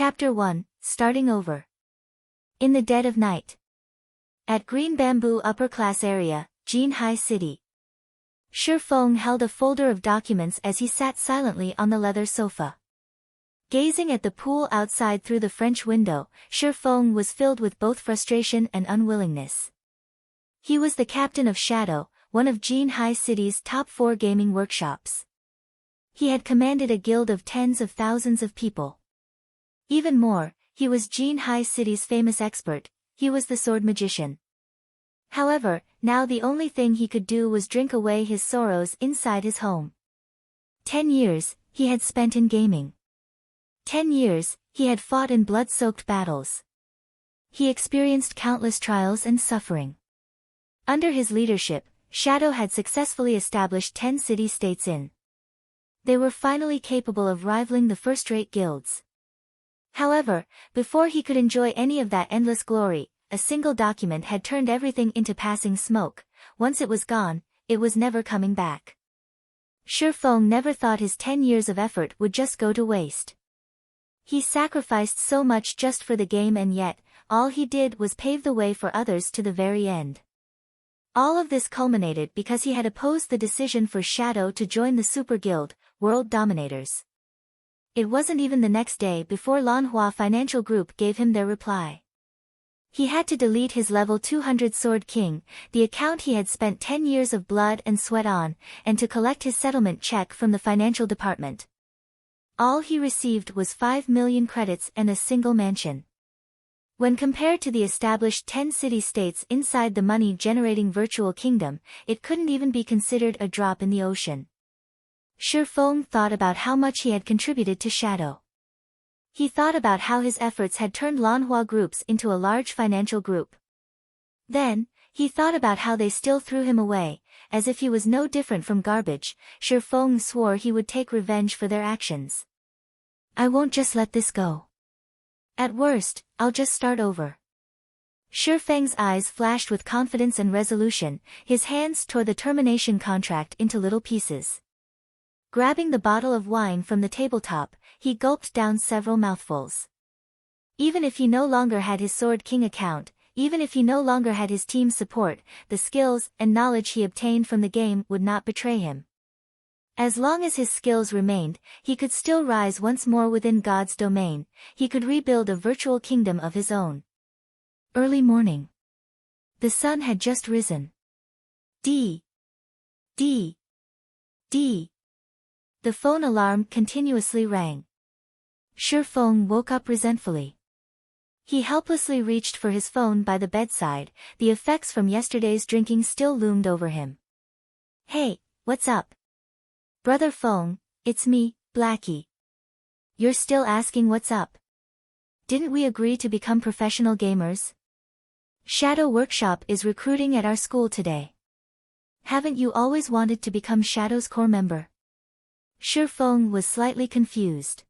Chapter 1, Starting Over. In the dead of night. At Green Bamboo Upper Class Area, Jinhai City. Shifeng held a folder of documents as he sat silently on the leather sofa. Gazing at the pool outside through the French window, Shifeng was filled with both frustration and unwillingness. He was the captain of Shadow, one of Jinhai City's top 4 gaming workshops. He had commanded a guild of tens of thousands of people. Even more, he was Jinhai City's famous expert. He was the sword magician. However, now the only thing he could do was drink away his sorrows inside his home. 10 years, he had spent in gaming. 10 years, he had fought in blood-soaked battles. He experienced countless trials and suffering. Under his leadership, Shadow had successfully established 10 city-states in. They were finally capable of rivaling the first-rate guilds. However, before he could enjoy any of that endless glory, a single document had turned everything into passing smoke. Once it was gone, it was never coming back. Shifeng never thought his 10 years of effort would just go to waste. He sacrificed so much just for the game, and yet, all he did was pave the way for others to the very end. All of this culminated because he had opposed the decision for Shadow to join the Super Guild, World Dominators. It wasn't even the next day before Lanhua Financial Group gave him their reply. He had to delete his level 200 Sword King, the account he had spent 10 years of blood and sweat on, and to collect his settlement check from the financial department. All he received was 5 million credits and a single mansion. When compared to the established 10 city-states inside the money-generating virtual kingdom, it couldn't even be considered a drop in the ocean. Shifeng thought about how much he had contributed to Shadow. He thought about how his efforts had turned Lanhua groups into a large financial group. Then, he thought about how they still threw him away, as if he was no different from garbage. Shifeng swore he would take revenge for their actions. I won't just let this go. At worst, I'll just start over. Shifeng's eyes flashed with confidence and resolution. His hands tore the termination contract into little pieces. Grabbing the bottle of wine from the tabletop, he gulped down several mouthfuls. Even if he no longer had his Sword King account, even if he no longer had his team's support, the skills and knowledge he obtained from the game would not betray him. As long as his skills remained, he could still rise once more within God's domain. He could rebuild a virtual kingdom of his own. Early morning. The sun had just risen. D. The phone alarm continuously rang. Shifeng woke up resentfully. He helplessly reached for his phone by the bedside. The effects from yesterday's drinking still loomed over him. Hey, what's up? Brother Phone, it's me, Blackie. You're still asking what's up? Didn't we agree to become professional gamers? Shadow Workshop is recruiting at our school today. Haven't you always wanted to become Shadow's core member? Shifeng was slightly confused.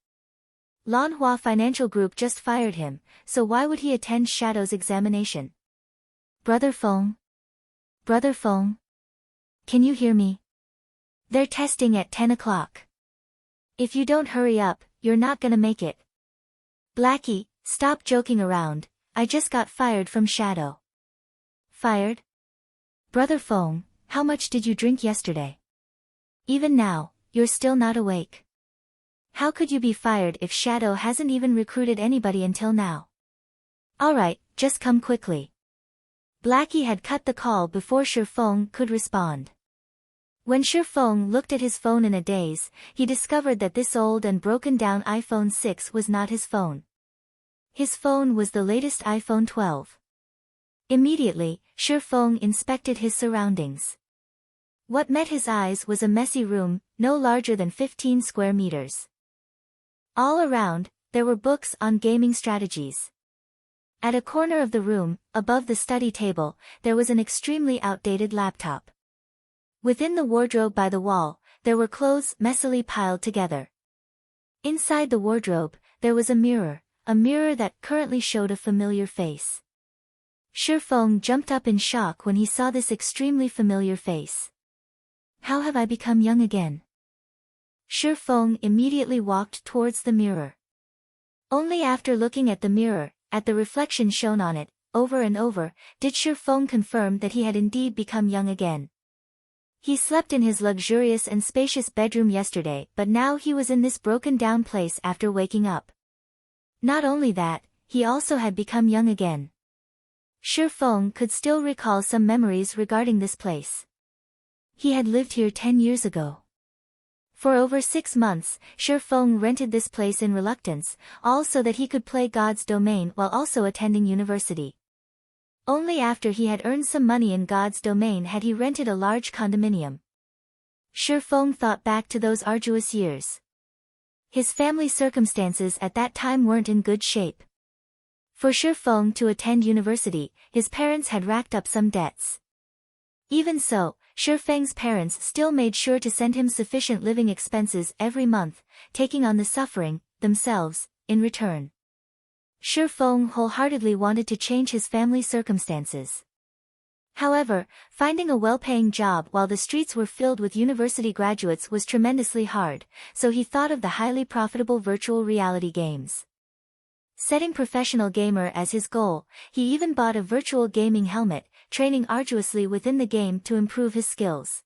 Lanhua Financial Group just fired him, so why would he attend Shadow's examination? Brother Phone? Brother Phone? Can you hear me? They're testing at 10 o'clock. If you don't hurry up, you're not gonna make it. Blackie, stop joking around. I just got fired from Shadow. Fired? Brother Phone, how much did you drink yesterday? Even now, you're still not awake. How could you be fired if Shadow hasn't even recruited anybody until now? Alright, just come quickly. Blackie had cut the call before Shifeng could respond. When Shifeng looked at his phone in a daze, he discovered that this old and broken down iPhone 6 was not his phone. His phone was the latest iPhone 12. Immediately, Shifeng inspected his surroundings. What met his eyes was a messy room, no larger than 15 square meters. All around, there were books on gaming strategies. At a corner of the room, above the study table, there was an extremely outdated laptop. Within the wardrobe by the wall, there were clothes messily piled together. Inside the wardrobe, there was a mirror that currently showed a familiar face. Shifeng jumped up in shock when he saw this extremely familiar face. How have I become young again? Shifeng immediately walked towards the mirror. Only after looking at the mirror, at the reflection shown on it, over and over, did Shifeng confirm that he had indeed become young again. He slept in his luxurious and spacious bedroom yesterday, but now he was in this broken-down place after waking up. Not only that, he also had become young again. Shifeng could still recall some memories regarding this place. He had lived here 10 years ago. For over 6 months, Shifeng rented this place in reluctance, all so that he could play God's domain while also attending university. Only after he had earned some money in God's domain had he rented a large condominium. Shifeng thought back to those arduous years. His family circumstances at that time weren't in good shape. For Shifeng to attend university, his parents had racked up some debts. Even so, Shifeng's parents still made sure to send him sufficient living expenses every month, taking on the suffering, themselves, in return. Shifeng wholeheartedly wanted to change his family circumstances. However, finding a well-paying job while the streets were filled with university graduates was tremendously hard, so he thought of the highly profitable virtual reality games. Setting professional gamer as his goal, he even bought a virtual gaming helmet, training arduously within the game to improve his skills.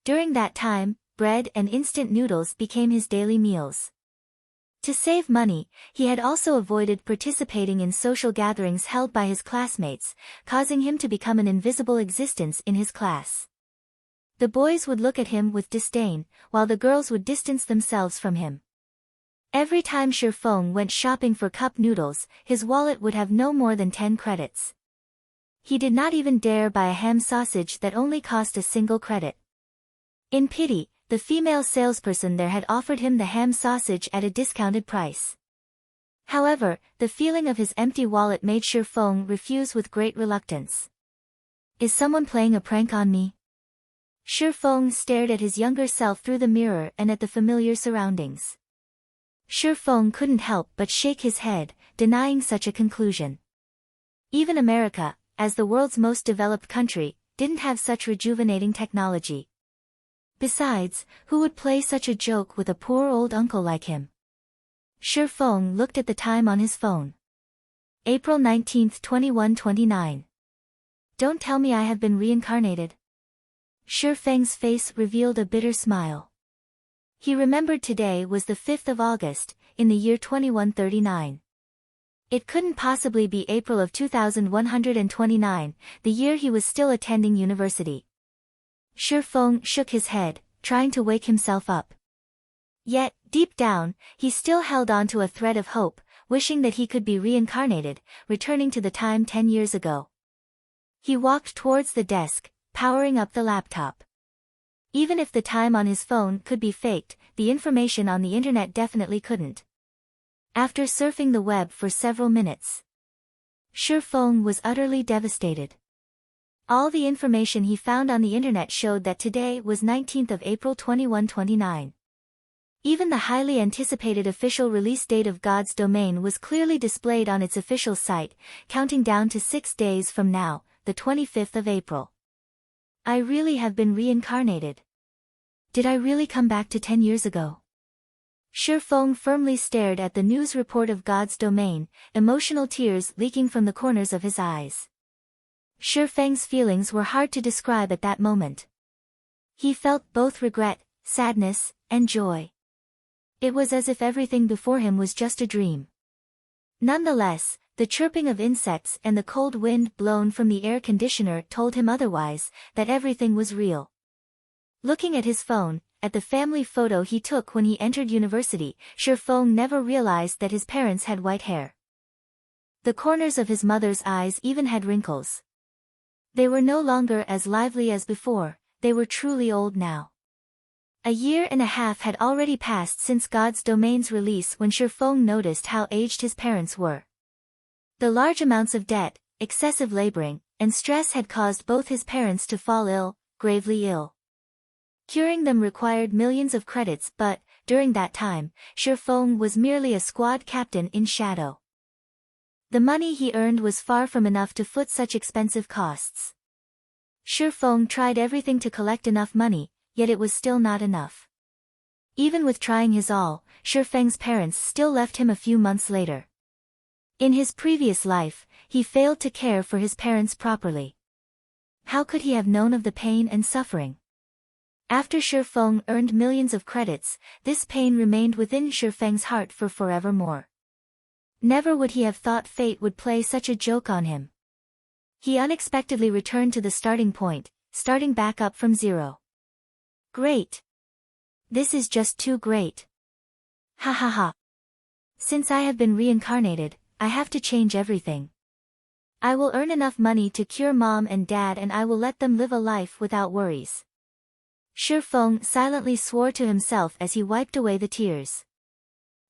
During that time, bread and instant noodles became his daily meals. To save money, he had also avoided participating in social gatherings held by his classmates, causing him to become an invisible existence in his class. The boys would look at him with disdain, while the girls would distance themselves from him. Every time Shifeng went shopping for cup noodles, his wallet would have no more than 10 credits. He did not even dare buy a ham sausage that only cost a single credit. In pity, the female salesperson there had offered him the ham sausage at a discounted price. However, the feeling of his empty wallet made Shifeng refuse with great reluctance. Is someone playing a prank on me? Shifeng stared at his younger self through the mirror and at the familiar surroundings. Shifeng couldn't help but shake his head, denying such a conclusion. Even America, as the world's most developed country, didn't have such rejuvenating technology. Besides, who would play such a joke with a poor old uncle like him? Shifeng looked at the time on his phone. April 19, 2129. Don't tell me I have been reincarnated. Shifeng's face revealed a bitter smile. He remembered today was the 5th of August, in the year 2139. It couldn't possibly be April of 2129, the year he was still attending university. Shifeng shook his head, trying to wake himself up. Yet, deep down, he still held on to a thread of hope, wishing that he could be reincarnated, returning to the time 10 years ago. He walked towards the desk, powering up the laptop. Even if the time on his phone could be faked, the information on the internet definitely couldn't. After surfing the web for several minutes, Shifeng was utterly devastated. All the information he found on the internet showed that today was 19th of April 2129. Even the highly anticipated official release date of God's domain was clearly displayed on its official site, counting down to 6 days from now, the 25th of April. I really have been reincarnated. Did I really come back to 10 years ago? Shifeng firmly stared at the news report of God's domain, emotional tears leaking from the corners of his eyes. Shifeng's feelings were hard to describe at that moment. He felt both regret, sadness, and joy. It was as if everything before him was just a dream. Nonetheless, the chirping of insects and the cold wind blown from the air conditioner told him otherwise, that everything was real. Looking at his phone, at the family photo he took when he entered university, Shifeng never realized that his parents had white hair. The corners of his mother's eyes even had wrinkles. They were no longer as lively as before, they were truly old now. A year and a half had already passed since God's domain's release when Shifeng noticed how aged his parents were. The large amounts of debt, excessive laboring, and stress had caused both his parents to fall ill, gravely ill. Curing them required millions of credits but, during that time, Shifeng was merely a squad captain in shadow. The money he earned was far from enough to foot such expensive costs. Shifeng tried everything to collect enough money, yet it was still not enough. Even with trying his all, Shifeng's parents still left him a few months later. In his previous life, he failed to care for his parents properly. How could he have known of the pain and suffering? After Shifeng earned millions of credits, this pain remained within Shifeng's heart for forevermore. Never would he have thought fate would play such a joke on him. He unexpectedly returned to the starting point, starting back up from zero. Great! This is just too great. Ha ha ha. Since I have been reincarnated, I have to change everything. I will earn enough money to cure mom and dad and I will let them live a life without worries. Shifeng silently swore to himself as he wiped away the tears.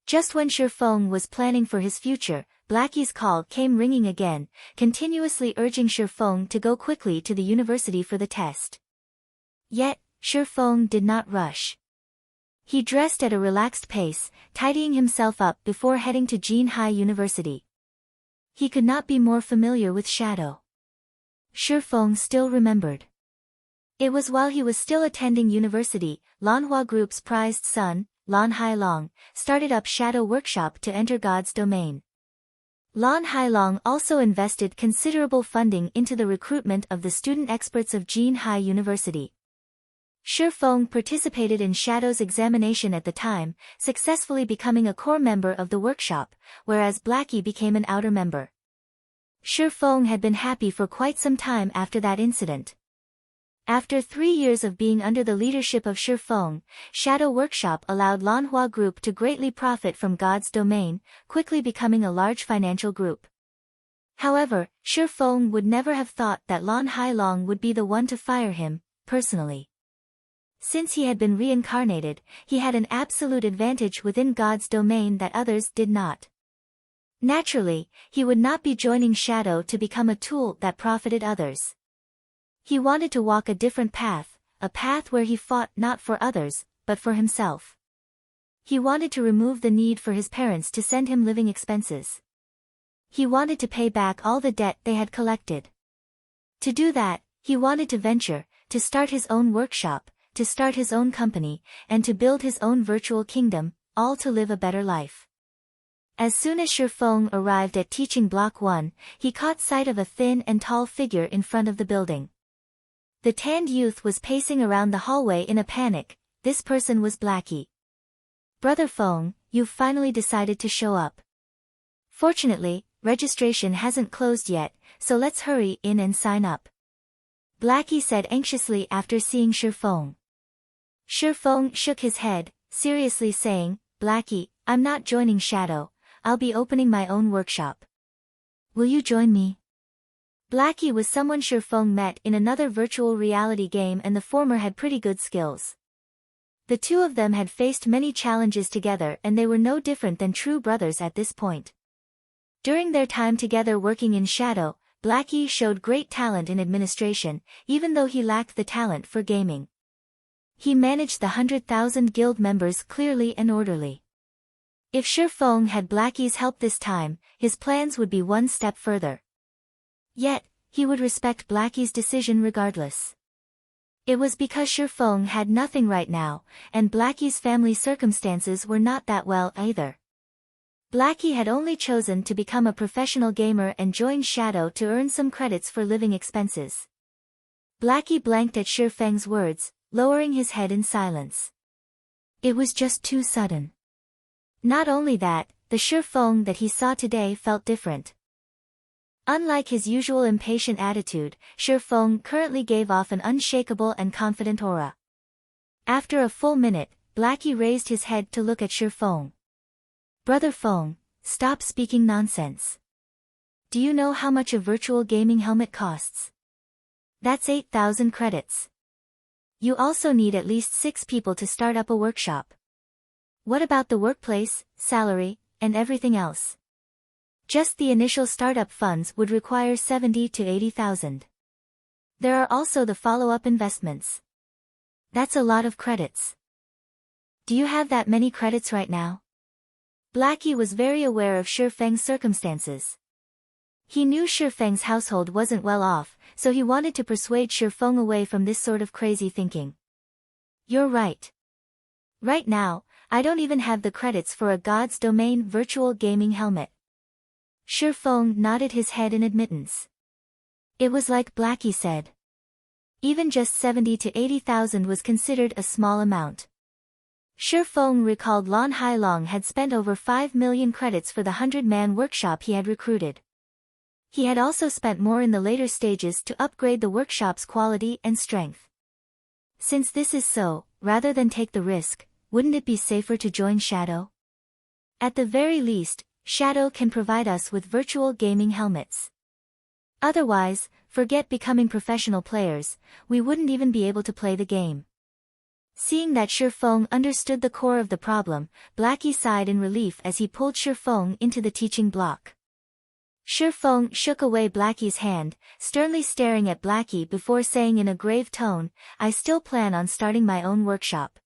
Just when Shifeng was planning for his future, Blackie's call came ringing again, continuously urging Shifeng to go quickly to the university for the test. Yet, Shifeng did not rush. He dressed at a relaxed pace, tidying himself up before heading to Jinhai University. He could not be more familiar with Shadow. Shifeng still remembered. It was while he was still attending university, Lanhua Group's prized son, Lan Hailong, started up Shadow Workshop to enter God's domain. Lan Hailong also invested considerable funding into the recruitment of the student experts of Jinhai University. Shifeng participated in Shadow's examination at the time, successfully becoming a core member of the workshop, whereas Blackie became an outer member. Shifeng had been happy for quite some time after that incident. After 3 years of being under the leadership of Shifeng, Shadow Workshop allowed Lanhua Group to greatly profit from God's domain, quickly becoming a large financial group. However, Shifeng would never have thought that Lan Hailong would be the one to fire him, personally. Since he had been reincarnated, he had an absolute advantage within God's domain that others did not. Naturally, he would not be joining Shadow to become a tool that profited others. He wanted to walk a different path, a path where he fought not for others, but for himself. He wanted to remove the need for his parents to send him living expenses. He wanted to pay back all the debt they had collected. To do that, he wanted to venture, to start his own workshop, to start his own company, and to build his own virtual kingdom, all to live a better life. As soon as Shifeng arrived at teaching block 1, he caught sight of a thin and tall figure in front of the building. The tanned youth was pacing around the hallway in a panic. This person was Blackie. Brother Feng, you've finally decided to show up. Fortunately, registration hasn't closed yet, so let's hurry in and sign up. Blackie said anxiously after seeing Shifeng. Shifeng shook his head, seriously saying, Blackie, I'm not joining Shadow, I'll be opening my own workshop. Will you join me? Blackie was someone Shifeng met in another virtual reality game and the former had pretty good skills. The two of them had faced many challenges together and they were no different than true brothers at this point. During their time together working in Shadow, Blackie showed great talent in administration, even though he lacked the talent for gaming. He managed the 100,000 guild members clearly and orderly. If Shifeng had Blackie's help this time, his plans would be one step further. Yet, he would respect Blackie's decision regardless. It was because Shifeng had nothing right now, and Blackie's family circumstances were not that well either. Blackie had only chosen to become a professional gamer and join Shadow to earn some credits for living expenses. Blackie blanked at Shifeng's words, lowering his head in silence. It was just too sudden. Not only that, the Shifeng that he saw today felt different. Unlike his usual impatient attitude, Shifeng currently gave off an unshakable and confident aura. After a full minute, Blackie raised his head to look at Shifeng. Brother Feng, stop speaking nonsense. Do you know how much a virtual gaming helmet costs? That's 8,000 credits. You also need at least 6 people to start up a workshop. What about the workplace, salary, and everything else? Just the initial startup funds would require 70 to 80,000. There are also the follow-up investments. That's a lot of credits. Do you have that many credits right now? Blackie was very aware of Shifeng's circumstances. He knew Shifeng's household wasn't well off, so he wanted to persuade Shifeng away from this sort of crazy thinking. You're right. Right now, I don't even have the credits for a God's Domain virtual gaming helmet. Shifeng nodded his head in admittance. It was like Blackie said. Even just 70 to 80,000 was considered a small amount. Shifeng recalled Lan Hailong had spent over 5 million credits for the 100-man workshop he had recruited. He had also spent more in the later stages to upgrade the workshop's quality and strength. Since this is so, rather than take the risk, wouldn't it be safer to join Shadow? At the very least, Shadow can provide us with virtual gaming helmets. Otherwise, forget becoming professional players, we wouldn't even be able to play the game. Seeing that Shifeng understood the core of the problem, Blackie sighed in relief as he pulled Shifeng into the teaching block. Shifeng shook away Blackie's hand, sternly staring at Blackie before saying in a grave tone, I still plan on starting my own workshop.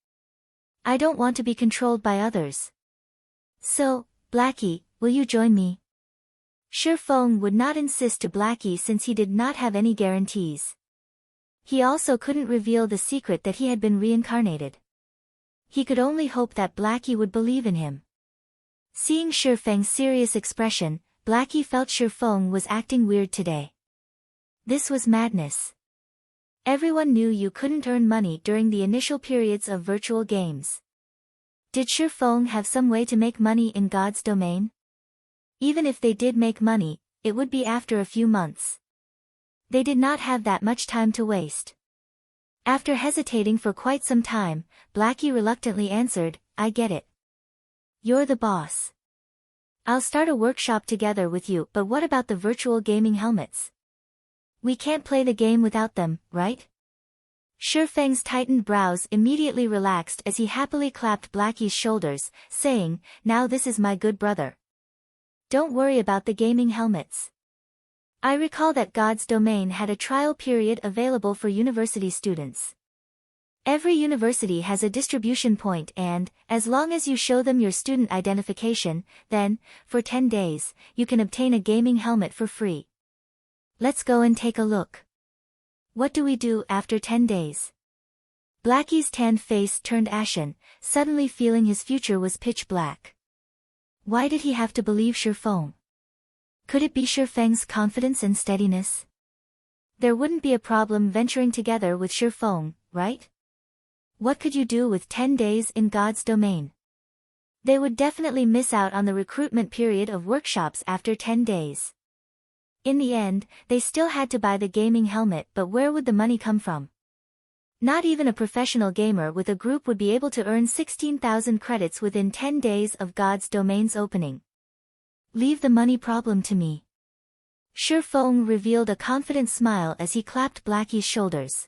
I don't want to be controlled by others. So, Blackie, will you join me? Shifeng would not insist to Blackie since he did not have any guarantees. He also couldn't reveal the secret that he had been reincarnated. He could only hope that Blackie would believe in him. Seeing Shifeng's serious expression, Blackie felt Shifeng was acting weird today. This was madness. Everyone knew you couldn't earn money during the initial periods of virtual games. Did Shifeng have some way to make money in God's domain? Even if they did make money, it would be after a few months. They did not have that much time to waste. After hesitating for quite some time, Blackie reluctantly answered, I get it. You're the boss. I'll start a workshop together with you, but what about the virtual gaming helmets? We can't play the game without them, right? Shifeng's tightened brows immediately relaxed as he happily clapped Blackie's shoulders, saying, now this is my good brother. Don't worry about the gaming helmets. I recall that God's Domain had a trial period available for university students. Every university has a distribution point and, as long as you show them your student identification, then, for 10 days, you can obtain a gaming helmet for free. Let's go and take a look. What do we do after 10 days? Blackie's tanned face turned ashen, suddenly feeling his future was pitch black. Why did he have to believe Shifeng? Could it be Shifeng's confidence and steadiness? There wouldn't be a problem venturing together with Shifeng, right? What could you do with 10 days in God's domain? They would definitely miss out on the recruitment period of workshops after 10 days. In the end, they still had to buy the gaming helmet, but where would the money come from? Not even a professional gamer with a group would be able to earn 16,000 credits within 10 days of God's domain's opening. Leave the money problem to me. Shifeng revealed a confident smile as he clapped Blackie's shoulders.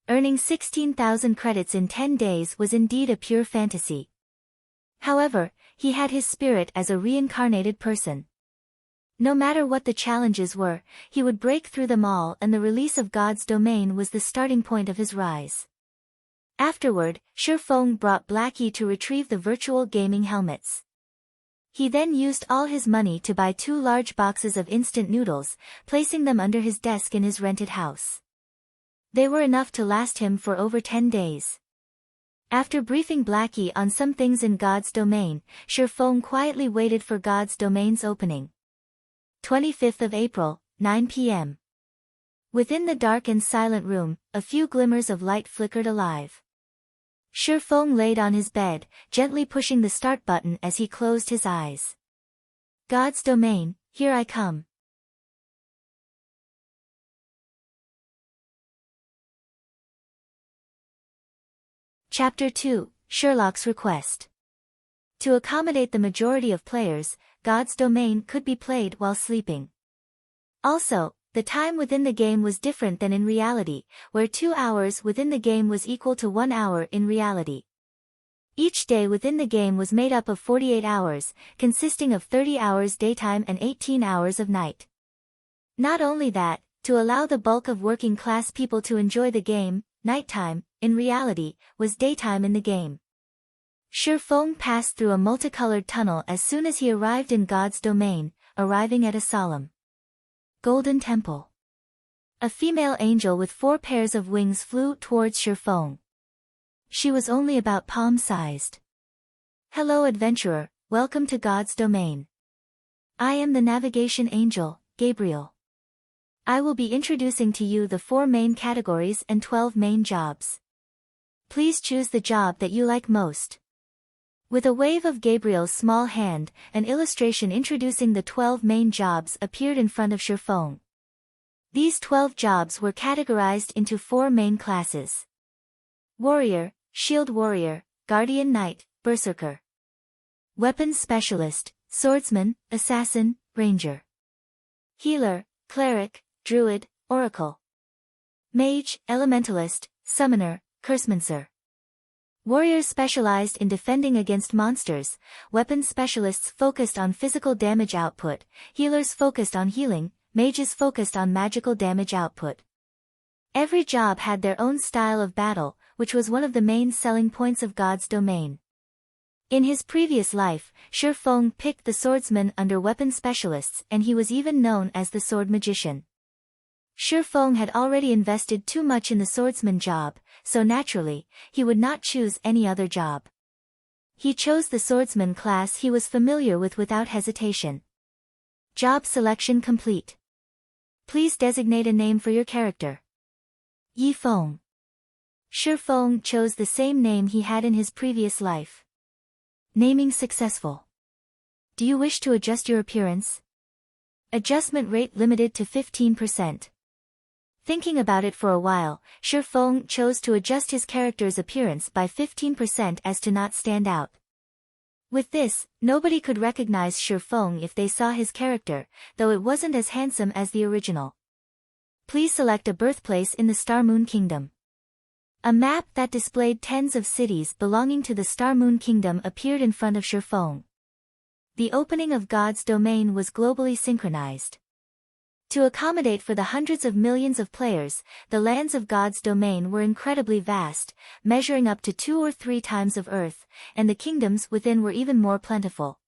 Earning 16,000 credits in 10 days was indeed a pure fantasy. However, he had his spirit as a reincarnated person. No matter what the challenges were, he would break through them all, and the release of God's domain was the starting point of his rise. Afterward, Shifeng brought Blackie to retrieve the virtual gaming helmets. He then used all his money to buy 2 large boxes of instant noodles, placing them under his desk in his rented house. They were enough to last him for over 10 days. After briefing Blackie on some things in God's domain, Shifeng quietly waited for God's domain's opening. 25th of April, 9 p.m. Within the dark and silent room, a few glimmers of light flickered alive. Shifeng laid on his bed, gently pushing the start button as he closed his eyes. God's domain, here I come. Chapter 2, Sherlock's Request. To accommodate the majority of players, God's domain could be played while sleeping. Also, the time within the game was different than in reality, where 2 hours within the game was equal to 1 hour in reality. Each day within the game was made up of 48 hours, consisting of 30 hours daytime and 18 hours of night. Not only that, to allow the bulk of working-class people to enjoy the game, nighttime, in reality, was daytime in the game. Shifeng passed through a multicolored tunnel as soon as he arrived in God's domain, arriving at a solemn golden temple. A female angel with 4 pairs of wings flew towards Shifeng. She was only about palm-sized. Hello adventurer, welcome to God's domain. I am the navigation angel, Gabriel. I will be introducing to you the 4 main categories and 12 main jobs. Please choose the job that you like most. With a wave of Gabriel's small hand, an illustration introducing the 12 main jobs appeared in front of Shurfeng. These 12 jobs were categorized into 4 main classes: Warrior, Shield Warrior, Guardian Knight, Berserker. Weapons Specialist, Swordsman, Assassin, Ranger. Healer, Cleric, Druid, Oracle. Mage, Elementalist, Summoner, Cursemancer. Warriors specialized in defending against monsters, weapons specialists focused on physical damage output, healers focused on healing, mages focused on magical damage output. Every job had their own style of battle, which was one of the main selling points of God's domain. In his previous life, Shurfeng picked the swordsman under weapon specialists, and he was even known as the sword magician. Shurfeng had already invested too much in the swordsman job, so naturally, he would not choose any other job. He chose the swordsman class he was familiar with without hesitation. Job selection complete. Please designate a name for your character. Yifeng. Shurfeng chose the same name he had in his previous life. Naming successful. Do you wish to adjust your appearance? Adjustment rate limited to 15%. Thinking about it for a while, Shurfeng chose to adjust his character's appearance by 15% as to not stand out. With this, nobody could recognize Shurfeng if they saw his character, though it wasn't as handsome as the original. Please select a birthplace in the Star Moon Kingdom. A map that displayed tens of cities belonging to the Star Moon Kingdom appeared in front of Shurfeng. The opening of God's domain was globally synchronized. To accommodate for the hundreds of millions of players, the lands of God's domain were incredibly vast, measuring up to 2 or 3 times of Earth, and the kingdoms within were even more plentiful.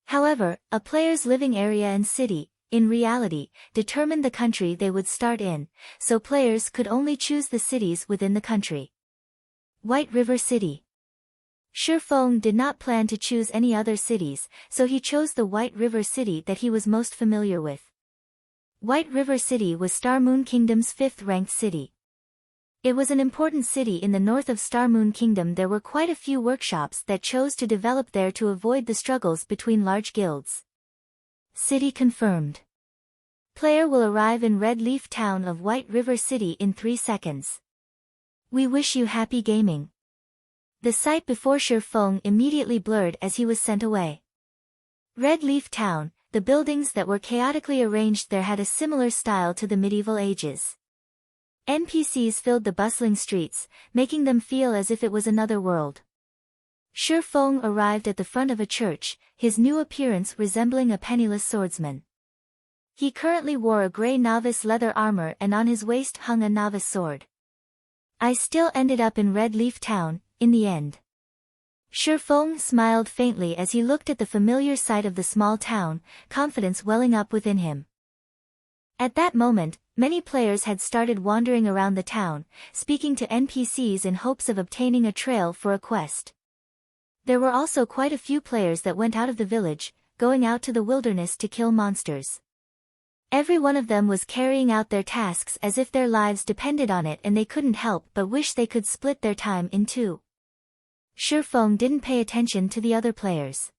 However, a player's living area and city, in reality, determined the country they would start in, so players could only choose the cities within the country. White River City. Shurfeng did not plan to choose any other cities, so he chose the White River City that he was most familiar with. White River City was Star Moon Kingdom's 5th-ranked city. It was an important city in the north of Star Moon Kingdom. There were quite a few workshops that chose to develop there to avoid the struggles between large guilds. City confirmed. Player will arrive in Red Leaf Town of White River City in 3 seconds. We wish you happy gaming. The sight before Shurfeng immediately blurred as he was sent away. Red Leaf Town, the buildings that were chaotically arranged there had a similar style to the medieval ages. NPCs filled the bustling streets, making them feel as if it was another world. Shurfeng arrived at the front of a church, his new appearance resembling a penniless swordsman. He currently wore a gray novice leather armor and on his waist hung a novice sword. I still ended up in Red Leaf Town, in the end. Shurfeng smiled faintly as he looked at the familiar sight of the small town, confidence welling up within him. At that moment, many players had started wandering around the town, speaking to NPCs in hopes of obtaining a trail for a quest. There were also quite a few players that went out of the village, going out to the wilderness to kill monsters. Every one of them was carrying out their tasks as if their lives depended on it, and they couldn't help but wish they could split their time in 2. Shurfeng didn't pay attention to the other players.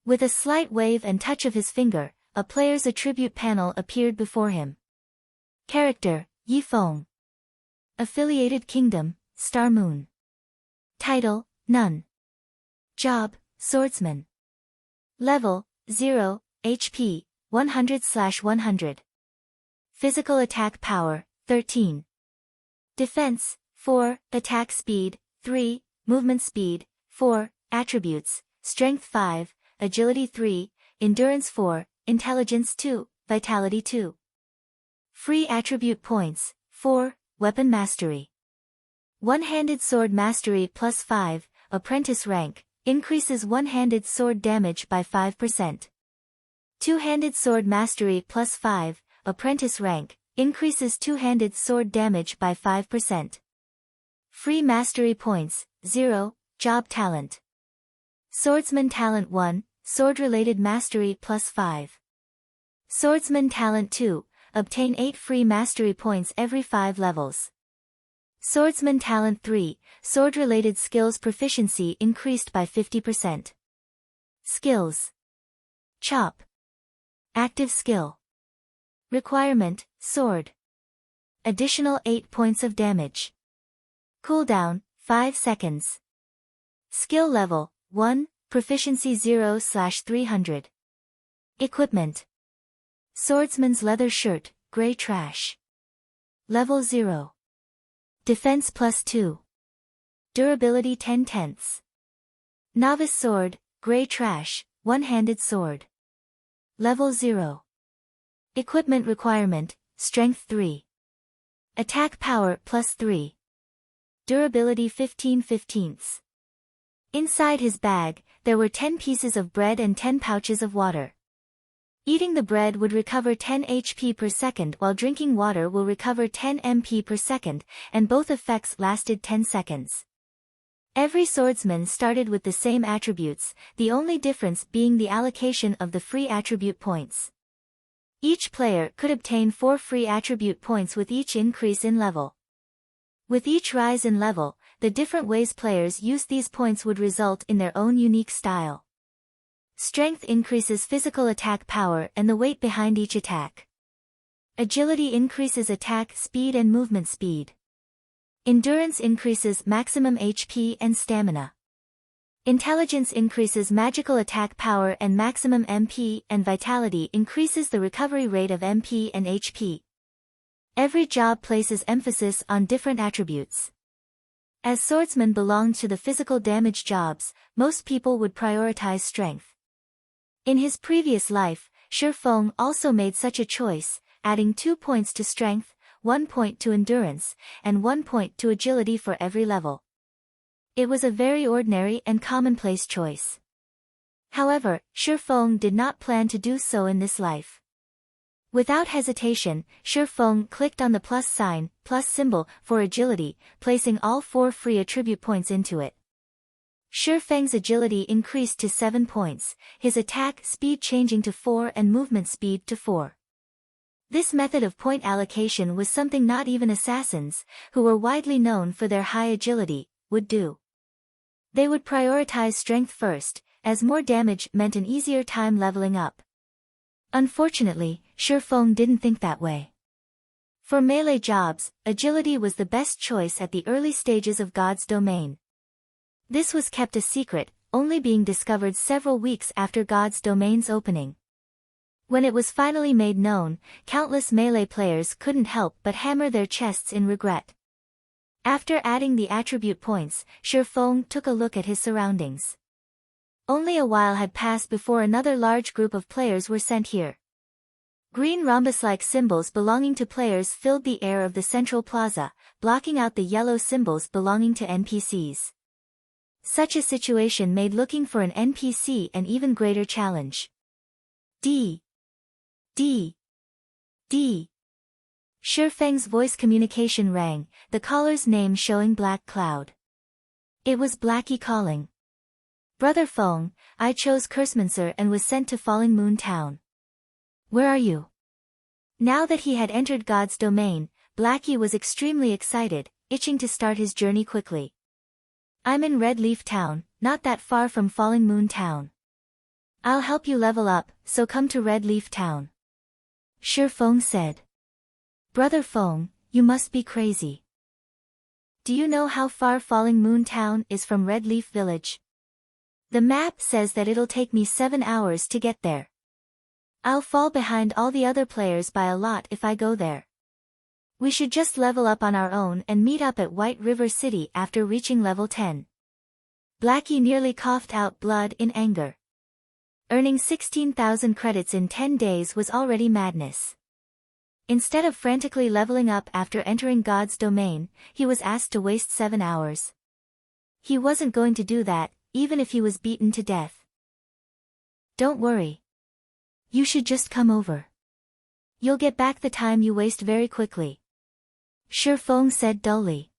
With a slight wave and touch of his finger, a player's attribute panel appeared before him. Character, Yifeng. Affiliated Kingdom, Star Moon. Title, None. Job, Swordsman. Level, 0, HP, 100/100. Physical attack power, 13. Defense, 4, attack speed, 3, movement speed, 4, attributes, strength 5, agility 3, endurance 4, intelligence 2, vitality 2. Free attribute points, 4, weapon mastery. One-handed sword mastery plus 5, apprentice rank, increases one-handed sword damage by 5%. Two-handed sword mastery plus 5, apprentice rank, increases two-handed sword damage by 5%. Free mastery points, 0, job talent. Swordsman talent 1, sword-related mastery plus 5. Swordsman talent 2, obtain 8 free mastery points every 5 levels. Swordsman talent 3, sword-related skills proficiency increased by 50%. Skills. Chop. Active skill. Requirement, sword. Additional 8 points of damage. Cooldown, 5 seconds. Skill level, 1, proficiency 0/300. Equipment. Swordsman's leather shirt, gray trash. Level 0. Defense plus 2. Durability 10/10. Novice sword, gray trash, one-handed sword. Level 0. Equipment requirement, strength 3. Attack power plus 3. Durability 15/15. Inside his bag, there were 10 pieces of bread and 10 pouches of water. Eating the bread would recover 10 HP per second while drinking water will recover 10 MP per second, and both effects lasted 10 seconds. Every swordsman started with the same attributes, the only difference being the allocation of the free attribute points. Each player could obtain 4 free attribute points with each increase in level. With each rise in level, the different ways players used these points would result in their own unique style. Strength increases physical attack power and the weight behind each attack. Agility increases attack speed and movement speed. Endurance increases maximum HP and stamina. Intelligence increases magical attack power and maximum MP, and vitality increases the recovery rate of MP and HP. Every job places emphasis on different attributes. As swordsmen belonged to the physical damage jobs, most people would prioritize strength. In his previous life, Shi Feng also made such a choice, adding 2 points to strength, 1 point to endurance, and 1 point to agility for every level. It was a very ordinary and commonplace choice. However, Shi Feng did not plan to do so in this life. Without hesitation, Shi Feng clicked on the plus sign, plus symbol, for agility, placing all 4 free attribute points into it. Shi Feng's agility increased to 7 points, his attack speed changing to 4 and movement speed to 4. This method of point allocation was something not even assassins, who were widely known for their high agility, would do. They would prioritize strength first, as more damage meant an easier time leveling up. Unfortunately, Shi Feng didn't think that way. For melee jobs, agility was the best choice at the early stages of God's domain. This was kept a secret, only being discovered several weeks after God's domain's opening. When it was finally made known, countless melee players couldn't help but hammer their chests in regret. After adding the attribute points, Shi Feng took a look at his surroundings. Only a while had passed before another large group of players were sent here. Green rhombus-like symbols belonging to players filled the air of the central plaza, blocking out the yellow symbols belonging to NPCs. Such a situation made looking for an NPC an even greater challenge. D. Shi Feng's voice communication rang, the caller's name showing Black Cloud. It was Blackie calling. Brother Feng, I chose Cursemancer and was sent to Falling Moon Town. Where are you? Now that he had entered God's domain, Blackie was extremely excited, itching to start his journey quickly. I'm in Red Leaf Town, not that far from Falling Moon Town. I'll help you level up, so come to Red Leaf Town. Shi Feng said. Brother Feng, you must be crazy. Do you know how far Falling Moon Town is from Red Leaf Village? The map says that it'll take me 7 hours to get there. I'll fall behind all the other players by a lot if I go there. We should just level up on our own and meet up at White River City after reaching level 10. Blackie nearly coughed out blood in anger. Earning 16,000 credits in 10 days was already madness. Instead of frantically leveling up after entering God's domain, he was asked to waste 7 hours. He wasn't going to do that, even if he was beaten to death. Don't worry. You should just come over. You'll get back the time you waste very quickly. Shi Feng said dully.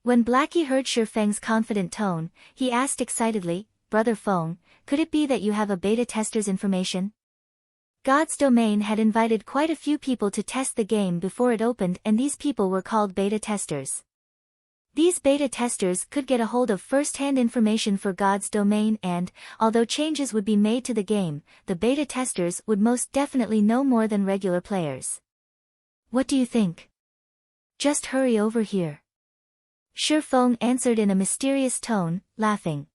When Blackie heard Shifeng's confident tone, he asked excitedly, "Brother Feng, could it be that you have a beta tester's information?" God's Domain had invited quite a few people to test the game before it opened, and these people were called beta testers. These beta testers could get a hold of first-hand information for God's Domain and, although changes would be made to the game, the beta testers would most definitely know more than regular players. "What do you think?" "Just hurry over here." Shifeng answered in a mysterious tone, laughing.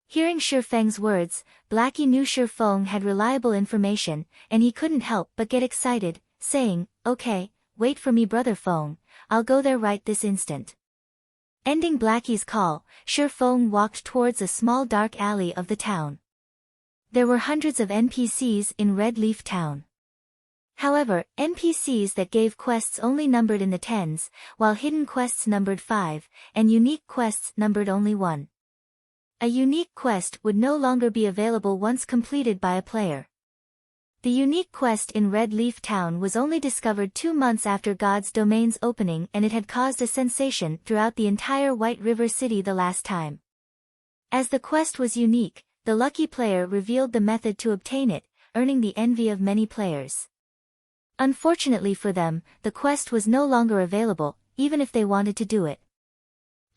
Hearing Shifeng's words, Blackie knew Shifeng had reliable information, and he couldn't help but get excited, saying, "Okay, wait for me Brother Feng, I'll go there right this instant." Ending Blackie's call, Shifeng walked towards a small dark alley of the town. There were hundreds of NPCs in Red Leaf Town. However, NPCs that gave quests only numbered in the tens, while hidden quests numbered 5, and unique quests numbered only 1. A unique quest would no longer be available once completed by a player. The unique quest in Red Leaf Town was only discovered 2 months after God's Domain's opening, and it had caused a sensation throughout the entire White River City the last time. As the quest was unique, the lucky player revealed the method to obtain it, earning the envy of many players. Unfortunately for them, the quest was no longer available, even if they wanted to do it.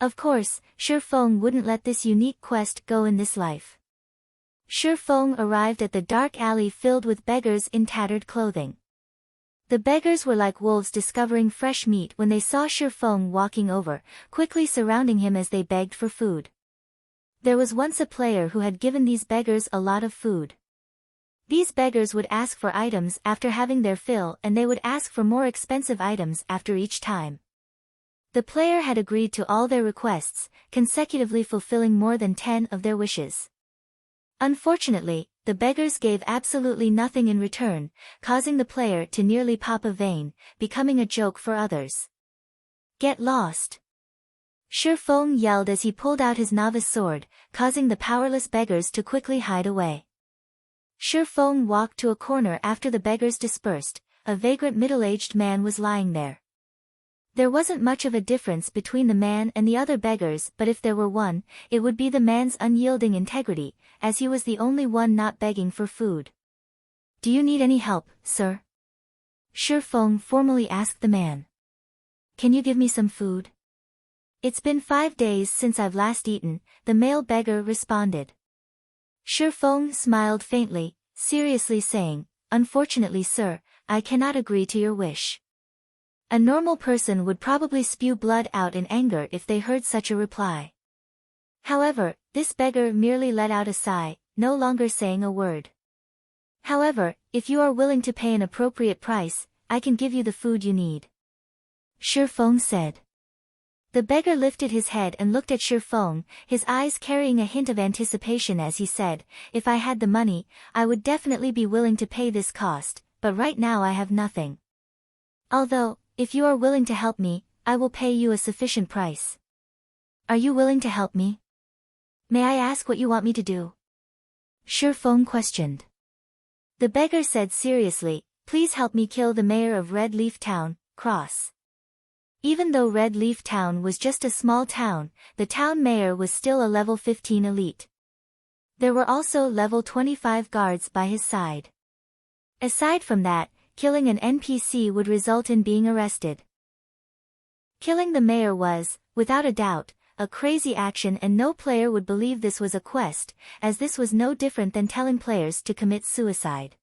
Of course, Shifeng wouldn't let this unique quest go in this life. Shifeng arrived at the dark alley filled with beggars in tattered clothing. The beggars were like wolves discovering fresh meat when they saw Shifeng walking over, quickly surrounding him as they begged for food. There was once a player who had given these beggars a lot of food. These beggars would ask for items after having their fill, and they would ask for more expensive items after each time. The player had agreed to all their requests, consecutively fulfilling more than 10 of their wishes. Unfortunately, the beggars gave absolutely nothing in return, causing the player to nearly pop a vein, becoming a joke for others. "Get lost!" Shifeng yelled as he pulled out his novice sword, causing the powerless beggars to quickly hide away. Shifeng walked to a corner after the beggars dispersed. A vagrant middle-aged man was lying there. There wasn't much of a difference between the man and the other beggars, but if there were one, it would be the man's unyielding integrity, as he was the only one not begging for food. "Do you need any help, sir?" Shifeng formally asked the man. "Can you give me some food?" "It's been 5 days since I've last eaten," the male beggar responded. Shifeng smiled faintly, seriously saying, "Unfortunately sir, I cannot agree to your wish." A normal person would probably spew blood out in anger if they heard such a reply. However, this beggar merely let out a sigh, no longer saying a word. "However, if you are willing to pay an appropriate price, I can give you the food you need," Shifeng said. The beggar lifted his head and looked at Shifeng, his eyes carrying a hint of anticipation as he said, "If I had the money, I would definitely be willing to pay this cost, but right now I have nothing. Although, if you are willing to help me, I will pay you a sufficient price." "Are you willing to help me? May I ask what you want me to do?" Shifeng questioned. The beggar said seriously, "Please help me kill the mayor of Red Leaf Town, Cross." Even though Red Leaf Town was just a small town, the town mayor was still a level 15 elite. There were also level 25 guards by his side. Aside from that, killing an NPC would result in being arrested. Killing the mayor was, without a doubt, a crazy action, and no player would believe this was a quest, as this was no different than telling players to commit suicide.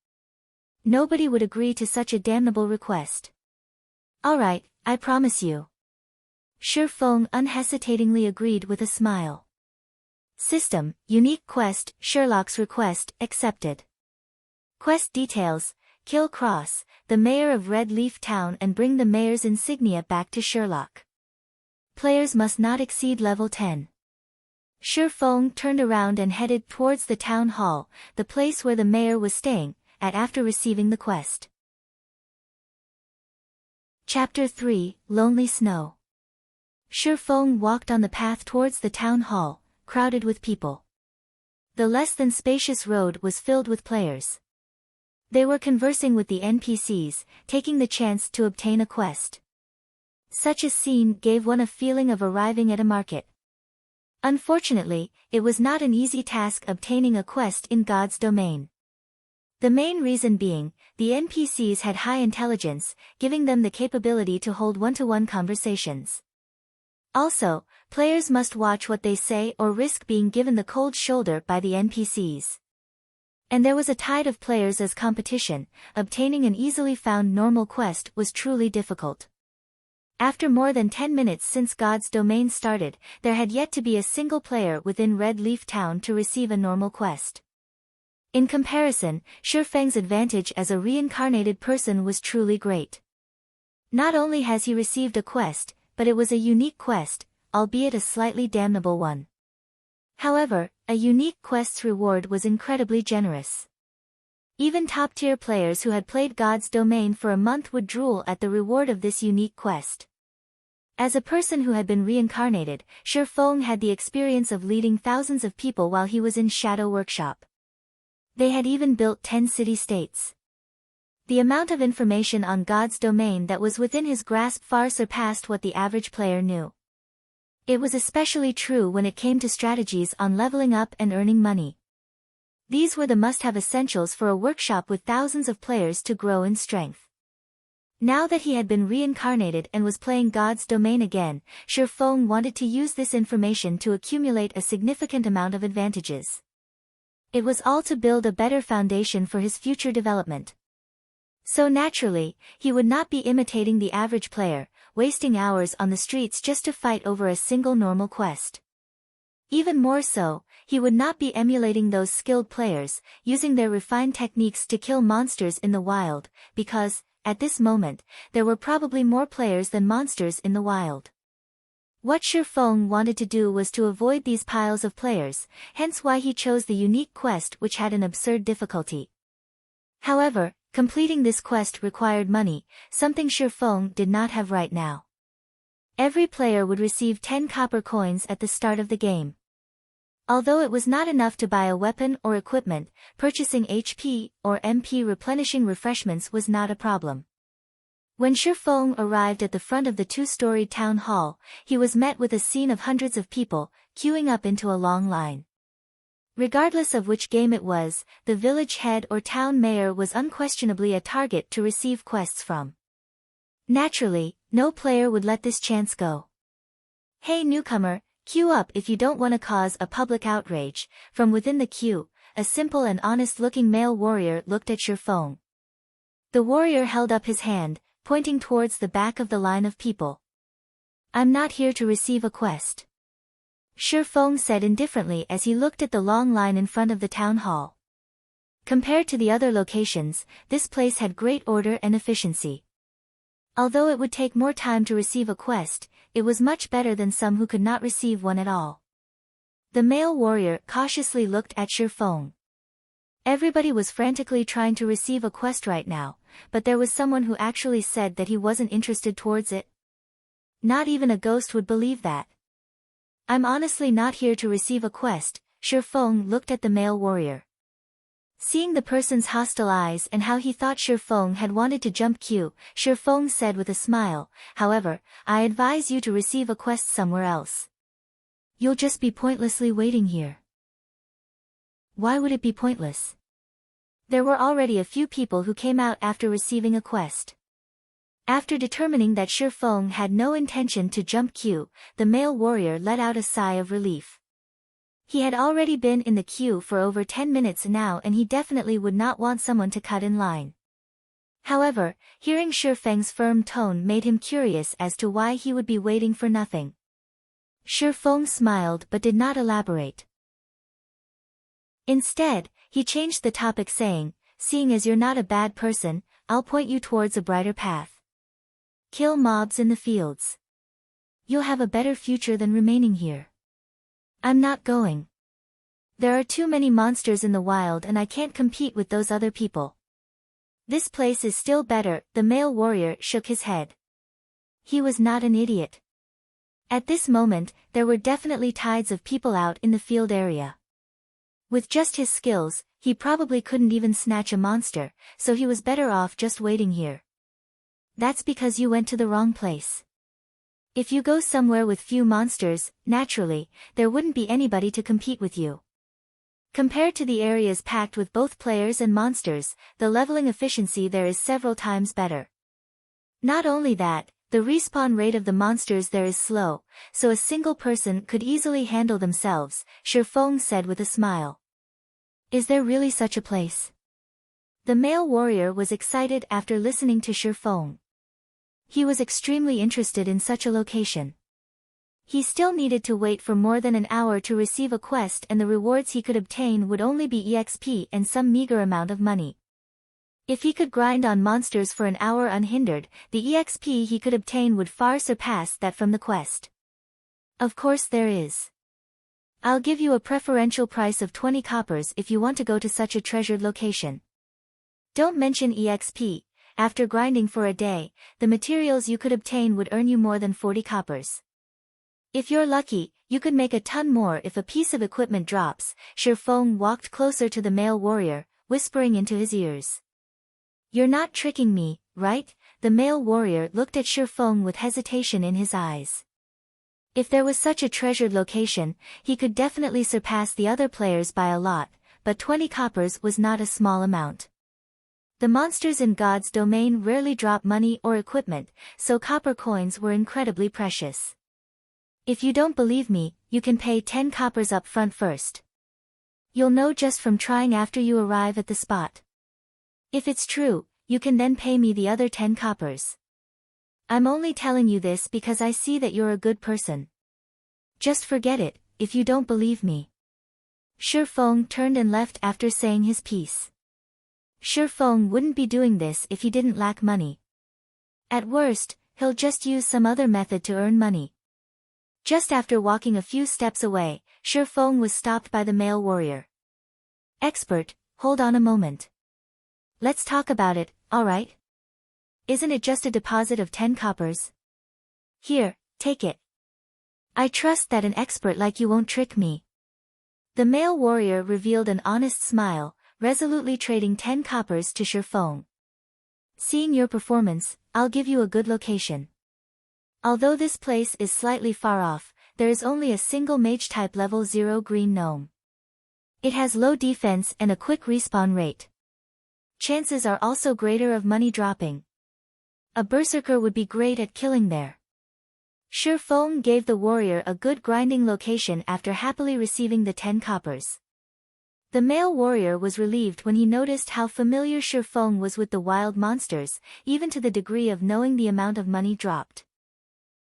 Nobody would agree to such a damnable request. "Alright, I promise you." Shifeng unhesitatingly agreed with a smile. System, unique quest, Sherlock's request, accepted. Quest details: kill Cross, the mayor of Red Leaf Town, and bring the mayor's insignia back to Sherlock. Players must not exceed level 10. Shifeng turned around and headed towards the town hall, the place where the mayor was staying, after receiving the quest. Chapter 3, Lonely Snow. Shifeng walked on the path towards the town hall, crowded with people. The less than spacious road was filled with players. They were conversing with the NPCs, taking the chance to obtain a quest. Such a scene gave one a feeling of arriving at a market. Unfortunately, it was not an easy task obtaining a quest in God's domain. The main reason being, the NPCs had high intelligence, giving them the capability to hold one-to-one conversations. Also, players must watch what they say or risk being given the cold shoulder by the NPCs. And there was a tide of players as competition. Obtaining an easily found normal quest was truly difficult. After more than 10 minutes since God's domain started, there had yet to be a single player within Red Leaf Town to receive a normal quest. In comparison, Shifeng's advantage as a reincarnated person was truly great. Not only has he received a quest, but it was a unique quest, albeit a slightly damnable one. However, a unique quest's reward was incredibly generous. Even top-tier players who had played God's domain for a month would drool at the reward of this unique quest. As a person who had been reincarnated, Shifeng had the experience of leading thousands of people while he was in Shadow Workshop. They had even built 10 city-states. The amount of information on God's domain that was within his grasp far surpassed what the average player knew. It was especially true when it came to strategies on leveling up and earning money. These were the must-have essentials for a workshop with thousands of players to grow in strength. Now that he had been reincarnated and was playing God's domain again, Shifeng wanted to use this information to accumulate a significant amount of advantages. It was all to build a better foundation for his future development. So naturally, he would not be imitating the average player, wasting hours on the streets just to fight over a single normal quest. Even more so, he would not be emulating those skilled players, using their refined techniques to kill monsters in the wild, because, at this moment, there were probably more players than monsters in the wild. What Shifeng wanted to do was to avoid these piles of players, hence why he chose the unique quest which had an absurd difficulty. However, completing this quest required money, something Shifeng did not have right now. Every player would receive 10 copper coins at the start of the game. Although it was not enough to buy a weapon or equipment, purchasing HP or MP replenishing refreshments was not a problem. When Shifeng arrived at the front of the 2-storied town hall, he was met with a scene of hundreds of people, queuing up into a long line. Regardless of which game it was, the village head or town mayor was unquestionably a target to receive quests from. Naturally, no player would let this chance go. "Hey newcomer, queue up if you don't want to cause a public outrage." From within the queue, a simple and honest-looking male warrior looked at Shifeng. The warrior held up his hand, pointing towards the back of the line of people. "I'm not here to receive a quest," Shifeng said indifferently as he looked at the long line in front of the town hall. Compared to the other locations, this place had great order and efficiency. Although it would take more time to receive a quest, it was much better than some who could not receive one at all. The male warrior cautiously looked at Shifeng. Everybody was frantically trying to receive a quest right now, but there was someone who actually said that he wasn't interested towards it. Not even a ghost would believe that. "I'm honestly not here to receive a quest," Shifeng looked at the male warrior. Seeing the person's hostile eyes and how he thought Shifeng had wanted to jump queue, Shifeng said with a smile, "However, I advise you to receive a quest somewhere else. You'll just be pointlessly waiting here." Why would it be pointless? There were already a few people who came out after receiving a quest. After determining that Shifeng had no intention to jump queue, the male warrior let out a sigh of relief. He had already been in the queue for over 10 minutes now and he definitely would not want someone to cut in line. However, hearing Shifeng's firm tone made him curious as to why he would be waiting for nothing. Shifeng smiled but did not elaborate. Instead, he changed the topic saying, "Seeing as you're not a bad person, I'll point you towards a brighter path. Kill mobs in the fields. You'll have a better future than remaining here." "I'm not going. There are too many monsters in the wild and I can't compete with those other people." "This place is still better," the male warrior shook his head. He was not an idiot. At this moment, there were definitely tides of people out in the field area. With just his skills, he probably couldn't even snatch a monster, so he was better off just waiting here. "That's because you went to the wrong place. If you go somewhere with few monsters, naturally, there wouldn't be anybody to compete with you. Compared to the areas packed with both players and monsters, the leveling efficiency there is several times better. Not only that, the respawn rate of the monsters there is slow, so a single person could easily handle themselves, Shifeng said with a smile. Is there really such a place? The male warrior was excited after listening to Shifeng. He was extremely interested in such a location. He still needed to wait for more than an hour to receive a quest, and the rewards he could obtain would only be EXP and some meager amount of money. If he could grind on monsters for an hour unhindered, the EXP he could obtain would far surpass that from the quest. Of course there is. I'll give you a preferential price of 20 coppers if you want to go to such a treasured location. Don't mention EXP. After grinding for a day, the materials you could obtain would earn you more than 40 coppers. If you're lucky, you could make a ton more if a piece of equipment drops. Shifeng walked closer to the male warrior, whispering into his ears. You're not tricking me, right? The male warrior looked at Shifeng with hesitation in his eyes. If there was such a treasured location, he could definitely surpass the other players by a lot, but 20 coppers was not a small amount. The monsters in God's domain rarely drop money or equipment, so copper coins were incredibly precious. If you don't believe me, you can pay 10 coppers up front first. You'll know just from trying after you arrive at the spot. If it's true, you can then pay me the other 10 coppers. I'm only telling you this because I see that you're a good person. Just forget it, if you don't believe me. Shifeng turned and left after saying his piece. Shifeng wouldn't be doing this if he didn't lack money. At worst, he'll just use some other method to earn money. Just after walking a few steps away, Shifeng was stopped by the male warrior. Expert, hold on a moment. Let's talk about it, alright? Isn't it just a deposit of 10 coppers? Here, take it. I trust that an expert like you won't trick me. The male warrior revealed an honest smile, resolutely trading 10 coppers to Shifeng. Seeing your performance, I'll give you a good location. Although this place is slightly far off, there is only a single mage-type level 0 green gnome. It has low defense and a quick respawn rate. Chances are also greater of money dropping. A berserker would be great at killing there. Shifeng gave the warrior a good grinding location after happily receiving the 10 coppers. The male warrior was relieved when he noticed how familiar Shifeng was with the wild monsters, even to the degree of knowing the amount of money dropped.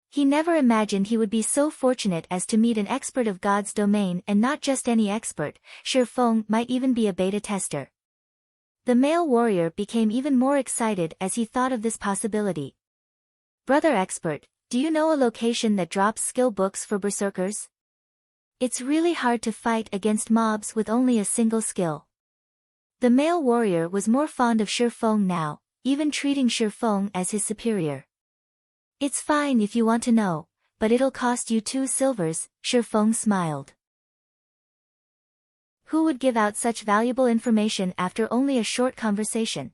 He never imagined he would be so fortunate as to meet an expert of God's domain, and not just any expert. Shifeng might even be a beta tester. The male warrior became even more excited as he thought of this possibility. Brother expert, do you know a location that drops skill books for berserkers? It's really hard to fight against mobs with only a single skill. The male warrior was more fond of Shifeng now, even treating Shifeng as his superior. It's fine if you want to know, but it'll cost you 2 silvers, Shifeng smiled. Who would give out such valuable information after only a short conversation?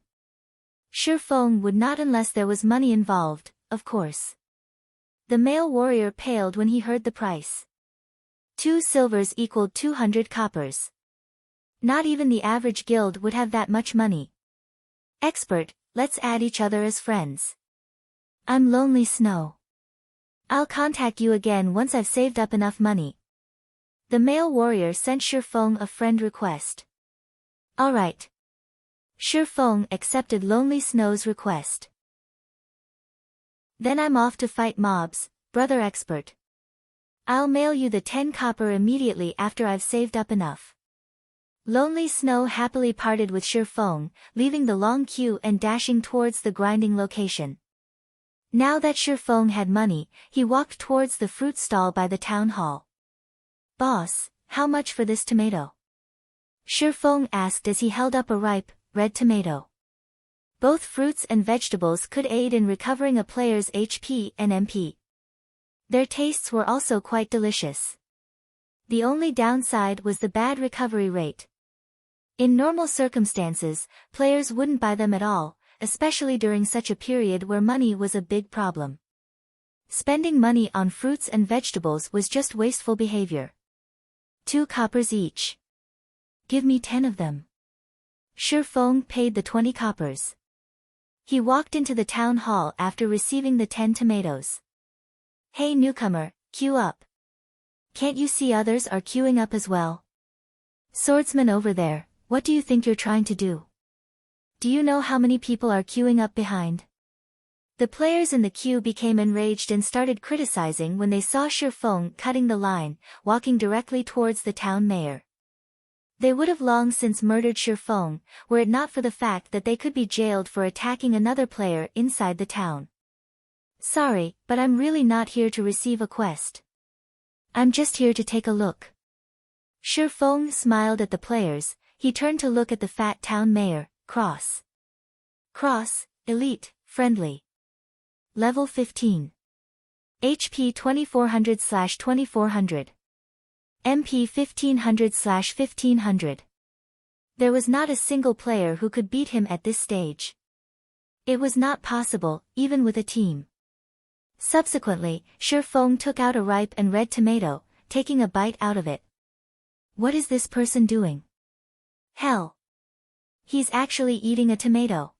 Shifeng would not unless there was money involved, of course. The male warrior paled when he heard the price. 2 silvers equaled 200 coppers. Not even the average guild would have that much money. Expert, let's add each other as friends. I'm Lonely Snow. I'll contact you again once I've saved up enough money. The male warrior sent Shifeng a friend request. Alright. Shifeng accepted Lonely Snow's request. Then I'm off to fight mobs, brother expert. I'll mail you the 10 copper immediately after I've saved up enough. Lonely Snow happily parted with Shifeng, leaving the long queue and dashing towards the grinding location. Now that Shifeng had money, he walked towards the fruit stall by the town hall. Boss, how much for this tomato? Shifeng asked as he held up a ripe, red tomato. Both fruits and vegetables could aid in recovering a player's HP and MP. Their tastes were also quite delicious. The only downside was the bad recovery rate. In normal circumstances, players wouldn't buy them at all, especially during such a period where money was a big problem. Spending money on fruits and vegetables was just wasteful behavior. 2 coppers each. Give me 10 of them. Shi Feng paid the 20 coppers. He walked into the town hall after receiving the 10 tomatoes. Hey newcomer, queue up. Can't you see others are queuing up as well? Swordsman over there, what do you think you're trying to do? Do you know how many people are queuing up behind? The players in the queue became enraged and started criticizing when they saw Shi Feng cutting the line, walking directly towards the town mayor. They would have long since murdered Shi Feng, were it not for the fact that they could be jailed for attacking another player inside the town. Sorry, but I'm really not here to receive a quest. I'm just here to take a look. Shi Feng smiled at the players. He turned to look at the fat town mayor, Cross. Cross, elite, friendly. Level 15. HP 2400/2400. MP 1500/1500. There was not a single player who could beat him at this stage. It was not possible, even with a team. Subsequently, Shi Feng took out a ripe and red tomato, taking a bite out of it. What is this person doing? Hell! He's actually eating a tomato.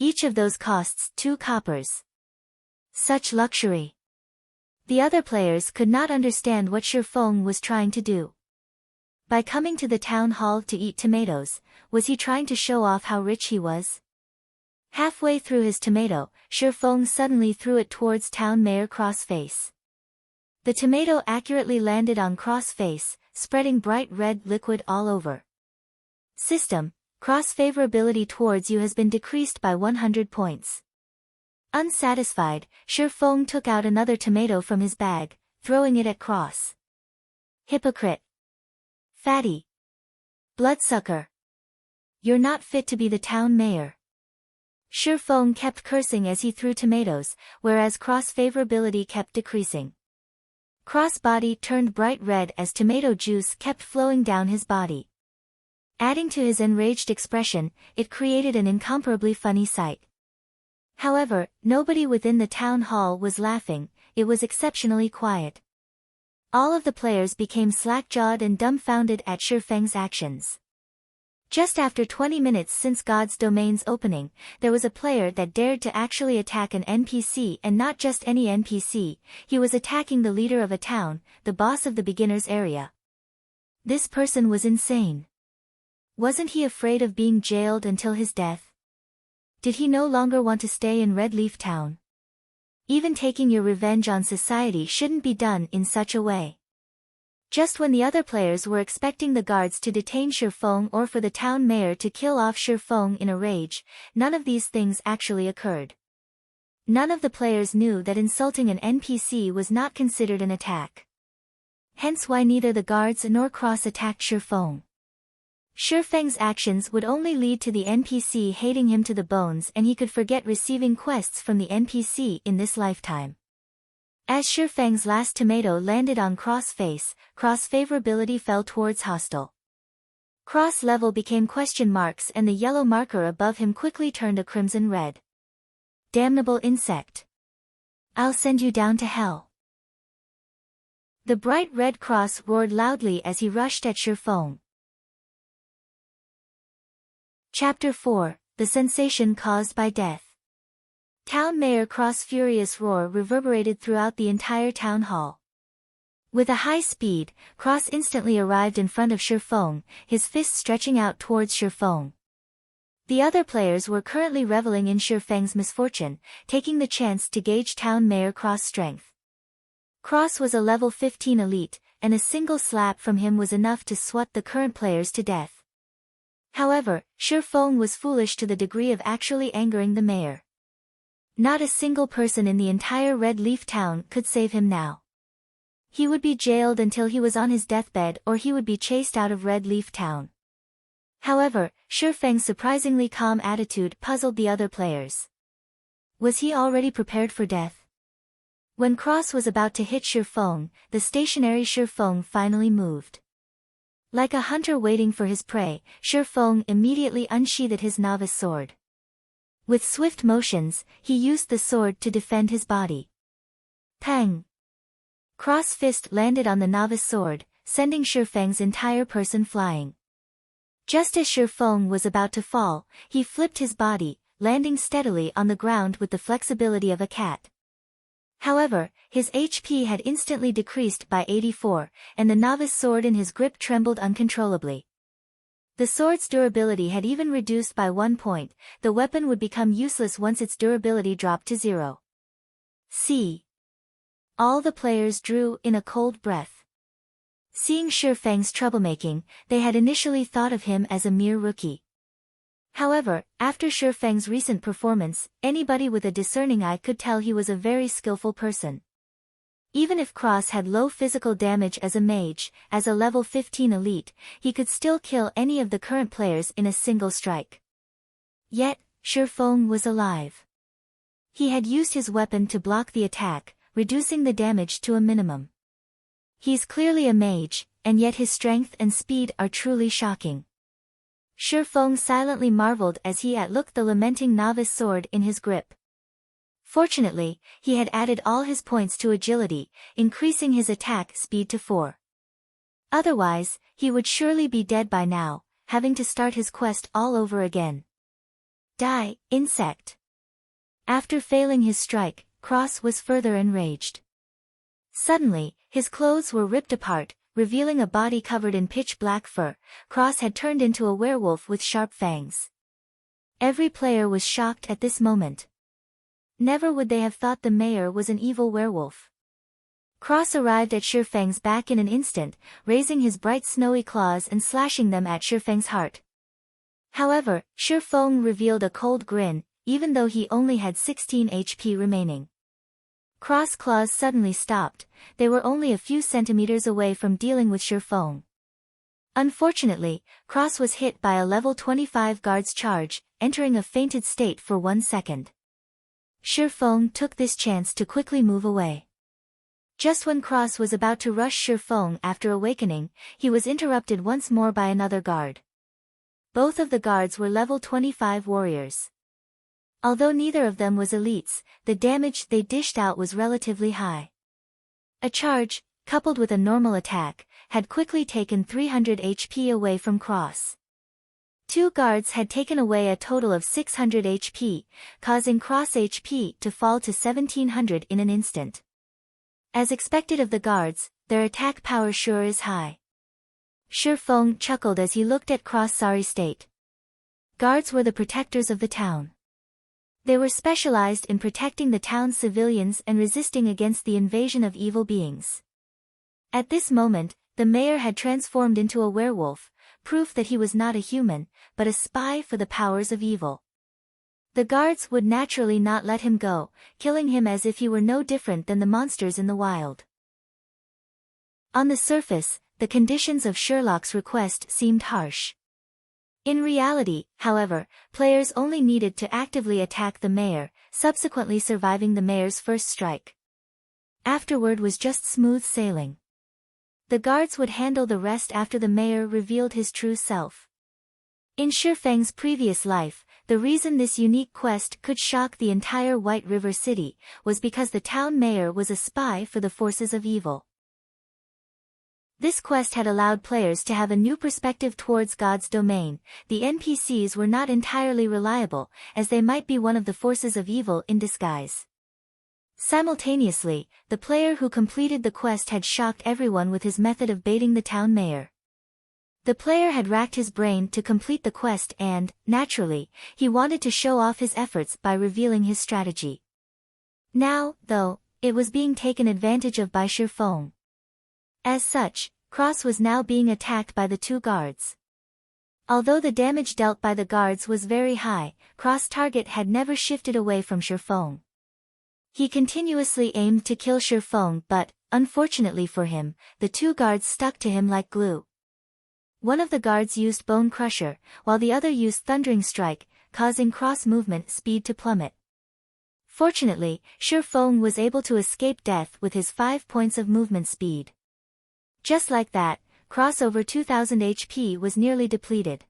Each of those costs 2 coppers. Such luxury. The other players could not understand what Shi Feng was trying to do. By coming to the town hall to eat tomatoes, was he trying to show off how rich he was? Halfway through his tomato, Shi Feng suddenly threw it towards town mayor Crossface. The tomato accurately landed on Crossface, spreading bright red liquid all over. System, Cross favorability towards you has been decreased by 100 points. Unsatisfied, Shi Feng took out another tomato from his bag, throwing it at Cross. Hypocrite. Fatty. Bloodsucker. You're not fit to be the town mayor. Shi Feng kept cursing as he threw tomatoes, whereas Cross favorability kept decreasing. Cross body turned bright red as tomato juice kept flowing down his body. Adding to his enraged expression, it created an incomparably funny sight. However, nobody within the town hall was laughing, it was exceptionally quiet. All of the players became slack-jawed and dumbfounded at Shi Feng's actions. Just after 20 minutes since God's Domain's opening, there was a player that dared to actually attack an NPC, and not just any NPC, he was attacking the leader of a town, the boss of the beginner's area. This person was insane. Wasn't he afraid of being jailed until his death? Did he no longer want to stay in Red Leaf Town? Even taking your revenge on society shouldn't be done in such a way. Just when the other players were expecting the guards to detain Shi Feng or for the town mayor to kill off Shi Feng in a rage, none of these things actually occurred. None of the players knew that insulting an NPC was not considered an attack. Hence why neither the guards nor Cross attacked Shi Feng. Shi Feng's actions would only lead to the NPC hating him to the bones, and he could forget receiving quests from the NPC in this lifetime. As Shi Feng's last tomato landed on Cross face, Cross favorability fell towards hostile. Cross level became question marks and the yellow marker above him quickly turned a crimson red. Damnable insect. I'll send you down to hell. The bright red cross roared loudly as he rushed at Shi Feng. Chapter 4, The Sensation Caused by Death. Town Mayor Cross' furious roar reverberated throughout the entire town hall. With a high speed, Cross instantly arrived in front of Shi Feng, his fists stretching out towards Shi Feng. The other players were currently reveling in Shi Feng's misfortune, taking the chance to gauge Town Mayor Cross' strength. Cross was a level 15 elite, and a single slap from him was enough to swat the current players to death. However, Shi Feng was foolish to the degree of actually angering the mayor. Not a single person in the entire Red Leaf Town could save him now. He would be jailed until he was on his deathbed, or he would be chased out of Red Leaf Town. However, Shi Feng's surprisingly calm attitude puzzled the other players. Was he already prepared for death? When Cross was about to hit Shi Feng, the stationary Shi Feng finally moved. Like a hunter waiting for his prey, Shi Feng immediately unsheathed his novice sword. With swift motions, he used the sword to defend his body. Pang! Cross fist landed on the novice sword, sending Shifeng's entire person flying. Just as Shifeng was about to fall, he flipped his body, landing steadily on the ground with the flexibility of a cat. However, his HP had instantly decreased by 84, and the novice sword in his grip trembled uncontrollably. The sword's durability had even reduced by 1 point, the weapon would become useless once its durability dropped to 0. See. All the players drew in a cold breath. Seeing Shifeng's troublemaking, they had initially thought of him as a mere rookie. However, after Shifeng's recent performance, anybody with a discerning eye could tell he was a very skillful person. Even if Cross had low physical damage as a mage, as a level 15 elite, he could still kill any of the current players in a single strike. Yet, Shifeng was alive. He had used his weapon to block the attack, reducing the damage to a minimum. He's clearly a mage, and yet his strength and speed are truly shocking. Shifeng silently marveled as he looked the lamenting novice sword in his grip. Fortunately, he had added all his points to agility, increasing his attack speed to 4. Otherwise, he would surely be dead by now, having to start his quest all over again. Die, insect! After failing his strike, Cross was further enraged. Suddenly, his clothes were ripped apart, revealing a body covered in pitch-black fur. Cross had turned into a werewolf with sharp fangs. Every player was shocked at this moment. Never would they have thought the mayor was an evil werewolf. Cross arrived at Shifeng's back in an instant, raising his bright snowy claws and slashing them at Shifeng's heart. However, Shifeng revealed a cold grin, even though he only had 16 HP remaining. Cross claws suddenly stopped, they were only a few centimeters away from dealing with Shifeng. Unfortunately, Cross was hit by a level 25 guard's charge, entering a fainted state for 1 second. Shifeng took this chance to quickly move away. Just when Cross was about to rush Shifeng after awakening, he was interrupted once more by another guard. Both of the guards were level 25 warriors. Although neither of them was elites, the damage they dished out was relatively high. A charge, coupled with a normal attack, had quickly taken 300 HP away from Cross. 2 guards had taken away a total of 600 HP, causing Cross HP to fall to 1700 in an instant. As expected of the guards, their attack power sure is high. Shifeng chuckled as he looked at Cross' sorry state. Guards were the protectors of the town. They were specialized in protecting the town's civilians and resisting against the invasion of evil beings. At this moment, the mayor had transformed into a werewolf, proof that he was not a human, but a spy for the powers of evil. The guards would naturally not let him go, killing him as if he were no different than the monsters in the wild. On the surface, the conditions of Sherlock's request seemed harsh. In reality, however, players only needed to actively attack the mayor, subsequently surviving the mayor's first strike. Afterward was just smooth sailing. The guards would handle the rest after the mayor revealed his true self. In Shifeng's previous life, the reason this unique quest could shock the entire White River City was because the town mayor was a spy for the forces of evil. This quest had allowed players to have a new perspective towards God's domain. The NPCs were not entirely reliable, as they might be one of the forces of evil in disguise. Simultaneously, the player who completed the quest had shocked everyone with his method of baiting the town mayor. The player had racked his brain to complete the quest and, naturally, he wanted to show off his efforts by revealing his strategy. Now, though, it was being taken advantage of by Shifeng. As such, Cross was now being attacked by the 2 guards. Although the damage dealt by the guards was very high, Cross' target had never shifted away from Shifeng. He continuously aimed to kill Shifeng but, unfortunately for him, the 2 guards stuck to him like glue. One of the guards used Bone Crusher, while the other used Thundering Strike, causing Cross' movement speed to plummet. Fortunately, Shifeng was able to escape death with his 5 points of movement speed. Just like that, Cross over 2000 HP was nearly depleted.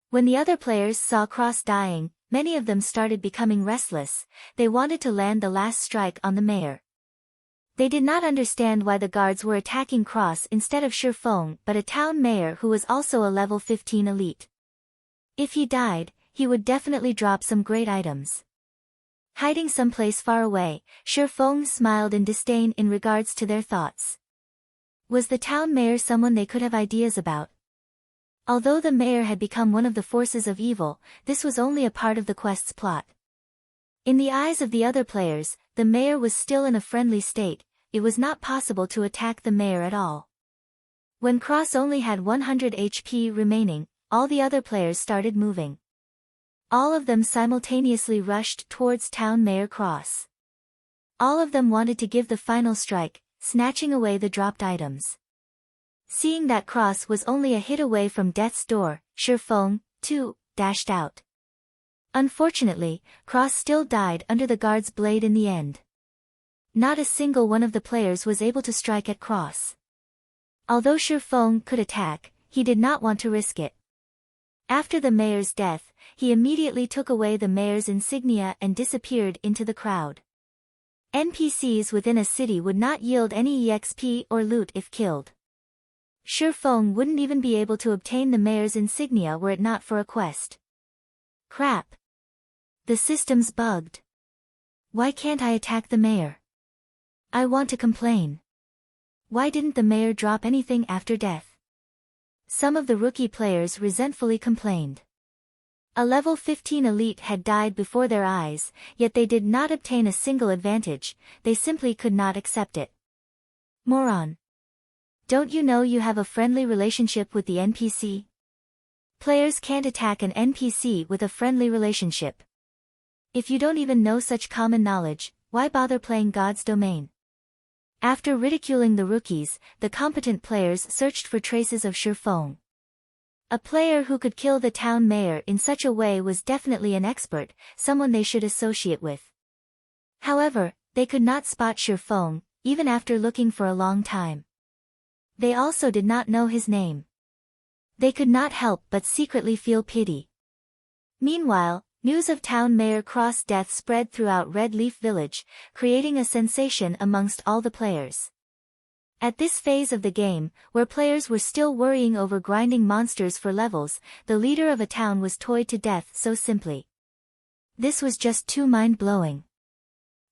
When the other players saw Cross dying, many of them started becoming restless. They wanted to land the last strike on the mayor. They did not understand why the guards were attacking Cross instead of Shifeng, but a town mayor who was also a level 15 elite. If he died, he would definitely drop some great items. Hiding someplace far away, Shifeng smiled in disdain in regards to their thoughts. Was the town mayor someone they could have ideas about? Although the mayor had become one of the forces of evil, this was only a part of the quest's plot. In the eyes of the other players, the mayor was still in a friendly state. It was not possible to attack the mayor at all. When Cross only had 100 HP remaining, all the other players started moving. All of them simultaneously rushed towards Town Mayor Cross. All of them wanted to give the final strike, snatching away the dropped items. Seeing that Cross was only a hit away from death's door, Shifeng, too, dashed out. Unfortunately, Cross still died under the guard's blade in the end. Not a single one of the players was able to strike at Cross. Although Shifeng could attack, he did not want to risk it. After the mayor's death, he immediately took away the mayor's insignia and disappeared into the crowd. NPCs within a city would not yield any EXP or loot if killed. Shifeng wouldn't even be able to obtain the mayor's insignia were it not for a quest. Crap. The system's bugged. Why can't I attack the mayor? I want to complain. Why didn't the mayor drop anything after death? Some of the rookie players resentfully complained. A level 15 elite had died before their eyes, yet they did not obtain a single advantage, they simply could not accept it. Moron. Don't you know you have a friendly relationship with the NPC? Players can't attack an NPC with a friendly relationship. If you don't even know such common knowledge, why bother playing God's Domain? After ridiculing the rookies, the competent players searched for traces of Shifeng. A player who could kill the town mayor in such a way was definitely an expert, someone they should associate with. However, they could not spot Shifeng, even after looking for a long time. They also did not know his name. They could not help but secretly feel pity. Meanwhile, news of Town Mayor Cross' death spread throughout Red Leaf Village, creating a sensation amongst all the players. At this phase of the game, where players were still worrying over grinding monsters for levels, the leader of a town was toyed to death so simply. This was just too mind-blowing.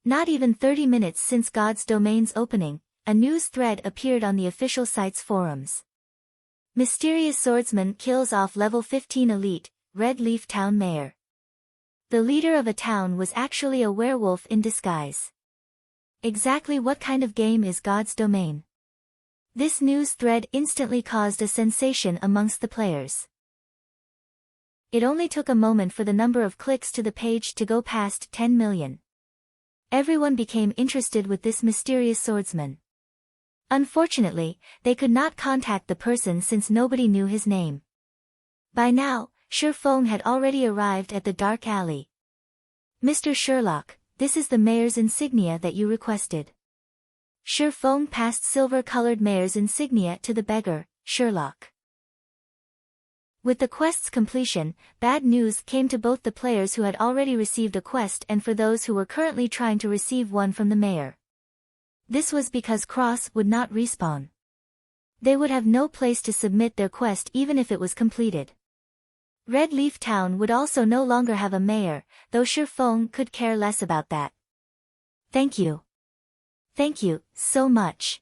Not even 30 minutes since God's Domain's opening, a news thread appeared on the official site's forums. Mysterious swordsman kills off level 15 elite, Red Leaf Town Mayor. The leader of a town was actually a werewolf in disguise. Exactly what kind of game is God's Domain? This news thread instantly caused a sensation amongst the players. It only took a moment for the number of clicks to the page to go past 10 million. Everyone became interested with this mysterious swordsman. Unfortunately, they could not contact the person since nobody knew his name. By now, Shifeng had already arrived at the dark alley. Mr. Sherlock, this is the mayor's insignia that you requested. Shifeng passed silver-colored mayor's insignia to the beggar, Sherlock. With the quest's completion, bad news came to both the players who had already received a quest and for those who were currently trying to receive one from the mayor. This was because Cross would not respawn. They would have no place to submit their quest even if it was completed. Red Leaf Town would also no longer have a mayor, though Shifeng could care less about that. Thank you. Thank you, so much.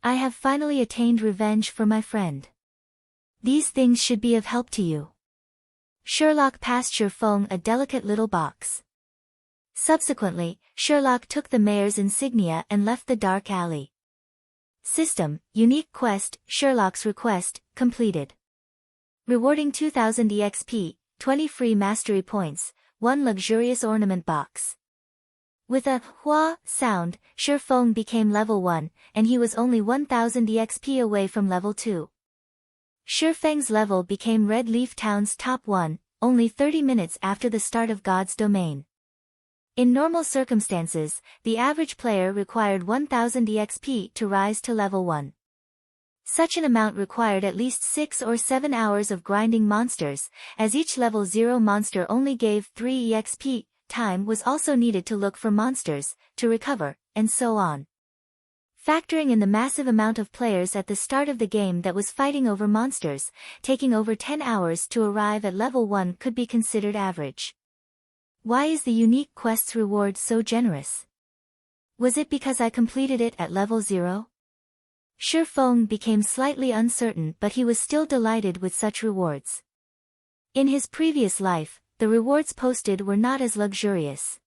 I have finally attained revenge for my friend. These things should be of help to you. Sherlock passed Shifeng a delicate little box. Subsequently, Sherlock took the mayor's insignia and left the dark alley. System, unique quest, Sherlock's request, completed. Rewarding 2000 EXP, 20 free mastery points, 1 luxurious ornament box. With a hua sound, Shifeng became level 1, and he was only 1000 EXP away from level 2. Shifeng's level became Red Leaf Town's top 1, only 30 minutes after the start of God's Domain. In normal circumstances, the average player required 1000 EXP to rise to level 1. Such an amount required at least 6 or 7 hours of grinding monsters, as each level 0 monster only gave 3 EXP, time was also needed to look for monsters, to recover, and so on. Factoring in the massive amount of players at the start of the game that was fighting over monsters, taking over 10 hours to arrive at level 1 could be considered average. Why is the unique quest's reward so generous? Was it because I completed it at level 0? Shifeng became slightly uncertain, but he was still delighted with such rewards. In his previous life, the rewards posted were not as luxurious.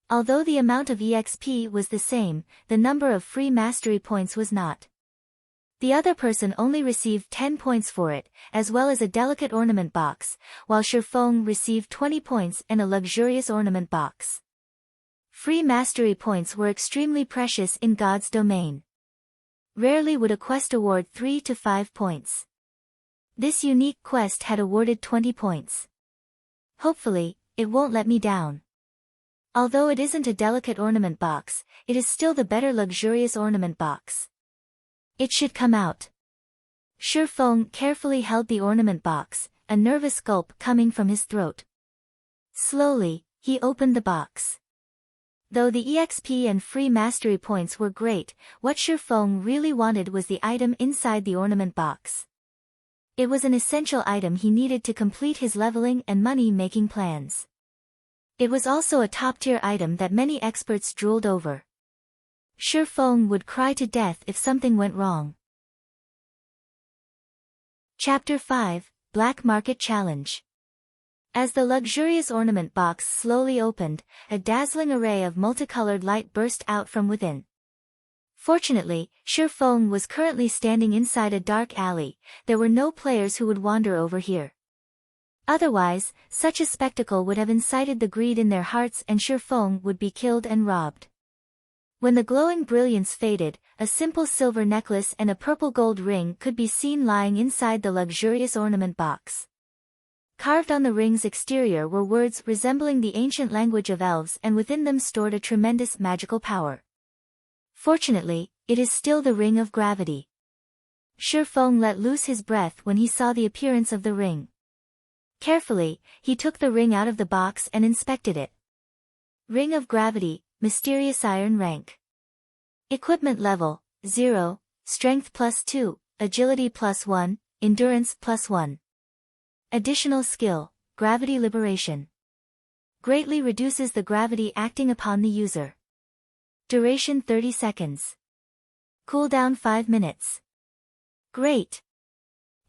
Although the amount of EXP was the same, the number of free mastery points was not. The other person only received 10 points for it, as well as a delicate ornament box, while Shifeng received 20 points and a luxurious ornament box. Free mastery points were extremely precious in God's domain. Rarely would a quest award 3 to 5 points. This unique quest had awarded 20 points. Hopefully, it won't let me down. Although it isn't a delicate ornament box, it is still the better luxurious ornament box. It should come out. Shifeng carefully held the ornament box, a nervous gulp coming from his throat. Slowly, he opened the box. Though the EXP and free mastery points were great, what Shifeng really wanted was the item inside the ornament box. It was an essential item he needed to complete his leveling and money-making plans. It was also a top-tier item that many experts drooled over. Shifeng would cry to death if something went wrong. Chapter 5, Black Market Challenge. As the luxurious ornament box slowly opened, a dazzling array of multicolored light burst out from within. Fortunately, Shifeng was currently standing inside a dark alley. There were no players who would wander over here. Otherwise, such a spectacle would have incited the greed in their hearts and Shifeng would be killed and robbed. When the glowing brilliance faded, a simple silver necklace and a purple gold ring could be seen lying inside the luxurious ornament box. Carved on the ring's exterior were words resembling the ancient language of elves, and within them stored a tremendous magical power. Fortunately, it is still the ring of gravity. Shifeng let loose his breath when he saw the appearance of the ring. Carefully, he took the ring out of the box and inspected it. Ring of Gravity, Mysterious Iron Rank. Equipment Level, 0, Strength +2, Agility +1, Endurance +1. Additional Skill, Gravity Liberation. Greatly reduces the gravity acting upon the user. Duration 30 seconds. Cooldown 5 minutes. Great!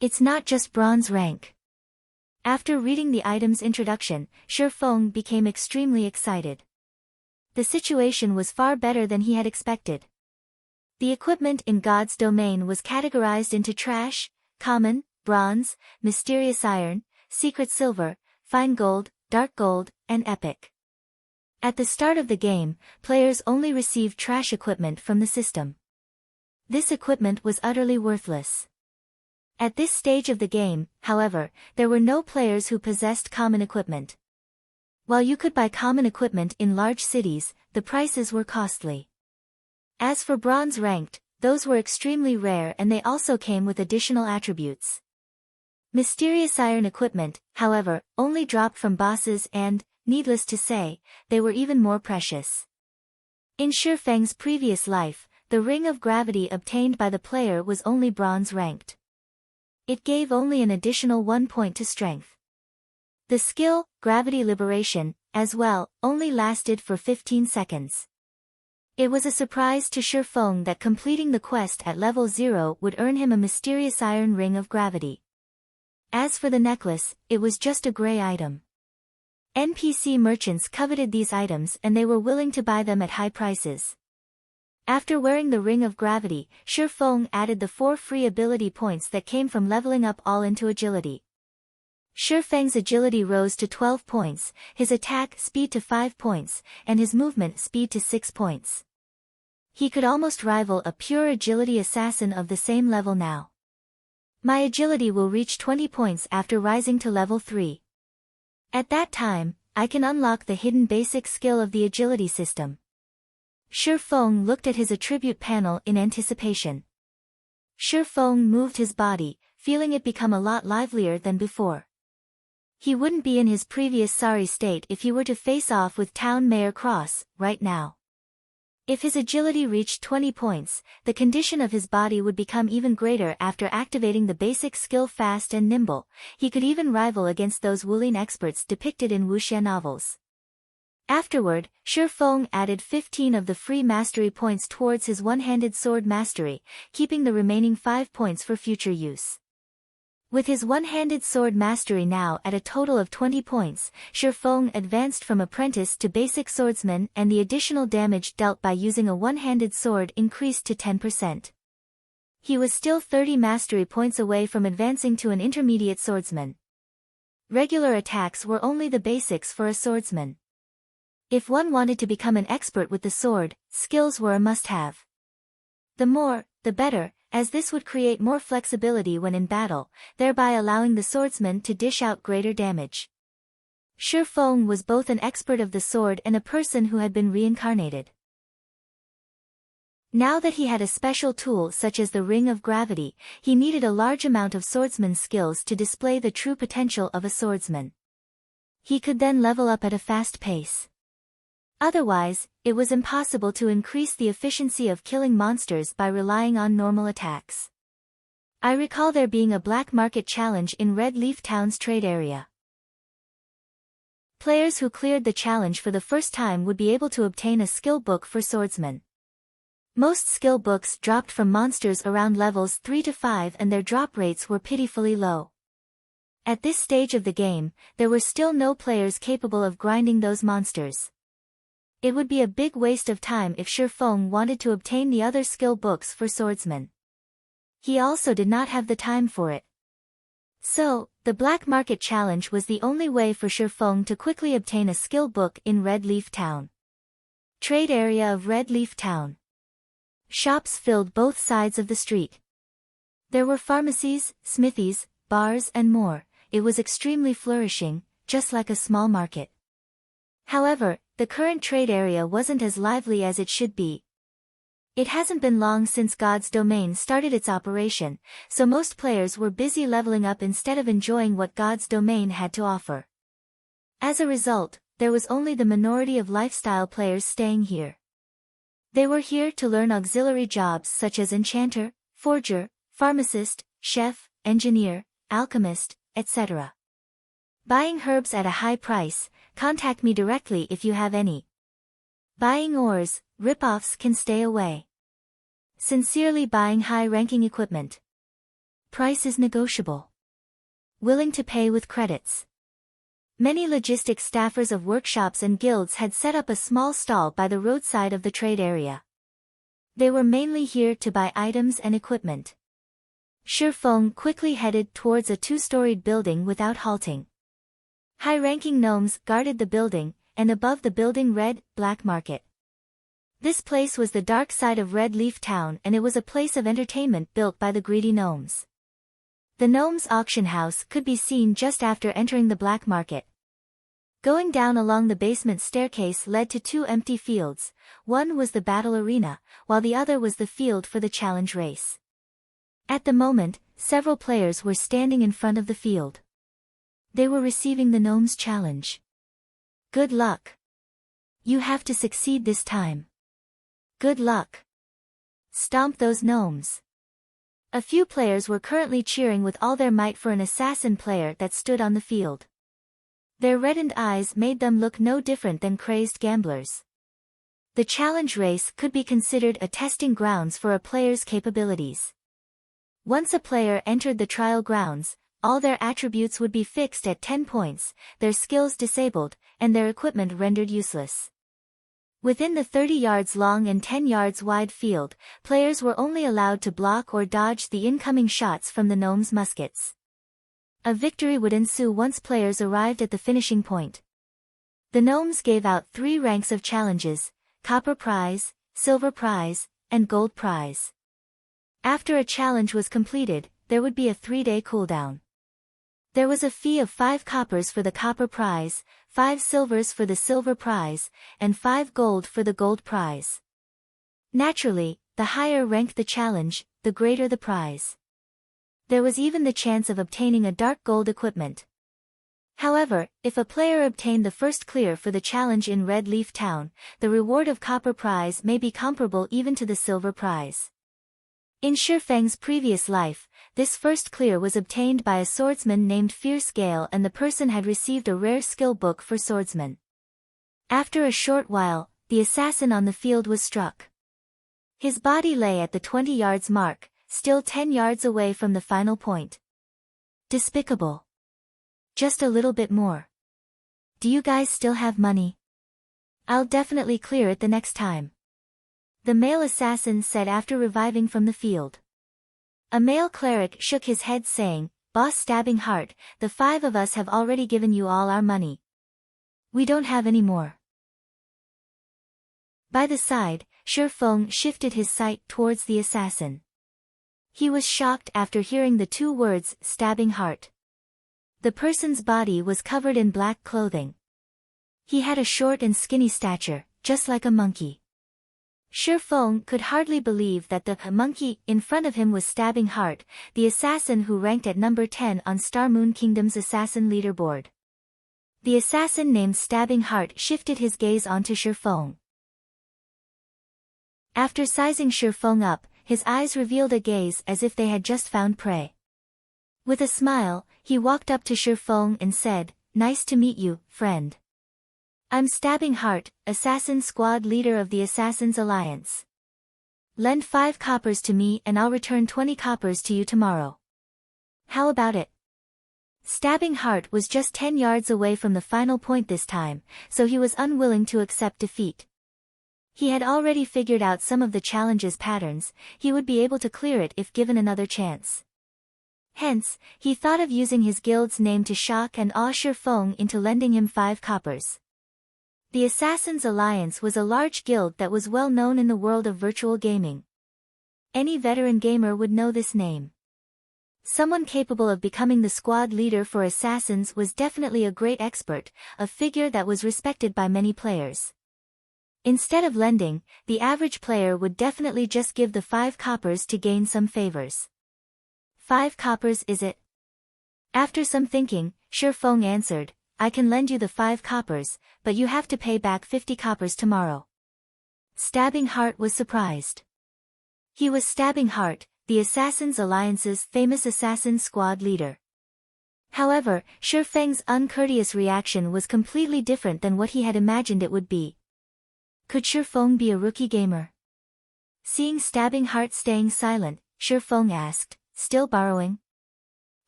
It's not just bronze rank. After reading the item's introduction, Shifeng became extremely excited. The situation was far better than he had expected. The equipment in God's domain was categorized into trash, common, bronze, mysterious iron, secret silver, fine gold, dark gold, and epic. At the start of the game, players only received trash equipment from the system. This equipment was utterly worthless. At this stage of the game, however, there were no players who possessed common equipment. While you could buy common equipment in large cities, the prices were costly. As for bronze ranked, those were extremely rare and they also came with additional attributes. Mysterious iron equipment, however, only dropped from bosses and, needless to say, they were even more precious. In Shifeng's previous life, the Ring of Gravity obtained by the player was only bronze ranked. It gave only an additional 1 point to strength. The skill, Gravity Liberation, as well, only lasted for 15 seconds. It was a surprise to Shifeng that completing the quest at level 0 would earn him a mysterious iron ring of gravity. As for the necklace, it was just a gray item. NPC merchants coveted these items and they were willing to buy them at high prices. After wearing the Ring of Gravity, Shifeng added the 4 free ability points that came from leveling up all into agility. Shifeng's agility rose to 12 points, his attack speed to 5 points, and his movement speed to 6 points. He could almost rival a pure agility assassin of the same level now. My agility will reach 20 points after rising to level 3. At that time, I can unlock the hidden basic skill of the agility system. Shifeng looked at his attribute panel in anticipation. Shifeng moved his body, feeling it become a lot livelier than before. He wouldn't be in his previous sorry state if he were to face off with Town Mayor Cross, right now. If his agility reached 20 points, the condition of his body would become even greater after activating the basic skill fast and nimble. He could even rival against those wuling experts depicted in wuxia novels. Afterward, Shi Feng added 15 of the free mastery points towards his one-handed sword mastery, keeping the remaining 5 points for future use. With his one-handed sword mastery now at a total of 20 points, Shi Feng advanced from apprentice to basic swordsman, and the additional damage dealt by using a one-handed sword increased to 10%. He was still 30 mastery points away from advancing to an intermediate swordsman. Regular attacks were only the basics for a swordsman. If one wanted to become an expert with the sword, skills were a must-have. The more, the better, as this would create more flexibility when in battle, thereby allowing the swordsman to dish out greater damage. Shi Feng was both an expert of the sword and a person who had been reincarnated. Now that he had a special tool such as the Ring of Gravity, he needed a large amount of swordsman skills to display the true potential of a swordsman. He could then level up at a fast pace. Otherwise, it was impossible to increase the efficiency of killing monsters by relying on normal attacks. I recall there being a black market challenge in Red Leaf Town's trade area. Players who cleared the challenge for the first time would be able to obtain a skill book for swordsmen. Most skill books dropped from monsters around levels 3 to 5 and their drop rates were pitifully low. At this stage of the game, there were still no players capable of grinding those monsters. It would be a big waste of time if Shi Feng wanted to obtain the other skill books for swordsmen. He also did not have the time for it. So, the Black Market Challenge was the only way for Shi Feng to quickly obtain a skill book in Red Leaf Town. Trade area of Red Leaf Town. Shops filled both sides of the street. There were pharmacies, smithies, bars and more. It was extremely flourishing, just like a small market. However, the current trade area wasn't as lively as it should be. It hasn't been long since God's Domain started its operation, so most players were busy leveling up instead of enjoying what God's Domain had to offer. As a result, there was only the minority of lifestyle players staying here. They were here to learn auxiliary jobs such as enchanter, forger, pharmacist, chef, engineer, alchemist, etc. Buying herbs at a high price. Contact me directly if you have any. Buying ores, rip-offs can stay away. Sincerely buying high-ranking equipment. Price is negotiable. Willing to pay with credits. Many logistics staffers of workshops and guilds had set up a small stall by the roadside of the trade area. They were mainly here to buy items and equipment. Shi Feng quickly headed towards a two-storied building without halting. High-ranking gnomes guarded the building, and above the building read, Black Market. This place was the dark side of Red Leaf Town and it was a place of entertainment built by the greedy gnomes. The gnomes' auction house could be seen just after entering the Black Market. Going down along the basement staircase led to two empty fields. One was the battle arena, while the other was the field for the challenge race. At the moment, several players were standing in front of the field. They were receiving the gnomes' challenge. Good luck. You have to succeed this time. Good luck. Stomp those gnomes. A few players were currently cheering with all their might for an assassin player that stood on the field. Their reddened eyes made them look no different than crazed gamblers. The challenge race could be considered a testing grounds for a player's capabilities. Once a player entered the trial grounds, all their attributes would be fixed at 10 points, their skills disabled, and their equipment rendered useless. Within the 30 yards long and 10 yards wide field, players were only allowed to block or dodge the incoming shots from the gnomes' muskets. A victory would ensue once players arrived at the finishing point. The gnomes gave out 3 ranks of challenges: copper prize, silver prize, and gold prize. After a challenge was completed, there would be a 3-day cooldown. There was a fee of 5 coppers for the copper prize, 5 silvers for the silver prize, and 5 gold for the gold prize. Naturally, the higher ranked the challenge, the greater the prize. There was even the chance of obtaining a dark gold equipment. However, if a player obtained the first clear for the challenge in Red Leaf Town, the reward of copper prize may be comparable even to the silver prize. In Shifeng's previous life, this first clear was obtained by a swordsman named Fierce Gale, and the person had received a rare skill book for swordsman. After a short while, the assassin on the field was struck. His body lay at the 20 yards mark, still 10 yards away from the final point. Despicable. Just a little bit more. Do you guys still have money? I'll definitely clear it the next time, the male assassin said after reviving from the field. A male cleric shook his head saying, "Boss Stabbing Heart, the 5 of us have already given you all our money. We don't have any more." By the side, Shifeng shifted his sight towards the assassin. He was shocked after hearing the 2 words, stabbing heart. The person's body was covered in black clothing. He had a short and skinny stature, just like a monkey. Shifeng could hardly believe that the monkey in front of him was Stabbing Heart, the assassin who ranked at number 10 on Star Moon Kingdom's assassin leaderboard. The assassin named Stabbing Heart shifted his gaze onto Shifeng. After sizing Shifeng up, his eyes revealed a gaze as if they had just found prey. With a smile, he walked up to Shifeng and said, "Nice to meet you, friend. I'm Stabbing Heart, assassin squad leader of the Assassins Alliance. Lend 5 coppers to me and I'll return 20 coppers to you tomorrow. How about it?" Stabbing Heart was just 10 yards away from the final point this time, so he was unwilling to accept defeat. He had already figured out some of the challenge's patterns, he would be able to clear it if given another chance. Hence, he thought of using his guild's name to shock and awe Shifeng into lending him 5 coppers. The Assassins Alliance was a large guild that was well known in the world of virtual gaming. Any veteran gamer would know this name. Someone capable of becoming the squad leader for assassins was definitely a great expert, a figure that was respected by many players. Instead of lending, the average player would definitely just give the 5 coppers to gain some favors. 5 coppers is it? After some thinking, Shifeng answered, "I can lend you the 5 coppers, but you have to pay back 50 coppers tomorrow." Stabbing Heart was surprised. He was Stabbing Heart, the Assassins Alliance's famous assassin squad leader. However, Shifeng's uncourteous reaction was completely different than what he had imagined it would be. Could Shifeng be a rookie gamer? Seeing Stabbing Heart staying silent, Shifeng asked, "Still borrowing?"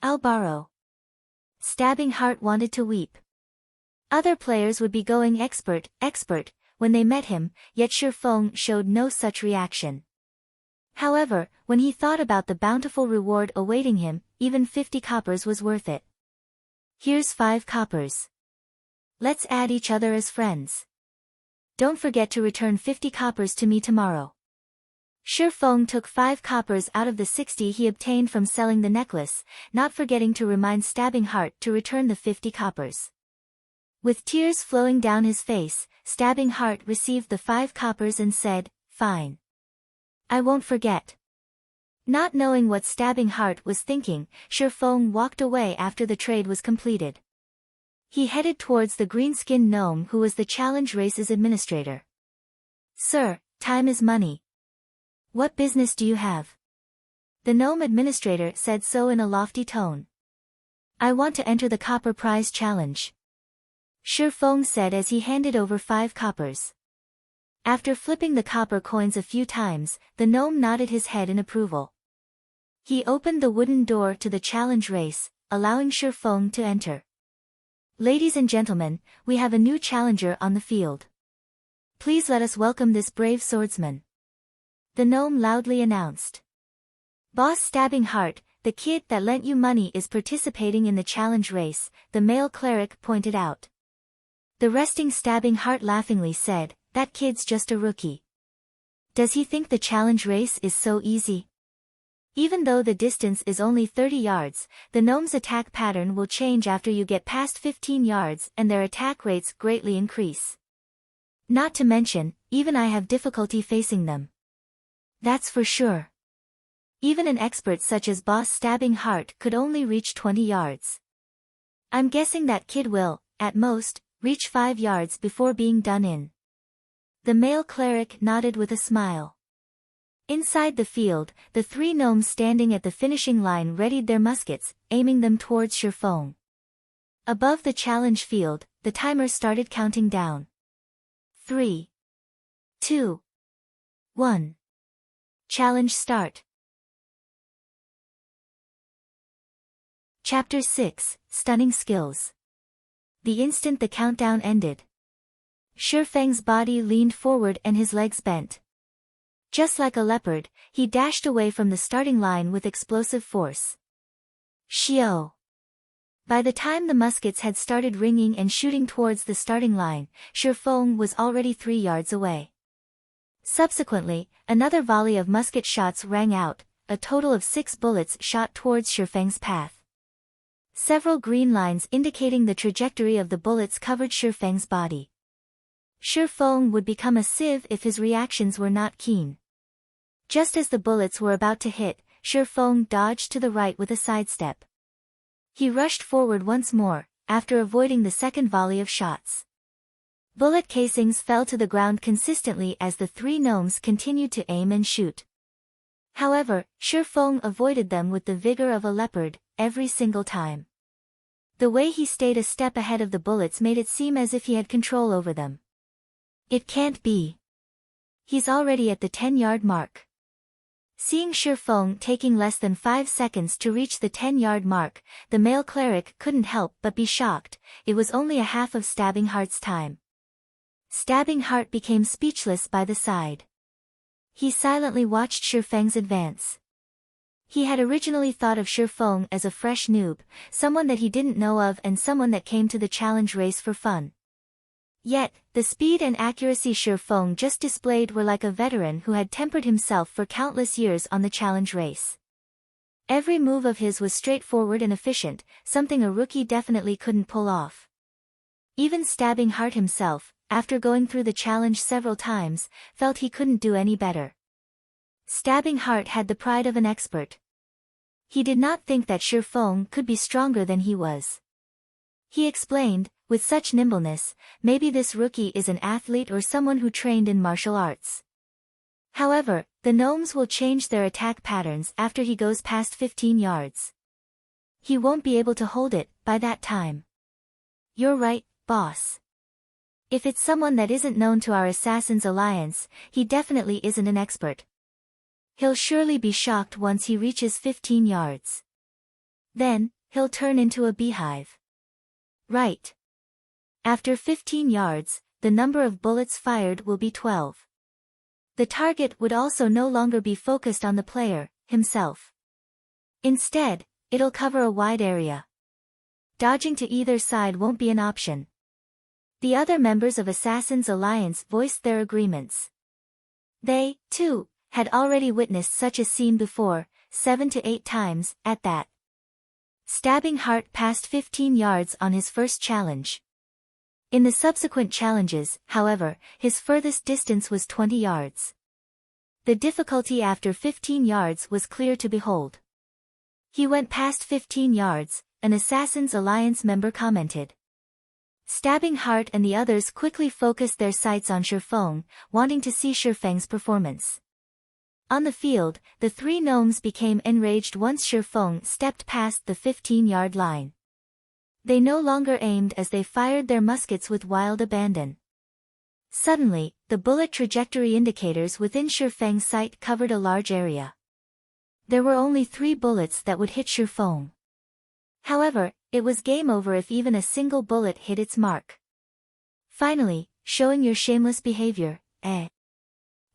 "I'll borrow." Stabbing Heart wanted to weep. Other players would be going expert when they met him, yet Shifeng showed no such reaction. However, when he thought about the bountiful reward awaiting him, even 50 coppers was worth it. "Here's 5 coppers. Let's add each other as friends. Don't forget to return 50 coppers to me tomorrow." Shifeng took 5 coppers out of the 60 he obtained from selling the necklace, not forgetting to remind Stabbing Heart to return the 50 coppers. With tears flowing down his face, Stabbing Heart received the 5 coppers and said, "Fine. I won't forget." Not knowing what Stabbing Heart was thinking, Shifeng walked away after the trade was completed. He headed towards the green-skinned gnome who was the challenge race's administrator. "Sir, time is money. What business do you have?" The gnome administrator said so in a lofty tone. "I want to enter the copper prize challenge," Shifeng said as he handed over 5 coppers. After flipping the copper coins a few times, the gnome nodded his head in approval. He opened the wooden door to the challenge race, allowing Shifeng to enter. "Ladies and gentlemen, we have a new challenger on the field. Please let us welcome this brave swordsman," the gnome loudly announced. "Boss Stabbing Heart, the kid that lent you money is participating in the challenge race," the male cleric pointed out. The resting Stabbing Heart laughingly said, "That kid's just a rookie. Does he think the challenge race is so easy?" Even though the distance is only 30 yards, the gnome's attack pattern will change after you get past 15 yards and their attack rates greatly increase. Not to mention, even I have difficulty facing them. That's for sure. Even an expert such as Boss Stabbing Heart could only reach 20 yards. I'm guessing that kid will, at most, reach 5 yards before being done in. The male cleric nodded with a smile. Inside the field, the 3 gnomes standing at the finishing line readied their muskets, aiming them towards Shifeng. Above the challenge field, the timer started counting down. 3, 2, 1. Challenge start. Chapter 6, Stunning Skills. The instant the countdown ended, Shifeng's body leaned forward and his legs bent. Just like a leopard, he dashed away from the starting line with explosive force. Xiao! By the time the muskets had started ringing and shooting towards the starting line, Shifeng was already 3 yards away. Subsequently, another volley of musket shots rang out, a total of 6 bullets shot towards Shifeng's path. Several green lines indicating the trajectory of the bullets covered Shifeng's body. Shifeng would become a sieve if his reactions were not keen. Just as the bullets were about to hit, Shifeng dodged to the right with a sidestep. He rushed forward once more, after avoiding the second volley of shots. Bullet casings fell to the ground consistently as the 3 gnomes continued to aim and shoot. However, Shifeng avoided them with the vigor of a leopard, every single time. The way he stayed a step ahead of the bullets made it seem as if he had control over them. It can't be. He's already at the 10-yard mark. Seeing Shifeng taking less than 5 seconds to reach the 10-yard mark, the male cleric couldn't help but be shocked. It was only a half of Stabbing Heart's time. Stabbing Heart became speechless by the side. He silently watched Shifeng's advance. He had originally thought of Shifeng as a fresh noob, someone that he didn't know of and someone that came to the challenge race for fun. Yet, the speed and accuracy Shifeng just displayed were like a veteran who had tempered himself for countless years on the challenge race. Every move of his was straightforward and efficient, something a rookie definitely couldn't pull off. Even Stabbing Heart himself, after going through the challenge several times, felt he couldn't do any better. Stabbing Heart had the pride of an expert. He did not think that Shifeng could be stronger than he was. He explained, with such nimbleness, maybe this rookie is an athlete or someone who trained in martial arts. However, the gnomes will change their attack patterns after he goes past 15 yards. He won't be able to hold it by that time. You're right, boss. If it's someone that isn't known to our Assassin's Alliance, he definitely isn't an expert. He'll surely be shocked once he reaches 15 yards. Then, he'll turn into a beehive. Right. After 15 yards, the number of bullets fired will be 12. The target would also no longer be focused on the player, himself. Instead, it'll cover a wide area. Dodging to either side won't be an option. The other members of Assassin's Alliance voiced their agreements. They, too, had already witnessed such a scene before, 7 to 8 times, at that. Stabbing Heart passed 15 yards on his first challenge. In the subsequent challenges, however, his furthest distance was 20 yards. The difficulty after 15 yards was clear to behold. He went past 15 yards, an Assassin's Alliance member commented. Stabbing Heart and the others quickly focused their sights on Shifeng, wanting to see Shifeng's performance. On the field, the 3 gnomes became enraged once Shifeng stepped past the 15-yard line. They no longer aimed as they fired their muskets with wild abandon. Suddenly, the bullet trajectory indicators within Shifeng's sight covered a large area. There were only 3 bullets that would hit Shifeng. However, it was game over if even a single bullet hit its mark. Finally, showing your shameless behavior, eh?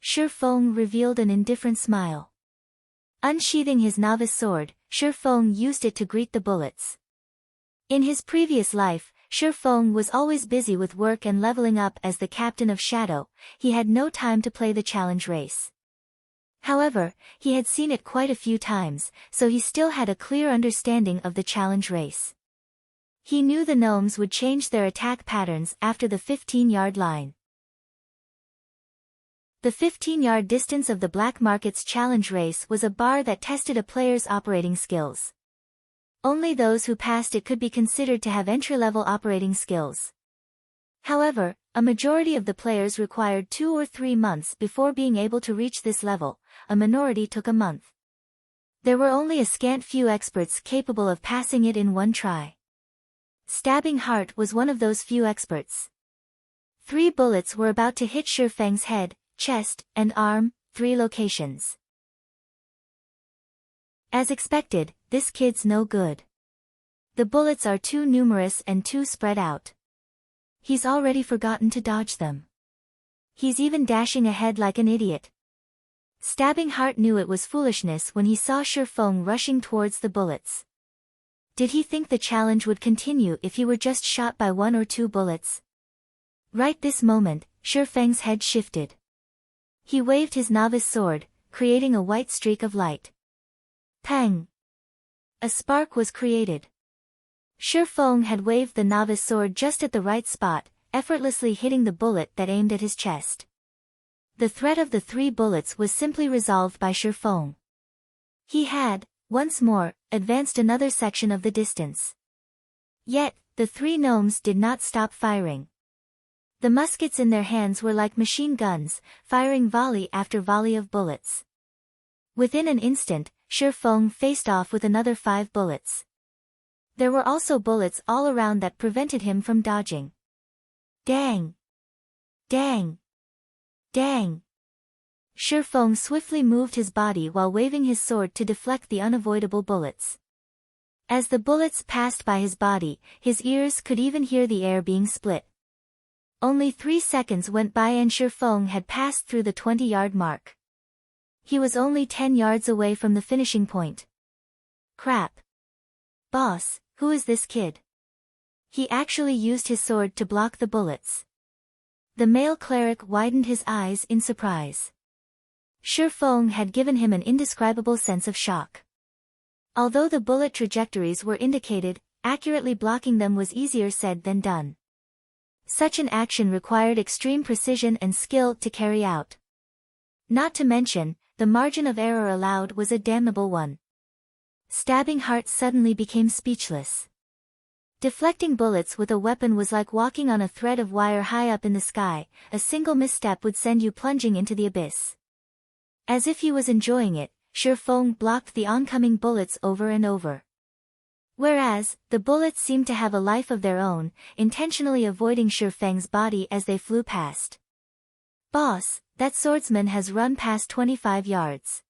Shifeng revealed an indifferent smile. Unsheathing his novice sword, Shifeng used it to greet the bullets. In his previous life, Shifeng was always busy with work and leveling up as the captain of Shadow. He had no time to play the challenge race. However, he had seen it quite a few times, so he still had a clear understanding of the challenge race. He knew the gnomes would change their attack patterns after the 15-yard line. The 15-yard distance of the Black Market's challenge race was a bar that tested a player's operating skills. Only those who passed it could be considered to have entry-level operating skills. However, a majority of the players required 2 or 3 months before being able to reach this level, a minority took a month. There were only a scant few experts capable of passing it in one try. Stabbing Heart was one of those few experts. 3 bullets were about to hit Shifeng's head, chest, and arm, 3 locations. As expected, this kid's no good. The bullets are too numerous and too spread out. He's already forgotten to dodge them. He's even dashing ahead like an idiot. Stabbing Heart knew it was foolishness when he saw Shifeng rushing towards the bullets. Did he think the challenge would continue if he were just shot by 1 or 2 bullets? Right this moment, Shifeng's head shifted. He waved his novice sword, creating a white streak of light. Pang! A spark was created. Shifeng had waved the novice sword just at the right spot, effortlessly hitting the bullet that aimed at his chest. The threat of the 3 bullets was simply resolved by Shifeng. He had, once more, advanced another section of the distance. Yet, the 3 gnomes did not stop firing. The muskets in their hands were like machine guns, firing volley after volley of bullets. Within an instant, Shifeng faced off with another 5 bullets. There were also bullets all around that prevented him from dodging. Dang! Dang! Dang! Shifeng swiftly moved his body while waving his sword to deflect the unavoidable bullets. As the bullets passed by his body, his ears could even hear the air being split. Only 3 seconds went by and Shifeng had passed through the 20-yard mark. He was only 10 yards away from the finishing point. Crap. Boss, who is this kid? He actually used his sword to block the bullets. The male cleric widened his eyes in surprise. Shifeng had given him an indescribable sense of shock. Although the bullet trajectories were indicated, accurately blocking them was easier said than done. Such an action required extreme precision and skill to carry out. Not to mention, the margin of error allowed was a damnable one. Stabbing Heart suddenly became speechless. Deflecting bullets with a weapon was like walking on a thread of wire high up in the sky, a single misstep would send you plunging into the abyss. As if he was enjoying it, Shifeng blocked the oncoming bullets over and over. Whereas, the bullets seemed to have a life of their own, intentionally avoiding Shifeng's body as they flew past. Boss, that swordsman has run past 25 yards.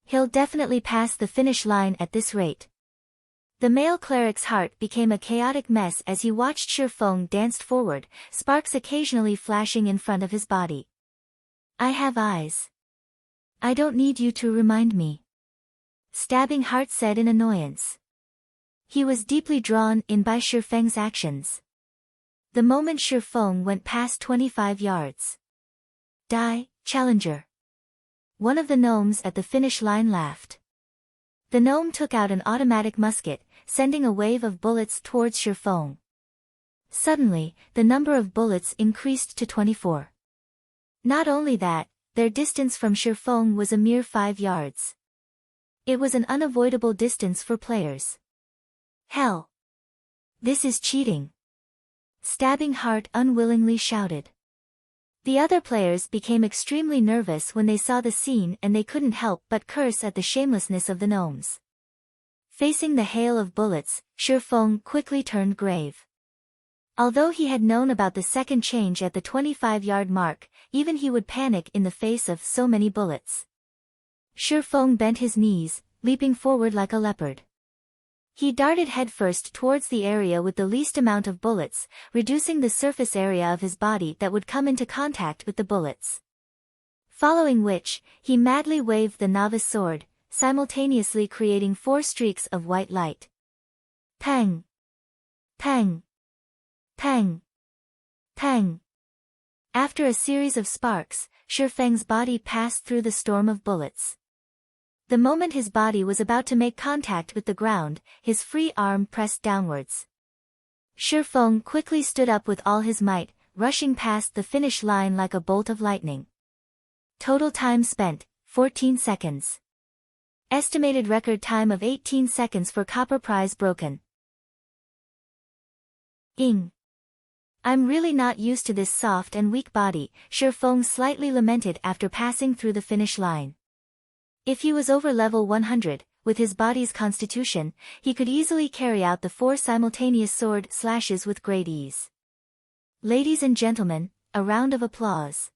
He'll definitely pass the finish line at this rate. The male cleric's heart became a chaotic mess as he watched Shifeng dance forward, sparks occasionally flashing in front of his body. I have eyes. I don't need you to remind me. Stabbing Heart said in annoyance. He was deeply drawn in by Shifeng's actions. The moment Shifeng went past 25 yards. Die, challenger. One of the gnomes at the finish line laughed. The gnome took out an automatic musket, sending a wave of bullets towards Shifeng. Suddenly, the number of bullets increased to 24. Not only that, their distance from Shifeng was a mere 5 yards. It was an unavoidable distance for players. Hell! This is cheating! Stabbing Heart unwillingly shouted. The other players became extremely nervous when they saw the scene and they couldn't help but curse at the shamelessness of the gnomes. Facing the hail of bullets, Shifeng quickly turned grave. Although he had known about the second change at the 25-yard mark, even he would panic in the face of so many bullets. Shifeng bent his knees, leaping forward like a leopard. He darted headfirst towards the area with the least amount of bullets, reducing the surface area of his body that would come into contact with the bullets. Following which, he madly waved the novice sword, simultaneously creating 4 streaks of white light. Pang! Pang! Pang! Pang! After a series of sparks, Shifeng's body passed through the storm of bullets. The moment his body was about to make contact with the ground, his free arm pressed downwards. Shifeng quickly stood up with all his might, rushing past the finish line like a bolt of lightning. Total time spent, 14 seconds. Estimated record time of 18 seconds for copper prize broken. Ing. I'm really not used to this soft and weak body, Shifeng slightly lamented after passing through the finish line. If he was over level 100, with his body's constitution, he could easily carry out the 4 simultaneous sword slashes with great ease. Ladies and gentlemen, a round of applause.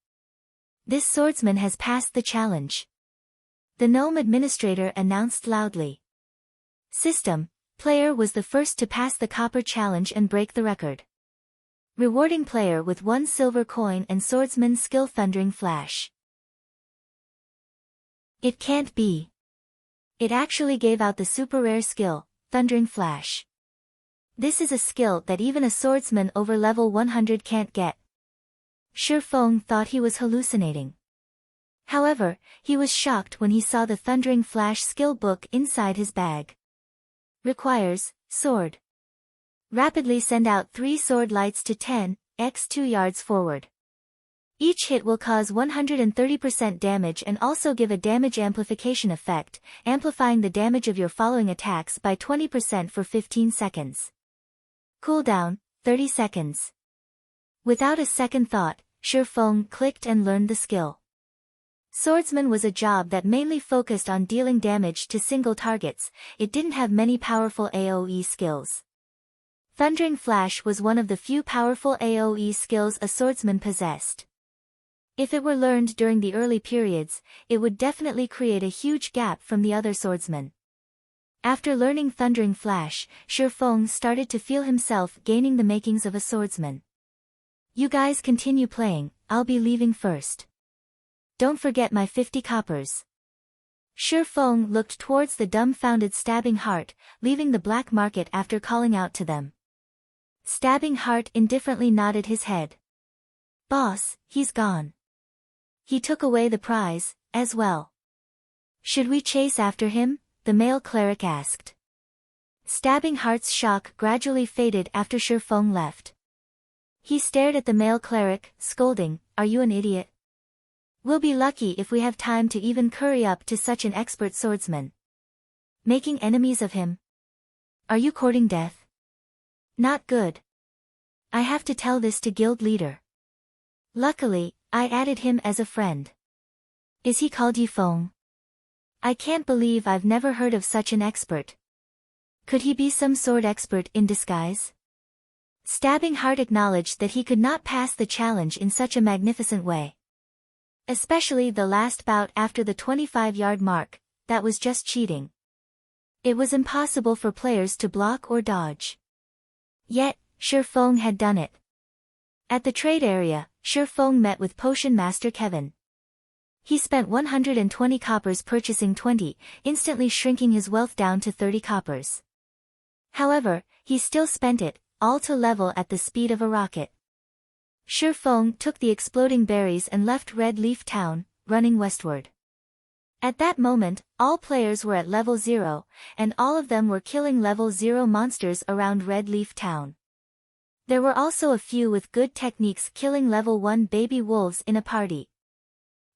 This swordsman has passed the challenge. The gnome administrator announced loudly. System, player was the first to pass the copper challenge and break the record. Rewarding player with 1 silver coin and swordsman skill Thundering Flash. It can't be. It actually gave out the super rare skill, Thundering Flash. This is a skill that even a swordsman over level 100 can't get. Shifeng thought he was hallucinating. However, he was shocked when he saw the Thundering Flash skill book inside his bag. Requires, sword. Rapidly send out 3 sword lights to 10x 2 yards forward. Each hit will cause 130% damage and also give a damage amplification effect, amplifying the damage of your following attacks by 20% for 15 seconds. Cooldown, 30 seconds. Without a second thought, Shifeng clicked and learned the skill. Swordsman was a job that mainly focused on dealing damage to single targets, it didn't have many powerful AoE skills. Thundering Flash was one of the few powerful AoE skills a swordsman possessed. If it were learned during the early periods, it would definitely create a huge gap from the other swordsmen. After learning Thundering Flash, Shifeng started to feel himself gaining the makings of a swordsman. You guys continue playing, I'll be leaving first. Don't forget my 50 coppers. Shifeng looked towards the dumbfounded Stabbing Heart, leaving the black market after calling out to them. Stabbing Heart indifferently nodded his head. Boss, he's gone. He took away the prize, as well. Should we chase after him? The male cleric asked. Stabbing Heart's shock gradually faded after Shifeng left. He stared at the male cleric, scolding, Are you an idiot? We'll be lucky if we have time to even curry up to such an expert swordsman. Making enemies of him? Are you courting death? Not good. I have to tell this to guild leader. Luckily, I added him as a friend. Is he called Yifeng? I can't believe I've never heard of such an expert. Could he be some sword expert in disguise? Stabbing Heart acknowledged that he could not pass the challenge in such a magnificent way. Especially the last bout after the 25-yard mark, that was just cheating. It was impossible for players to block or dodge. Yet, Shifeng had done it. At the trade area, Shifeng met with Potion Master Kevin. He spent 120 coppers purchasing 20, instantly shrinking his wealth down to 30 coppers. However, he still spent it, all to level at the speed of a rocket. Shifeng took the exploding berries and left Red Leaf Town, running westward. At that moment, all players were at level 0, and all of them were killing level 0 monsters around Red Leaf Town. There were also a few with good techniques killing level 1 baby wolves in a party.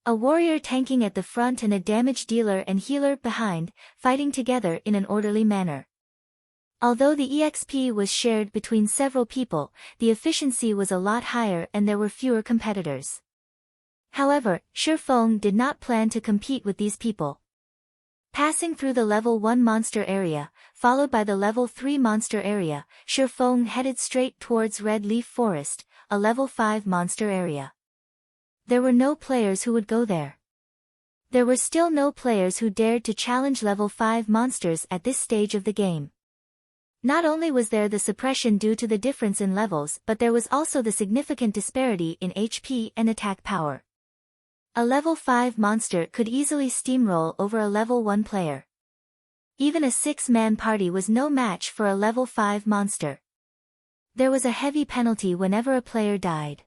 A warrior tanking at the front and a damage dealer and healer behind, fighting together in an orderly manner. Although the EXP was shared between several people, the efficiency was a lot higher and there were fewer competitors. However, Shifeng did not plan to compete with these people. Passing through the level 1 monster area, followed by the level 3 monster area, Shifeng headed straight towards Red Leaf Forest, a level 5 monster area. There were no players who would go there. There were still no players who dared to challenge level 5 monsters at this stage of the game. Not only was there the suppression due to the difference in levels, but there was also the significant disparity in HP and attack power. A level 5 monster could easily steamroll over a level 1 player. Even a 6-man party was no match for a level 5 monster. There was a heavy penalty whenever a player died.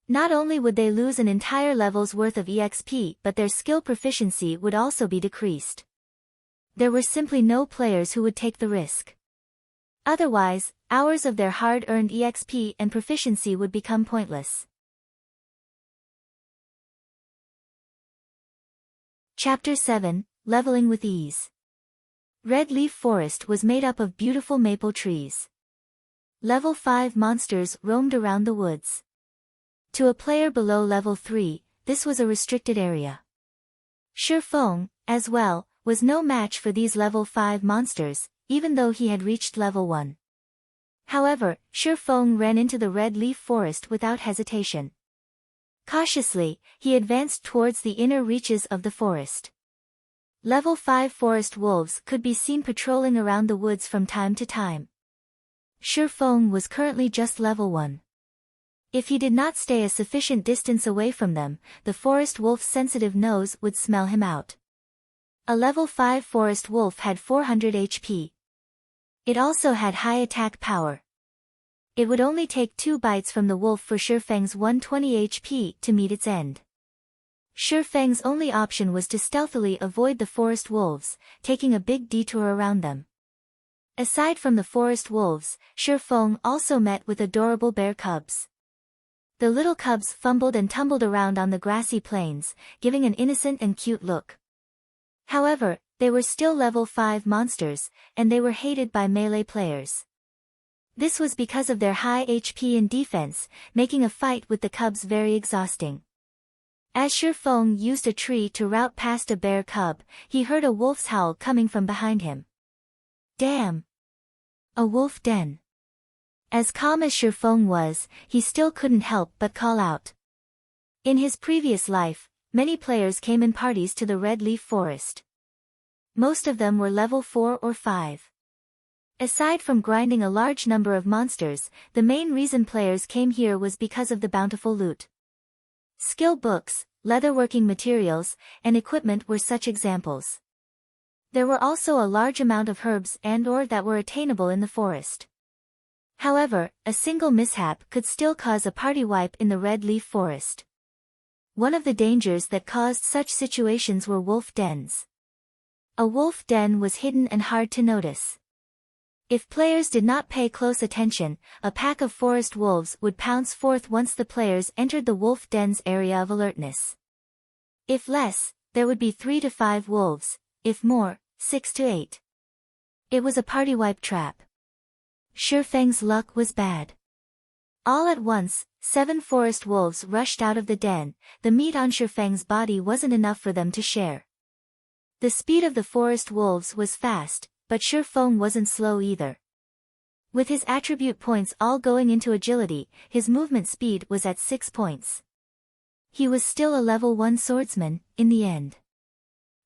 Not only would they lose an entire level's worth of EXP, but their skill proficiency would also be decreased. There were simply no players who would take the risk. Otherwise, hours of their hard-earned EXP and proficiency would become pointless. Chapter 7, leveling with ease. Red Leaf Forest was made up of beautiful maple trees. Level 5 monsters roamed around the woods. To a player below level 3, this was a restricted area. Shifeng, as well, was no match for these level 5 monsters, even though he had reached level 1. However, Shifeng ran into the Red Leaf Forest without hesitation. Cautiously, he advanced towards the inner reaches of the forest. Level 5 forest wolves could be seen patrolling around the woods from time to time. Shifeng was currently just level 1. If he did not stay a sufficient distance away from them, the forest wolf's sensitive nose would smell him out. A level 5 forest wolf had 400 HP. It also had high attack power. It would only take 2 bites from the wolf for Shifeng's 120 HP to meet its end. Shifeng's only option was to stealthily avoid the forest wolves, taking a big detour around them. Aside from the forest wolves, Shifeng also met with adorable bear cubs. The little cubs fumbled and tumbled around on the grassy plains, giving an innocent and cute look. However, they were still level 5 monsters, and they were hated by melee players. This was because of their high HP and defense, making a fight with the cubs very exhausting. As Shifeng used a tree to route past a bear cub, he heard a wolf's howl coming from behind him. Damn! A wolf den. As calm as Shifeng was, he still couldn't help but call out. In his previous life, many players came in parties to the Red Leaf Forest. Most of them were level 4 or 5. Aside from grinding a large number of monsters, the main reason players came here was because of the bountiful loot. Skill books, leatherworking materials, and equipment were such examples. There were also a large amount of herbs and/or that were attainable in the forest. However, a single mishap could still cause a party wipe in the Red Leaf Forest. One of the dangers that caused such situations were wolf dens. A wolf den was hidden and hard to notice. If players did not pay close attention, a pack of forest wolves would pounce forth once the players entered the wolf den's area of alertness. If less, there would be 3 to 5 wolves, if more, 6 to 8. It was a party wipe trap. Shifeng's luck was bad. All at once, 7 forest wolves rushed out of the den. The meat on Shifeng's body wasn't enough for them to share. The speed of the forest wolves was fast, but Shifeng wasn't slow either. With his attribute points all going into agility, his movement speed was at 6 points. He was still a level 1 swordsman, in the end.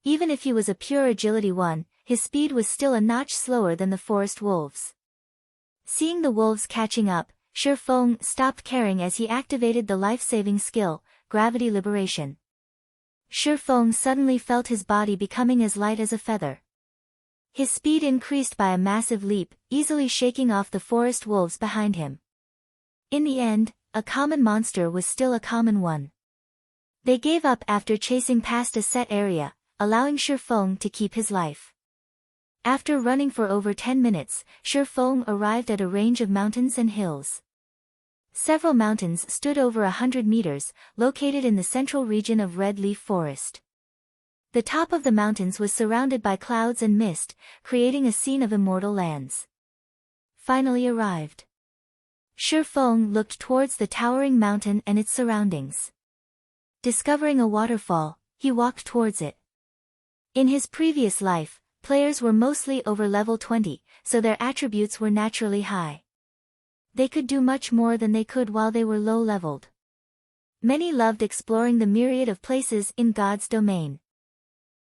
Even if he was a pure agility 1, his speed was still a notch slower than the forest wolves. Seeing the wolves catching up, Shifeng stopped caring as he activated the life-saving skill, Gravity Liberation. Shifeng suddenly felt his body becoming as light as a feather. His speed increased by a massive leap, easily shaking off the forest wolves behind him. In the end, a common monster was still a common one. They gave up after chasing past a set area, allowing Shifeng to keep his life. After running for over 10 minutes, Shifeng arrived at a range of mountains and hills. Several mountains stood over 100 meters, located in the central region of Red Leaf Forest. The top of the mountains was surrounded by clouds and mist, creating a scene of immortal lands. Finally arrived. Shifeng looked towards the towering mountain and its surroundings. Discovering a waterfall, he walked towards it. In his previous life, players were mostly over level 20, so their attributes were naturally high. They could do much more than they could while they were low-leveled. Many loved exploring the myriad of places in God's domain.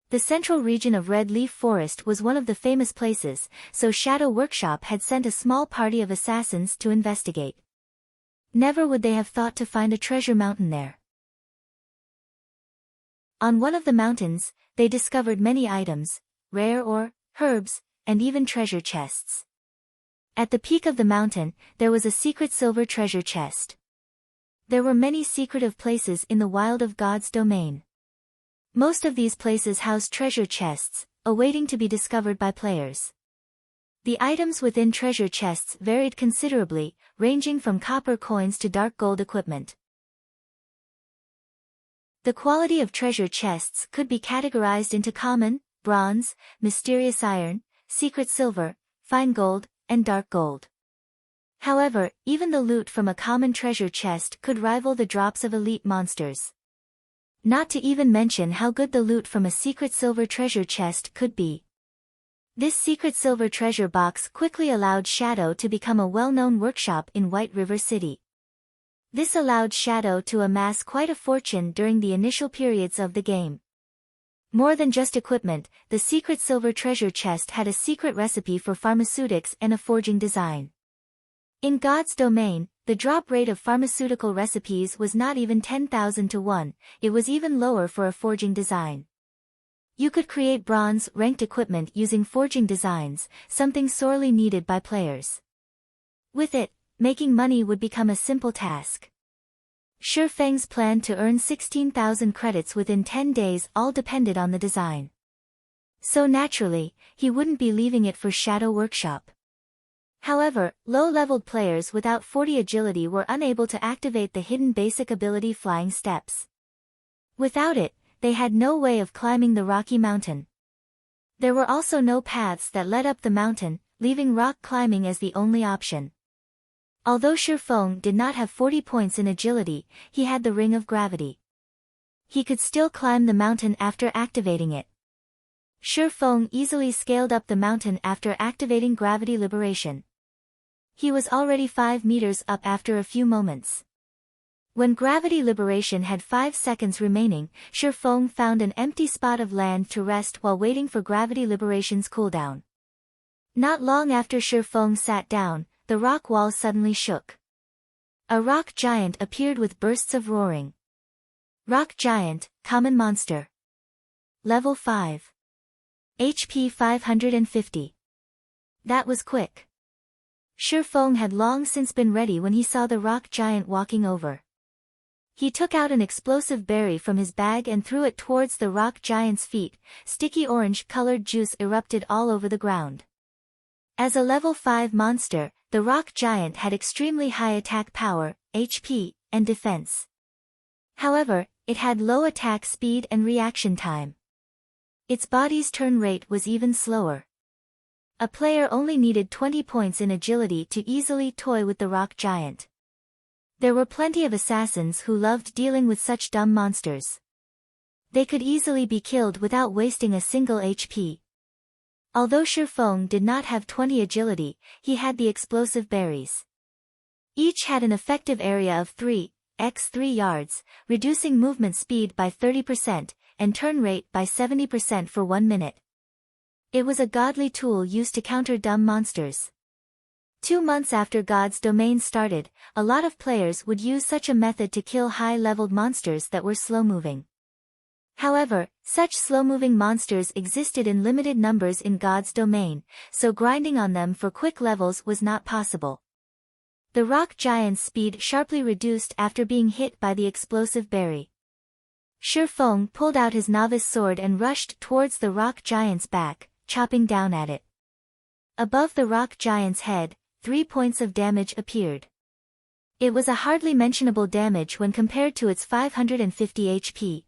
The central region of Red Leaf Forest was one of the famous places, so Shadow Workshop had sent a small party of assassins to investigate. Never would they have thought to find a treasure mountain there. On one of the mountains, they discovered many items, rare ore, herbs, and even treasure chests. At the peak of the mountain, there was a secret silver treasure chest. There were many secretive places in the wild of God's domain. Most of these places housed treasure chests, awaiting to be discovered by players. The items within treasure chests varied considerably, ranging from copper coins to dark gold equipment. The quality of treasure chests could be categorized into common, bronze, mysterious iron, secret silver, fine gold, and dark gold. However, even the loot from a common treasure chest could rival the drops of elite monsters. Not to even mention how good the loot from a secret silver treasure chest could be. This secret silver treasure box quickly allowed Shadow to become a well-known workshop in White River City. This allowed Shadow to amass quite a fortune during the initial periods of the game. More than just equipment, the secret silver treasure chest had a secret recipe for pharmaceutics and a forging design. In God's domain, the drop rate of pharmaceutical recipes was not even 10,000 to 1, it was even lower for a forging design. You could create bronze-ranked equipment using forging designs, something sorely needed by players. With it, making money would become a simple task. Shi Feng's plan to earn 16,000 credits within 10 days all depended on the design. So naturally, he wouldn't be leaving it for Shadow Workshop. However, low-leveled players without 40 agility were unable to activate the hidden basic ability Flying Steps. Without it, they had no way of climbing the rocky mountain. There were also no paths that led up the mountain, leaving rock climbing as the only option. Although Shi Feng did not have 40 points in agility, he had the Ring of Gravity. He could still climb the mountain after activating it. Shi Feng easily scaled up the mountain after activating Gravity Liberation. He was already 5 meters up after a few moments. When Gravity Liberation had 5 seconds remaining, Shi Feng found an empty spot of land to rest while waiting for Gravity Liberation's cooldown. Not long after Shi Feng sat down, the rock wall suddenly shook. A rock giant appeared with bursts of roaring. Rock Giant, Common Monster. Level 5. HP 550. That was quick. Shi Feng had long since been ready when he saw the rock giant walking over. He took out an explosive berry from his bag and threw it towards the rock giant's feet. Sticky orange-colored juice erupted all over the ground. As a level 5 monster, the rock giant had extremely high attack power, HP, and defense. However, it had low attack speed and reaction time. Its body's turn rate was even slower. A player only needed 20 points in agility to easily toy with the rock giant. There were plenty of assassins who loved dealing with such dumb monsters. They could easily be killed without wasting a single HP. Although Shi Feng did not have 20 agility, he had the explosive berries. Each had an effective area of 3x3 yards, reducing movement speed by 30%, and turn rate by 70% for 1 minute. It was a godly tool used to counter dumb monsters. 2 months after God's Domain started, a lot of players would use such a method to kill high-leveled monsters that were slow-moving. However, such slow-moving monsters existed in limited numbers in God's Domain, so grinding on them for quick levels was not possible. The rock giant's speed sharply reduced after being hit by the explosive berry. Shi Feng pulled out his novice sword and rushed towards the rock giant's back, chopping down at it. Above the rock giant's head, 3 points of damage appeared. It was a hardly mentionable damage when compared to its 550 HP.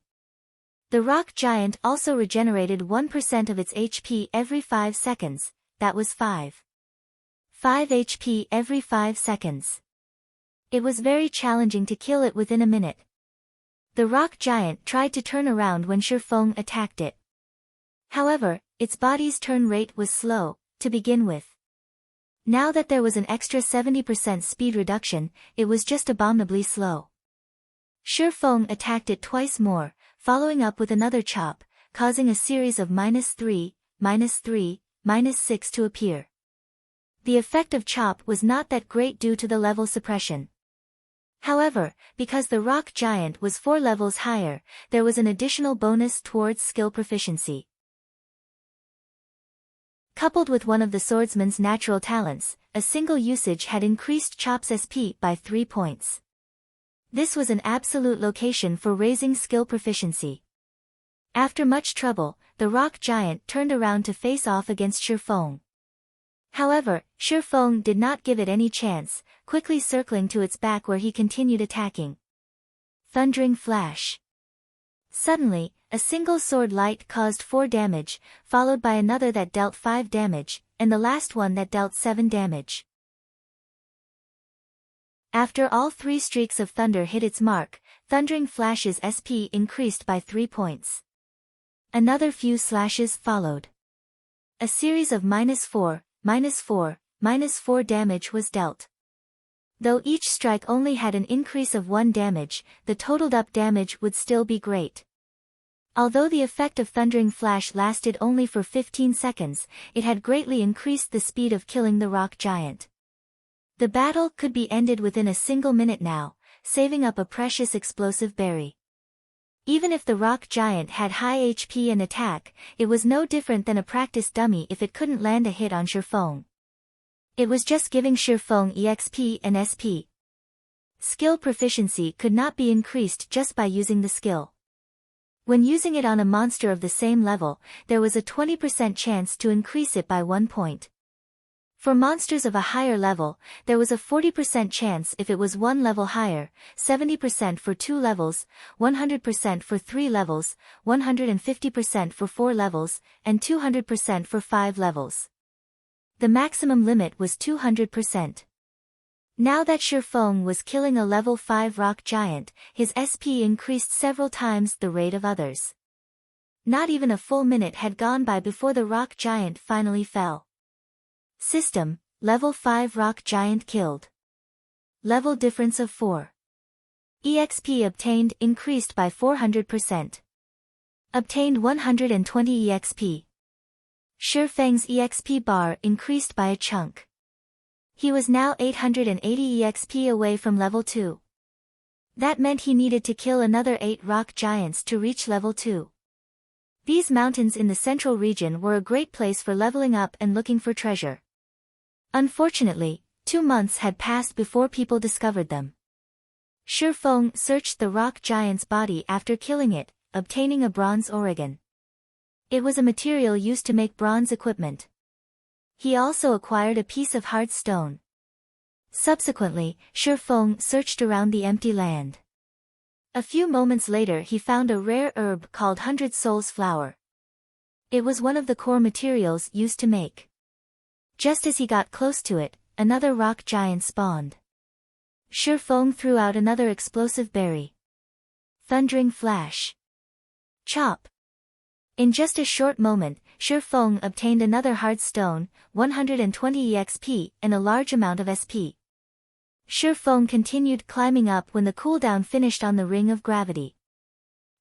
The rock giant also regenerated 1% of its HP every 5 seconds, that was 5 HP every 5 seconds. It was very challenging to kill it within a minute. The rock giant tried to turn around when Shi Feng attacked it. However, its body's turn rate was slow, to begin with. Now that there was an extra 70% speed reduction, it was just abominably slow. Shi Feng attacked it twice more, following up with another chop, causing a series of -3, -3, -6 to appear. The effect of chop was not that great due to the level suppression. However, because the rock giant was 4 levels higher, there was an additional bonus towards skill proficiency. Coupled with one of the swordsman's natural talents, a single usage had increased Chop's SP by 3 points. This was an absolute location for raising skill proficiency. After much trouble, the rock giant turned around to face off against Shi Feng. However, Shi Feng did not give it any chance, quickly circling to its back where he continued attacking. Thundering Flash. Suddenly, a single sword light caused 4 damage, followed by another that dealt 5 damage, and the last one that dealt 7 damage. After all 3 streaks of thunder hit its mark, Thundering Flash's SP increased by 3 points. Another few slashes followed. A series of -4, -4, -4 damage was dealt. Though each strike only had an increase of 1 damage, the totaled up damage would still be great. Although the effect of Thundering Flash lasted only for 15 seconds, it had greatly increased the speed of killing the rock giant. The battle could be ended within a single minute now, saving up a precious explosive berry. Even if the rock giant had high HP and attack, it was no different than a practice dummy if it couldn't land a hit on Shifeng. It was just giving Shifeng EXP and SP. Skill proficiency could not be increased just by using the skill. When using it on a monster of the same level, there was a 20% chance to increase it by 1 point. For monsters of a higher level, there was a 40% chance if it was 1 level higher, 70% for 2 levels, 100% for 3 levels, 150% for 4 levels, and 200% for 5 levels. The maximum limit was 200%. Now that Shifeng was killing a level 5 rock giant, his SP increased several times the rate of others. Not even a full minute had gone by before the rock giant finally fell. System, level 5 rock giant killed. Level difference of 4. EXP obtained increased by 400%. Obtained 120 EXP. Shifeng's EXP bar increased by a chunk. He was now 880 EXP away from level 2. That meant he needed to kill another 8 rock giants to reach level 2. These mountains in the central region were a great place for leveling up and looking for treasure. Unfortunately, 2 months had passed before people discovered them. Shifeng searched the rock giant's body after killing it, obtaining a bronze organ. It was a material used to make bronze equipment. He also acquired a piece of hard stone. Subsequently, Shifeng searched around the empty land. A few moments later he found a rare herb called 100 Souls Flower. It was one of the core materials used to make. Just as he got close to it, another rock giant spawned. Shifeng threw out another explosive berry. Thundering Flash. Chop. In just a short moment, Shifeng obtained another hard stone, 120 EXP, and a large amount of SP. Shifeng continued climbing up when the cooldown finished on the Ring of Gravity.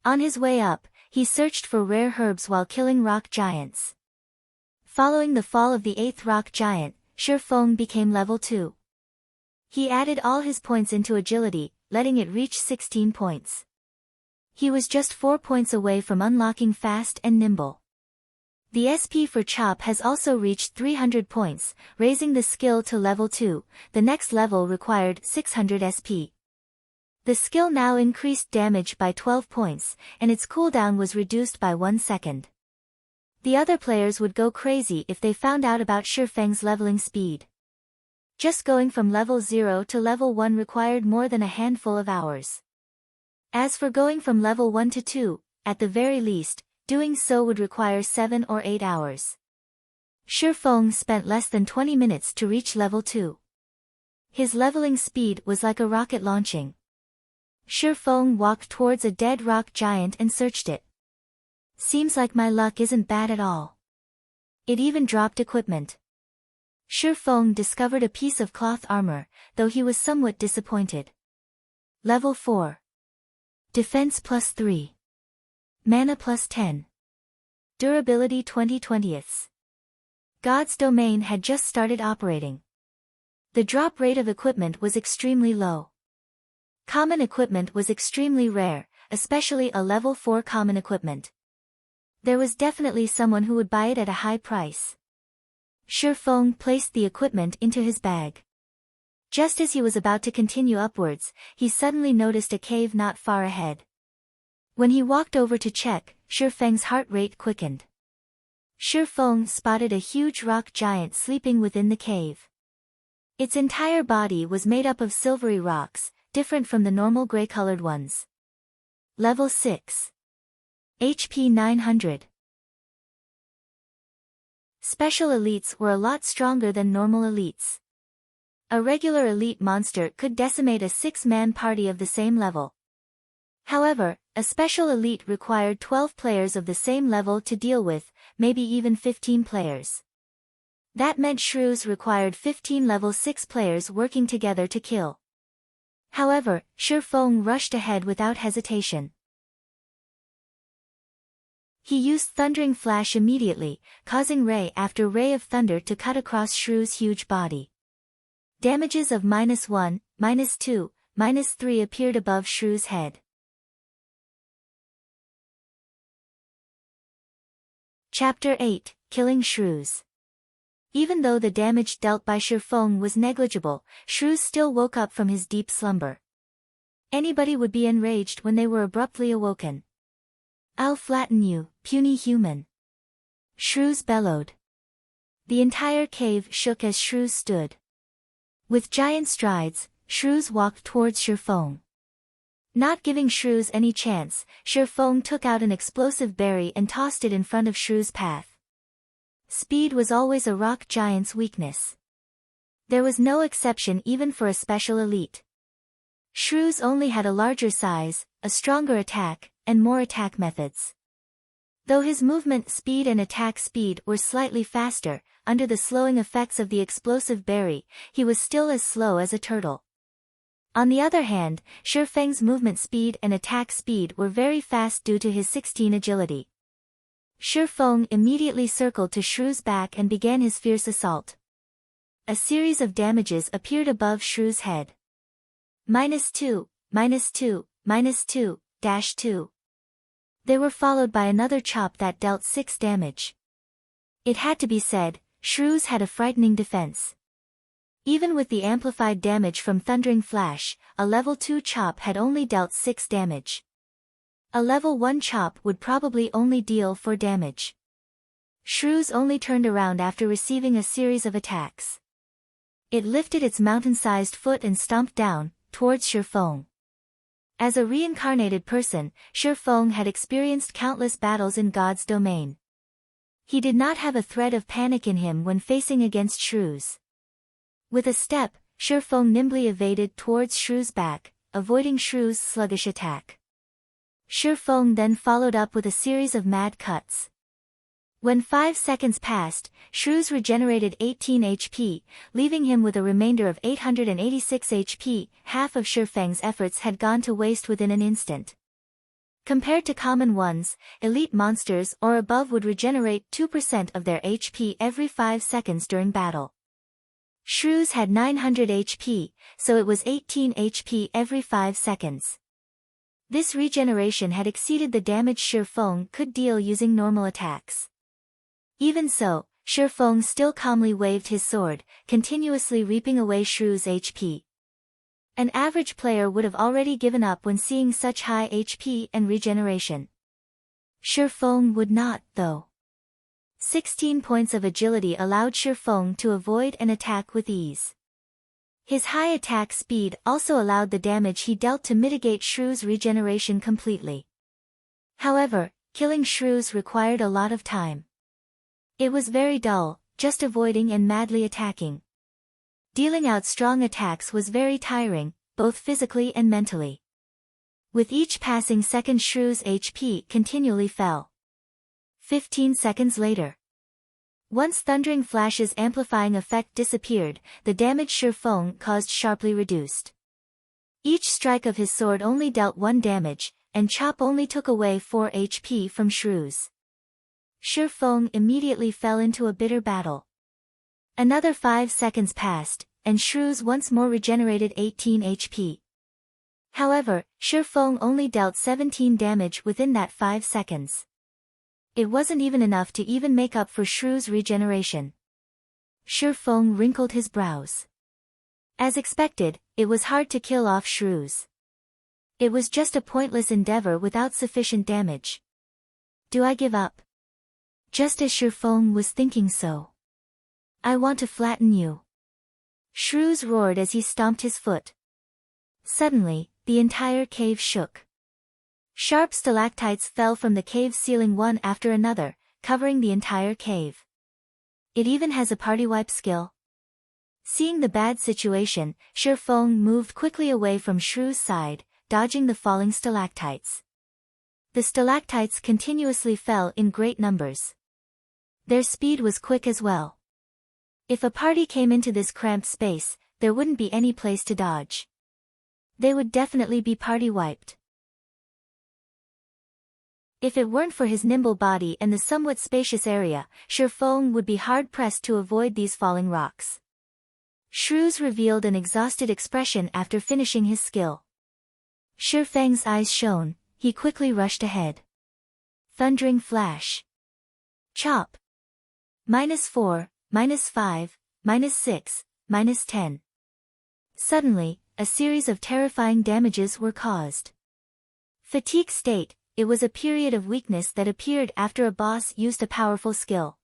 On his way up, he searched for rare herbs while killing rock giants. Following the fall of the 8th rock giant, Shifeng became level 2. He added all his points into agility, letting it reach 16 points. He was just 4 points away from unlocking fast and nimble. The SP for Chop has also reached 300 points, raising the skill to level 2. The next level required 600 SP. The skill now increased damage by 12 points, and its cooldown was reduced by 1 second. The other players would go crazy if they found out about Shifeng's leveling speed. Just going from level 0 to level 1 required more than a handful of hours. As for going from level 1 to 2, at the very least, doing so would require 7 or 8 hours. Shifeng spent less than 20 minutes to reach level 2. His leveling speed was like a rocket launching. Shifeng walked towards a dead rock giant and searched it. Seems like my luck isn't bad at all. It even dropped equipment. Shifeng discovered a piece of cloth armor, though he was somewhat disappointed. Level 4. Defense plus 3. Mana plus 10. Durability 20/20. God's domain had just started operating. The drop rate of equipment was extremely low. Common equipment was extremely rare, especially a level 4 common equipment. There was definitely someone who would buy it at a high price. Shifeng placed the equipment into his bag. Just as he was about to continue upwards, he suddenly noticed a cave not far ahead. When he walked over to check, Shifeng's heart rate quickened. Shifeng spotted a huge rock giant sleeping within the cave. Its entire body was made up of silvery rocks, different from the normal gray-colored ones. Level 6. HP 900. Special elites were a lot stronger than normal elites. A regular elite monster could decimate a 6-man party of the same level. However, a special elite required 12 players of the same level to deal with, maybe even 15 players. That meant shrews required 15 level 6 players working together to kill. However, Shifeng rushed ahead without hesitation. He used Thundering Flash immediately, causing ray after ray of thunder to cut across Shrew's huge body. Damages of -1, -2, -3 appeared above Shrew's head. Chapter 8, Killing Shrews. Even though the damage dealt by Shifeng was negligible, Shrew still woke up from his deep slumber. Anybody would be enraged when they were abruptly awoken. "I'll flatten you, puny human!" Shrews bellowed. The entire cave shook as Shrews stood. With giant strides, Shrews walked towards Shifeng. Not giving Shrews any chance, Shifeng took out an explosive berry and tossed it in front of Shrew's path. Speed was always a rock giant's weakness. There was no exception even for a special elite. Shrews only had a larger size, a stronger attack, and more attack methods. Though his movement speed and attack speed were slightly faster, under the slowing effects of the explosive berry, he was still as slow as a turtle. On the other hand, Shifeng's movement speed and attack speed were very fast due to his 16 agility. Shifeng immediately circled to Shrew's back and began his fierce assault. A series of damages appeared above Shrew's head. -2, -2, -2, -2. They were followed by another chop that dealt 6 damage. It had to be said, Shrews had a frightening defense. Even with the amplified damage from Thundering Flash, a level 2 chop had only dealt 6 damage. A level 1 chop would probably only deal 4 damage. Shrews only turned around after receiving a series of attacks. It lifted its mountain-sized foot and stomped down, towards Shifeng. As a reincarnated person, Shifeng had experienced countless battles in God's domain. He did not have a thread of panic in him when facing against Shrews. With a step, Shifeng nimbly evaded towards Shrew's back, avoiding Shrew's sluggish attack. Shifeng then followed up with a series of mad cuts. When 5 seconds passed, Shrews regenerated 18 HP, leaving him with a remainder of 886 HP. Half of Shifeng's efforts had gone to waste within an instant. Compared to common ones, elite monsters or above would regenerate 2% of their HP every 5 seconds during battle. Shrews had 900 HP, so it was 18 HP every 5 seconds. This regeneration had exceeded the damage Shifeng could deal using normal attacks. Even so, Shifeng still calmly waved his sword, continuously reaping away Shrew's HP. An average player would have already given up when seeing such high HP and regeneration. Shifeng would not, though. 16 points of agility allowed Shifeng to avoid and attack with ease. His high attack speed also allowed the damage he dealt to mitigate Shrew's regeneration completely. However, killing Shrews required a lot of time. It was very dull, just avoiding and madly attacking. Dealing out strong attacks was very tiring, both physically and mentally. With each passing second, Shrew's HP continually fell. 15 seconds later. Once Thundering Flash's amplifying effect disappeared, the damage Shifeng caused sharply reduced. Each strike of his sword only dealt 1 damage, and chop only took away 4 HP from Shrew's. Shifeng immediately fell into a bitter battle. Another 5 seconds passed, and Shrew's once more regenerated 18 HP. However, Shifeng only dealt 17 damage within that 5 seconds. It wasn't even enough to even make up for Shrew's regeneration. Shifeng wrinkled his brows. As expected, it was hard to kill off Shrews. It was just a pointless endeavor without sufficient damage. Do I give up? Just as Shifeng was thinking so. I want to flatten you. Shrews roared as he stomped his foot. Suddenly, the entire cave shook. Sharp stalactites fell from the cave's ceiling one after another, covering the entire cave. It even has a party wipe skill. Seeing the bad situation, Shifeng moved quickly away from Shrew's side, dodging the falling stalactites. The stalactites continuously fell in great numbers. Their speed was quick as well. If a party came into this cramped space, there wouldn't be any place to dodge. They would definitely be party wiped. If it weren't for his nimble body and the somewhat spacious area, Shifeng would be hard-pressed to avoid these falling rocks. Shrews revealed an exhausted expression after finishing his skill. Shifeng's eyes shone, he quickly rushed ahead. Thundering flash. Chop. -4, -5, -6, -10. Suddenly, a series of terrifying damages were caused. Fatigue state, it was a period of weakness that appeared after a boss used a powerful skill.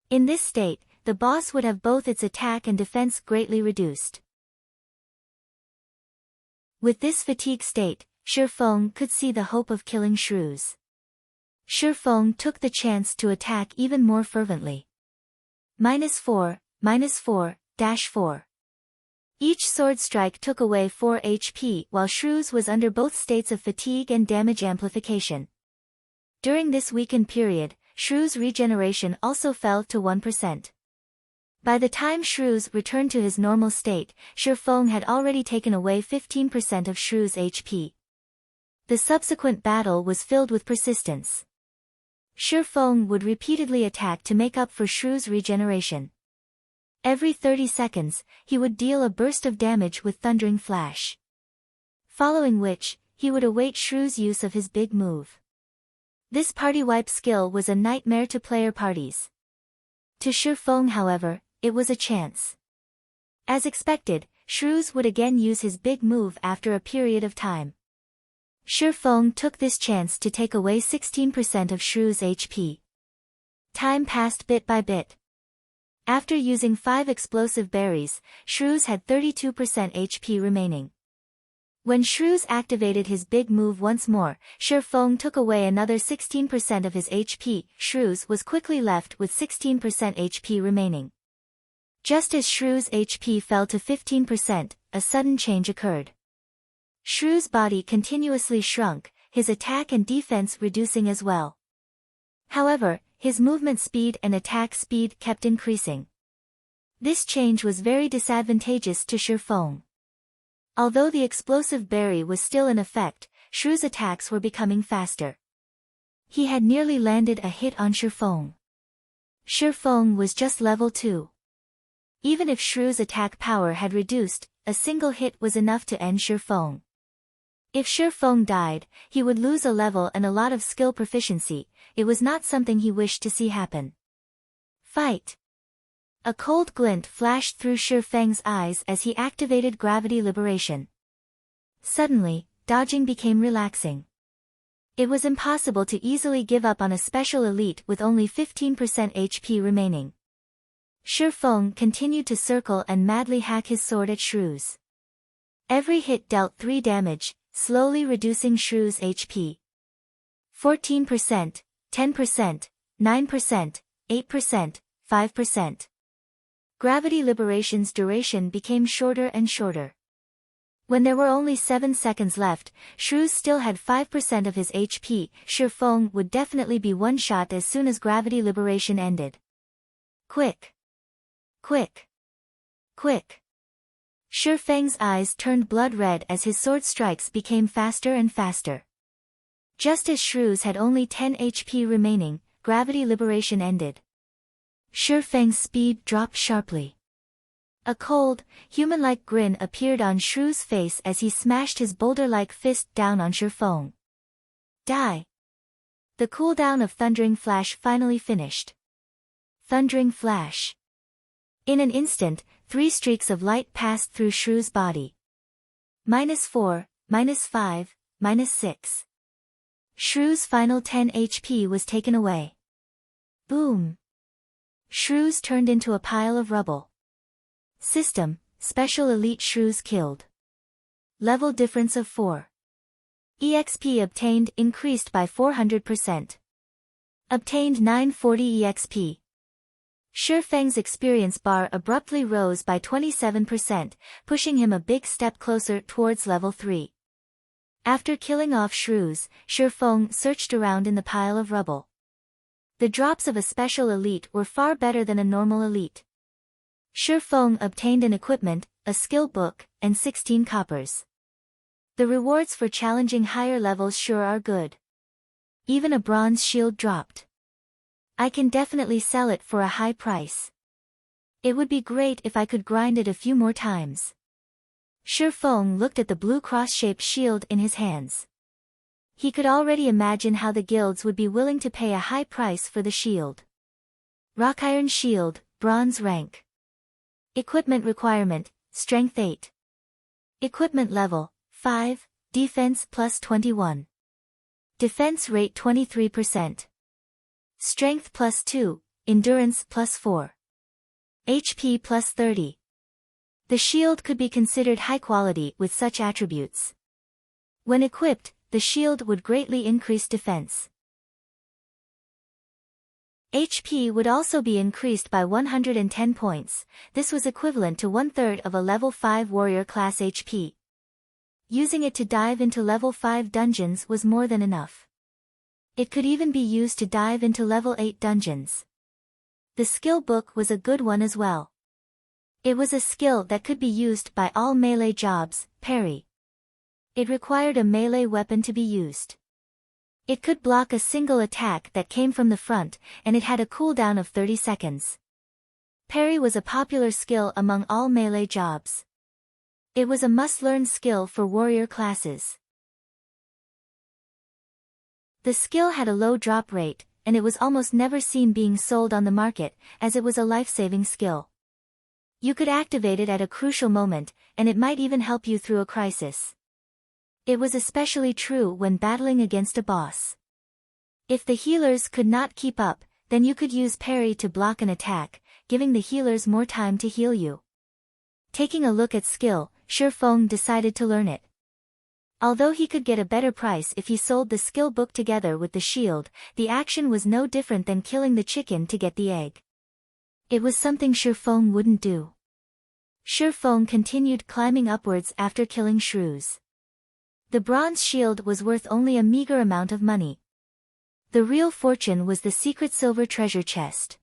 In this state, the boss would have both its attack and defense greatly reduced. With this fatigue state, Shifeng could see the hope of killing shrews. Shifeng took the chance to attack even more fervently. -4, -4, -4. Each sword strike took away 4 HP while Shrews was under both states of fatigue and damage amplification. During this weakened period, Shrew's regeneration also fell to 1%. By the time Shrews returned to his normal state, Shifeng had already taken away 15% of Shrew's HP. The subsequent battle was filled with persistence. Shifeng would repeatedly attack to make up for Shrew's regeneration. Every 30 seconds, he would deal a burst of damage with Thundering Flash. Following which, he would await Shrew's use of his big move. This party wipe skill was a nightmare to player parties. To Shifeng, however, it was a chance. As expected, Shrews would again use his big move after a period of time. Shifeng took this chance to take away 16% of Shrew's HP. Time passed bit by bit. After using 5 explosive berries, Shrews had 32% HP remaining. When Shrews activated his big move once more, Shifeng took away another 16% of his HP. Shrews was quickly left with 16% HP remaining. Just as Shrew's HP fell to 15%, a sudden change occurred. Shrew's body continuously shrunk, his attack and defense reducing as well. However, his movement speed and attack speed kept increasing. This change was very disadvantageous to Shifeng. Although the explosive berry was still in effect, Shrew's attacks were becoming faster. He had nearly landed a hit on Shifeng. Shifeng was just level 2. Even if Shrew's attack power had reduced, a single hit was enough to end Shifeng. If Shifeng died, he would lose a level and a lot of skill proficiency. It was not something he wished to see happen. Fight! A cold glint flashed through Shifeng's eyes as he activated gravity liberation. Suddenly, dodging became relaxing. It was impossible to easily give up on a special elite with only 15% HP remaining. Shifeng continued to circle and madly hack his sword at Shrews. Every hit dealt 3 damage, slowly reducing Shrew's HP. 14%, 10%, 9%, 8%, 5%. Gravity liberation's duration became shorter and shorter. When there were only 7 seconds left, Shrews still had 5% of his HP. Shifeng would definitely be one-shot as soon as gravity liberation ended. Quick! Quick! Quick! Shifeng's eyes turned blood red as his sword strikes became faster and faster. Just as Shrews had only 10 HP remaining, gravity liberation ended. Shifeng's speed dropped sharply. A cold, human-like grin appeared on Shrew's face as he smashed his boulder-like fist down on Shifeng. Die! The cooldown of Thundering Flash finally finished. Thundering Flash. In an instant, 3 streaks of light passed through Shrew's body. -4, -5, -6. Shrew's final 10 HP was taken away. Boom! Shrews turned into a pile of rubble. System, Special Elite Shrews killed. Level difference of 4. EXP obtained increased by 400%. Obtained 940 EXP. Shi Feng's experience bar abruptly rose by 27%, pushing him a big step closer towards level 3. After killing off shrews, Shi Feng searched around in the pile of rubble. The drops of a special elite were far better than a normal elite. Shi Feng obtained an equipment, a skill book, and 16 coppers. The rewards for challenging higher levels sure are good. Even a bronze shield dropped. I can definitely sell it for a high price. It would be great if I could grind it a few more times. Shi Feng looked at the blue cross-shaped shield in his hands. He could already imagine how the guilds would be willing to pay a high price for the shield. Rock Iron Shield, Bronze Rank. Equipment Requirement, Strength 8. Equipment Level, 5, Defense plus 21. Defense Rate 23%. Strength plus 2, Endurance plus 4. HP plus 30. The shield could be considered high quality with such attributes. When equipped, the shield would greatly increase defense. HP would also be increased by 110 points, this was equivalent to 1/3 of a level 5 warrior class HP. Using it to dive into level 5 dungeons was more than enough. It could even be used to dive into level 8 dungeons. The skill book was a good one as well. It was a skill that could be used by all melee jobs, parry. It required a melee weapon to be used. It could block a single attack that came from the front, and it had a cooldown of 30 seconds. Parry was a popular skill among all melee jobs. It was a must-learn skill for warrior classes. The skill had a low drop rate, and it was almost never seen being sold on the market, as it was a life-saving skill. You could activate it at a crucial moment, and it might even help you through a crisis. It was especially true when battling against a boss. If the healers could not keep up, then you could use parry to block an attack, giving the healers more time to heal you. Taking a look at skill, Shi Feng decided to learn it. Although he could get a better price if he sold the skill book together with the shield, the action was no different than killing the chicken to get the egg. It was something Shi Feng wouldn't do. Shi Feng continued climbing upwards after killing shrews. The bronze shield was worth only a meager amount of money. The real fortune was the secret silver treasure chest.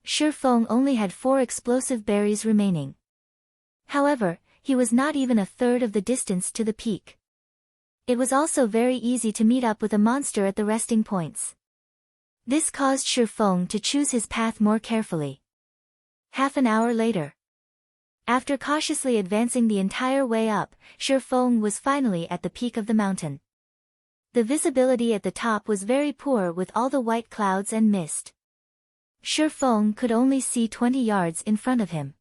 Shi Feng only had 4 explosive berries remaining. However, he was not even 1/3 of the distance to the peak. It was also very easy to meet up with a monster at the resting points. This caused Shi Feng to choose his path more carefully. Half an hour later. After cautiously advancing the entire way up, Shi Feng was finally at the peak of the mountain. The visibility at the top was very poor with all the white clouds and mist. Shi Feng could only see 20 yards in front of him.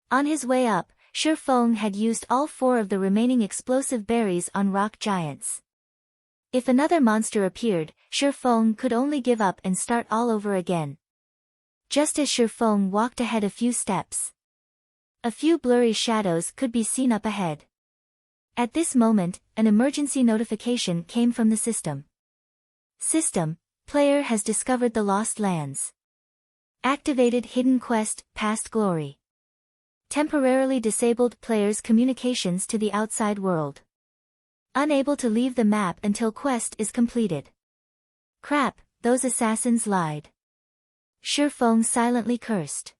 On his way up, Shi Feng had used all 4 of the remaining explosive berries on rock giants. If another monster appeared, Shi Feng could only give up and start all over again. Just as Shi Feng walked ahead a few steps, a few blurry shadows could be seen up ahead. At this moment, an emergency notification came from the system. System, player has discovered the lost lands. Activated hidden quest, past glory. Temporarily disabled players' communications to the outside world. Unable to leave the map until quest is completed. Crap, those assassins lied. Shi Feng silently cursed.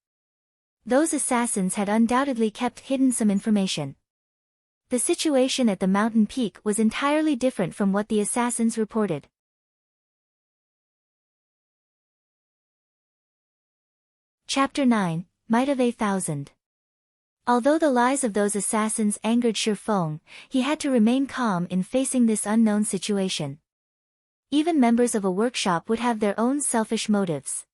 Those assassins had undoubtedly kept hidden some information. The situation at the mountain peak was entirely different from what the assassins reported. Chapter 9, Might of 1,000. Although the lies of those assassins angered Shi Feng, he had to remain calm in facing this unknown situation. Even members of a workshop would have their own selfish motives.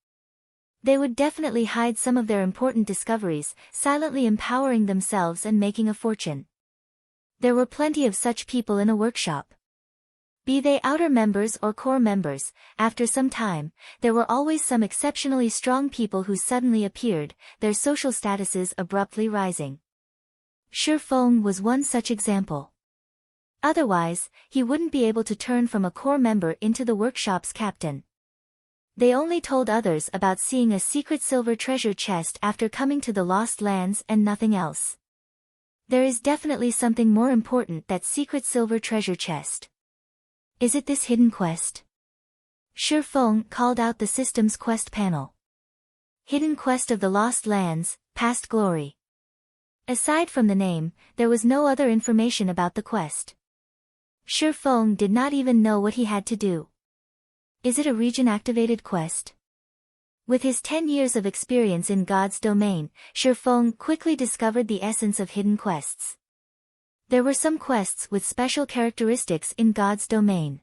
They would definitely hide some of their important discoveries, silently empowering themselves and making a fortune. There were plenty of such people in a workshop. Be they outer members or core members, after some time, there were always some exceptionally strong people who suddenly appeared, their social statuses abruptly rising. Shi Feng was one such example. Otherwise, he wouldn't be able to turn from a core member into the workshop's captain. They only told others about seeing a secret silver treasure chest after coming to the Lost Lands and nothing else. There is definitely something more important, that secret silver treasure chest. Is it this hidden quest? Shifeng called out the system's quest panel. Hidden quest of the Lost Lands, past glory. Aside from the name, there was no other information about the quest. Shifeng did not even know what he had to do. Is it a region-activated quest? With his 10 years of experience in God's domain, Shifeng quickly discovered the essence of hidden quests. There were some quests with special characteristics in God's domain.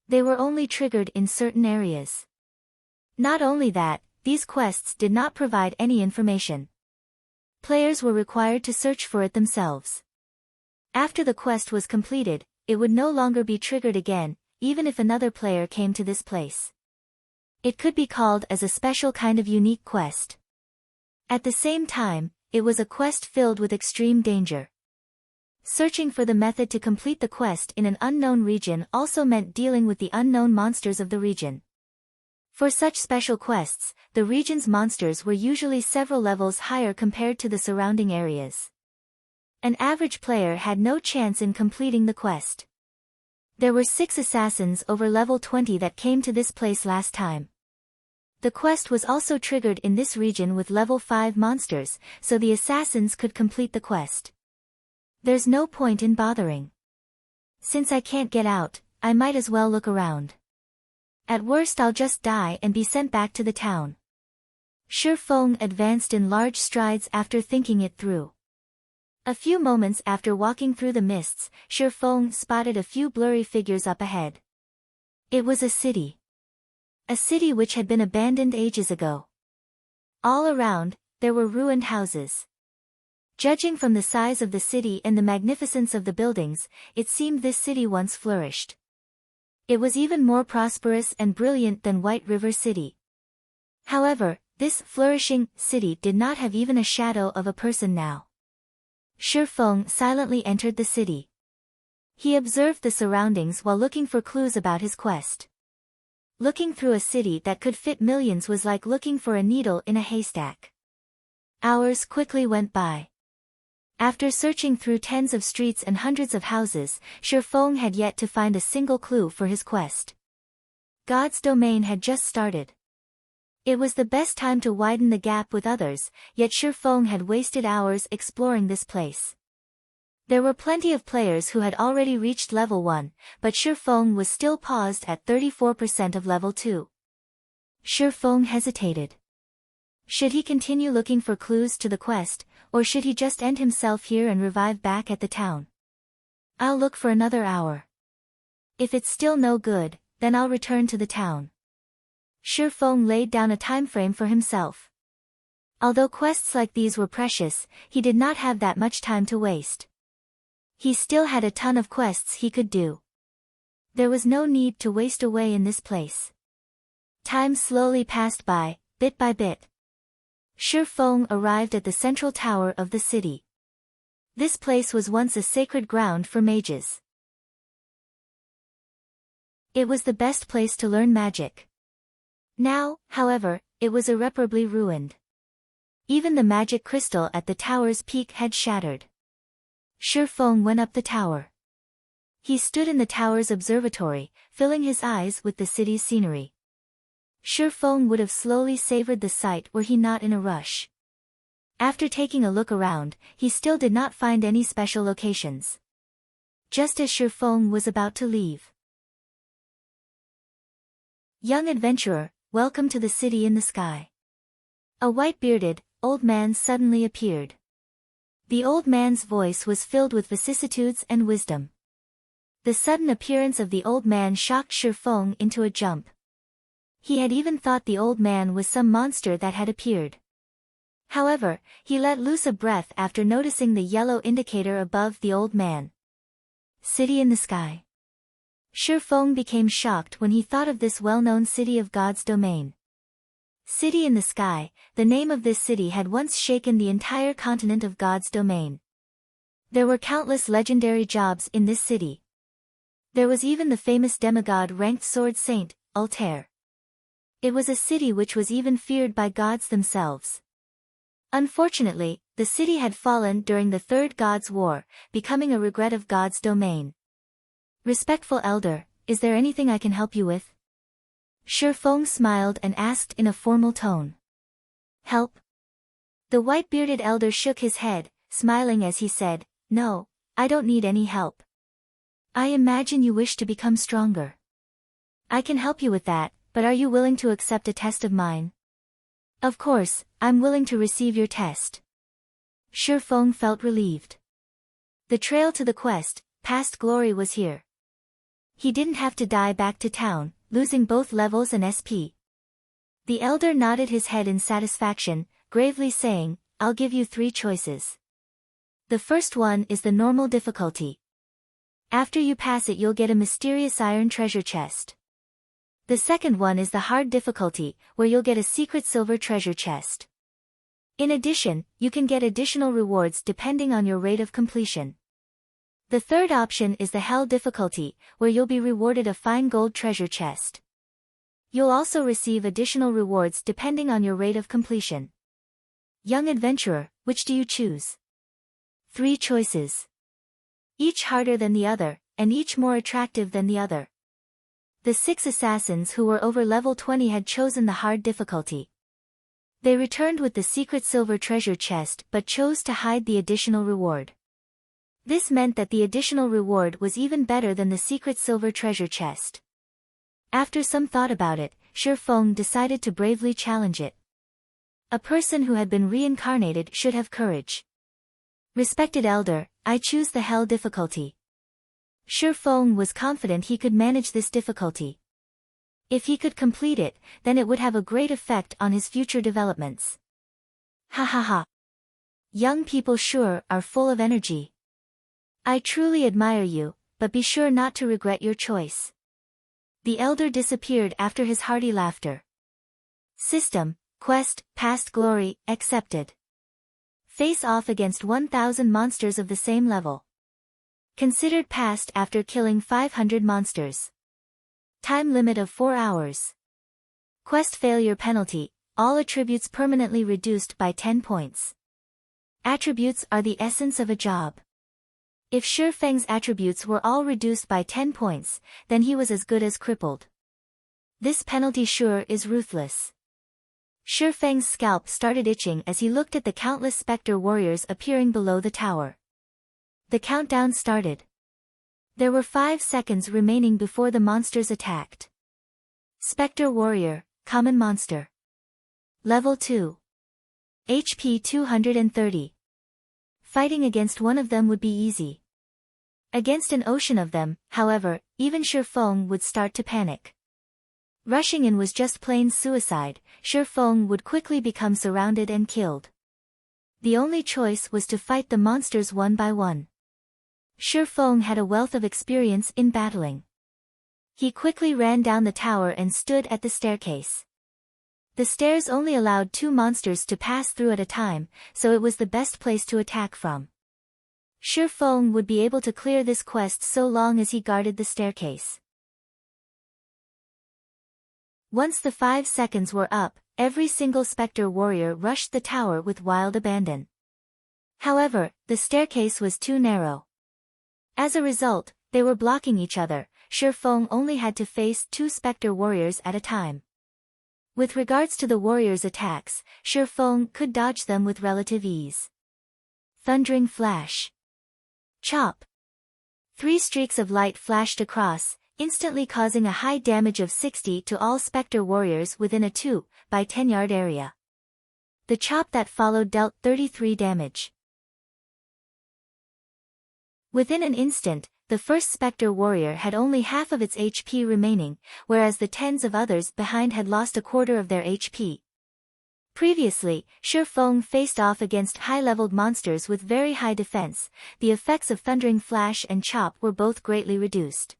They were only triggered in certain areas. Not only that, these quests did not provide any information. Players were required to search for it themselves. After the quest was completed, it would no longer be triggered again, even if another player came to this place. It could be called as a special kind of unique quest. At the same time, it was a quest filled with extreme danger. Searching for the method to complete the quest in an unknown region also meant dealing with the unknown monsters of the region. For such special quests, the region's monsters were usually several levels higher compared to the surrounding areas. An average player had no chance in completing the quest. There were 6 assassins over level 20 that came to this place last time. The quest was also triggered in this region with level 5 monsters, so the assassins could complete the quest. There's no point in bothering. Since I can't get out, I might as well look around. At worst I'll just die and be sent back to the town. Shifeng advanced in large strides after thinking it through. A few moments after walking through the mists, Shifeng spotted a few blurry figures up ahead. It was a city. A city which had been abandoned ages ago. All around, there were ruined houses. Judging from the size of the city and the magnificence of the buildings, it seemed this city once flourished. It was even more prosperous and brilliant than White River City. However, this flourishing city did not have even a shadow of a person now. Shifeng silently entered the city. He observed the surroundings while looking for clues about his quest. Looking through a city that could fit millions was like looking for a needle in a haystack. Hours quickly went by. After searching through tens of streets and hundreds of houses, Shifeng had yet to find a single clue for his quest. God's domain had just started. It was the best time to widen the gap with others, yet Shifeng had wasted hours exploring this place. There were plenty of players who had already reached level 1, but Shifeng was still paused at 34% of level 2. Shifeng hesitated. Should he continue looking for clues to the quest, or should he just end himself here and revive back at the town? I'll look for another hour. If it's still no good, then I'll return to the town. Shifeng laid down a time frame for himself. Although quests like these were precious, he did not have that much time to waste. He still had a ton of quests he could do. There was no need to waste away in this place. Time slowly passed by, bit by bit. Shifeng arrived at the central tower of the city. This place was once a sacred ground for mages. It was the best place to learn magic. Now, however, it was irreparably ruined. Even the magic crystal at the tower's peak had shattered. Shifeng went up the tower. He stood in the tower's observatory, filling his eyes with the city's scenery. Shifeng would have slowly savored the sight were he not in a rush. After taking a look around, he still did not find any special locations. Just as Shifeng was about to leave. Young adventurer, welcome to the city in the sky. A white-bearded, old man suddenly appeared. The old man's voice was filled with vicissitudes and wisdom. The sudden appearance of the old man shocked Shifeng into a jump. He had even thought the old man was some monster that had appeared. However, he let loose a breath after noticing the yellow indicator above the old man. City in the sky. Shifeng became shocked when he thought of this well-known city of God's domain. City in the sky, the name of this city had once shaken the entire continent of God's domain. There were countless legendary jobs in this city. There was even the famous demigod-ranked sword saint, Altair. It was a city which was even feared by gods themselves. Unfortunately, the city had fallen during the Third God's War, becoming a regret of God's domain. Respectful elder, is there anything I can help you with? Shifeng smiled and asked in a formal tone. Help? The white-bearded elder shook his head, smiling as he said, No, I don't need any help. I imagine you wish to become stronger. I can help you with that, but are you willing to accept a test of mine? Of course, I'm willing to receive your test. Shifeng felt relieved. The trail to the quest, past glory was here. He didn't have to die back to town, losing both levels and SP. The elder nodded his head in satisfaction, gravely saying, I'll give you 3 choices. The first one is the normal difficulty. After you pass it you'll get a mysterious iron treasure chest. The second one is the hard difficulty, where you'll get a secret silver treasure chest. In addition, you can get additional rewards depending on your rate of completion. The third option is the hell difficulty, where you'll be rewarded a fine gold treasure chest. You'll also receive additional rewards depending on your rate of completion. Young adventurer, which do you choose? 3 choices. Each harder than the other, and each more attractive than the other. The 6 assassins who were over level 20 had chosen the hard difficulty. They returned with the secret silver treasure chest but chose to hide the additional reward. This meant that the additional reward was even better than the secret silver treasure chest. After some thought about it, Shifeng decided to bravely challenge it. A person who had been reincarnated should have courage. Respected elder, I choose the hell difficulty. Shifeng was confident he could manage this difficulty. If he could complete it, then it would have a great effect on his future developments. Ha ha ha. Young people sure are full of energy. I truly admire you, but be sure not to regret your choice. The elder disappeared after his hearty laughter. System, quest, past glory, accepted. Face off against 1,000 monsters of the same level. Considered passed after killing 500 monsters. Time limit of 4 hours. Quest failure penalty, all attributes permanently reduced by 10 points. Attributes are the essence of a job. If Shifeng's attributes were all reduced by 10 points, then he was as good as crippled. This penalty sure is ruthless. Shifeng's scalp started itching as he looked at the countless specter warriors appearing below the tower. The countdown started. There were 5 seconds remaining before the monsters attacked. Specter warrior, common monster. Level 2. HP 230. Fighting against one of them would be easy. Against an ocean of them, however, even Shifeng would start to panic. Rushing in was just plain suicide. Shifeng would quickly become surrounded and killed. The only choice was to fight the monsters one by one. Shifeng had a wealth of experience in battling. He quickly ran down the tower and stood at the staircase. The stairs only allowed 2 monsters to pass through at a time, so it was the best place to attack from. Shifeng would be able to clear this quest so long as he guarded the staircase. Once the 5 seconds were up, every single specter warrior rushed the tower with wild abandon. However, the staircase was too narrow. As a result, they were blocking each other. Shifeng only had to face 2 specter warriors at a time. With regards to the warriors' attacks, Shifeng could dodge them with relative ease. Thundering flash. Chop. 3 streaks of light flashed across, instantly causing a high damage of 60 to all specter warriors within a 2 by 10 yard area. The chop that followed dealt 33 damage. Within an instant, the first specter warrior had only half of its HP remaining, whereas the tens of others behind had lost a quarter of their HP. Previously, Shifeng faced off against high-leveled monsters with very high defense. The effects of Thundering Flash and Chop were both greatly reduced.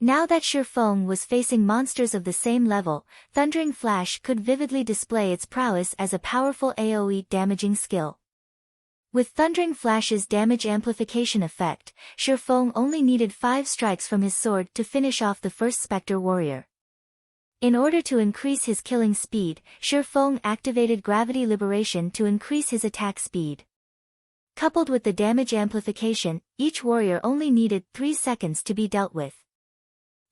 Now that Shifeng was facing monsters of the same level, Thundering Flash could vividly display its prowess as a powerful AoE damaging skill. With Thundering Flash's damage amplification effect, Shifeng only needed 5 strikes from his sword to finish off the first Spectre Warrior. In order to increase his killing speed, Shifeng activated Gravity Liberation to increase his attack speed. Coupled with the damage amplification, each warrior only needed 3 seconds to be dealt with.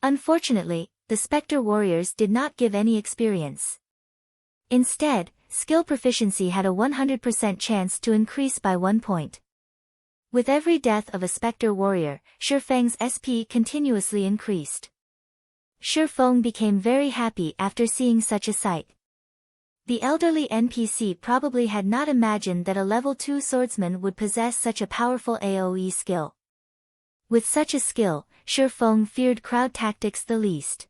Unfortunately, the Spectre Warriors did not give any experience. Instead, skill proficiency had a 100% chance to increase by 1 point. With every death of a Spectre Warrior, Shifeng's SP continuously increased. Shifeng became very happy after seeing such a sight. The elderly NPC probably had not imagined that a level 2 swordsman would possess such a powerful AoE skill. With such a skill, Shifeng feared crowd tactics the least.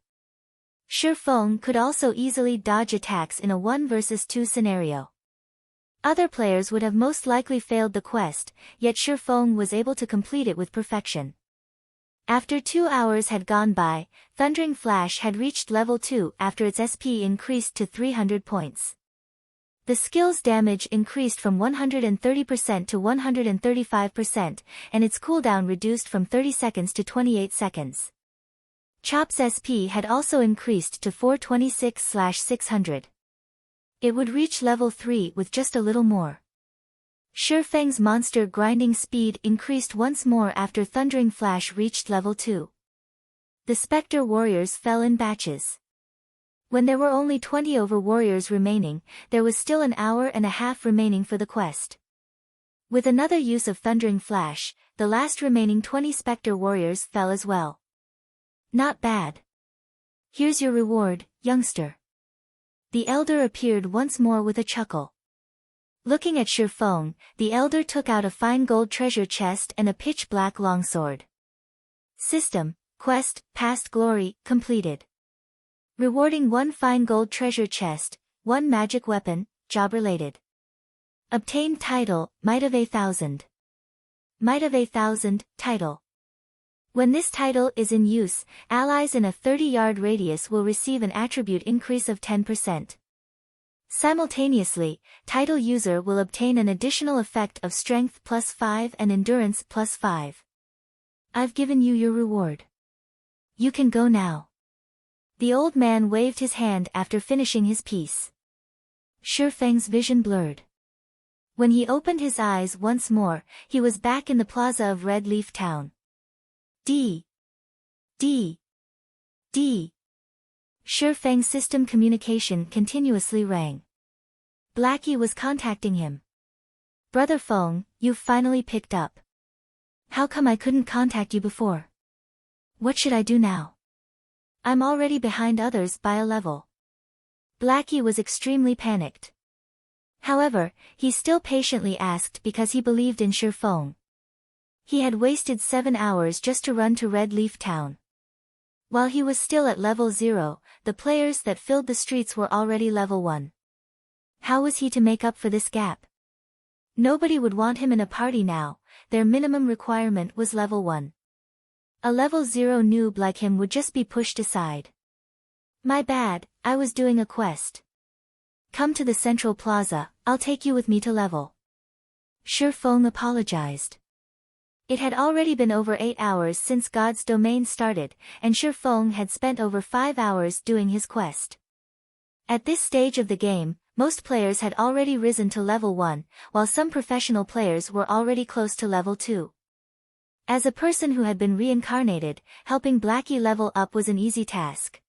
Shifeng could also easily dodge attacks in a 1 versus 2 scenario. Other players would have most likely failed the quest, yet Shifeng was able to complete it with perfection. After 2 hours had gone by, Thundering Flash had reached level 2 after its SP increased to 300 points. The skill's damage increased from 130% to 135%, and its cooldown reduced from 30 seconds to 28 seconds. Chop's SP had also increased to 426/600. It would reach level 3 with just a little more. Shifeng's monster grinding speed increased once more after Thundering Flash reached level 2. The Spectre Warriors fell in batches. When there were only 20 warriors remaining, there was still an hour and a half remaining for the quest. With another use of Thundering Flash, the last remaining 20 Spectre Warriors fell as well. Not bad. Here's your reward, youngster. The elder appeared once more with a chuckle. Looking at Shifeng, the elder took out a fine gold treasure chest and a pitch-black longsword. System, quest, past glory, completed. Rewarding 1 fine gold treasure chest, 1 magic weapon, job related. Obtained title, Might of 1,000. Might of 1,000, title. When this title is in use, allies in a 30-yard radius will receive an attribute increase of 10%. Simultaneously, title user will obtain an additional effect of Strength +5 and Endurance +5. I've given you your reward. You can go now. The old man waved his hand after finishing his piece. Shifeng's vision blurred. When he opened his eyes once more, he was back in the plaza of Red Leaf Town. D. Shifeng's system communication continuously rang. Blackie was contacting him. Brother Feng, you've finally picked up. How come I couldn't contact you before? What should I do now? I'm already behind others by a level. Blackie was extremely panicked. However, he still patiently asked because he believed in Shifeng. He had wasted 7 hours just to run to Red Leaf Town. While he was still at level 0, the players that filled the streets were already level 1. How was he to make up for this gap? Nobody would want him in a party now, their minimum requirement was level 1. A level 0 noob like him would just be pushed aside. My bad, I was doing a quest. Come to the central plaza, I'll take you with me to level. Shifeng apologized. It had already been over 8 hours since God's domain started, and Shifeng had spent over 5 hours doing his quest. At this stage of the game, most players had already risen to level 1, while some professional players were already close to level 2. As a person who had been reincarnated, helping Blackie level up was an easy task.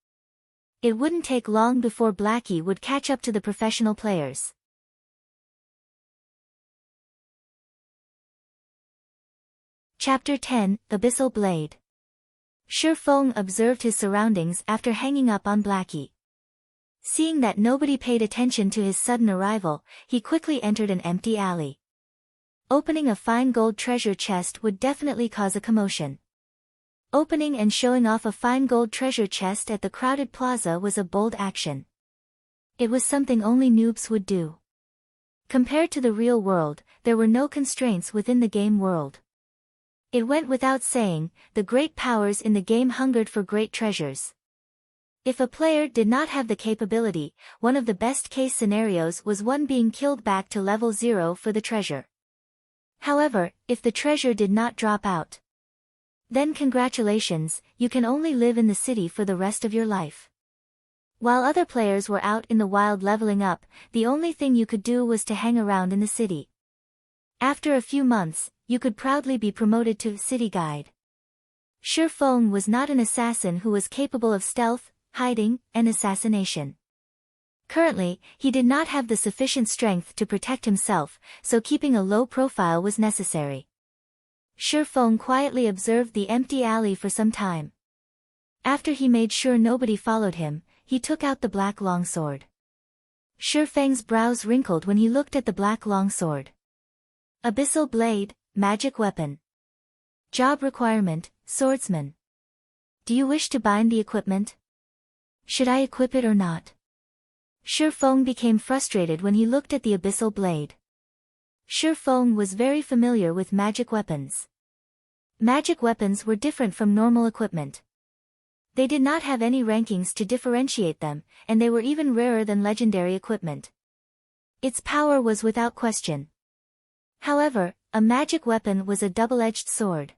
It wouldn't take long before Blackie would catch up to the professional players. Chapter 10, Abyssal Blade. Shifeng observed his surroundings after hanging up on Blackie. Seeing that nobody paid attention to his sudden arrival, he quickly entered an empty alley. Opening a fine gold treasure chest would definitely cause a commotion. Opening and showing off a fine gold treasure chest at the crowded plaza was a bold action. It was something only noobs would do. Compared to the real world, there were no constraints within the game world. It went without saying, the great powers in the game hungered for great treasures. If a player did not have the capability, one of the best-case scenarios was one being killed back to level 0 for the treasure. However, if the treasure did not drop out, then congratulations, you can only live in the city for the rest of your life. While other players were out in the wild leveling up, the only thing you could do was to hang around in the city. After a few months, you could proudly be promoted to city guide. Shi Feng was not an assassin who was capable of stealth, hiding, and assassination. Currently, he did not have the sufficient strength to protect himself, so keeping a low profile was necessary. Shi Feng quietly observed the empty alley for some time. After he made sure nobody followed him, he took out the black longsword. Shi Feng's brows wrinkled when he looked at the black longsword. Abyssal blade, magic weapon. Job requirement, swordsman. Do you wish to bind the equipment? Should I equip it or not? Shi Feng became frustrated when he looked at the abyssal blade. Shi Feng was very familiar with magic weapons. Magic weapons were different from normal equipment. They did not have any rankings to differentiate them, and they were even rarer than legendary equipment. Its power was without question. However, a magic weapon was a double-edged sword.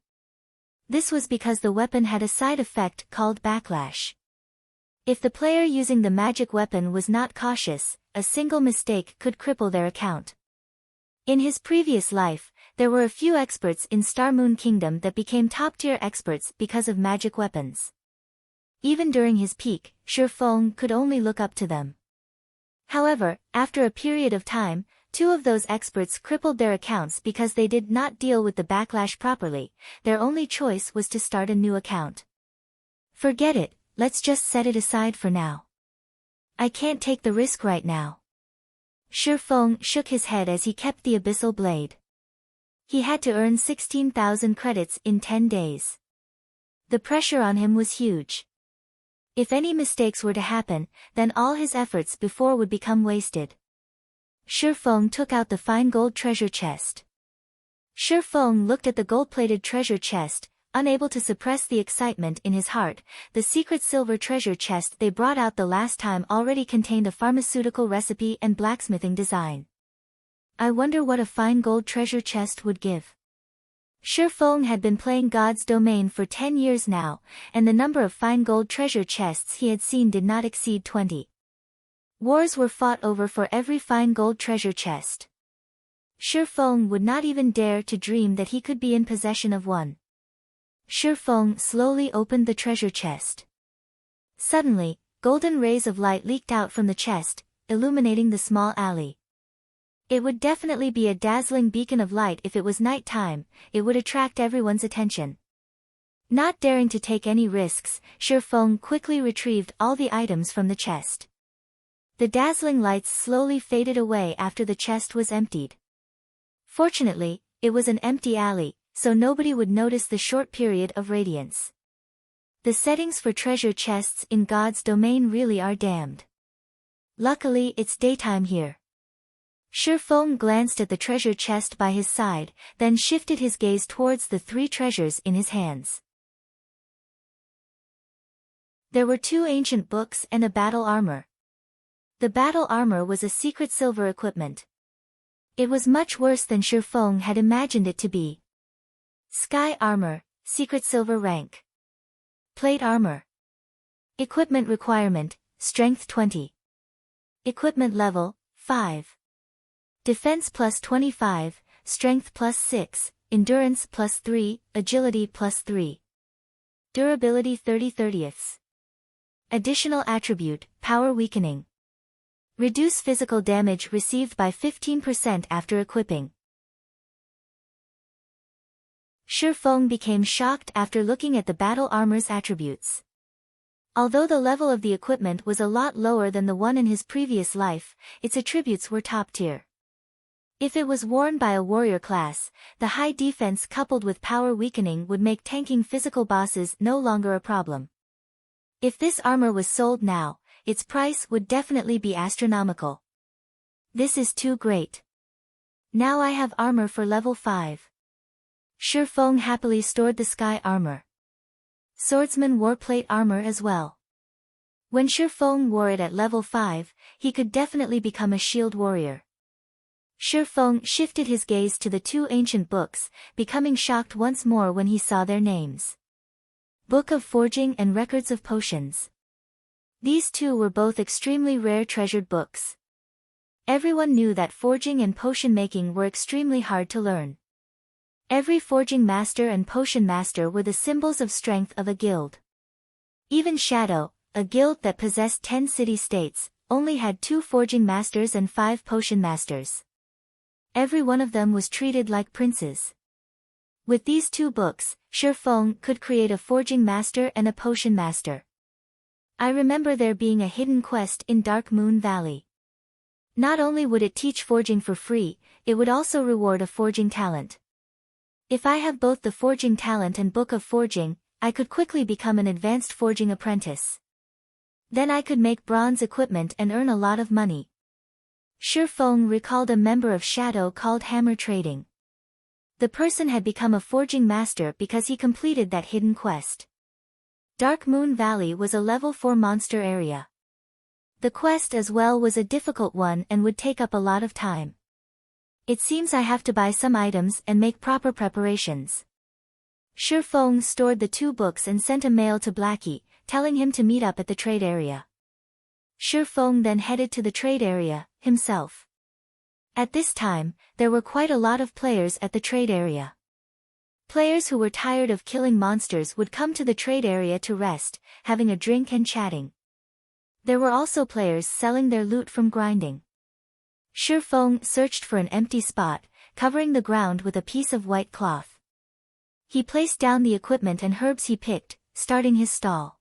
This was because the weapon had a side effect called backlash. If the player using the magic weapon was not cautious, a single mistake could cripple their account. In his previous life, there were a few experts in Star Moon Kingdom that became top-tier experts because of magic weapons. Even during his peak, Shi Feng could only look up to them. However, after a period of time, two of those experts crippled their accounts because they did not deal with the backlash properly. Their only choice was to start a new account. Forget it, let's just set it aside for now. I can't take the risk right now. Shi Feng shook his head as he kept the abyssal blade. He had to earn 16,000 credits in 10 days. The pressure on him was huge. If any mistakes were to happen, then all his efforts before would become wasted. Shi Feng took out the fine gold treasure chest. Shi Feng looked at the gold-plated treasure chest, unable to suppress the excitement in his heart. The secret silver treasure chest they brought out the last time already contained a pharmaceutical recipe and blacksmithing design. I wonder what a fine gold treasure chest would give. Shi Feng had been playing God's Domain for 10 years now, and the number of fine gold treasure chests he had seen did not exceed 20. Wars were fought over for every fine gold treasure chest. Shi Feng would not even dare to dream that he could be in possession of one. Shi Feng slowly opened the treasure chest. Suddenly, golden rays of light leaked out from the chest, illuminating the small alley. It would definitely be a dazzling beacon of light if it was night time. It would attract everyone's attention. Not daring to take any risks, Shi Feng quickly retrieved all the items from the chest. The dazzling lights slowly faded away after the chest was emptied. Fortunately, it was an empty alley, so nobody would notice the short period of radiance. The settings for treasure chests in God's Domain really are damned. Luckily it's daytime here. Shi Feng glanced at the treasure chest by his side, then shifted his gaze towards the 3 treasures in his hands. There were 2 ancient books and a battle armor. The battle armor was a secret silver equipment. It was much worse than Shi Feng had imagined it to be. Sky armor, secret silver rank. Plate armor. Equipment requirement, strength 20. Equipment level, 5. Defense plus 25, strength plus 6, endurance plus 3, agility plus 3. Durability 30/30. Additional attribute, power weakening. Reduce physical damage received by 15% after equipping. Shi Feng became shocked after looking at the battle armor's attributes. Although the level of the equipment was a lot lower than the one in his previous life, its attributes were top tier. If it was worn by a warrior class, the high defense coupled with power weakening would make tanking physical bosses no longer a problem. If this armor was sold now, its price would definitely be astronomical. This is too great. Now I have armor for level 5. Shi Feng happily stored the sky armor. Swordsman wore plate armor as well. When Shi Feng wore it at level 5, he could definitely become a shield warrior. Shifeng shifted his gaze to the two ancient books, becoming shocked once more when he saw their names. Book of Forging and Records of Potions. These two were both extremely rare treasured books. Everyone knew that forging and potion making were extremely hard to learn. Every forging master and potion master were the symbols of strength of a guild. Even Shadow, a guild that possessed 10 city-states, only had 2 forging masters and 5 potion masters. Every one of them was treated like princes. With these 2 books, Shifeng could create a forging master and a potion master. I remember there being a hidden quest in Dark Moon Valley. Not only would it teach forging for free, it would also reward a forging talent. If I have both the forging talent and book of forging, I could quickly become an advanced forging apprentice. Then I could make bronze equipment and earn a lot of money. Shifeng recalled a member of Shadow called Hammer Trading. The person had become a forging master because he completed that hidden quest. Dark Moon Valley was a level 4 monster area. The quest as well was a difficult one and would take up a lot of time. It seems I have to buy some items and make proper preparations. Shifeng stored the 2 books and sent a mail to Blackie, telling him to meet up at the trade area. Shifeng then headed to the trade area, himself. At this time, there were quite a lot of players at the trade area. Players who were tired of killing monsters would come to the trade area to rest, having a drink and chatting. There were also players selling their loot from grinding. Shifeng searched for an empty spot, covering the ground with a piece of white cloth. He placed down the equipment and herbs he picked, starting his stall.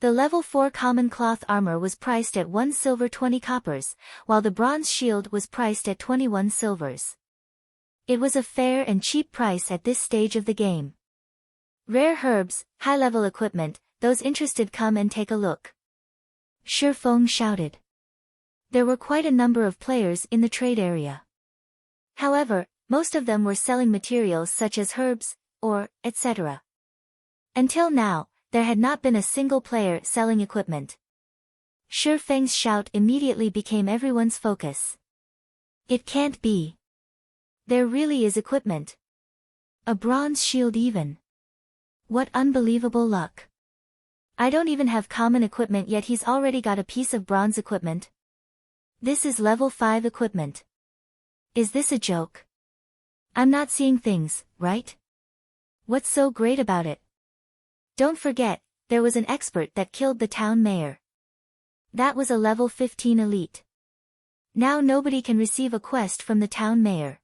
The level 4 common cloth armor was priced at 1 silver 20 coppers, while the bronze shield was priced at 21 silvers. It was a fair and cheap price at this stage of the game. Rare herbs, high-level equipment, those interested come and take a look. Shifeng shouted. There were quite a number of players in the trade area. However, most of them were selling materials such as herbs, ore, etc. Until now, there had not been a single player selling equipment. Shifeng's shout immediately became everyone's focus. It can't be. There really is equipment. A bronze shield even. What unbelievable luck. I don't even have common equipment yet he's already got a piece of bronze equipment. This is level 5 equipment. Is this a joke? I'm not seeing things, right? What's so great about it? Don't forget, there was an expert that killed the town mayor. That was a level 15 elite. Now nobody can receive a quest from the town mayor.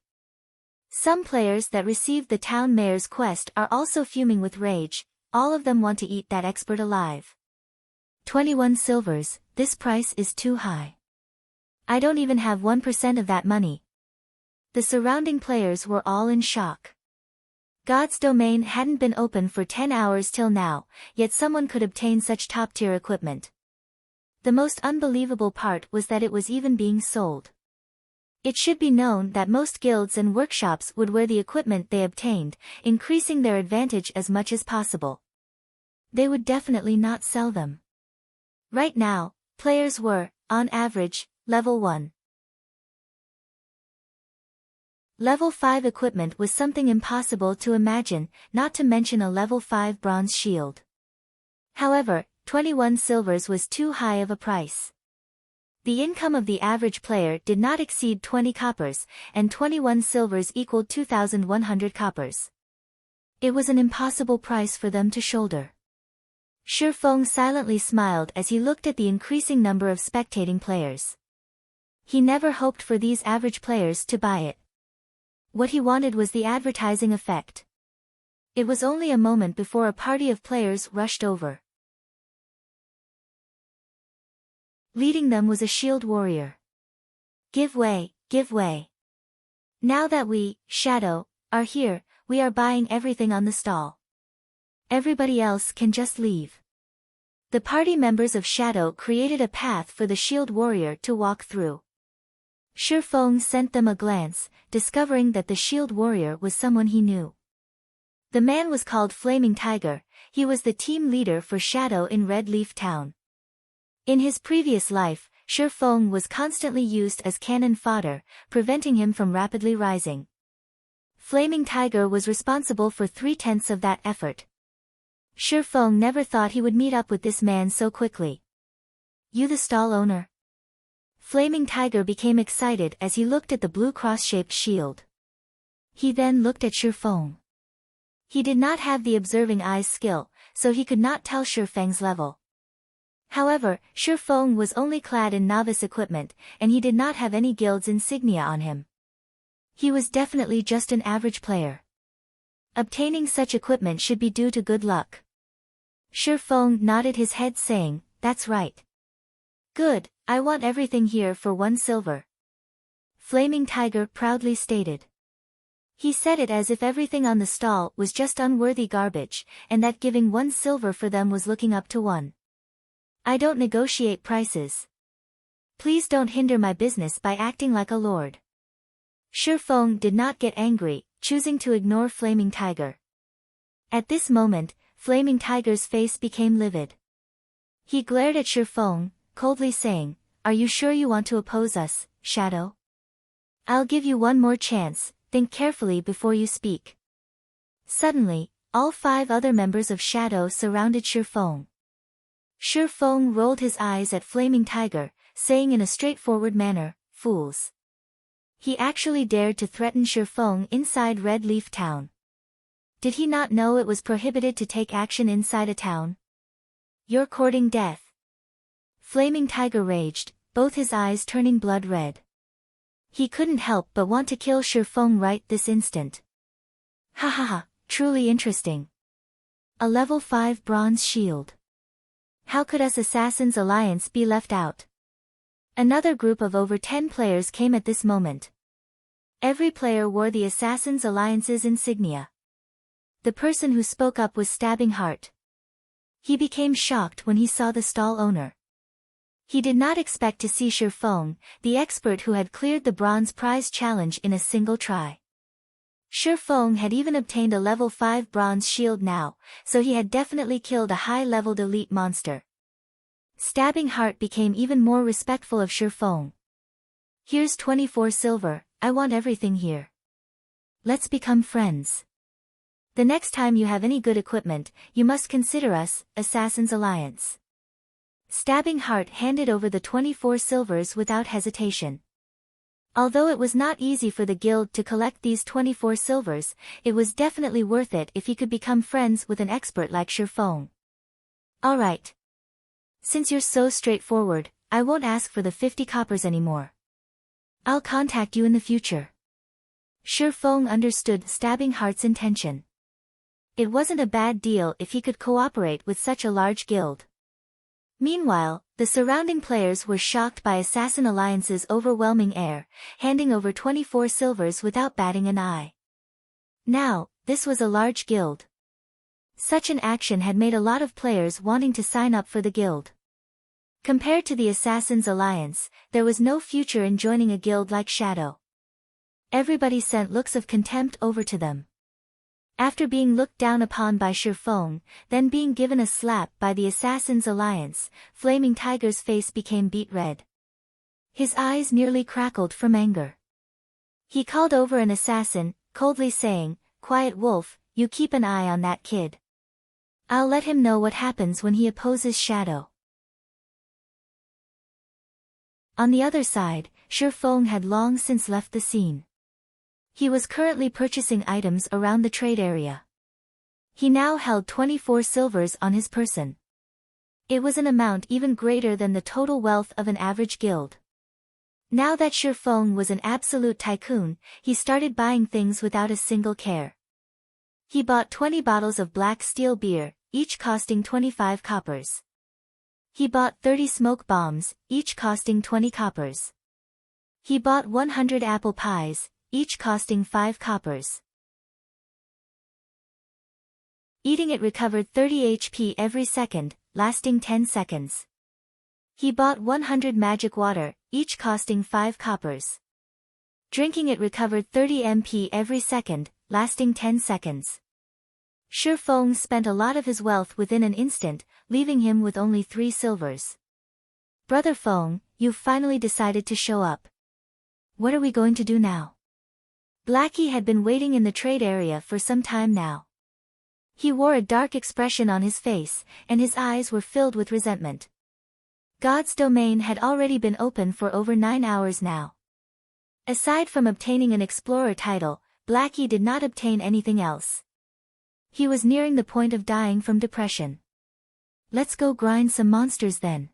Some players that received the town mayor's quest are also fuming with rage, all of them want to eat that expert alive. 21 silvers, this price is too high. I don't even have 1% of that money. The surrounding players were all in shock. God's domain hadn't been open for 10 hours till now, yet someone could obtain such top-tier equipment. The most unbelievable part was that it was even being sold. It should be known that most guilds and workshops would wear the equipment they obtained, increasing their advantage as much as possible. They would definitely not sell them. Right now, players were, on average, level 1. Level 5 equipment was something impossible to imagine, not to mention a level 5 bronze shield. However, 21 silvers was too high of a price. The income of the average player did not exceed 20 coppers, and 21 silvers equaled 2,100 coppers. It was an impossible price for them to shoulder. Shifeng silently smiled as he looked at the increasing number of spectating players. He never hoped for these average players to buy it. What he wanted was the advertising effect. It was only a moment before a party of players rushed over. Leading them was a shield warrior. Give way, give way. Now that we, Shadow, are here, we are buying everything on the stall. Everybody else can just leave. The party members of Shadow created a path for the shield warrior to walk through. Shifeng sent them a glance, discovering that the shield warrior was someone he knew. The man was called Flaming Tiger, he was the team leader for Shadow in Red Leaf Town. In his previous life, Shi Feng was constantly used as cannon fodder, preventing him from rapidly rising. Flaming Tiger was responsible for 3/10 of that effort. Shi Feng never thought he would meet up with this man so quickly. You the stall owner? Flaming Tiger became excited as he looked at the blue cross-shaped shield. He then looked at Shi Feng. He did not have the observing eyes skill, so he could not tell Shi Feng's level. However, Shi Feng was only clad in novice equipment, and he did not have any guild's insignia on him. He was definitely just an average player. Obtaining such equipment should be due to good luck. Shi Feng nodded his head saying, "That's right." "Good, I want everything here for 1 silver. Flaming Tiger proudly stated. He said it as if everything on the stall was just unworthy garbage, and that giving 1 silver for them was looking up to 1. I don't negotiate prices. Please don't hinder my business by acting like a lord. Shi Feng did not get angry, choosing to ignore Flaming Tiger. At this moment, Flaming Tiger's face became livid. He glared at Shi Feng, coldly saying, "Are you sure you want to oppose us, Shadow? I'll give you 1 more chance, think carefully before you speak." Suddenly, all 5 other members of Shadow surrounded Shi Feng. Shi Feng rolled his eyes at Flaming Tiger, saying in a straightforward manner, "Fools." He actually dared to threaten Shi Feng inside Red Leaf Town. Did he not know it was prohibited to take action inside a town? "You're courting death." Flaming Tiger raged, both his eyes turning blood red. He couldn't help but want to kill Shi Feng right this instant. Ha ha ha, truly interesting. A level 5 bronze shield. How could us Assassins Alliance be left out? Another group of over 10 players came at this moment. Every player wore the Assassins Alliance's insignia. The person who spoke up was Stabbing Heart. He became shocked when he saw the stall owner. He did not expect to see Shi Feng, the expert who had cleared the bronze prize challenge in a single try. Shi Feng had even obtained a level 5 bronze shield now, so he had definitely killed a high-leveled elite monster. Stabbing Heart became even more respectful of Shi Feng. "Here's 24 silver, I want everything here. Let's become friends. The next time you have any good equipment, you must consider us, Assassins Alliance." Stabbing Heart handed over the 24 silvers without hesitation. Although it was not easy for the guild to collect these 24 silvers, it was definitely worth it if he could become friends with an expert like Shi Feng. "Alright. Since you're so straightforward, I won't ask for the 50 coppers anymore. I'll contact you in the future." Shi Feng understood Stabbing Heart's intention. It wasn't a bad deal if he could cooperate with such a large guild. Meanwhile, the surrounding players were shocked by Assassin Alliance's overwhelming air, handing over 24 silvers without batting an eye. Now, this was a large guild. Such an action had made a lot of players wanting to sign up for the guild. Compared to the Assassins Alliance, there was no future in joining a guild like Shadow. Everybody sent looks of contempt over to them. After being looked down upon by Shi Feng, then being given a slap by the Assassins Alliance, Flaming Tiger's face became beet red. His eyes nearly crackled from anger. He called over an assassin, coldly saying, "Quiet Wolf, you keep an eye on that kid. I'll let him know what happens when he opposes Shadow." On the other side, Shi Feng had long since left the scene. He was currently purchasing items around the trade area. He now held 24 silvers on his person. It was an amount even greater than the total wealth of an average guild. Now that Shi Feng was an absolute tycoon, he started buying things without a single care. He bought 20 bottles of black steel beer, each costing 25 coppers. He bought 30 smoke bombs, each costing 20 coppers. He bought 100 apple pies, each costing 5 coppers. Eating it recovered 30 HP every second, lasting 10 seconds. He bought 100 magic water, each costing 5 coppers. Drinking it recovered 30 MP every second, lasting 10 seconds. Shi Feng spent a lot of his wealth within an instant, leaving him with only 3 silvers. "Brother Feng, you've finally decided to show up. What are we going to do now? Blackie had been waiting in the trade area for some time now. He wore a dark expression on his face, and his eyes were filled with resentment. God's domain had already been open for over 9 hours now. Aside from obtaining an explorer title, Blackie did not obtain anything else. He was nearing the point of dying from depression. Let's go grind some monsters then.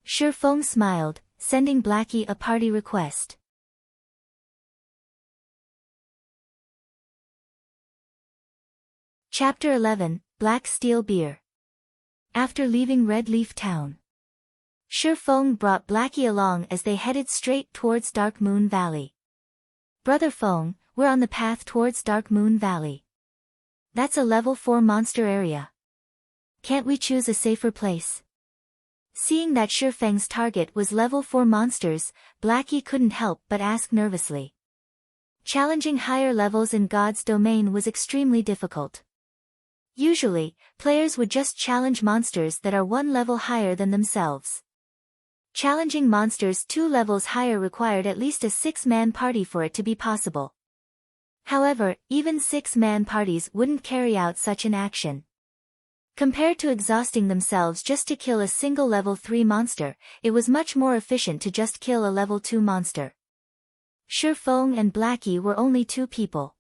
Shifeng smiled, sending Blackie a party request. Chapter 11, Black Steel Beer. After leaving Red Leaf Town, Shifeng brought Blackie along as they headed straight towards Dark Moon Valley. Brother Feng, we're on the path towards Dark Moon Valley. That's a level 4 monster area. Can't we choose a safer place? Seeing that Shifeng's target was level 4 monsters, Blackie couldn't help but ask nervously. Challenging higher levels in God's domain was extremely difficult. Usually, players would just challenge monsters that are 1 level higher than themselves. Challenging monsters 2 levels higher required at least a 6-man party for it to be possible. However, even 6-man parties wouldn't carry out such an action. Compared to exhausting themselves just to kill a single level 3 monster, it was much more efficient to just kill a level 2 monster. Shifeng and Blackie were only 2 people.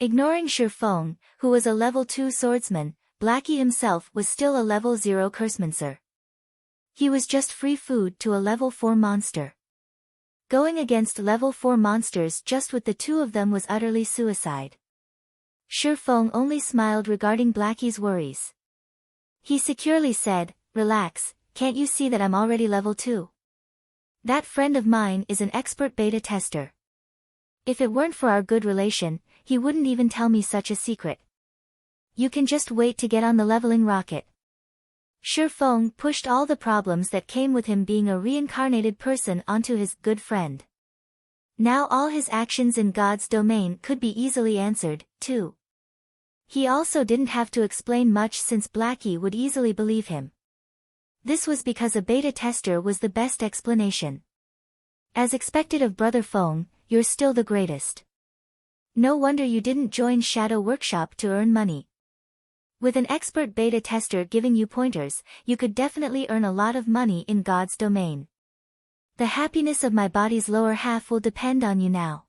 Ignoring Shifeng, who was a level 2 swordsman, Blackie himself was still a level 0 cursemancer. He was just free food to a level 4 monster. Going against level 4 monsters just with the 2 of them was utterly suicide. Shifeng only smiled regarding Blackie's worries. He securely said, "Relax, can't you see that I'm already level 2? That friend of mine is an expert beta tester. If it weren't for our good relation, he wouldn't even tell me such a secret. You can just wait to get on the leveling rocket." Shifeng pushed all the problems that came with him being a reincarnated person onto his good friend. Now all his actions in God's domain could be easily answered, too. He also didn't have to explain much since Blackie would easily believe him. This was because a beta tester was the best explanation. As expected of Brother Feng, you're still the greatest. No wonder you didn't join Shadow Workshop to earn money. With an expert beta tester giving you pointers, you could definitely earn a lot of money in God's domain. The happiness of my body's lower half will depend on you now.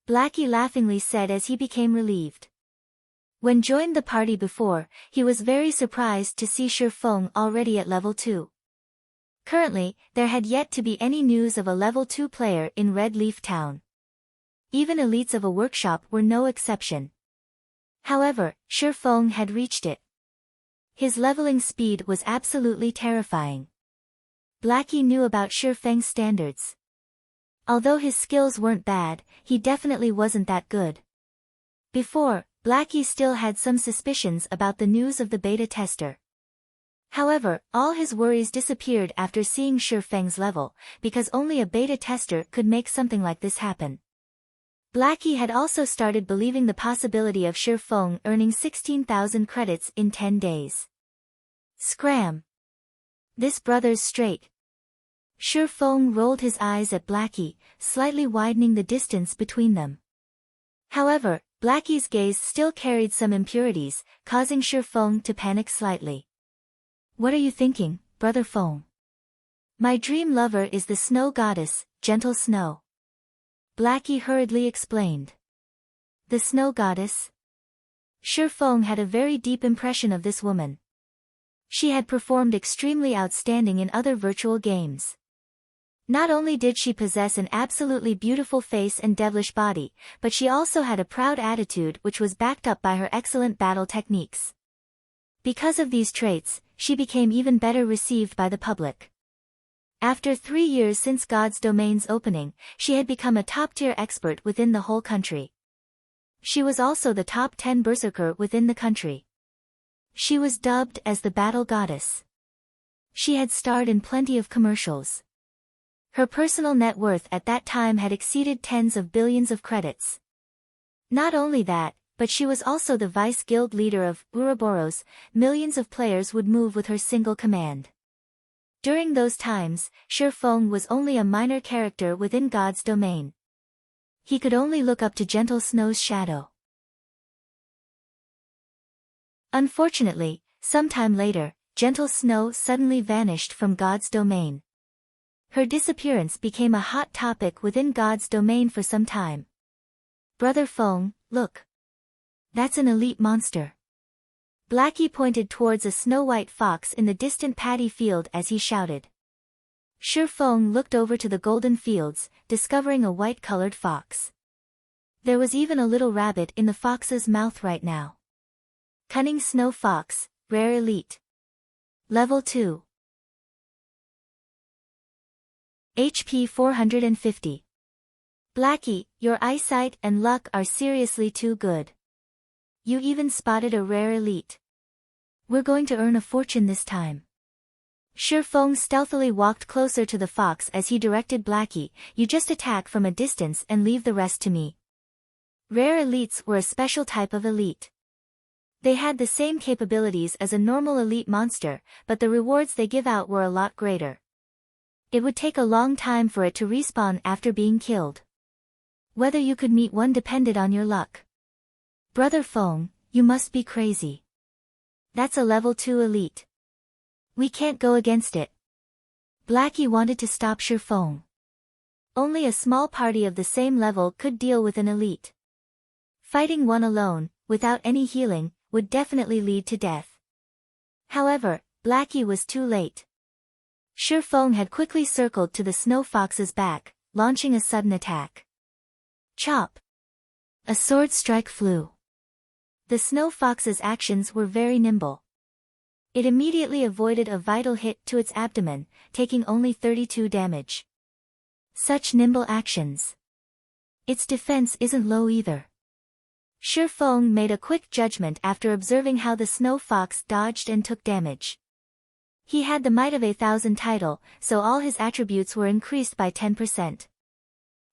Blackie laughingly said as he became relieved. When joined the party before, he was very surprised to see Shifeng already at level 2. Currently, there had yet to be any news of a level 2 player in Red Leaf Town. Even elites of a workshop were no exception. However, Shifeng had reached it. His leveling speed was absolutely terrifying. Blackie knew about Shifeng's standards. Although his skills weren't bad, he definitely wasn't that good. Before, Blackie still had some suspicions about the news of the beta tester. However, all his worries disappeared after seeing Shifeng's level, because only a beta tester could make something like this happen. Blackie had also started believing the possibility of Shifeng earning 16,000 credits in 10 days. Scram! This brother's straight. Shifeng rolled his eyes at Blackie, slightly widening the distance between them. However, Blackie's gaze still carried some impurities, causing Shifeng to panic slightly. What are you thinking, Brother Feng? My dream lover is the snow goddess, Gentle Snow. Blackie hurriedly explained. The snow goddess? Shifeng had a very deep impression of this woman. She had performed extremely outstanding in other virtual games. Not only did she possess an absolutely beautiful face and devilish body, but she also had a proud attitude which was backed up by her excellent battle techniques. Because of these traits, she became even better received by the public. After 3 years since God's domain's opening, she had become a top-tier expert within the whole country. She was also the top 10 berserker within the country. She was dubbed as the Battle Goddess. She had starred in plenty of commercials. Her personal net worth at that time had exceeded tens of billions of credits. Not only that, but she was also the vice guild leader of Ouroboros. Millions of players would move with her single command. During those times, Shifeng was only a minor character within God's domain. He could only look up to gentle Snow's shadow. Unfortunately, sometime later, gentle Snow suddenly vanished from God's domain. Her disappearance became a hot topic within God's domain for some time. Brother Feng, look. That's an elite monster. Blackie pointed towards a snow-white fox in the distant paddy field as he shouted. Shifeng looked over to the golden fields, discovering a white-colored fox. There was even a little rabbit in the fox's mouth right now. Cunning Snow Fox, Rare Elite. Level 2. HP 450. Blackie, your eyesight and luck are seriously too good. You even spotted a rare elite. We're going to earn a fortune this time. Shifeng stealthily walked closer to the fox as he directed Blackie, you just attack from a distance and leave the rest to me. Rare elites were a special type of elite. They had the same capabilities as a normal elite monster, but the rewards they give out were a lot greater. It would take a long time for it to respawn after being killed. Whether you could meet one depended on your luck. Brother Feng, you must be crazy. That's a level 2 elite. We can't go against it. Blackie wanted to stop Shifeng. Only a small party of the same level could deal with an elite. Fighting one alone, without any healing, would definitely lead to death. However, Blackie was too late. Shifeng had quickly circled to the snow fox's back, launching a sudden attack. Chop! A sword strike flew. The snow fox's actions were very nimble. It immediately avoided a vital hit to its abdomen, taking only 32 damage. Such nimble actions. Its defense isn't low either. Shifeng made a quick judgment after observing how the snow fox dodged and took damage. He had the Might of 1,000 title, so all his attributes were increased by 10%.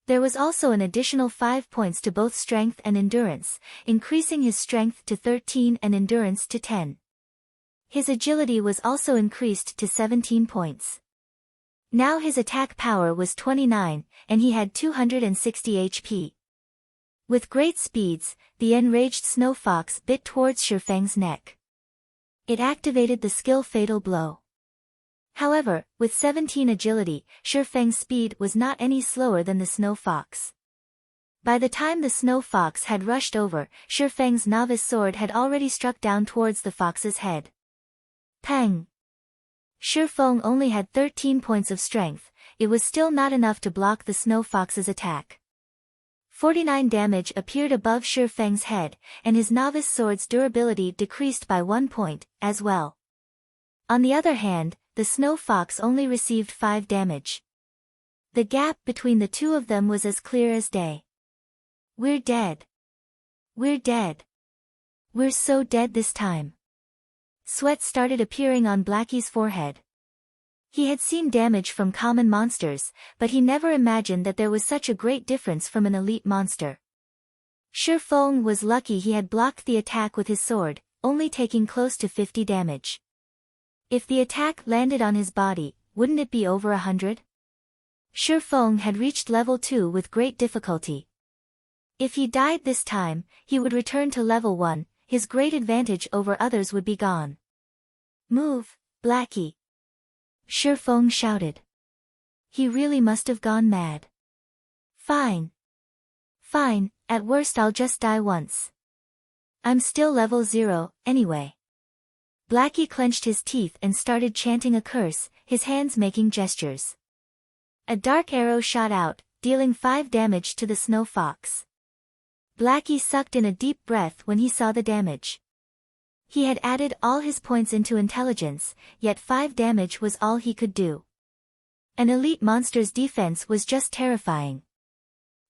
There was also an additional 5 points to both strength and endurance, increasing his strength to 13 and endurance to 10. His agility was also increased to 17 points. Now his attack power was 29, and he had 260 HP. With great speeds, the enraged snow fox bit towards Shifeng's neck. It activated the skill Fatal Blow. However, with 17 agility, Shifeng's speed was not any slower than the snow fox. By the time the snow fox had rushed over, Shifeng's novice sword had already struck down towards the fox's head. Pang! Shifeng only had 13 points of strength, it was still not enough to block the snow fox's attack. 49 damage appeared above Shifeng's head, and his novice sword's durability decreased by 1 point, as well. On the other hand, the snow fox only received 5 damage. The gap between the two of them was as clear as day. We're dead. We're dead. We're so dead this time. Sweat started appearing on Blackie's forehead. He had seen damage from common monsters, but he never imagined that there was such a great difference from an elite monster. Shifeng was lucky he had blocked the attack with his sword, only taking close to 50 damage. If the attack landed on his body, wouldn't it be over 100? Shifeng had reached level 2 with great difficulty. If he died this time, he would return to level 1, his great advantage over others would be gone. Move, Blackie! Shifeng shouted. He really must have gone mad. Fine. Fine, at worst I'll just die once. I'm still level 0, anyway. Blackie clenched his teeth and started chanting a curse, his hands making gestures. A dark arrow shot out, dealing 5 damage to the snow fox. Blackie sucked in a deep breath when he saw the damage. He had added all his points into intelligence, yet 5 damage was all he could do. An elite monster's defense was just terrifying.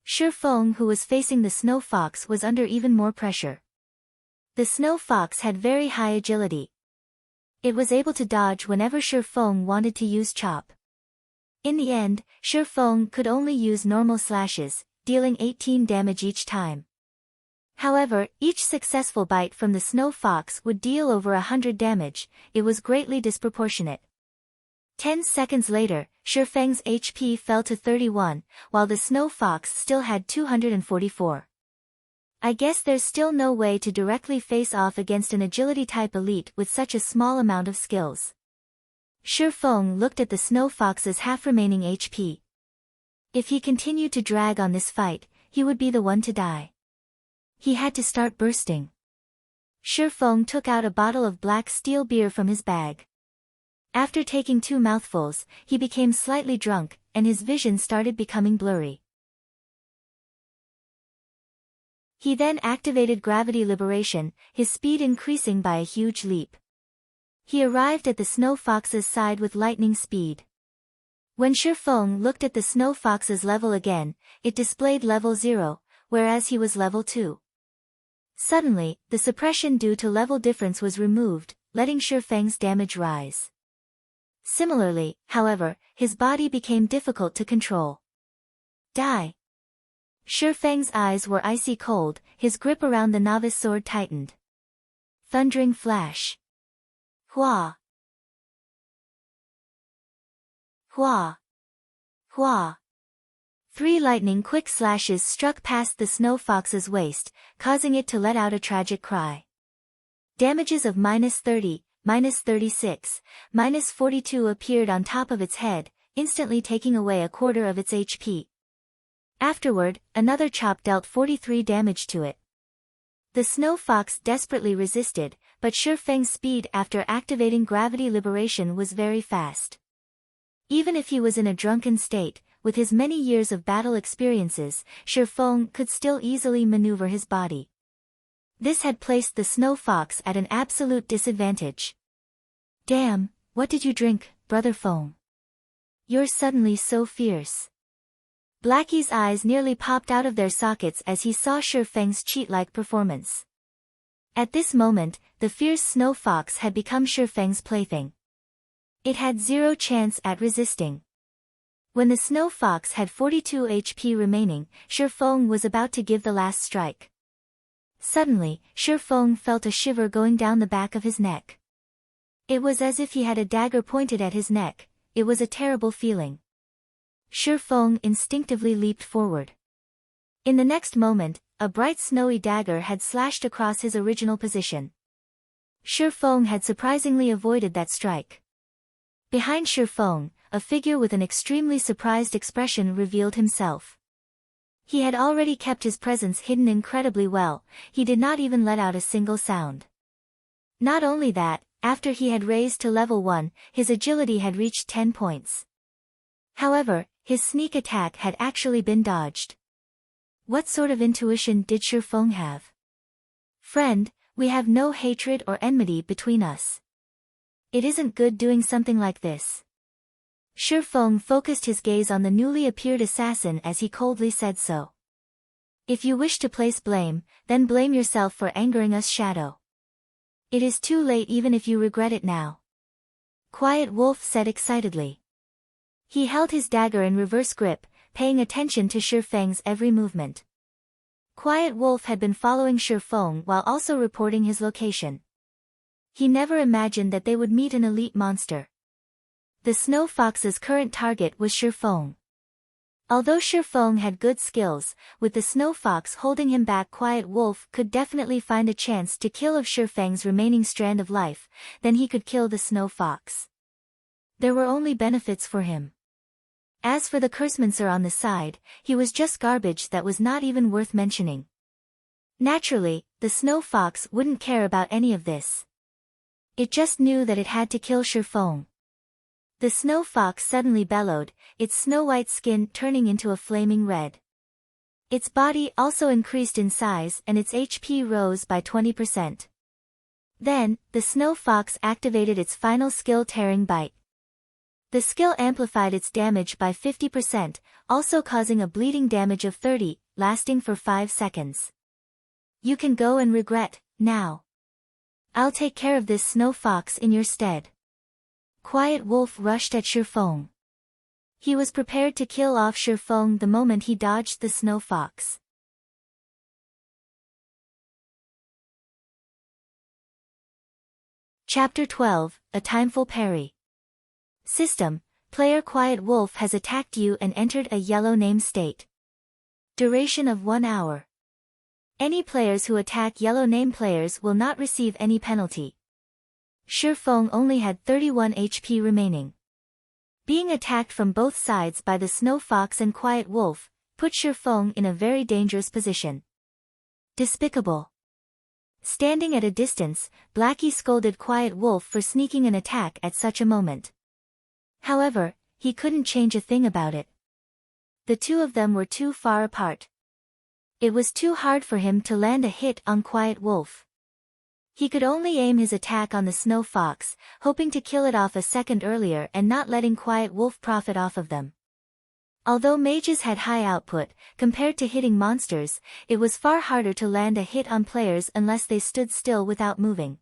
Shifeng, who was facing the snow fox, was under even more pressure. The snow fox had very high agility. It was able to dodge whenever Shifeng wanted to use chop. In the end, Shifeng could only use normal slashes, dealing 18 damage each time. However, each successful bite from the snow fox would deal over 100 damage, it was greatly disproportionate. 10 seconds later, Shifeng's HP fell to 31, while the snow fox still had 244. I guess there's still no way to directly face off against an agility-type elite with such a small amount of skills. Shifeng looked at the snow fox's half-remaining HP. If he continued to drag on this fight, he would be the one to die. He had to start bursting. Shifeng took out a bottle of black steel beer from his bag. After taking 2 mouthfuls, he became slightly drunk, and his vision started becoming blurry. He then activated gravity liberation, his speed increasing by a huge leap. He arrived at the snow fox's side with lightning speed. When Shifeng looked at the snow fox's level again, it displayed level 0, whereas he was level 2. Suddenly, the suppression due to level difference was removed, letting Shifeng's damage rise. Similarly, however, his body became difficult to control. Die! Shifeng's eyes were icy cold, his grip around the novice sword tightened. Thundering flash. Hua! Hua! Hua! 3 lightning-quick slashes struck past the snow fox's waist, causing it to let out a tragic cry. Damages of -30, -36, -42 appeared on top of its head, instantly taking away a quarter of its HP. Afterward, another chop dealt 43 damage to it. The snow fox desperately resisted, but Shifeng's speed after activating gravity liberation was very fast. Even if he was in a drunken state, with his many years of battle experiences, Shifeng could still easily maneuver his body. This had placed the snow fox at an absolute disadvantage. Damn, what did you drink, Brother Feng? You're suddenly so fierce. Blackie's eyes nearly popped out of their sockets as he saw Shifeng's cheat-like performance. At this moment, the fierce snow fox had become Shifeng's plaything. It had 0 chance at resisting. When the snow fox had 42 HP remaining, Shifeng was about to give the last strike. Suddenly, Shifeng felt a shiver going down the back of his neck. It was as if he had a dagger pointed at his neck. It was a terrible feeling. Shifeng instinctively leaped forward. In the next moment, a bright snowy dagger had slashed across his original position. Shifeng had surprisingly avoided that strike. Behind Shifeng, a figure with an extremely surprised expression revealed himself. He had already kept his presence hidden incredibly well, he did not even let out a single sound. Not only that, after he had raised to level 1, his agility had reached 10 points. However, his sneak attack had actually been dodged. What sort of intuition did Shifeng have? Friend, we have no hatred or enmity between us. It isn't good doing something like this. Shifeng focused his gaze on the newly appeared assassin as he coldly said so. If you wish to place blame, then blame yourself for angering us, Shadow. It is too late even if you regret it now. Quiet Wolf said excitedly. He held his dagger in reverse grip, paying attention to Shifeng's every movement. Quiet Wolf had been following Shifeng while also reporting his location. He never imagined that they would meet an elite monster. The snow fox's current target was Shifeng. Although Shifeng had good skills, with the snow fox holding him back, Quiet Wolf could definitely find a chance to kill of Shifeng's remaining strand of life, then he could kill the snow fox. There were only benefits for him. As for the Cursemancer on the side, he was just garbage that was not even worth mentioning. Naturally, the snow fox wouldn't care about any of this. It just knew that it had to kill Shifeng. The snow fox suddenly bellowed, its snow-white skin turning into a flaming red. Its body also increased in size and its HP rose by 20%. Then, the snow fox activated its final skill, Tearing Bite. The skill amplified its damage by 50%, also causing a bleeding damage of 30, lasting for 5 seconds. You can go and regret, now. I'll take care of this snow fox in your stead. Quiet Wolf rushed at Shifeng. He was prepared to kill off Shifeng the moment he dodged the snow fox. Chapter 12, A Timeful Parry. System: player Quiet Wolf has attacked you and entered a yellow name state. Duration of 1 hour. Any players who attack yellow name players will not receive any penalty. Shifeng only had 31 HP remaining. Being attacked from both sides by the Snow Fox and Quiet Wolf put Shifeng in a very dangerous position. Despicable. Standing at a distance, Blackie scolded Quiet Wolf for sneaking an attack at such a moment. However, he couldn't change a thing about it. The two of them were too far apart. It was too hard for him to land a hit on Quiet Wolf. He could only aim his attack on the Snow Fox, hoping to kill it off a second earlier and not letting Quiet Wolf profit off of them. Although mages had high output, compared to hitting monsters, it was far harder to land a hit on players unless they stood still without moving.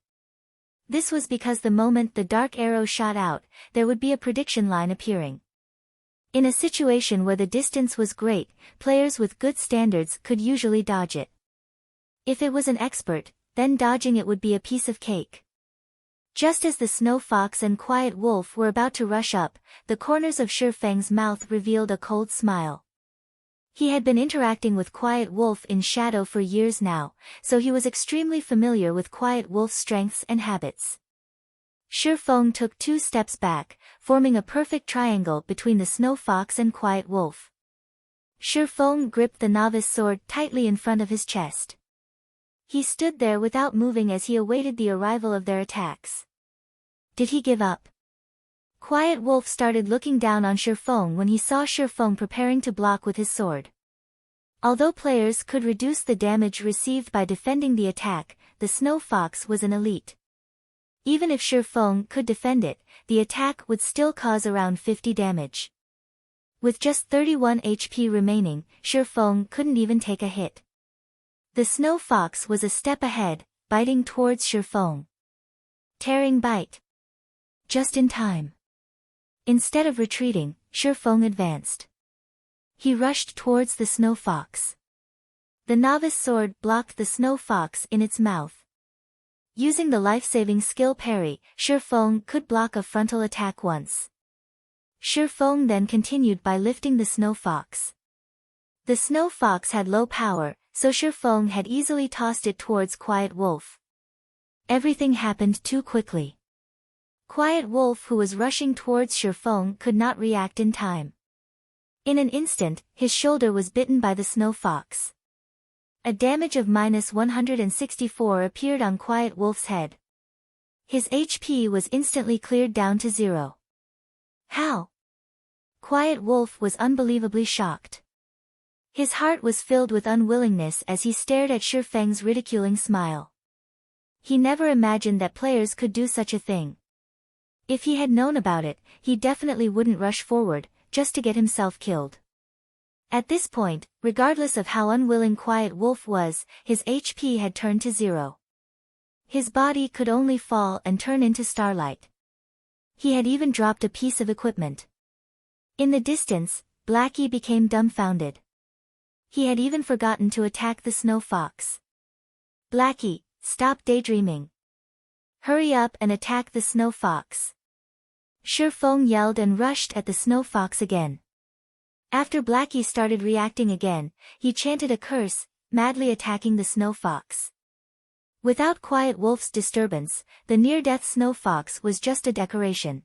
This was because the moment the dark arrow shot out, there would be a prediction line appearing. In a situation where the distance was great, players with good standards could usually dodge it. If it was an expert, then dodging it would be a piece of cake. Just as the Snow Fox and Quiet Wolf were about to rush up, the corners of Shifeng's mouth revealed a cold smile. He had been interacting with Quiet Wolf in shadow for years now, so he was extremely familiar with Quiet Wolf's strengths and habits. Shifeng took 2 steps back, forming a perfect triangle between the Snow Fox and Quiet Wolf. Shifeng gripped the novice sword tightly in front of his chest. He stood there without moving as he awaited the arrival of their attacks. Did he give up? Quiet Wolf started looking down on Shifeng when he saw Shifeng preparing to block with his sword. Although players could reduce the damage received by defending the attack, the Snow Fox was an elite. Even if Shifeng could defend it, the attack would still cause around 50 damage. With just 31 HP remaining, Shifeng couldn't even take a hit. The Snow Fox was a step ahead, biting towards Shifeng. Tearing bite. Just in time. Instead of retreating, Shifeng advanced. He rushed towards the Snow Fox. The novice sword blocked the Snow Fox in its mouth. Using the life-saving skill parry, Shifeng could block a frontal attack once. Shifeng then continued by lifting the Snow Fox. The Snow Fox had low power, so Shifeng had easily tossed it towards Quiet Wolf. Everything happened too quickly. Quiet Wolf, who was rushing towards Shifeng, could not react in time. In an instant, his shoulder was bitten by the Snow Fox. A damage of -164 appeared on Quiet Wolf's head. His HP was instantly cleared down to 0. How? Quiet Wolf was unbelievably shocked. His heart was filled with unwillingness as he stared at Shifeng's ridiculing smile. He never imagined that players could do such a thing. If he had known about it, he definitely wouldn't rush forward, just to get himself killed. At this point, regardless of how unwilling Quiet Wolf was, his HP had turned to 0. His body could only fall and turn into starlight. He had even dropped a piece of equipment. In the distance, Blackie became dumbfounded. He had even forgotten to attack the Snow Fox. Blackie, stop daydreaming. Hurry up and attack the Snow Fox. Shifeng yelled and rushed at the Snow Fox again. After Blackie started reacting again, he chanted a curse, madly attacking the Snow Fox. Without Quiet Wolf's disturbance, the near-death Snow Fox was just a decoration.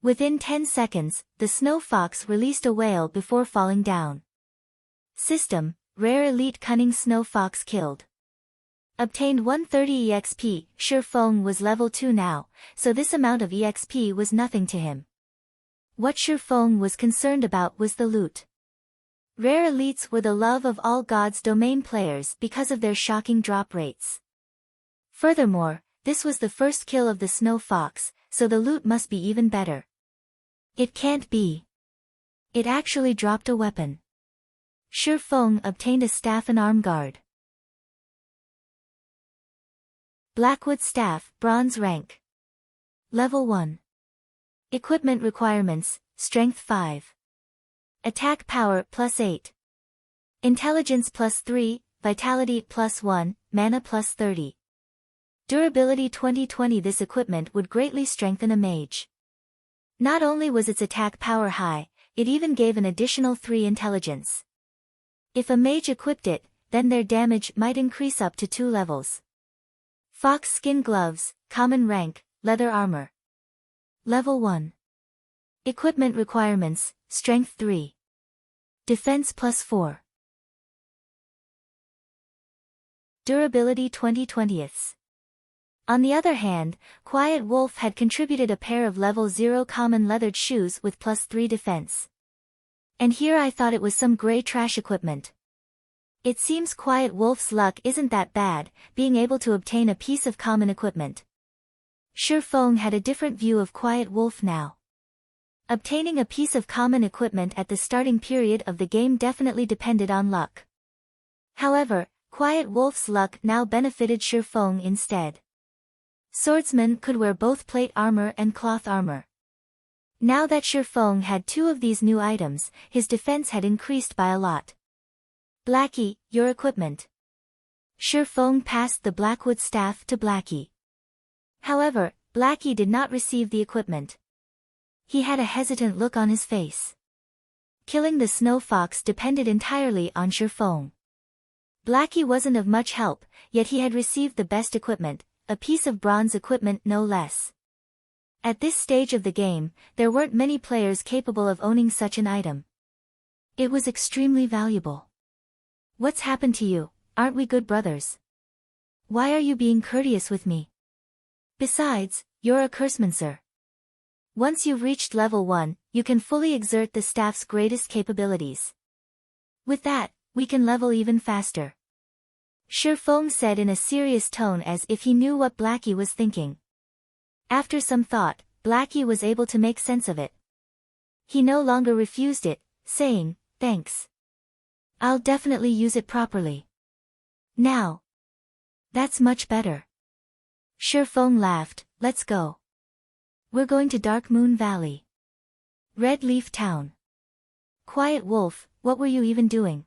Within 10 seconds, the Snow Fox released a wail before falling down. System: Rare Elite Cunning Snow Fox killed. Obtained 130 EXP. Shifeng was level 2 now, so this amount of EXP was nothing to him. What Shifeng was concerned about was the loot. Rare elites were the love of all gods' domain players because of their shocking drop rates. Furthermore, this was the first kill of the Snow Fox, so the loot must be even better. It can't be. It actually dropped a weapon. Shifeng obtained a staff and arm guard. Blackwood Staff, Bronze rank. Level 1. Equipment requirements: Strength 5. Attack power +8. Intelligence +3, Vitality +1, Mana +30. Durability 2020. This equipment would greatly strengthen a mage. Not only was its attack power high, it even gave an additional 3 intelligence. If a mage equipped it, then their damage might increase up to 2 levels. Fox skin gloves, common rank, leather armor. Level 1. Equipment requirements, strength 3. Defense plus 4. Durability 20/20. On the other hand, Quiet Wolf had contributed a pair of level 0 common leathered shoes with plus 3 defense. And here I thought it was some grey trash equipment. It seems Quiet Wolf's luck isn't that bad, being able to obtain a piece of common equipment. Shifeng had a different view of Quiet Wolf now. Obtaining a piece of common equipment at the starting period of the game definitely depended on luck. However, Quiet Wolf's luck now benefited Shifeng instead. Swordsman could wear both plate armor and cloth armor. Now that Shifeng had 2 of these new items, his defense had increased by a lot. Blackie, your equipment. Shifeng passed the Blackwood staff to Blackie. However, Blackie did not receive the equipment. He had a hesitant look on his face. Killing the snow fox depended entirely on Shifeng. Blackie wasn't of much help, yet he had received the best equipment, a piece of bronze equipment no less. At this stage of the game, there weren't many players capable of owning such an item. It was extremely valuable. What's happened to you? Aren't we good brothers? Why are you being courteous with me? Besides, you're a cursemancer. Once you've reached level 1, you can fully exert the staff's greatest capabilities. With that, we can level even faster. Shifeng said in a serious tone as if he knew what Blackie was thinking. After some thought, Blackie was able to make sense of it. He no longer refused it, saying, "Thanks. I'll definitely use it properly. Now. That's much better." Shifeng laughed, "Let's go. We're going to Dark Moon Valley. Red Leaf Town." Quiet Wolf, what were you even doing?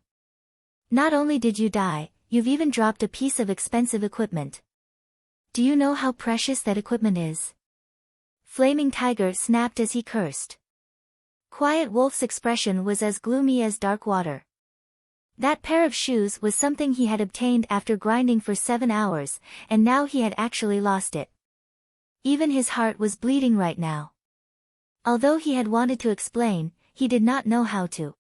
Not only did you die, you've even dropped a piece of expensive equipment. Do you know how precious that equipment is? Flaming Tiger snapped as he cursed. Quiet Wolf's expression was as gloomy as dark water. That pair of shoes was something he had obtained after grinding for 7 hours, and now he had actually lost it. Even his heart was bleeding right now. Although he had wanted to explain, he did not know how to.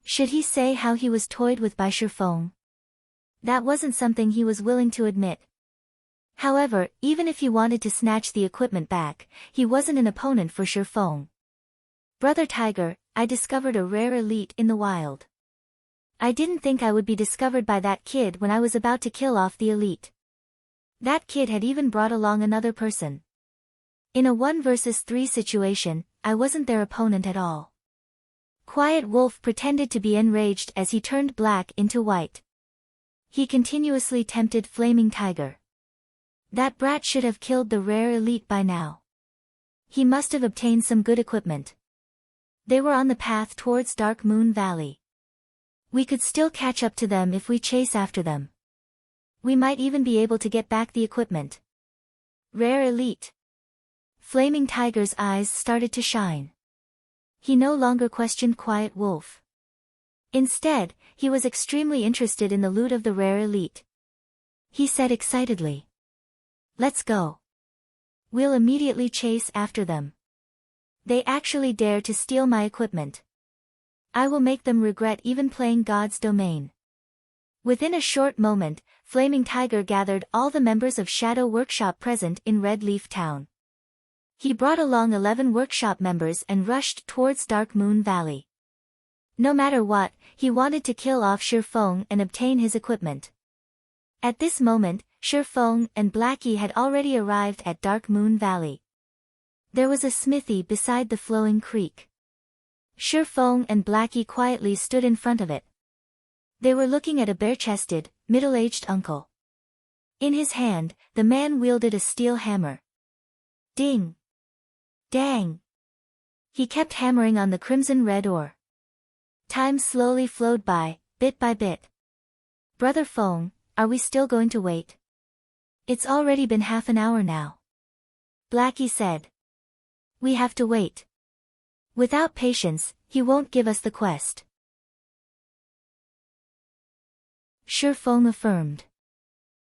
Should he say how he was toyed with by Shifeng? That wasn't something he was willing to admit. However, even if he wanted to snatch the equipment back, he wasn't an opponent for Shifeng. "Brother Tiger, I discovered a rare elite in the wild. I didn't think I would be discovered by that kid when I was about to kill off the elite. That kid had even brought along another person. In a 1 versus 3 situation, I wasn't their opponent at all." Quiet Wolf pretended to be enraged as he turned black into white. He continuously tempted Flaming Tiger. That brat should have killed the rare elite by now. He must have obtained some good equipment. They were on the path towards Dark Moon Valley. We could still catch up to them if we chase after them. We might even be able to get back the equipment. Rare elite. Flaming Tiger's eyes started to shine. He no longer questioned Quiet Wolf. Instead, he was extremely interested in the loot of the rare elite. He said excitedly, "Let's go. We'll immediately chase after them. They actually dare to steal my equipment. I will make them regret even playing God's domain." Within a short moment, Flaming Tiger gathered all the members of Shadow Workshop present in Red Leaf Town. He brought along 11 workshop members and rushed towards Dark Moon Valley. No matter what, he wanted to kill off Shifeng and obtain his equipment. At this moment, Shifeng and Blackie had already arrived at Dark Moon Valley. There was a smithy beside the flowing creek. Shifeng and Blackie quietly stood in front of it. They were looking at a bare-chested, middle-aged uncle. In his hand, the man wielded a steel hammer. Ding! Dang! He kept hammering on the crimson-red ore. Time slowly flowed by, bit by bit. "Brother Feng, are we still going to wait? It's already been half an hour now," Blackie said. We have to wait. Without patience, he won't give us the quest. Shi Feng affirmed.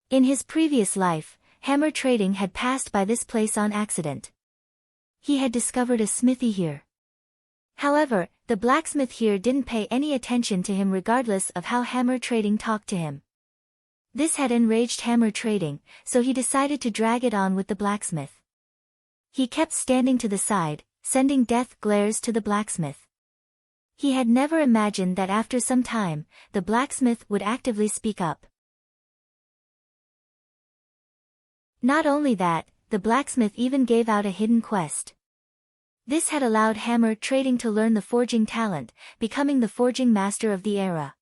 In his previous life, hammer trading had passed by this place on accident. He had discovered a smithy here. However, the blacksmith here didn't pay any attention to him regardless of how hammer trading talked to him. This had enraged hammer trading, so he decided to drag it on with the blacksmith. He kept standing to the side, sending death glares to the blacksmith. He had never imagined that after some time, the blacksmith would actively speak up. Not only that, the blacksmith even gave out a hidden quest. This had allowed hammer trading to learn the forging talent, becoming the forging master of the era.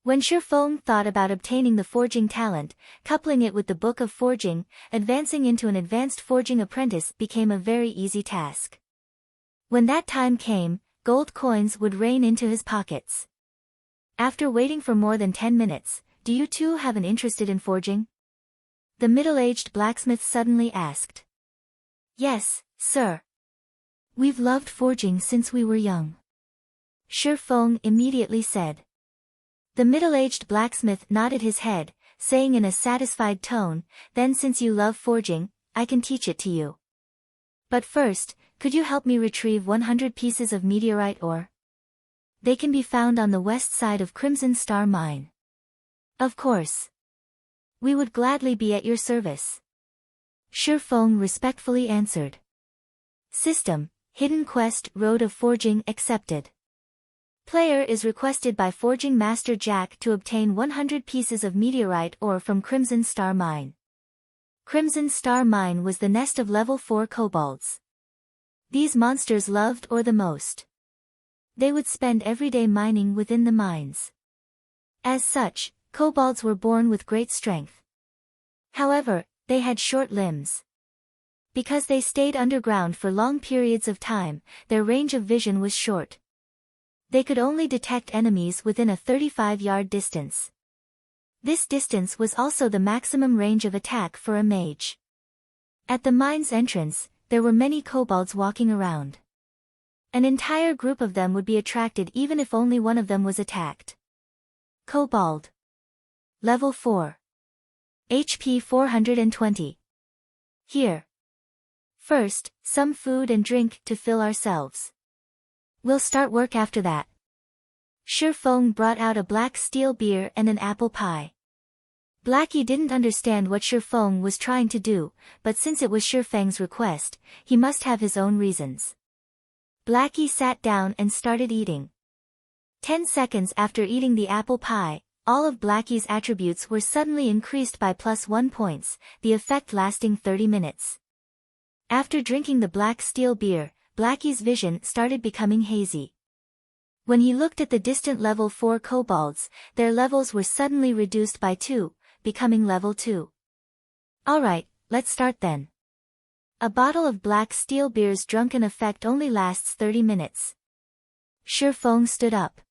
When Shi Feng thought about obtaining the forging talent, coupling it with the book of forging, advancing into an advanced forging apprentice became a very easy task. When that time came, gold coins would rain into his pockets. After waiting for more than 10 minutes, do you too have an interest in forging? The middle-aged blacksmith suddenly asked. Yes, sir. We've loved forging since we were young. Shi Feng immediately said. The middle-aged blacksmith nodded his head, saying in a satisfied tone, then since you love forging, I can teach it to you. But first, could you help me retrieve 100 pieces of meteorite ore? They can be found on the west side of Crimson Star Mine. Of course. We would gladly be at your service. Shi Feng respectfully answered. System, Hidden Quest Road of Forging accepted. Player is requested by Forging Master Jack to obtain 100 pieces of meteorite ore from Crimson Star Mine. Crimson Star Mine was the nest of level 4 kobolds. These monsters loved ore the most. They would spend every day mining within the mines. As such, kobolds were born with great strength. However, they had short limbs. Because they stayed underground for long periods of time, their range of vision was short. They could only detect enemies within a 35-yard distance. This distance was also the maximum range of attack for a mage. At the mine's entrance, there were many kobolds walking around. An entire group of them would be attracted even if only one of them was attacked. Kobold. Level 4. HP 420. Here. First, some food and drink to fill ourselves. We'll start work after that. Shi Feng brought out a black steel beer and an apple pie. Blackie didn't understand what Shi Feng was trying to do, but since it was Shi Feng's request, he must have his own reasons. Blackie sat down and started eating. 10 seconds after eating the apple pie, all of Blackie's attributes were suddenly increased by +1 points, the effect lasting 30 minutes. After drinking the black steel beer, Blackie's vision started becoming hazy. When he looked at the distant level 4 kobolds, their levels were suddenly reduced by 2, becoming level 2. Alright, let's start then. A bottle of black steel beer's drunken effect only lasts 30 minutes. Shi Feng stood up.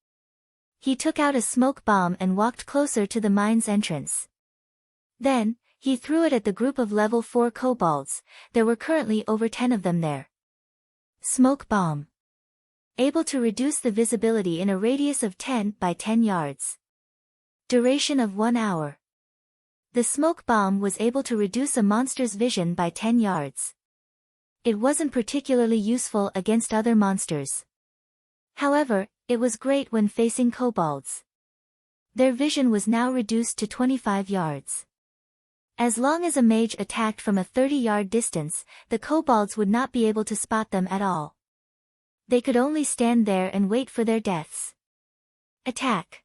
He took out a smoke bomb and walked closer to the mine's entrance. Then, he threw it at the group of level 4 kobolds. There were currently over 10 of them there. Smoke bomb. Able to reduce the visibility in a radius of 10 by 10 yards. Duration of 1 hour. The smoke bomb was able to reduce a monster's vision by 10 yards. It wasn't particularly useful against other monsters. However, it was great when facing kobolds. Their vision was now reduced to 25 yards. As long as a mage attacked from a 30-yard distance, the kobolds would not be able to spot them at all. They could only stand there and wait for their deaths. Attack.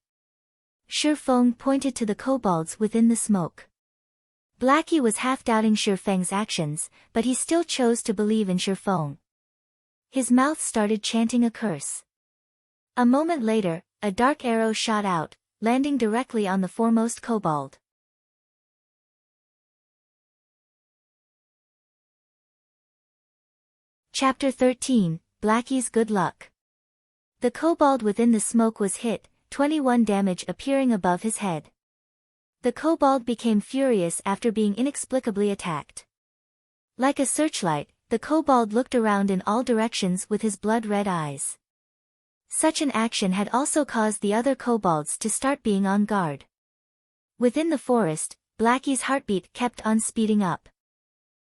Shi Feng pointed to the kobolds within the smoke. Blackie was half doubting Shi Feng's actions, but he still chose to believe in Shi Feng. His mouth started chanting a curse. A moment later, a dark arrow shot out, landing directly on the foremost kobold. Chapter 13, Blackie's Good Luck. The kobold within the smoke was hit, 21 damage appearing above his head. The kobold became furious after being inexplicably attacked. Like a searchlight, the kobold looked around in all directions with his blood-red eyes. Such an action had also caused the other kobolds to start being on guard. Within the forest, Blackie's heartbeat kept on speeding up.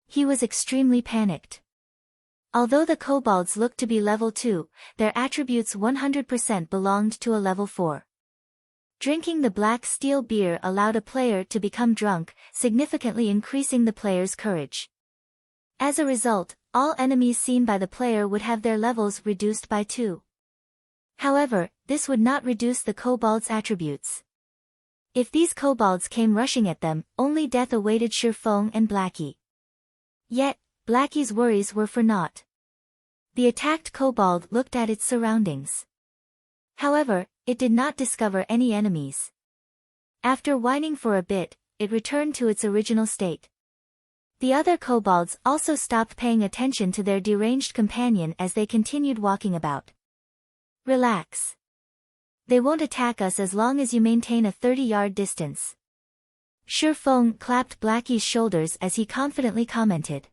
He was extremely panicked. Although the kobolds looked to be level 2, their attributes 100% belonged to a level 4. Drinking the black steel beer allowed a player to become drunk, significantly increasing the player's courage. As a result, all enemies seen by the player would have their levels reduced by 2. However, this would not reduce the kobolds' attributes. If these kobolds came rushing at them, only death awaited Shifeng and Blackie. Yet, Blackie's worries were for naught. The attacked kobold looked at its surroundings. However, it did not discover any enemies. After whining for a bit, it returned to its original state. The other kobolds also stopped paying attention to their deranged companion as they continued walking about. Relax. They won't attack us as long as you maintain a 30-yard distance. Shifeng clapped Blackie's shoulders as he confidently commented.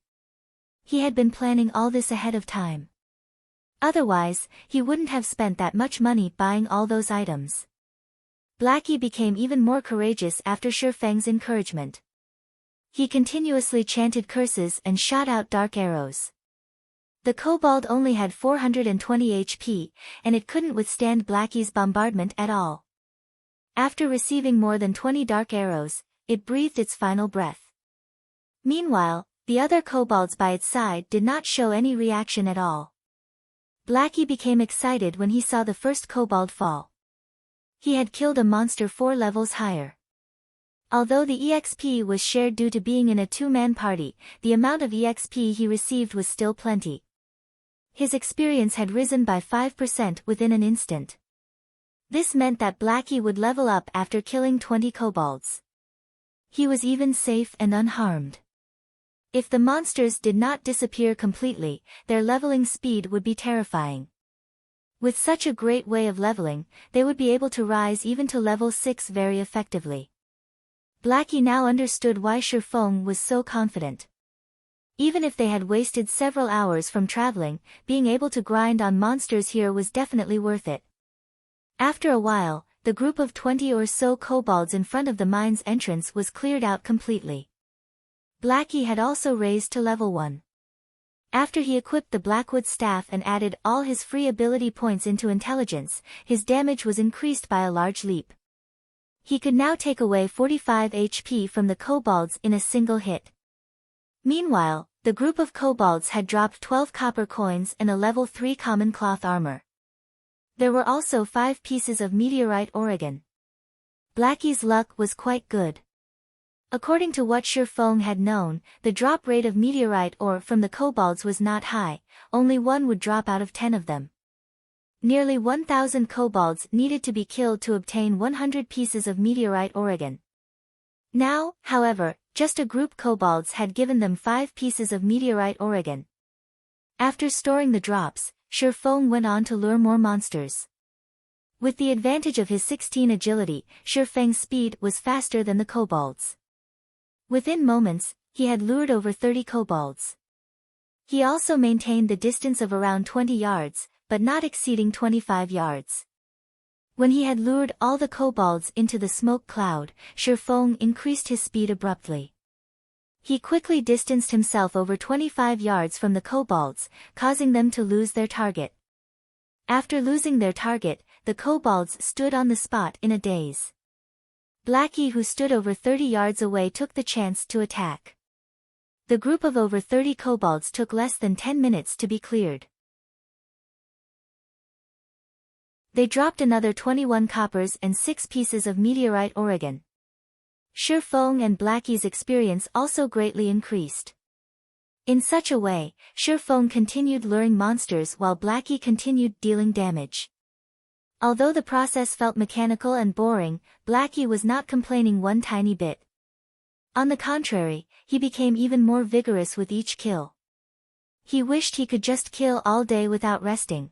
He had been planning all this ahead of time. Otherwise, he wouldn't have spent that much money buying all those items. Blackie became even more courageous after Shifeng's encouragement. He continuously chanted curses and shot out dark arrows. The kobold only had 420 HP, and it couldn't withstand Blackie's bombardment at all. After receiving more than 20 dark arrows, it breathed its final breath. Meanwhile, the other kobolds by its side did not show any reaction at all. Blackie became excited when he saw the first kobold fall. He had killed a monster 4 levels higher. Although the EXP was shared due to being in a 2-man party, the amount of EXP he received was still plenty. His experience had risen by 5% within an instant. This meant that Blackie would level up after killing 20 kobolds. He was even safe and unharmed. If the monsters did not disappear completely, their leveling speed would be terrifying. With such a great way of leveling, they would be able to rise even to level 6 very effectively. Blackie now understood why Shifeng was so confident. Even if they had wasted several hours from traveling, being able to grind on monsters here was definitely worth it. After a while, the group of 20 or so kobolds in front of the mine's entrance was cleared out completely. Blackie had also raised to level 1. After he equipped the Blackwood staff and added all his free ability points into intelligence, his damage was increased by a large leap. He could now take away 45 HP from the kobolds in a single hit. Meanwhile, the group of kobolds had dropped 12 copper coins and a level 3 common cloth armor. There were also 5 pieces of meteorite Oregon. Blackie's luck was quite good. According to what Shifeng had known, the drop rate of meteorite ore from the kobolds was not high, only 1 would drop out of 10 of them. Nearly 1,000 kobolds needed to be killed to obtain 100 pieces of meteorite Oregon. Now, however, just a group kobolds had given them 5 pieces of meteorite Oregon. After storing the drops, Shifeng went on to lure more monsters. With the advantage of his 16 agility, Shifeng's speed was faster than the kobolds. Within moments, he had lured over 30 kobolds. He also maintained the distance of around 20 yards, but not exceeding 25 yards. When he had lured all the kobolds into the smoke cloud, Shifeng increased his speed abruptly. He quickly distanced himself over 25 yards from the kobolds, causing them to lose their target. After losing their target, the kobolds stood on the spot in a daze. Blackie, who stood over 30 yards away, took the chance to attack. The group of over 30 kobolds took less than 10 minutes to be cleared. They dropped another 21 coppers and 6 pieces of meteorite Oregon. Shifeng and Blackie's experience also greatly increased. In such a way, Shifeng continued luring monsters while Blackie continued dealing damage. Although the process felt mechanical and boring, Blackie was not complaining one tiny bit. On the contrary, he became even more vigorous with each kill. He wished he could just kill all day without resting.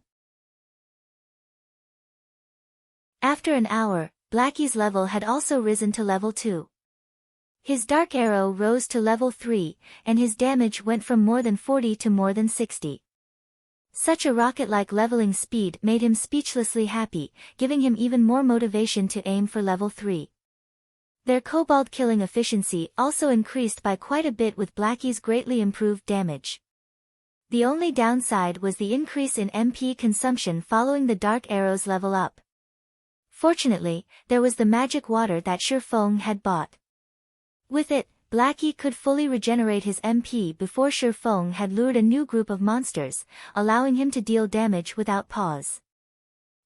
After an hour, Blackie's level had also risen to level 2. His dark arrow rose to level 3, and his damage went from more than 40 to more than 60. Such a rocket-like leveling speed made him speechlessly happy, giving him even more motivation to aim for level 3. Their kobold killing efficiency also increased by quite a bit with Blackie's greatly improved damage. The only downside was the increase in MP consumption following the dark arrow's level up. Fortunately, there was the magic water that Shifeng had bought. With it, Blackie could fully regenerate his MP before Shifeng had lured a new group of monsters, allowing him to deal damage without pause.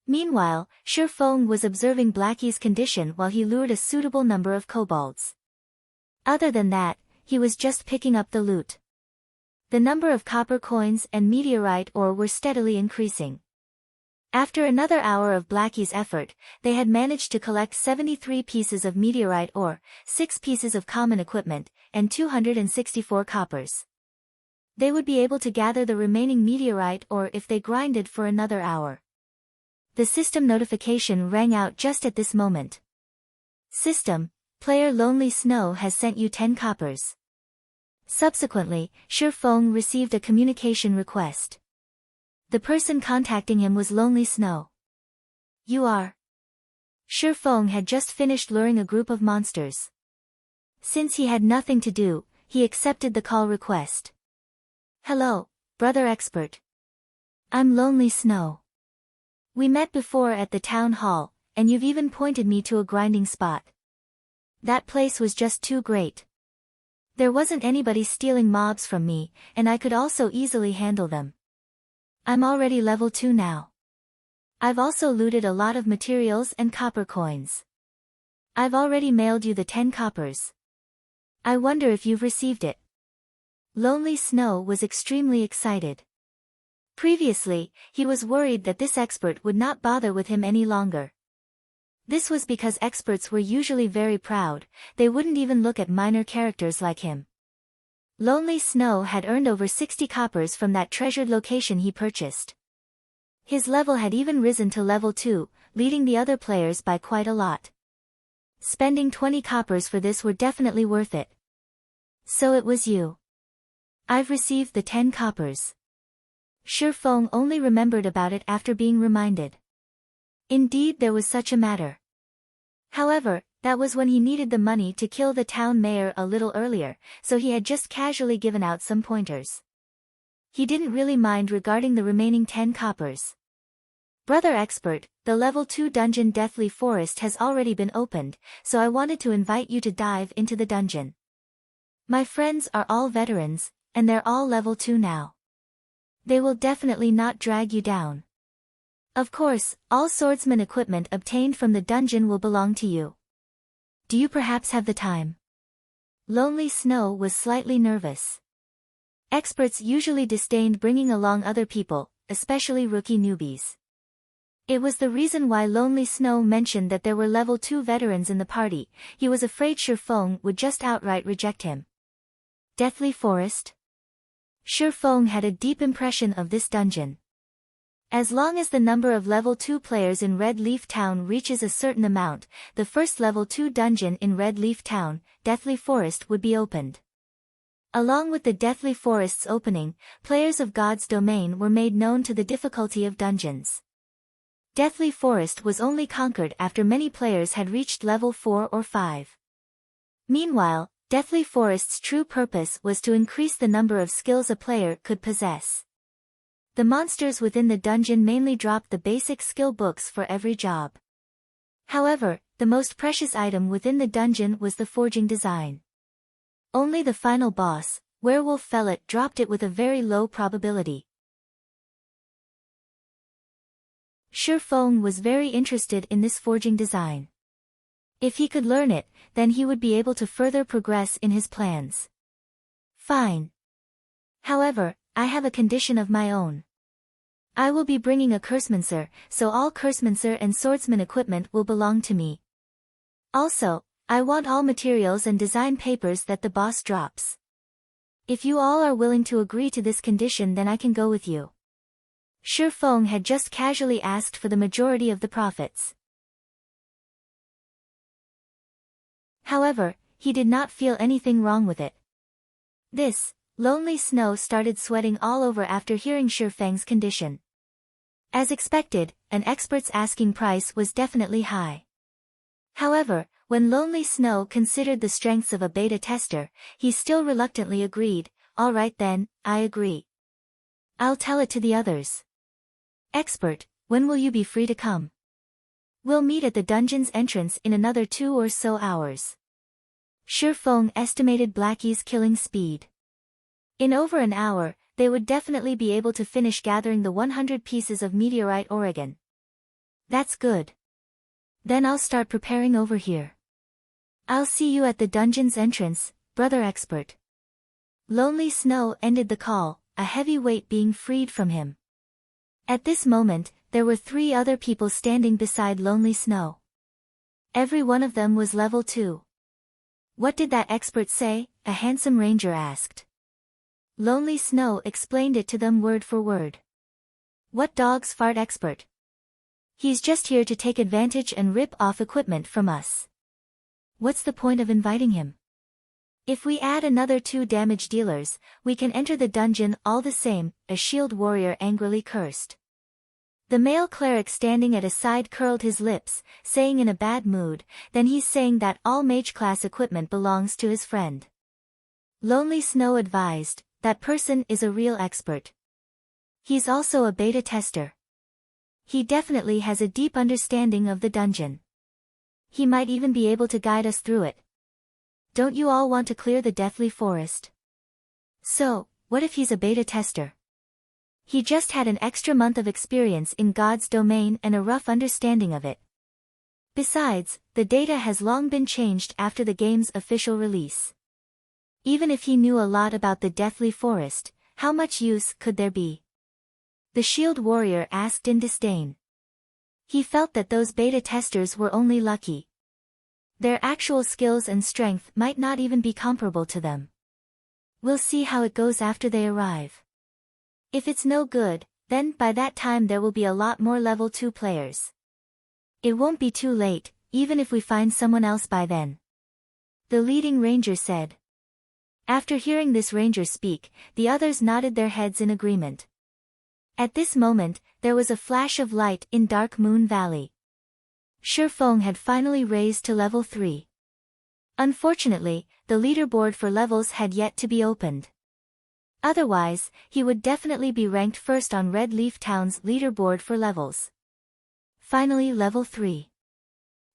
Meanwhile, Shifeng was observing Blackie's condition while he lured a suitable number of kobolds. Other than that, he was just picking up the loot. The number of copper coins and meteorite ore were steadily increasing. After another hour of Blackie's effort, they had managed to collect 73 pieces of meteorite ore, 6 pieces of common equipment, and 264 coppers. They would be able to gather the remaining meteorite ore if they grinded for another hour. The system notification rang out just at this moment. System, player Lonely Snow has sent you 10 coppers. Subsequently, Shifeng received a communication request. The person contacting him was Lonely Snow. You are. Shifeng had just finished luring a group of monsters. Since he had nothing to do, he accepted the call request. Hello, brother expert. I'm Lonely Snow. We met before at the town hall, and you've even pointed me to a grinding spot. That place was just too great. There wasn't anybody stealing mobs from me, and I could also easily handle them. I'm already level 2 now. I've also looted a lot of materials and copper coins. I've already mailed you the 10 coppers. I wonder if you've received it. Lonely Snow was extremely excited. Previously, he was worried that this expert would not bother with him any longer. This was because experts were usually very proud, they wouldn't even look at minor characters like him. Lonely Snow had earned over 60 coppers from that treasured location he purchased. His level had even risen to level 2, leading the other players by quite a lot. Spending 20 coppers for this were definitely worth it. So it was you. I've received the 10 coppers. Shifeng only remembered about it after being reminded. Indeed, there was such a matter. However, that was when he needed the money to kill the town mayor a little earlier, so he had just casually given out some pointers. He didn't really mind regarding the remaining 10 coppers. Brother expert, the level 2 dungeon Deathly Forest has already been opened, so I wanted to invite you to dive into the dungeon. My friends are all veterans, and they're all level 2 now. They will definitely not drag you down. Of course, all swordsman equipment obtained from the dungeon will belong to you. Do you perhaps have the time? Lonely Snow was slightly nervous. Experts usually disdained bringing along other people, especially rookie newbies. It was the reason why Lonely Snow mentioned that there were level 2 veterans in the party. He was afraid Shifeng would just outright reject him. Deathly Forest? Shifeng had a deep impression of this dungeon. As long as the number of level 2 players in Red Leaf Town reaches a certain amount, the first level 2 dungeon in Red Leaf Town, Deathly Forest, would be opened. Along with the Deathly Forest's opening, players of God's Domain were made known to the difficulty of dungeons. Deathly Forest was only conquered after many players had reached level 4 or 5. Meanwhile, Deathly Forest's true purpose was to increase the number of skills a player could possess. The monsters within the dungeon mainly dropped the basic skill books for every job. However, the most precious item within the dungeon was the forging design. Only the final boss, Werewolf Fellet, dropped it with a very low probability. Shifeng was very interested in this forging design. If he could learn it, then he would be able to further progress in his plans. Fine. However, I have a condition of my own. I will be bringing a cursemancer, so all cursemancer and swordsman equipment will belong to me. Also, I want all materials and design papers that the boss drops. If you all are willing to agree to this condition, then I can go with you. Shifeng had just casually asked for the majority of the profits. However, he did not feel anything wrong with it. This, Lonely Snow started sweating all over after hearing Shifeng's condition. As expected, an expert's asking price was definitely high. However, when Lonely Snow considered the strengths of a beta tester, he still reluctantly agreed, "All right then, I agree. I'll tell it to the others." "Expert, when will you be free to come?" "We'll meet at the dungeon's entrance in another 2 or so hours." Shifeng estimated Blackie's killing speed. In over an hour, they would definitely be able to finish gathering the 100 pieces of meteorite Oregon. "That's good. Then I'll start preparing over here. I'll see you at the dungeon's entrance, brother expert." Lonely Snow ended the call, a heavy weight being freed from him. At this moment, there were 3 other people standing beside Lonely Snow. Every one of them was level 2. "What did that expert say?" a handsome ranger asked. Lonely Snow explained it to them word for word. "What dog's fart expert? He's just here to take advantage and rip off equipment from us. What's the point of inviting him? If we add another 2 damage dealers, we can enter the dungeon all the same," a shield warrior angrily cursed. The male cleric standing at a side curled his lips, saying in a bad mood, "Then he's saying that all mage-class equipment belongs to his friend." Lonely Snow advised, "That person is a real expert. He's also a beta tester. He definitely has a deep understanding of the dungeon. He might even be able to guide us through it. Don't you all want to clear the deathly forest?" "So, what if he's a beta tester? He just had an extra month of experience in God's domain and a rough understanding of it. Besides, the data has long been changed after the game's official release. Even if he knew a lot about the Deathly Forest, how much use could there be?" The shield warrior asked in disdain. He felt that those beta testers were only lucky. Their actual skills and strength might not even be comparable to them. "We'll see how it goes after they arrive. If it's no good, then by that time there will be a lot more level 2 players. It won't be too late, even if we find someone else by then," the leading ranger said. After hearing this ranger speak, the others nodded their heads in agreement. At this moment, there was a flash of light in Dark Moon Valley. Shifeng had finally raised to level 3. Unfortunately, the leaderboard for levels had yet to be opened. Otherwise, he would definitely be ranked first on Red Leaf Town's leaderboard for levels. Finally level 3.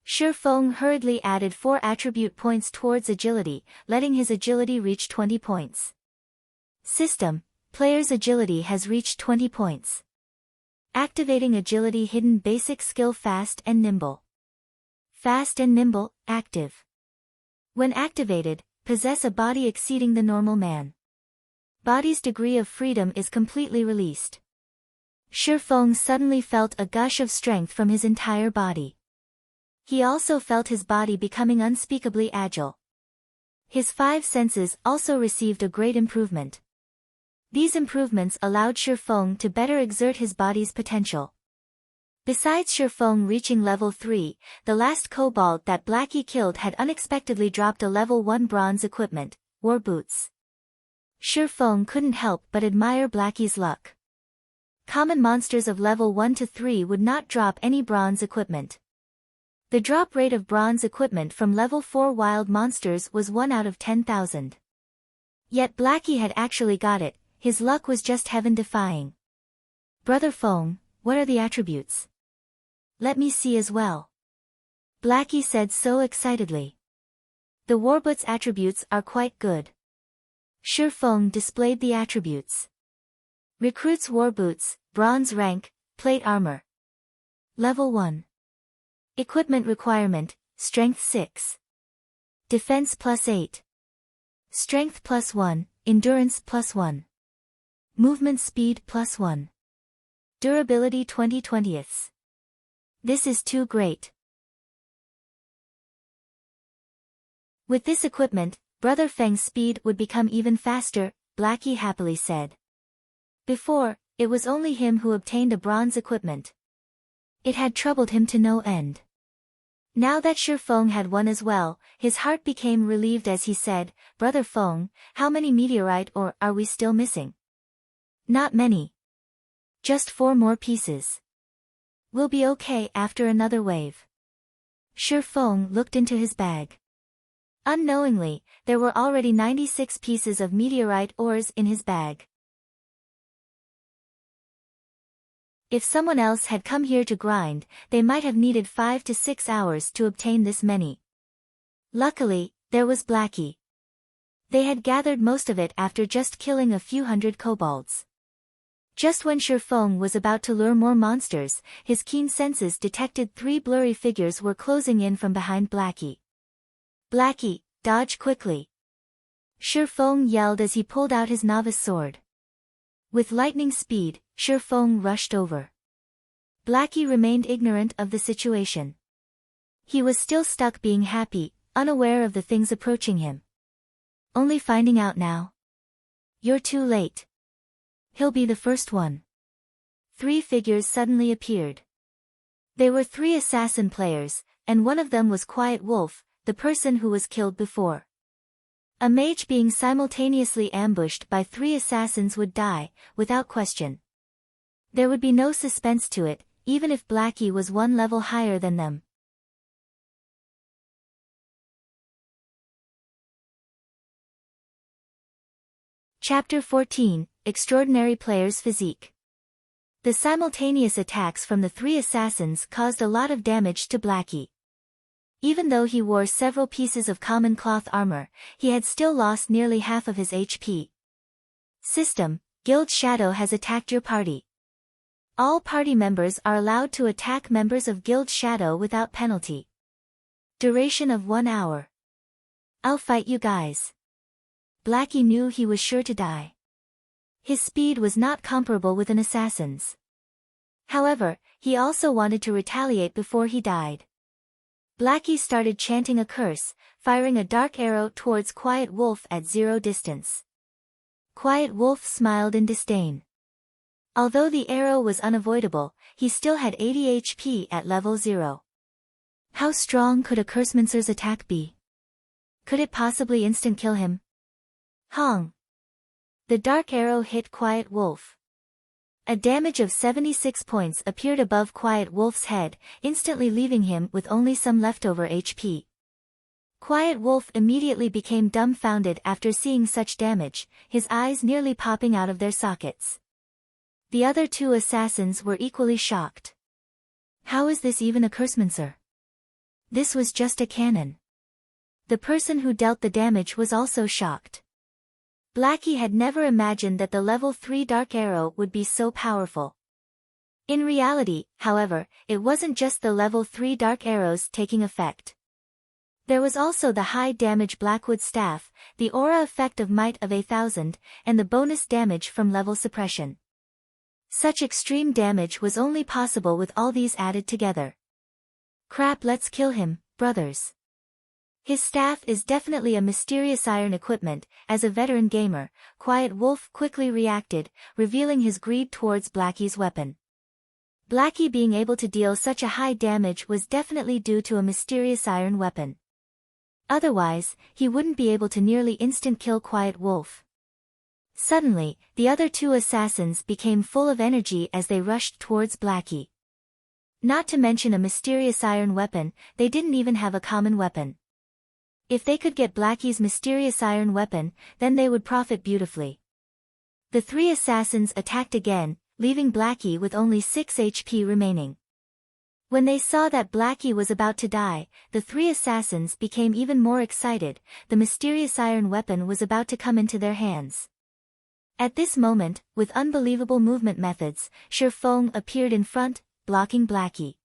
Shifeng hurriedly added 4 attribute points towards agility, letting his agility reach 20 points. System: player's agility has reached 20 points. Activating agility hidden basic skill Fast and Nimble. Fast and Nimble, active. When activated, possess a body exceeding the normal man. Body's degree of freedom is completely released. Shifeng suddenly felt a gush of strength from his entire body. He also felt his body becoming unspeakably agile. His 5 senses also received a great improvement. These improvements allowed Shifeng to better exert his body's potential. Besides Shifeng reaching level 3, the last kobold that Blackie killed had unexpectedly dropped a level 1 bronze equipment, war boots. Shifeng couldn't help but admire Blackie's luck. Common monsters of level 1 to 3 would not drop any bronze equipment. The drop rate of bronze equipment from level 4 wild monsters was 1 out of 10,000. Yet Blackie had actually got it, his luck was just heaven-defying. "Brother Feng, what are the attributes? Let me see as well." Blackie said so excitedly. "The Warboots attributes are quite good." Shifeng displayed the attributes. Recruits Warboots, bronze rank, plate armor. Level 1. Equipment requirement, strength 6. Defense +8. Strength +1, endurance +1. Movement speed +1. Durability 20/20. This is too great. With this equipment, Brother Feng's speed would become even faster, Blackie happily said. Before, it was only him who obtained a bronze equipment. It had troubled him to no end. Now that Shi Feng had won as well, his heart became relieved as he said, "Brother Feng, how many meteorite ore are we still missing?" "Not many. Just 4 more pieces. We'll be okay after another wave." Shi Feng looked into his bag. Unknowingly, there were already 96 pieces of meteorite ores in his bag. If someone else had come here to grind, they might have needed 5 to 6 hours to obtain this many. Luckily, there was Blackie. They had gathered most of it after just killing a few hundred kobolds. Just when Shi Feng was about to lure more monsters, his keen senses detected 3 blurry figures were closing in from behind Blackie. "Blackie, dodge quickly!" Shi Feng yelled as he pulled out his novice sword. With lightning speed, Shi Feng rushed over. Blackie remained ignorant of the situation. He was still stuck being happy, unaware of the things approaching him. Only finding out now. "You're too late. He'll be the first one." 3 figures suddenly appeared. They were 3 assassin players, and one of them was Quiet Wolf, the person who was killed before. A mage being simultaneously ambushed by 3 assassins would die, without question. There would be no suspense to it, even if Blackie was 1 level higher than them. Chapter 14, Extraordinary Player's Physique. The simultaneous attacks from the 3 assassins caused a lot of damage to Blackie. Even though he wore several pieces of common cloth armor, he had still lost nearly half of his HP. System: Guild Shadow has attacked your party. All party members are allowed to attack members of Guild Shadow without penalty. Duration of 1 hour. I'll fight you guys. Blackie knew he was sure to die. His speed was not comparable with an assassin's. However, he also wanted to retaliate before he died. Blackie started chanting a curse, firing a dark arrow towards Quiet Wolf at 0 distance. Quiet Wolf smiled in disdain. Although the arrow was unavoidable, he still had 80 HP at level 0. How strong could a Cursemancer's attack be? Could it possibly instant kill him? Hong! The dark arrow hit Quiet Wolf. A damage of 76 points appeared above Quiet Wolf's head, instantly leaving him with only some leftover HP. Quiet Wolf immediately became dumbfounded after seeing such damage, his eyes nearly popping out of their sockets. The other 2 assassins were equally shocked. How is this even a Cursemancer? This was just a cannon. The person who dealt the damage was also shocked. Blackie had never imagined that the level 3 dark arrow would be so powerful. In reality, however, it wasn't just the level 3 dark arrows taking effect. There was also the high damage Blackwood staff, the aura effect of Might of 1000, and the bonus damage from level suppression. Such extreme damage was only possible with all these added together. Crap, let's kill him, brothers. His staff is definitely a mysterious iron equipment. As a veteran gamer, Quiet Wolf quickly reacted, revealing his greed towards Blackie's weapon. Blackie being able to deal such a high damage was definitely due to a mysterious iron weapon. Otherwise, he wouldn't be able to nearly instant kill Quiet Wolf. Suddenly, the other 2 assassins became full of energy as they rushed towards Blackie. Not to mention a mysterious iron weapon, they didn't even have a common weapon. If they could get Blackie's mysterious iron weapon, then they would profit beautifully. The 3 assassins attacked again, leaving Blackie with only 6 HP remaining. When they saw that Blackie was about to die, the 3 assassins became even more excited. The mysterious iron weapon was about to come into their hands. At this moment, with unbelievable movement methods, Shi Feng appeared in front, blocking Blackie.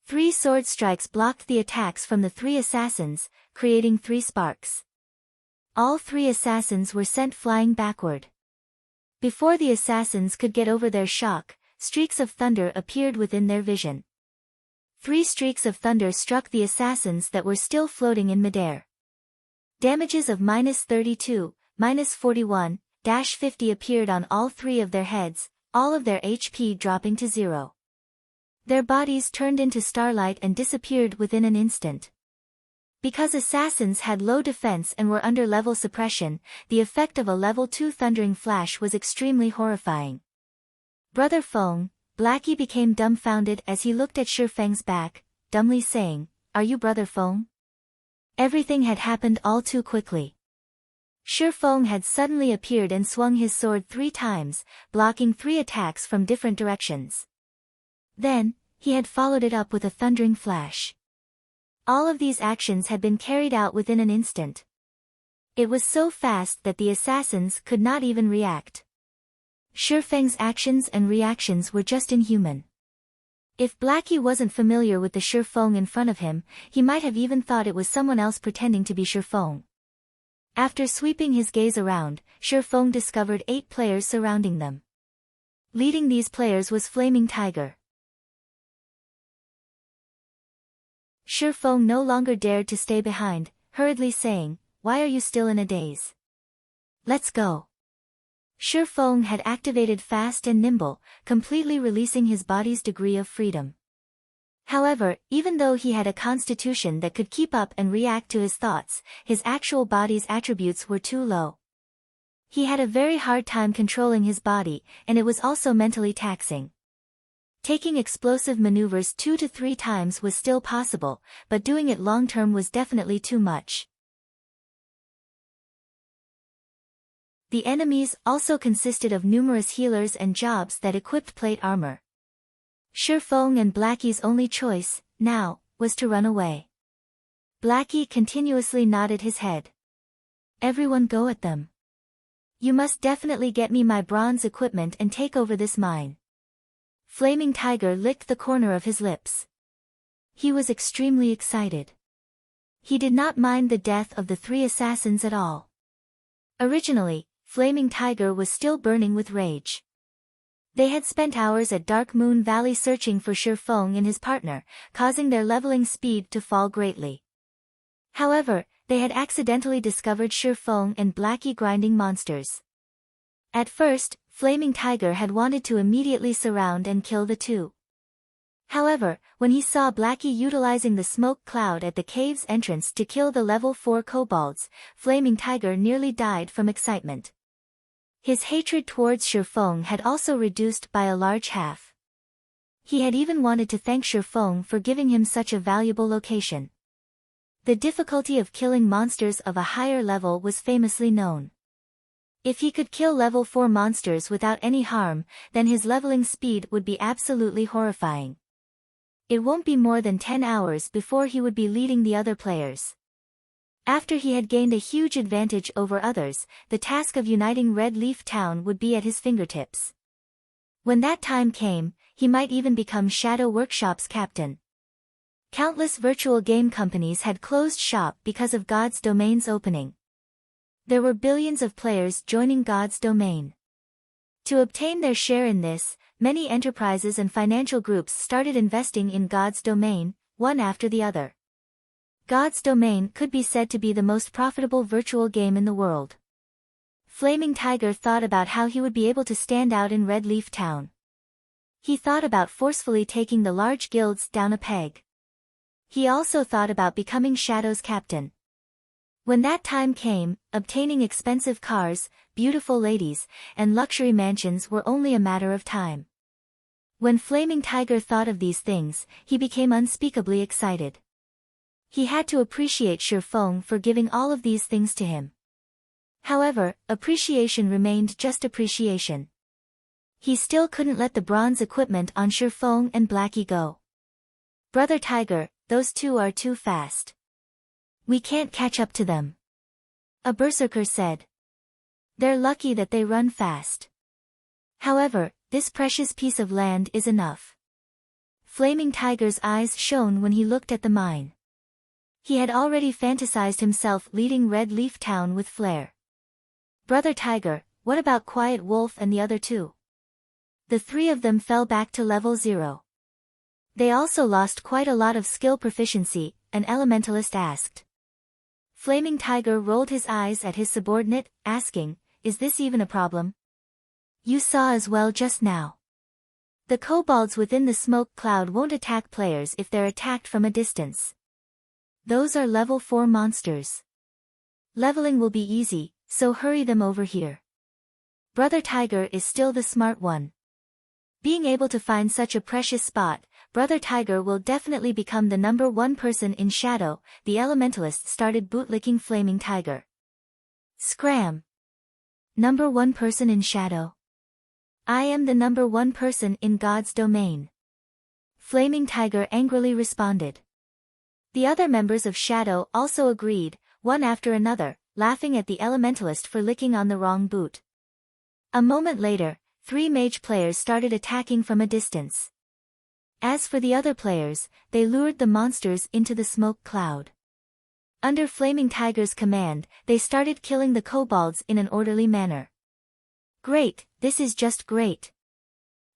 3 sword strikes blocked the attacks from the 3 assassins, creating 3 sparks. All 3 assassins were sent flying backward. Before the assassins could get over their shock, streaks of thunder appeared within their vision. 3 streaks of thunder struck the assassins that were still floating in midair. Damages of -32, -41, -50 appeared on all 3 of their heads, all of their HP dropping to 0. Their bodies turned into starlight and disappeared within an instant. Because assassins had low defense and were under level suppression, the effect of a level 2 thundering flash was extremely horrifying. Brother Feng, Blackie became dumbfounded as he looked at Shifeng's back, dumbly saying, "Are you Brother Feng?" Everything had happened all too quickly. Shifeng had suddenly appeared and swung his sword 3 times, blocking 3 attacks from different directions. Then, he had followed it up with a thundering flash. All of these actions had been carried out within an instant. It was so fast that the assassins could not even react. Shifeng's actions and reactions were just inhuman. If Blackie wasn't familiar with the Shifeng in front of him, he might have even thought it was someone else pretending to be Shifeng. After sweeping his gaze around, Shifeng discovered 8 players surrounding them. Leading these players was Flaming Tiger. Shifeng no longer dared to stay behind, hurriedly saying, "Why are you still in a daze? Let's go." Shifeng had activated fast and nimble, completely releasing his body's degree of freedom. However, even though he had a constitution that could keep up and react to his thoughts, his actual body's attributes were too low. He had a very hard time controlling his body, and it was also mentally taxing. Taking explosive maneuvers 2 to 3 times was still possible, but doing it long-term was definitely too much. The enemies also consisted of numerous healers and jobs that equipped plate armor. Shifeng and Blackie's only choice, now, was to run away. Blackie continuously nodded his head. "Everyone go at them. You must definitely get me my bronze equipment and take over this mine." Flaming Tiger licked the corner of his lips. He was extremely excited. He did not mind the death of the 3 assassins at all. Originally, Flaming Tiger was still burning with rage. They had spent hours at Dark Moon Valley searching for Shifeng and his partner, causing their leveling speed to fall greatly. However, they had accidentally discovered Shifeng and Blackie grinding monsters. At first, Flaming Tiger had wanted to immediately surround and kill the 2. However, when he saw Blackie utilizing the smoke cloud at the cave's entrance to kill the level 4 kobolds, Flaming Tiger nearly died from excitement. His hatred towards Shifeng had also reduced by a large half. He had even wanted to thank Shifeng for giving him such a valuable location. The difficulty of killing monsters of a higher level was famously known. If he could kill level 4 monsters without any harm, then his leveling speed would be absolutely horrifying. It won't be more than 10 hours before he would be leading the other players. After he had gained a huge advantage over others, the task of uniting Red Leaf Town would be at his fingertips. When that time came, he might even become Shadow Workshop's captain. Countless virtual game companies had closed shop because of God's Domain's opening. There were billions of players joining God's Domain. To obtain their share in this, many enterprises and financial groups started investing in God's Domain, one after the other. God's Domain could be said to be the most profitable virtual game in the world. Flaming Tiger thought about how he would be able to stand out in Red Leaf Town. He thought about forcefully taking the large guilds down a peg. He also thought about becoming Shadow's captain. When that time came, obtaining expensive cars, beautiful ladies, and luxury mansions were only a matter of time. When Flaming Tiger thought of these things, he became unspeakably excited. He had to appreciate Shifeng for giving all of these things to him. However, appreciation remained just appreciation. He still couldn't let the bronze equipment on Shifeng and Blackie go. "Brother Tiger, those 2 are too fast. We can't catch up to them," a berserker said. "They're lucky that they run fast. However, this precious piece of land is enough." Flaming Tiger's eyes shone when he looked at the mine. He had already fantasized himself leading Red Leaf Town with flair. "Brother Tiger, what about Quiet Wolf and the other 2? The 3 of them fell back to level 0. They also lost quite a lot of skill proficiency," an elementalist asked. Flaming Tiger rolled his eyes at his subordinate, asking, "Is this even a problem? You saw as well just now. The kobolds within the smoke cloud won't attack players if they're attacked from a distance. Those are level 4 monsters. Leveling will be easy, so hurry them over here. Brother Tiger is still the smart one. Being able to find such a precious spot, Brother Tiger will definitely become the number 1 person in Shadow. The elementalist started bootlicking Flaming Tiger. Scram! Number 1 person in Shadow. I am the number 1 person in God's domain. Flaming Tiger angrily responded. The other members of Shadow also agreed, one after another, laughing at the elementalist for licking on the wrong boot. A moment later, 3 mage players started attacking from a distance. As for the other players, they lured the monsters into the smoke cloud. Under Flaming Tiger's command, they started killing the kobolds in an orderly manner. Great, this is just great.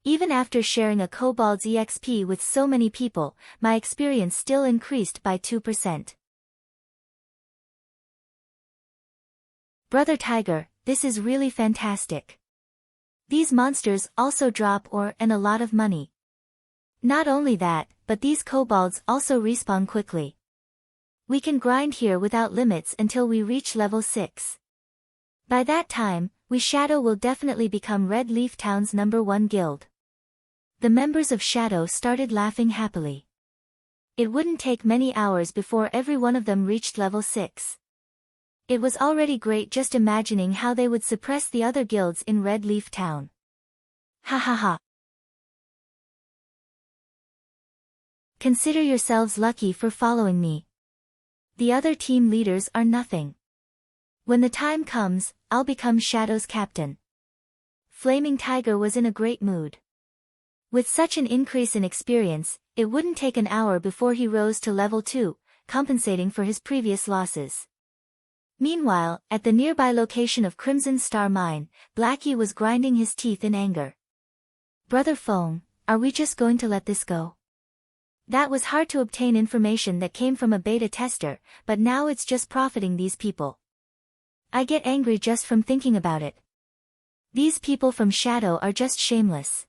Even after sharing a kobold's EXP with so many people, my experience still increased by 2%. Brother Tiger, this is really fantastic. These monsters also drop ore and a lot of money. Not only that, but these kobolds also respawn quickly. We can grind here without limits until we reach level 6. By that time, we Shadow will definitely become Red Leaf Town's number 1 guild. The members of Shadow started laughing happily. It wouldn't take many hours before every one of them reached level 6. It was already great just imagining how they would suppress the other guilds in Red Leaf Town. Ha ha ha. Consider yourselves lucky for following me. The other team leaders are nothing. When the time comes, I'll become Shadow's captain. Flaming Tiger was in a great mood. With such an increase in experience, it wouldn't take an hour before he rose to level 2, compensating for his previous losses. Meanwhile, at the nearby location of Crimson Star Mine, Blackie was grinding his teeth in anger. Brother Fong, are we just going to let this go? That was hard to obtain information that came from a beta tester, but now it's just profiting these people. I get angry just from thinking about it. These people from Shadow are just shameless.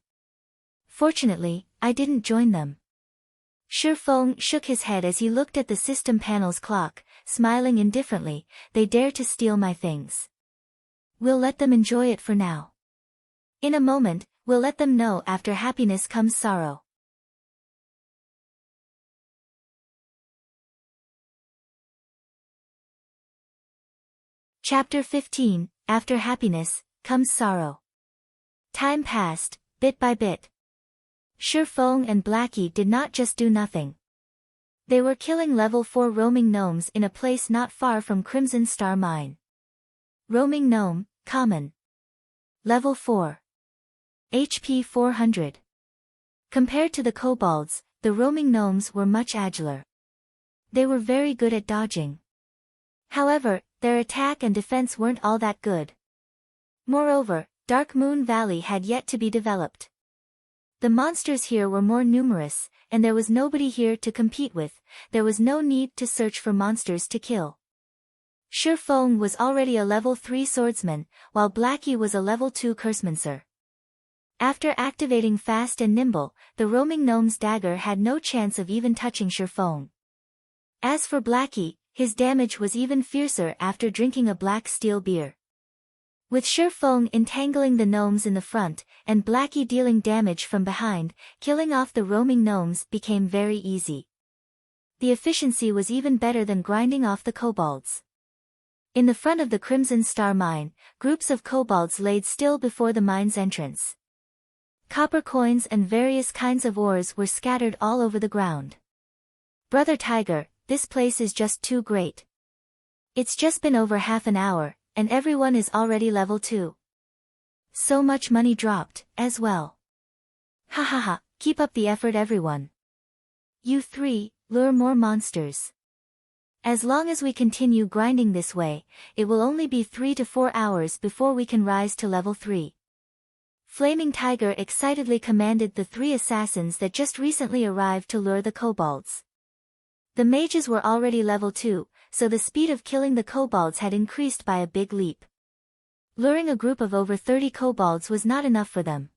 Fortunately, I didn't join them. Feng shook his head as he looked at the system panel's clock, smiling indifferently. They dare to steal my things. We'll let them enjoy it for now. In a moment, we'll let them know after happiness comes sorrow. Chapter 15, After Happiness, Comes Sorrow. Time passed, bit by bit. Feng and Blackie did not just do nothing. They were killing level 4 roaming gnomes in a place not far from Crimson Star Mine. Roaming gnome, common. Level 4. HP 400. Compared to the kobolds, the roaming gnomes were much agiler. They were very good at dodging. However, their attack and defense weren't all that good. Moreover, Dark Moon Valley had yet to be developed. The monsters here were more numerous, and there was nobody here to compete with. There was no need to search for monsters to kill. Feng was already a level 3 swordsman, while Blackie was a level 2 cursemancer. After activating Fast and Nimble, the roaming gnome's dagger had no chance of even touching Feng. As for Blackie, his damage was even fiercer after drinking a black steel beer. With Feng entangling the gnomes in the front, and Blackie dealing damage from behind, killing off the roaming gnomes became very easy. The efficiency was even better than grinding off the kobolds. In the front of the Crimson Star Mine, groups of kobolds laid still before the mine's entrance. Copper coins and various kinds of ores were scattered all over the ground. Brother Tiger, this place is just too great. It's just been over half an hour, and everyone is already level 2. So much money dropped, as well. Ha ha ha, keep up the effort everyone. You 3, lure more monsters. As long as we continue grinding this way, it will only be 3 to 4 hours before we can rise to level 3. Flaming Tiger excitedly commanded the 3 assassins that just recently arrived to lure the kobolds. The mages were already level 2, so the speed of killing the kobolds had increased by a big leap. Luring a group of over 30 kobolds was not enough for them.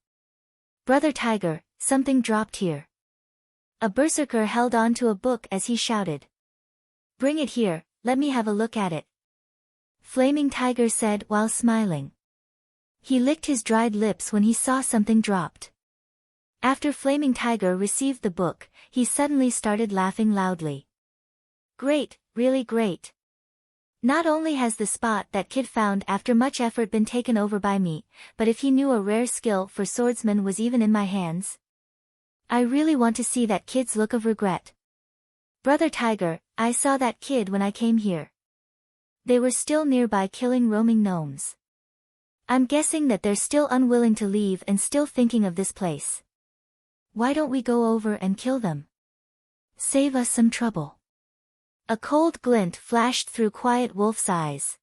Brother Tiger, Something dropped here. A berserker held on to a book as he shouted. Bring it here, let me have a look at it. Flaming Tiger said while smiling. He licked his dried lips when he saw something dropped. After Flaming Tiger received the book, he suddenly started laughing loudly. Great, really great. Not only has the spot that kid found after much effort been taken over by me, but if he knew a rare skill for swordsman was even in my hands. I really want to see that kid's look of regret. Brother Tiger, I saw that kid when I came here. They were still nearby killing roaming gnomes. I'm guessing that they're still unwilling to leave and still thinking of this place. Why don't we go over and kill them? Save us some trouble. A cold glint flashed through Quiet Wolf's eyes.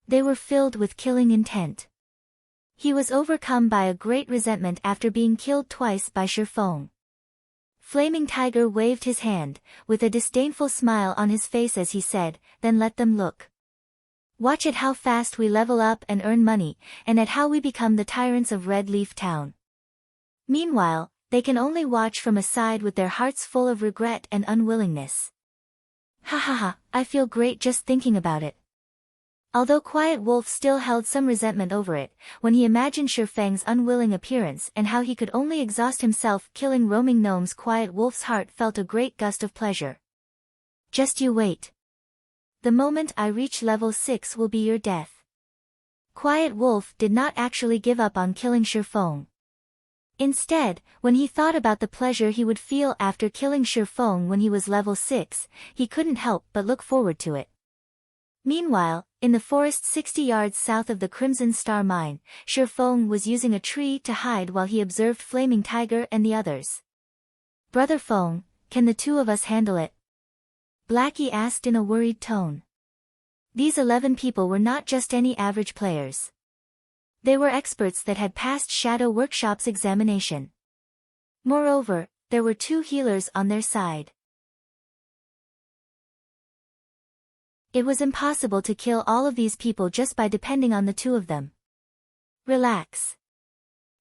They were filled with killing intent. He was overcome by a great resentment after being killed twice by Shifeng. Flaming Tiger waved his hand, with a disdainful smile on his face as he said, then let them look. Watch at how fast we level up and earn money, and at how we become the tyrants of Red Leaf Town. Meanwhile, they can only watch from a side with their hearts full of regret and unwillingness. Ha ha ha, I feel great just thinking about it. Although Quiet Wolf still held some resentment over it, when he imagined Shifeng's unwilling appearance and how he could only exhaust himself killing roaming gnomes, Quiet Wolf's heart felt a great gust of pleasure. Just you wait. The moment I reach level 6 will be your death. Quiet Wolf did not actually give up on killing Shifeng. Instead, when he thought about the pleasure he would feel after killing Shifeng when he was level 6, he couldn't help but look forward to it. Meanwhile, in the forest 60 yards south of the Crimson Star Mine, Shifeng was using a tree to hide while he observed Flaming Tiger and the others. Brother Feng, can the two of us handle it? Blackie asked in a worried tone. These 11 people were not just any average players. They were experts that had passed Shadow Workshop's examination. Moreover, there were 2 healers on their side. It was impossible to kill all of these people just by depending on the 2 of them. Relax.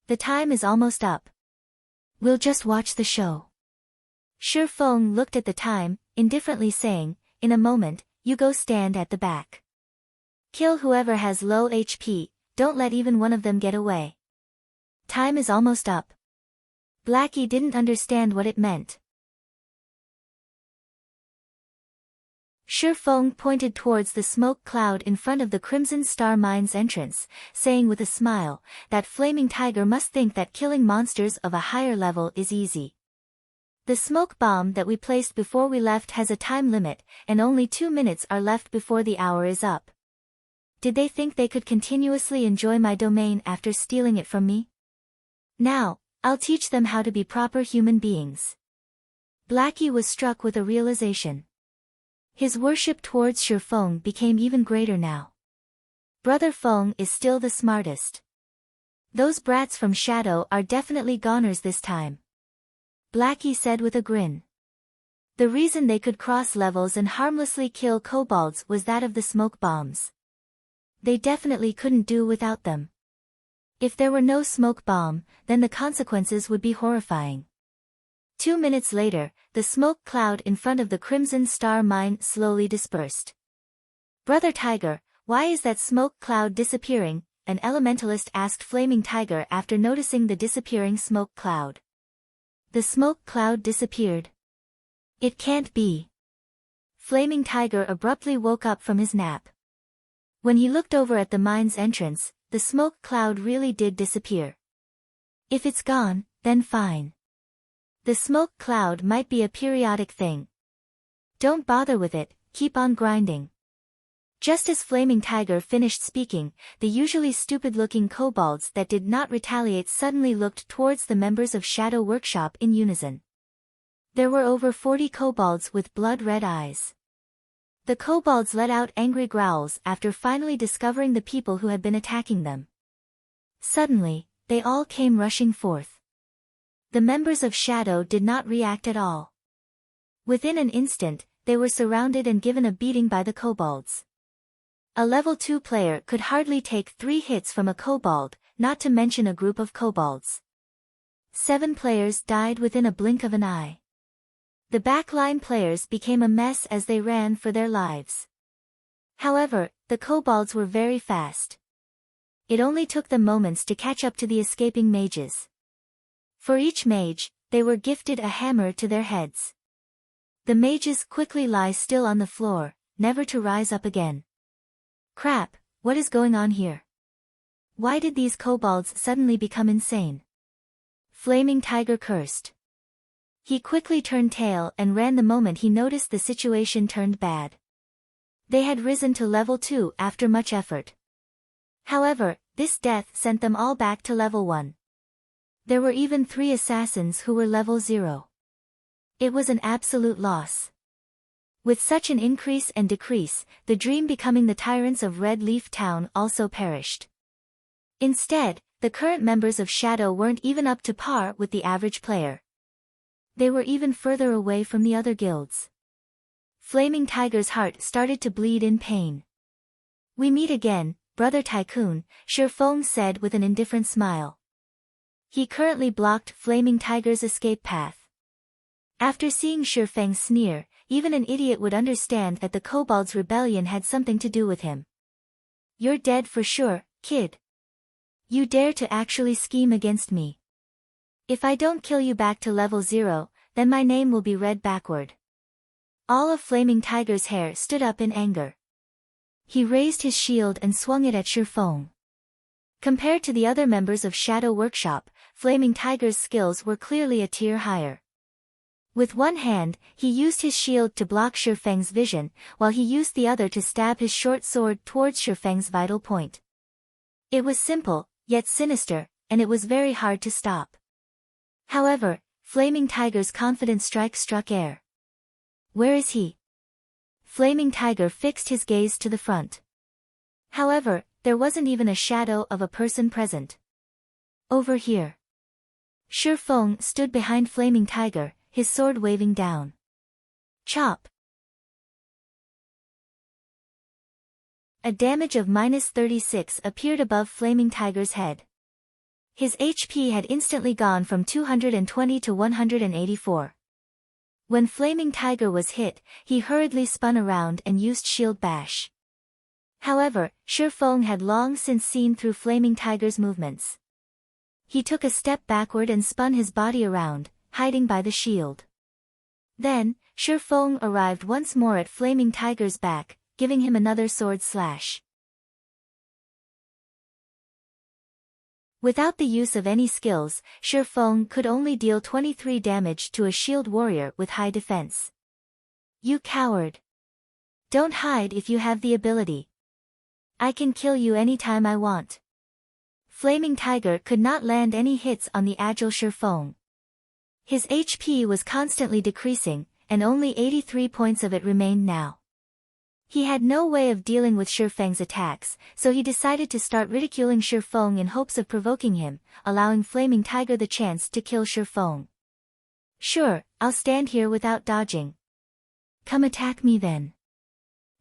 The time is almost up. We'll just watch the show. Shifeng looked at the time, indifferently saying, in a moment, you go stand at the back. Kill whoever has low HP, don't let even one of them get away. Time is almost up. Blackie didn't understand what it meant. Shifeng pointed towards the smoke cloud in front of the Crimson Star Mine's entrance, saying with a smile, that Flaming Tiger must think that killing monsters of a higher level is easy. The smoke bomb that we placed before we left has a time limit, and only 2 minutes are left before the hour is up. Did they think they could continuously enjoy my domain after stealing it from me? Now, I'll teach them how to be proper human beings. Blackie was struck with a realization. His worship towards Shifeng became even greater now. Brother Feng is still the smartest. Those brats from Shadow are definitely goners this time. Blackie said with a grin. The reason they could cross levels and harmlessly kill kobolds was that of the smoke bombs. They definitely couldn't do without them. If there were no smoke bomb, then the consequences would be horrifying. 2 minutes later, the smoke cloud in front of the Crimson Star Mine slowly dispersed. Brother Tiger, why is that smoke cloud disappearing? An elementalist asked Flaming Tiger after noticing the disappearing smoke cloud. The smoke cloud disappeared. It can't be. Flaming Tiger abruptly woke up from his nap. When he looked over at the mine's entrance, the smoke cloud really did disappear. If it's gone, then fine. The smoke cloud might be a periodic thing. Don't bother with it, keep on grinding. Just as Flaming Tiger finished speaking, the usually stupid-looking kobolds that did not retaliate suddenly looked towards the members of Shadow Workshop in unison. There were over 40 kobolds with blood-red eyes. The kobolds let out angry growls after finally discovering the people who had been attacking them. Suddenly, they all came rushing forth. The members of Shadow did not react at all. Within an instant, they were surrounded and given a beating by the kobolds. A level 2 player could hardly take 3 hits from a kobold, not to mention a group of kobolds. 7 players died within a blink of an eye. The backline players became a mess as they ran for their lives. However, the kobolds were very fast. It only took them moments to catch up to the escaping mages. For each mage, they were gifted a hammer to their heads. The mages quickly lie still on the floor, never to rise up again. Crap, what is going on here? Why did these kobolds suddenly become insane? Flaming Tiger cursed. He quickly turned tail and ran the moment he noticed the situation turned bad. They had risen to level 2 after much effort. However, this death sent them all back to level 1. There were even 3 assassins who were level 0. It was an absolute loss. With such an increase and decrease, the dream becoming the tyrants of Red Leaf Town also perished. Instead, the current members of Shadow weren't even up to par with the average player. They were even further away from the other guilds. Flaming Tiger's heart started to bleed in pain. "We meet again, Brother Tycoon," Shifeng said with an indifferent smile. He currently blocked Flaming Tiger's escape path. After seeing Shifeng sneer, even an idiot would understand that the kobold's rebellion had something to do with him. "You're dead for sure, kid. You dare to actually scheme against me. If I don't kill you back to level 0, then my name will be read backward." All of Flaming Tiger's hair stood up in anger. He raised his shield and swung it at Shifeng. Compared to the other members of Shadow Workshop, Flaming Tiger's skills were clearly a tier higher. With one hand, he used his shield to block Shifeng's vision, while he used the other to stab his short sword towards Shifeng's vital point. It was simple, yet sinister, and it was very hard to stop. However, Flaming Tiger's confident strike struck air. "Where is he?" Flaming Tiger fixed his gaze to the front. However, there wasn't even a shadow of a person present. "Over here." Shifeng stood behind Flaming Tiger, his sword waving down. Chop. A damage of -36 appeared above Flaming Tiger's head. His HP had instantly gone from 220 to 184. When Flaming Tiger was hit, he hurriedly spun around and used Shield Bash. However, Shifeng had long since seen through Flaming Tiger's movements. He took a step backward and spun his body around, hiding by the shield. Then, Shifeng arrived once more at Flaming Tiger's back, giving him another sword slash. Without the use of any skills, Shifeng could only deal 23 damage to a shield warrior with high defense. "You coward! Don't hide if you have the ability. I can kill you anytime I want." Flaming Tiger could not land any hits on the agile Shifeng. His HP was constantly decreasing, and only 83 points of it remained now. He had no way of dealing with Shifeng's attacks, so he decided to start ridiculing Shifeng in hopes of provoking him, allowing Flaming Tiger the chance to kill Shifeng. "Sure, I'll stand here without dodging." "Come attack me then."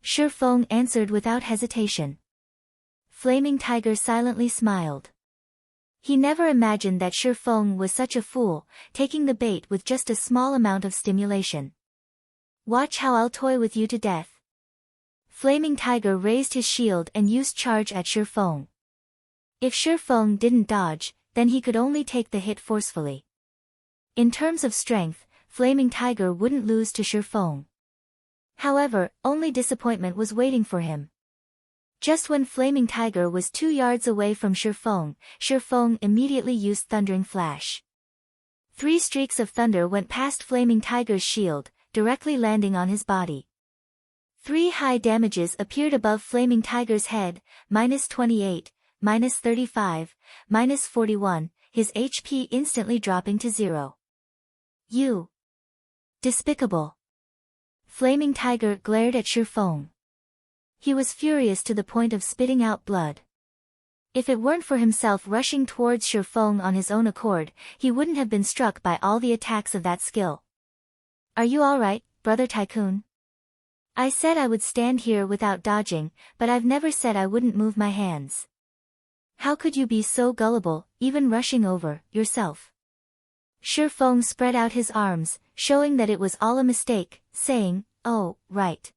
Shifeng answered without hesitation. Flaming Tiger silently smiled. He never imagined that Shifeng was such a fool, taking the bait with just a small amount of stimulation. "Watch how I'll toy with you to death." Flaming Tiger raised his shield and used charge at Shifeng. If Shifeng didn't dodge, then he could only take the hit forcefully. In terms of strength, Flaming Tiger wouldn't lose to Shifeng. However, only disappointment was waiting for him. Just when Flaming Tiger was 2 yards away from Shifeng, Shifeng immediately used Thundering Flash. 3 streaks of thunder went past Flaming Tiger's shield, directly landing on his body. 3 high damages appeared above Flaming Tiger's head, -28, -35, -41, his HP instantly dropping to 0. "You! Despicable!" Flaming Tiger glared at Shifeng. He was furious to the point of spitting out blood. If it weren't for himself rushing towards Shifeng on his own accord, he wouldn't have been struck by all the attacks of that skill. "Are you alright, Brother Tycoon? I said I would stand here without dodging, but I've never said I wouldn't move my hands. How could you be so gullible, even rushing over, yourself?" Shifeng spread out his arms, showing that it was all a mistake, saying, "Oh, right.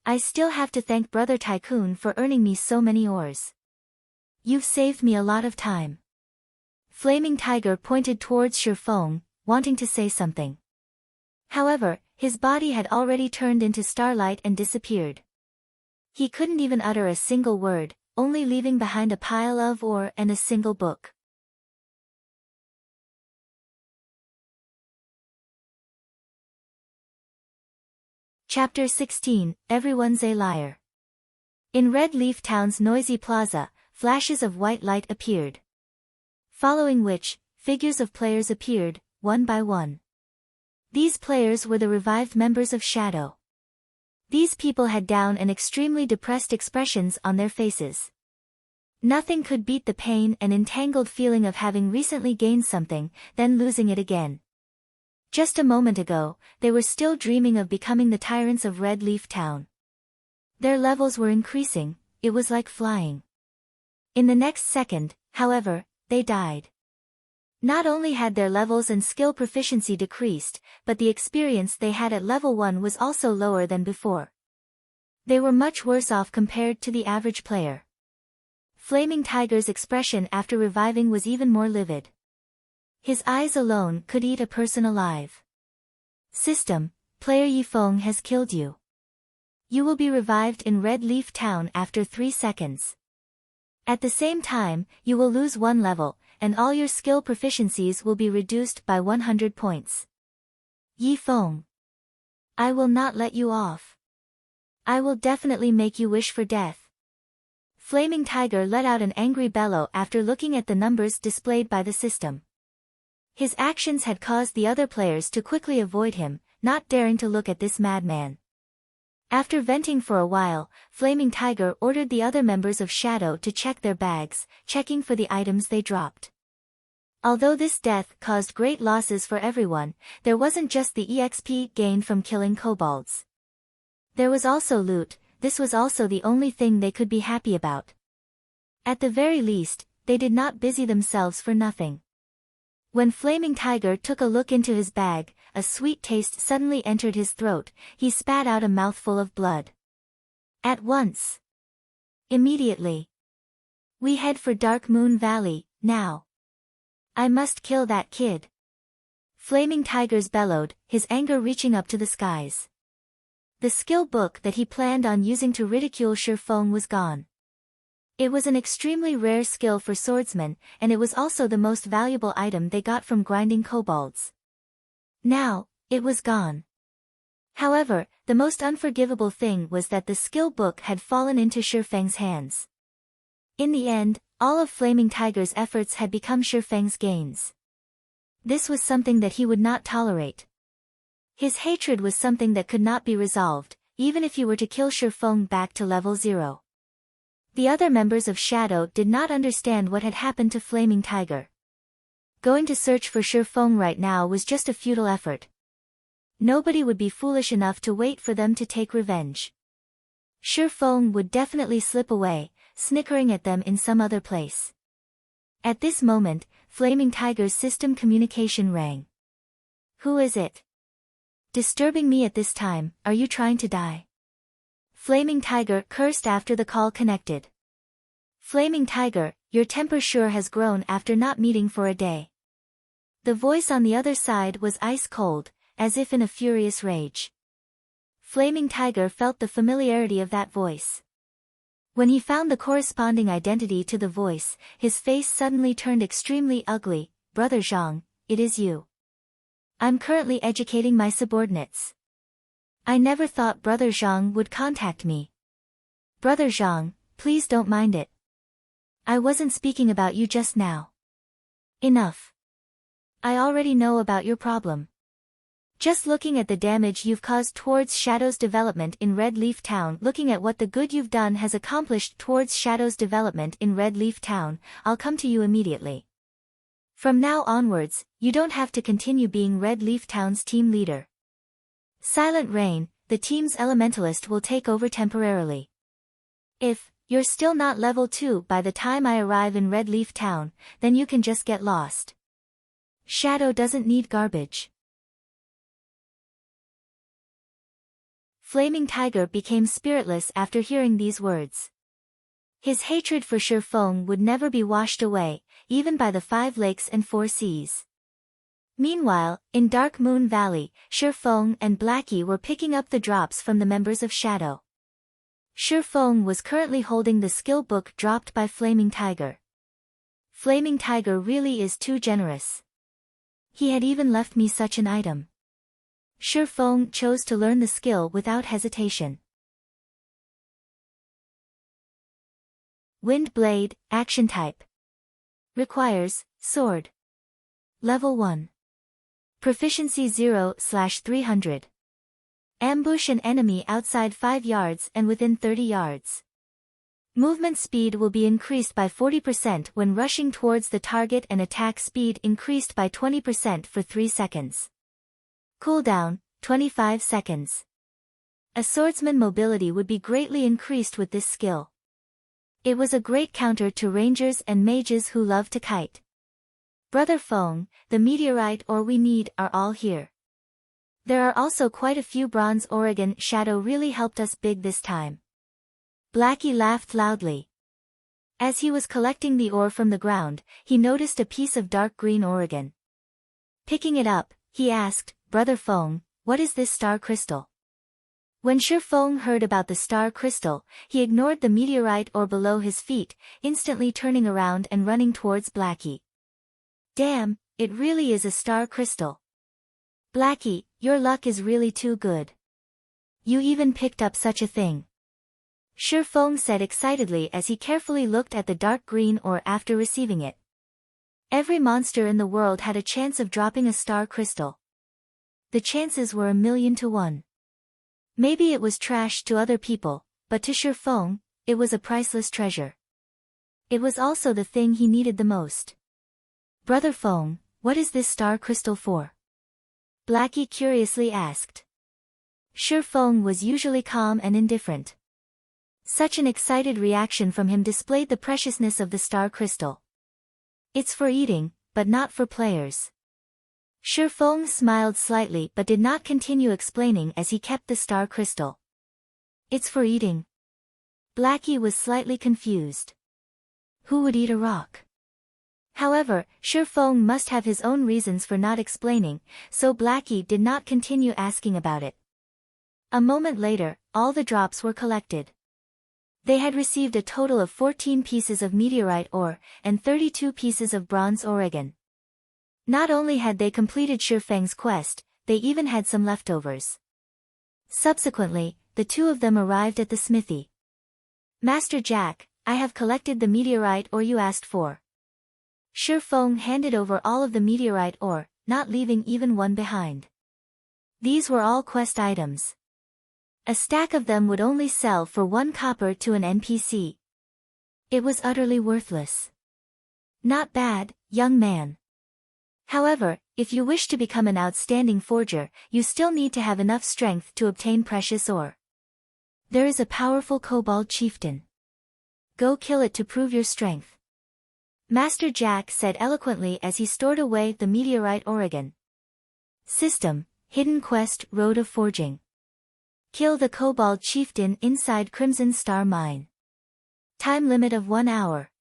I still have to thank Brother Tycoon for earning me so many ores. You've saved me a lot of time." Flaming Tiger pointed towards Shifeng, wanting to say something. However, his body had already turned into starlight and disappeared. He couldn't even utter a single word, only leaving behind a pile of ore and a single book. Chapter 16, Everyone's a Liar. In Red Leaf Town's noisy plaza, flashes of white light appeared. Following which, figures of players appeared, one by one. These players were the revived members of Shadow. These people had down and extremely depressed expressions on their faces. Nothing could beat the pain and entangled feeling of having recently gained something, then losing it again. Just a moment ago, they were still dreaming of becoming the tyrants of Red Leaf Town. Their levels were increasing, it was like flying. In the next second, however, they died. Not only had their levels and skill proficiency decreased, but the experience they had at level 1 was also lower than before. They were much worse off compared to the average player. Flaming Tiger's expression after reviving was even more livid. His eyes alone could eat a person alive. System, player Yifeng has killed you. You will be revived in Red Leaf Town after 3 seconds. At the same time, you will lose 1 level, and all your skill proficiencies will be reduced by 100 points. Yifeng. I will not let you off. I will definitely make you wish for death. Flaming Tiger let out an angry bellow after looking at the numbers displayed by the system. His actions had caused the other players to quickly avoid him, not daring to look at this madman. After venting for a while, Flaming Tiger ordered the other members of Shadow to check their bags, checking for the items they dropped. Although this death caused great losses for everyone, there wasn't just the EXP gained from killing kobolds. There was also loot. This was also the only thing they could be happy about. At the very least, they did not busy themselves for nothing. When Flaming Tiger took a look into his bag, a sweet taste suddenly entered his throat, he spat out a mouthful of blood. At once. Immediately. We head for Dark Moon Valley, now. I must kill that kid. Flaming Tigers bellowed, his anger reaching up to the skies. The skill book that he planned on using to ridicule Shifeng was gone. It was an extremely rare skill for swordsmen, and it was also the most valuable item they got from grinding kobolds. Now, it was gone. However, the most unforgivable thing was that the skill book had fallen into Shifeng's hands. In the end, all of Flaming Tiger's efforts had become Shifeng's gains. This was something that he would not tolerate. His hatred was something that could not be resolved, even if he were to kill Shifeng back to level 0. The other members of Shadow did not understand what had happened to Flaming Tiger. Going to search for Shifeng right now was just a futile effort. Nobody would be foolish enough to wait for them to take revenge. Shifeng would definitely slip away, snickering at them in some other place. At this moment, Flaming Tiger's system communication rang. Who is it? Disturbing me at this time, are you trying to die? Flaming Tiger cursed after the call connected. Flaming Tiger, your temper sure has grown after not meeting for a day. The voice on the other side was ice cold, as if in a furious rage. Flaming Tiger felt the familiarity of that voice. When he found the corresponding identity to the voice, his face suddenly turned extremely ugly. Brother Zhang, it is you. I'm currently educating my subordinates. I never thought Brother Zhang would contact me. Brother Zhang, please don't mind it. I wasn't speaking about you just now. Enough. I already know about your problem. Just looking at the damage you've caused towards Shadow's development in Red Leaf Town, looking at what the good you've done has accomplished towards Shadow's development in Red Leaf Town, I'll come to you immediately. From now onwards, you don't have to continue being Red Leaf Town's team leader. Silent Rain, the team's elementalist, will take over temporarily. If you're still not level 2 by the time I arrive in Red Leaf Town, then you can just get lost. Shadow doesn't need garbage. Flaming Tiger became spiritless after hearing these words. His hatred for Shifeng would never be washed away, even by the 5 lakes and 4 seas. Meanwhile, in Dark Moon Valley, Shifeng and Blackie were picking up the drops from the members of Shadow. Shifeng was currently holding the skill book dropped by Flaming Tiger. Flaming Tiger really is too generous. He had even left me such an item. Shifeng chose to learn the skill without hesitation. Wind Blade, Action Type. Requires, Sword. Level 1. Proficiency 0/300. Ambush an enemy outside 5 yards and within 30 yards. Movement speed will be increased by 40% when rushing towards the target and attack speed increased by 20% for 3 seconds. Cooldown, 25 seconds. A swordsman mobility would be greatly increased with this skill. It was a great counter to rangers and mages who love to kite. Brother Feng, the meteorite ore we need are all here. There are also quite a few bronze Oregon. Shadow really helped us big this time. Blackie laughed loudly. As he was collecting the ore from the ground, he noticed a piece of dark green Oregon. Picking it up, he asked, Brother Feng, what is this star crystal? When Shifeng heard about the star crystal, he ignored the meteorite ore below his feet, instantly turning around and running towards Blackie. Damn, it really is a star crystal. Blackie, your luck is really too good. You even picked up such a thing. Shifeng said excitedly as he carefully looked at the dark green ore after receiving it. Every monster in the world had a chance of dropping a star crystal. The chances were 1,000,000 to 1. Maybe it was trash to other people, but to Shifeng, it was a priceless treasure. It was also the thing he needed the most. Brother Feng, what is this star crystal for? Blackie curiously asked. Shifeng was usually calm and indifferent. Such an excited reaction from him displayed the preciousness of the star crystal. It's for eating, but not for players. Shifeng smiled slightly but did not continue explaining as he kept the star crystal. It's for eating. Blackie was slightly confused. Who would eat a rock? However, Shifeng must have his own reasons for not explaining, so Blackie did not continue asking about it. A moment later, all the drops were collected. They had received a total of 14 pieces of meteorite ore, and 32 pieces of bronze Oregon. Not only had they completed Shifeng's quest, they even had some leftovers. Subsequently, the 2 of them arrived at the smithy. Master Jack, I have collected the meteorite ore you asked for. Shifeng handed over all of the meteorite ore, not leaving even one behind. These were all quest items. A stack of them would only sell for 1 copper to an NPC. It was utterly worthless. Not bad, young man. However, if you wish to become an outstanding forger, you still need to have enough strength to obtain precious ore. There is a powerful kobold chieftain. Go kill it to prove your strength. Master Jack said eloquently as he stored away the meteorite Oregon. System, Hidden Quest Road of Forging. Kill the kobold chieftain inside Crimson Star Mine. Time limit of 1 hour.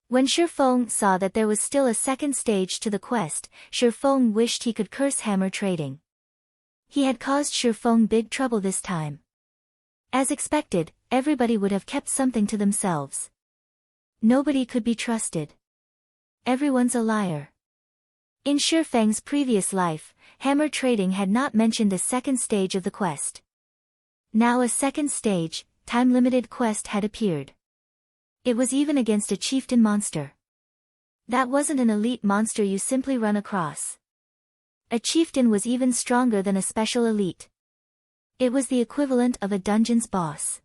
When Shifeng saw that there was still a second stage to the quest, Shifeng wished he could curse hammer trading. He had caused Shifeng big trouble this time. As expected, everybody would have kept something to themselves. Nobody could be trusted. Everyone's a liar. In Shifeng's previous life, hammer trading had not mentioned a second stage of the quest. Now a second stage, time-limited quest had appeared. It was even against a chieftain monster. That wasn't an elite monster you simply run across. A chieftain was even stronger than a special elite. It was the equivalent of a dungeon's boss.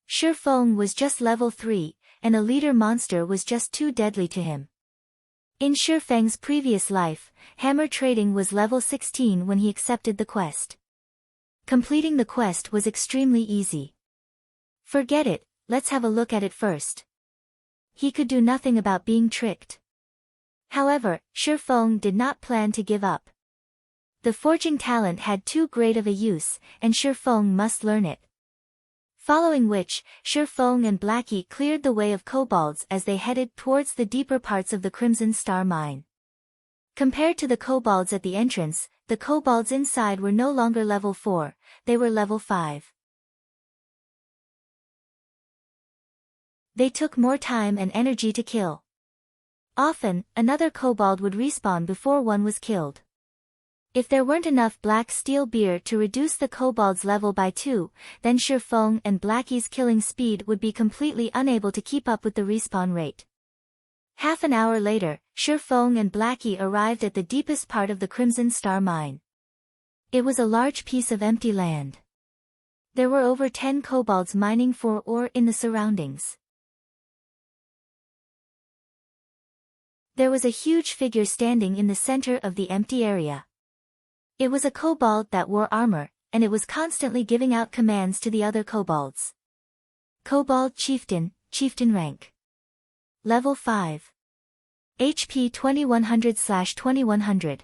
Shifeng was just level 3, and a leader monster was just too deadly to him. In Shifeng's previous life, hammer trading was level 16 when he accepted the quest. Completing the quest was extremely easy. Forget it, let's have a look at it first. He could do nothing about being tricked. However, Shifeng did not plan to give up. The forging talent had too great of a use, and Shifeng must learn it. Following which, Shifeng and Blackie cleared the way of kobolds as they headed towards the deeper parts of the Crimson Star Mine. Compared to the kobolds at the entrance, the kobolds inside were no longer level 4, they were level 5. They took more time and energy to kill. Often, another kobold would respawn before one was killed. If there weren't enough black steel beer to reduce the kobold's level by 2, then Shifeng and Blackie's killing speed would be completely unable to keep up with the respawn rate. Half an hour later, Shifeng and Blackie arrived at the deepest part of the Crimson Star Mine. It was a large piece of empty land. There were over 10 kobolds mining for ore in the surroundings. There was a huge figure standing in the center of the empty area. It was a kobold that wore armor, and it was constantly giving out commands to the other kobolds. Kobold Chieftain, Chieftain rank. Level 5. HP 2100/2100.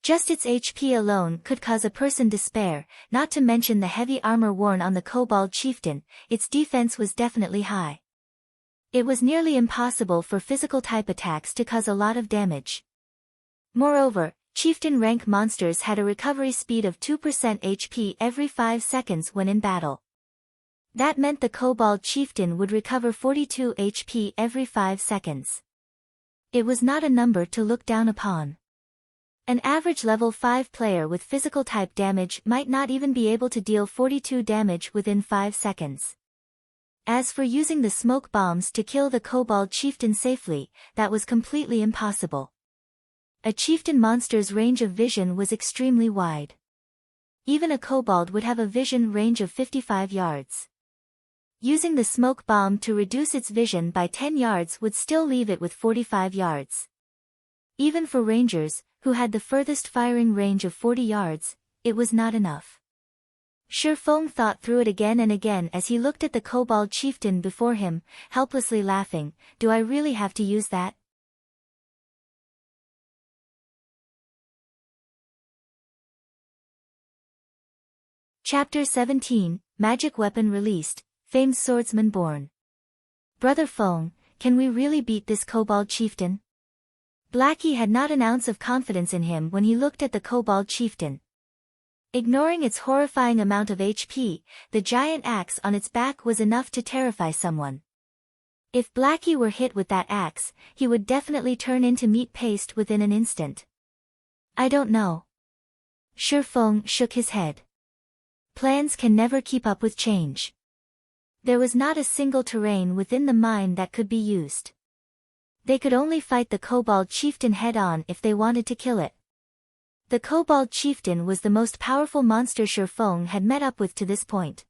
Just its HP alone could cause a person despair, not to mention the heavy armor worn on the Kobold Chieftain. Its defense was definitely high. It was nearly impossible for physical type attacks to cause a lot of damage. Moreover, Chieftain rank monsters had a recovery speed of 2% HP every 5 seconds when in battle. That meant the Kobold Chieftain would recover 42 HP every 5 seconds. It was not a number to look down upon. An average level 5 player with physical type damage might not even be able to deal 42 damage within 5 seconds. As for using the smoke bombs to kill the Kobold Chieftain safely, that was completely impossible. A chieftain monster's range of vision was extremely wide. Even a kobold would have a vision range of 55 yards. Using the smoke bomb to reduce its vision by 10 yards would still leave it with 45 yards. Even for rangers, who had the furthest firing range of 40 yards, it was not enough. Shifeng thought through it again and again as he looked at the Kobold Chieftain before him, helplessly laughing. Do I really have to use that? Chapter 17, Magic Weapon Released, Famed Swordsman Born. Brother Feng, can we really beat this Kobold Chieftain? Blackie had not an ounce of confidence in him when he looked at the Kobold Chieftain. Ignoring its horrifying amount of HP, the giant axe on its back was enough to terrify someone. If Blackie were hit with that axe, he would definitely turn into meat paste within an instant. I don't know. Shifeng shook his head. Plans can never keep up with change. There was not a single terrain within the mine that could be used. They could only fight the Kobold Chieftain head-on if they wanted to kill it. The Kobold Chieftain was the most powerful monster Shifeng had met up with to this point.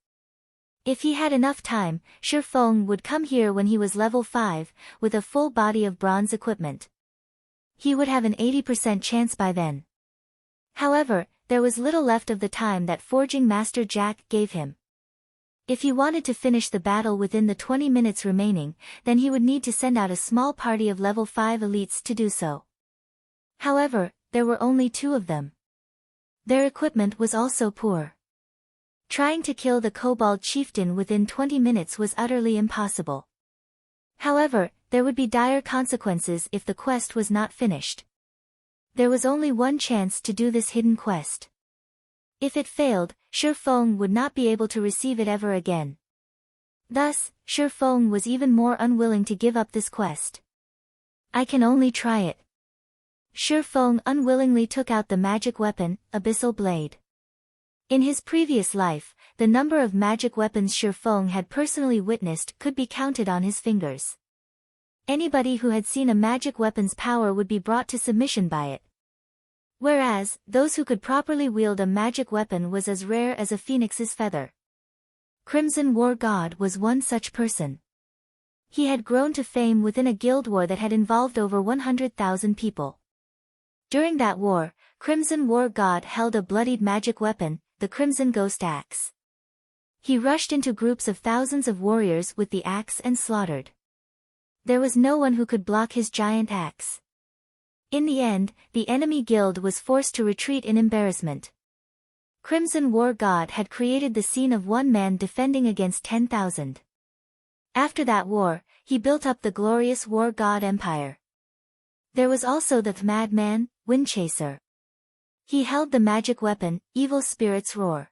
If he had enough time, Shifeng would come here when he was level 5, with a full body of bronze equipment. He would have an 80% chance by then. However, there was little left of the time that Forging Master Jack gave him. If he wanted to finish the battle within the 20 minutes remaining, then he would need to send out a small party of level 5 elites to do so. However, there were only 2 of them. Their equipment was also poor. Trying to kill the Kobold Chieftain within 20 minutes was utterly impossible. However, there would be dire consequences if the quest was not finished. There was only one chance to do this hidden quest. If it failed, Shifeng would not be able to receive it ever again. Thus, Shifeng was even more unwilling to give up this quest. I can only try it. Shifeng unwillingly took out the magic weapon, Abyssal Blade. In his previous life, the number of magic weapons Shifeng had personally witnessed could be counted on his fingers. Anybody who had seen a magic weapon's power would be brought to submission by it. Whereas, those who could properly wield a magic weapon was as rare as a phoenix's feather. Crimson War God was one such person. He had grown to fame within a guild war that had involved over 100,000 people. During that war, Crimson War God held a bloodied magic weapon, the Crimson Ghost Axe. He rushed into groups of thousands of warriors with the axe and slaughtered. There was no one who could block his giant axe. In the end, the enemy guild was forced to retreat in embarrassment. Crimson War God had created the scene of one man defending against 10,000. After that war, he built up the glorious War God Empire. There was also the madman, Windchaser. He held the magic weapon, Evil Spirit's Roar.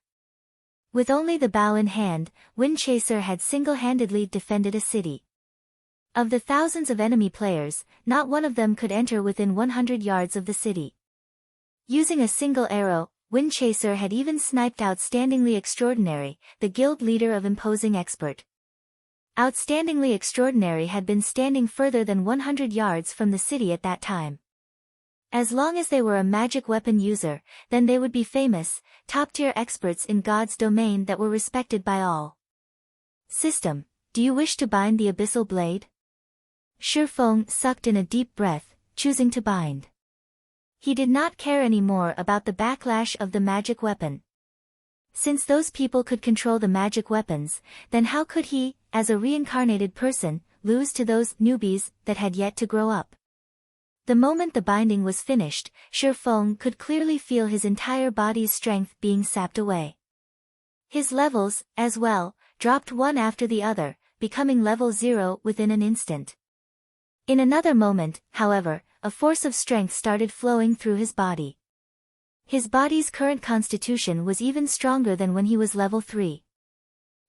With only the bow in hand, Windchaser had single-handedly defended a city. Of the thousands of enemy players, not one of them could enter within 100 yards of the city. Using a single arrow, Windchaser had even sniped Outstandingly Extraordinary, the guild leader of Imposing Expert. Outstandingly Extraordinary had been standing further than 100 yards from the city at that time. As long as they were a magic weapon user, then they would be famous, top-tier experts in God's domain that were respected by all. System, do you wish to bind the Abyssal Blade? Shifeng sucked in a deep breath, choosing to bind. He did not care anymore about the backlash of the magic weapon. Since those people could control the magic weapons, then how could he, as a reincarnated person, lose to those newbies that had yet to grow up? The moment the binding was finished, Shifeng could clearly feel his entire body's strength being sapped away. His levels, as well, dropped one after the other, becoming level 0 within an instant. In another moment, however, a force of strength started flowing through his body. His body's current constitution was even stronger than when he was level 3.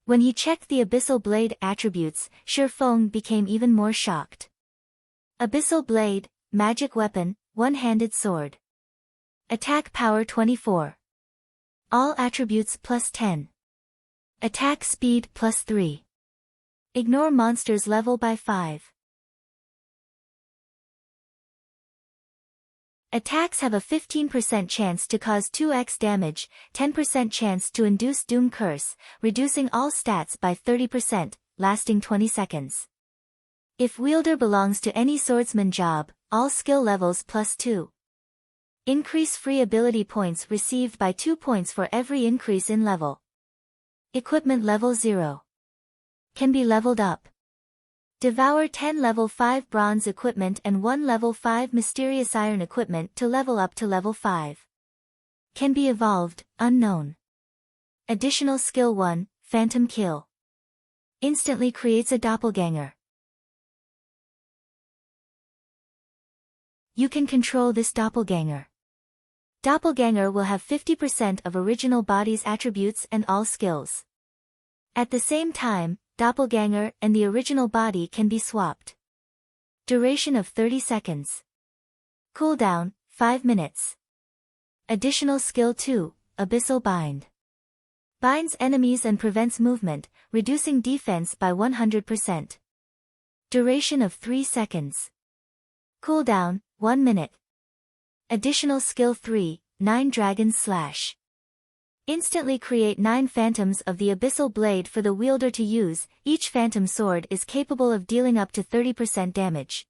When he checked the Abyssal Blade attributes, Shifeng became even more shocked. Abyssal Blade, magic weapon, one-handed sword. Attack power 24. All attributes plus 10. Attack speed plus 3. Ignore monsters level by 5. Attacks have a 15% chance to cause 2x damage, 10% chance to induce Doom Curse, reducing all stats by 30%, lasting 20 seconds. If wielder belongs to any swordsman job, all skill levels plus 2. Increase free ability points received by 2 points for every increase in level. Equipment level 0. Can be leveled up. Devour 10 level 5 bronze equipment and 1 level 5 mysterious iron equipment to level up to level 5. Can be evolved, unknown. Additional skill 1, Phantom Kill. Instantly creates a doppelganger. You can control this doppelganger. Doppelganger will have 50% of original body's attributes and all skills. At the same time, doppelganger and the original body can be swapped. Duration of 30 seconds. Cooldown, 5 minutes. Additional skill 2, Abyssal Bind. Binds enemies and prevents movement, reducing defense by 100%. Duration of 3 seconds. Cooldown, 1 minute. Additional skill 3, 9 Dragon's Slash. Instantly create 9 phantoms of the Abyssal Blade for the wielder to use. Each phantom sword is capable of dealing up to 30% damage.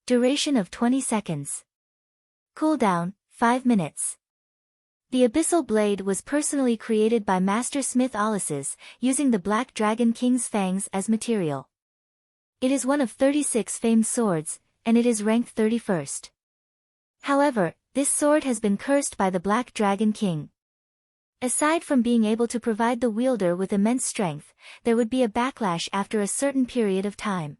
Duration of 20 seconds. Cooldown, 5 minutes. The Abyssal Blade was personally created by Master Smith Alices, using the Black Dragon King's fangs as material. It is one of 36 famed swords, and it is ranked 31st. However, this sword has been cursed by the Black Dragon King. Aside from being able to provide the wielder with immense strength, there would be a backlash after a certain period of time.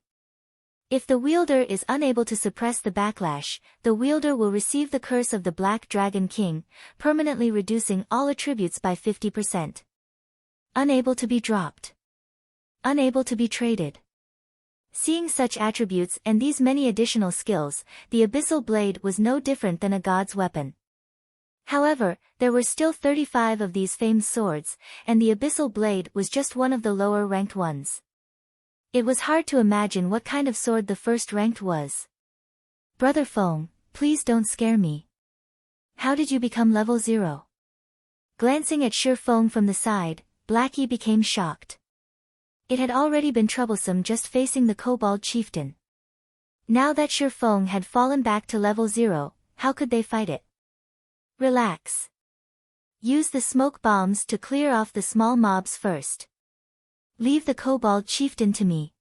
If the wielder is unable to suppress the backlash, the wielder will receive the curse of the Black Dragon King, permanently reducing all attributes by 50%. Unable to be dropped. Unable to be traded. Seeing such attributes and these many additional skills, the Abyssal Blade was no different than a god's weapon. However, there were still 35 of these famed swords, and the Abyssal Blade was just one of the lower-ranked ones. It was hard to imagine what kind of sword the first-ranked was. Brother Feng, please don't scare me. How did you become level 0? Glancing at Shifeng from the side, Blackie became shocked. It had already been troublesome just facing the Kobold Chieftain. Now that Shifeng had fallen back to level 0, how could they fight it? Relax. Use the smoke bombs to clear off the small mobs first. Leave the Kobold Chieftain to me.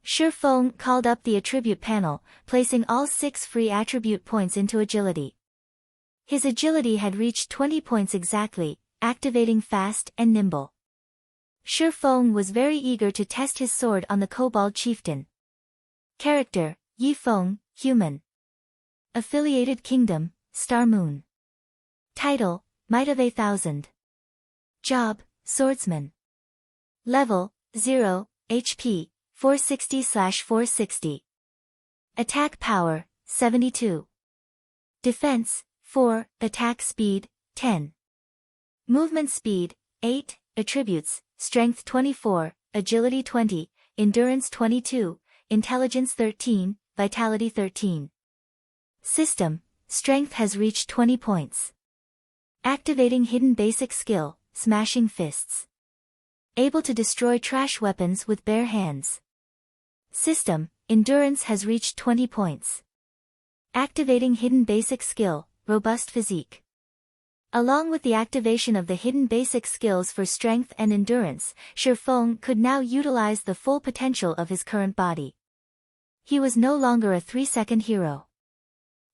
Shifeng called up the attribute panel, placing all 6 free attribute points into agility. His agility had reached 20 points exactly, activating fast and nimble. Shifeng was very eager to test his sword on the Kobold Chieftain. Character, Yifeng, Human. Affiliated Kingdom, Star Moon. Title, Might of 8,000. Job, Swordsman. Level, 0, HP, 460/460. Attack power, 72. Defense, 4, attack speed, 10. Movement speed, 8, attributes, strength 24, agility 20, endurance 22, intelligence 13, vitality 13. System, strength has reached 20 points. Activating hidden basic skill, smashing fists. Able to destroy trash weapons with bare hands. System, endurance has reached 20 points. Activating hidden basic skill, robust physique. Along with the activation of the hidden basic skills for strength and endurance, Shifeng could now utilize the full potential of his current body. He was no longer a 3-second hero.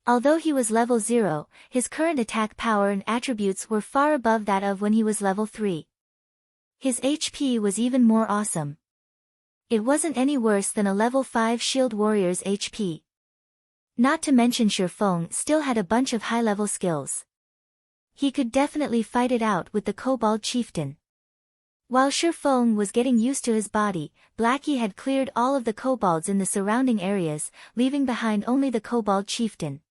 Although he was level 0, his current attack power and attributes were far above that of when he was level 3. His HP was even more awesome. It wasn't any worse than a level 5 shield warrior's HP. Not to mention Shifeng still had a bunch of high-level skills. He could definitely fight it out with the Kobold Chieftain. While Shifeng was getting used to his body, Blackie had cleared all of the kobolds in the surrounding areas, leaving behind only the Kobold Chieftain.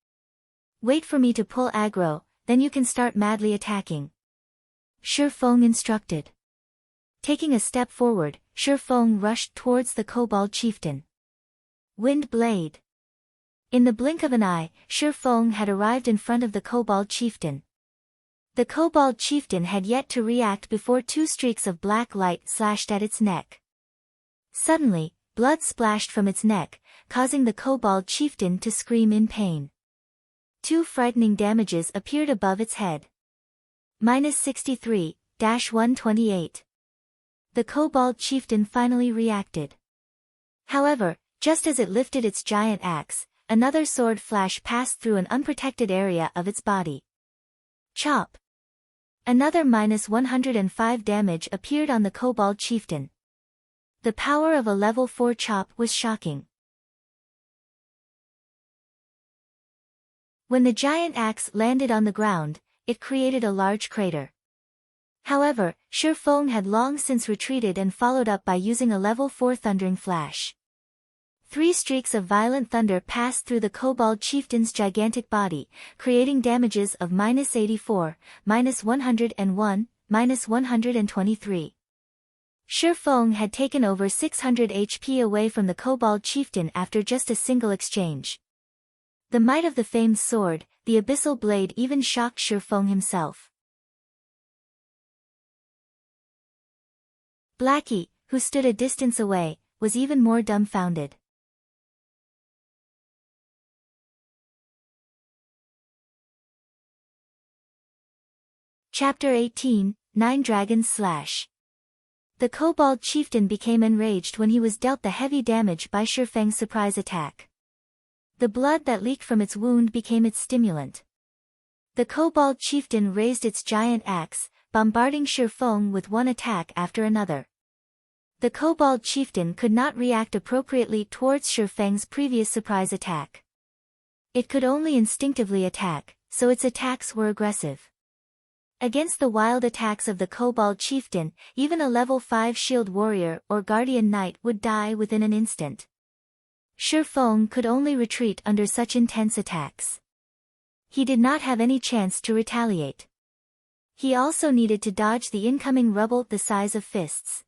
Wait for me to pull aggro, then you can start madly attacking. Shifeng instructed. Taking a step forward, Shifeng rushed towards the Kobold Chieftain. Wind Blade. In the blink of an eye, Shifeng had arrived in front of the Kobold Chieftain. The Kobold Chieftain had yet to react before 2 streaks of black light slashed at its neck. Suddenly, blood splashed from its neck, causing the Kobold Chieftain to scream in pain. 2 frightening damages appeared above its head. -63-128. The Kobold Chieftain finally reacted. However, just as it lifted its giant axe, another sword flash passed through an unprotected area of its body. Chop. Another -105 damage appeared on the Kobold Chieftain. The power of a level 4 chop was shocking. When the giant axe landed on the ground, it created a large crater. However, Shifeng had long since retreated and followed up by using a level 4 thundering flash. 3 streaks of violent thunder passed through the Kobold Chieftain's gigantic body, creating damages of -84, -101, -123. Shifeng had taken over 600 HP away from the Kobold Chieftain after just a single exchange. The might of the famed sword, the Abyssal Blade, even shocked Shifeng himself. Blackie, who stood a distance away, was even more dumbfounded. Chapter 18, 9 Dragons Slash. The Kobold Chieftain became enraged when he was dealt the heavy damage by Shifeng's surprise attack. The blood that leaked from its wound became its stimulant. The Kobold Chieftain raised its giant axe, bombarding Shifeng with one attack after another. The Kobold Chieftain could not react appropriately towards Shifeng's previous surprise attack. It could only instinctively attack, so its attacks were aggressive. Against the wild attacks of the Kobold Chieftain, even a level 5 shield warrior or guardian knight would die within an instant. Shifeng could only retreat under such intense attacks. He did not have any chance to retaliate. He also needed to dodge the incoming rubble the size of fists.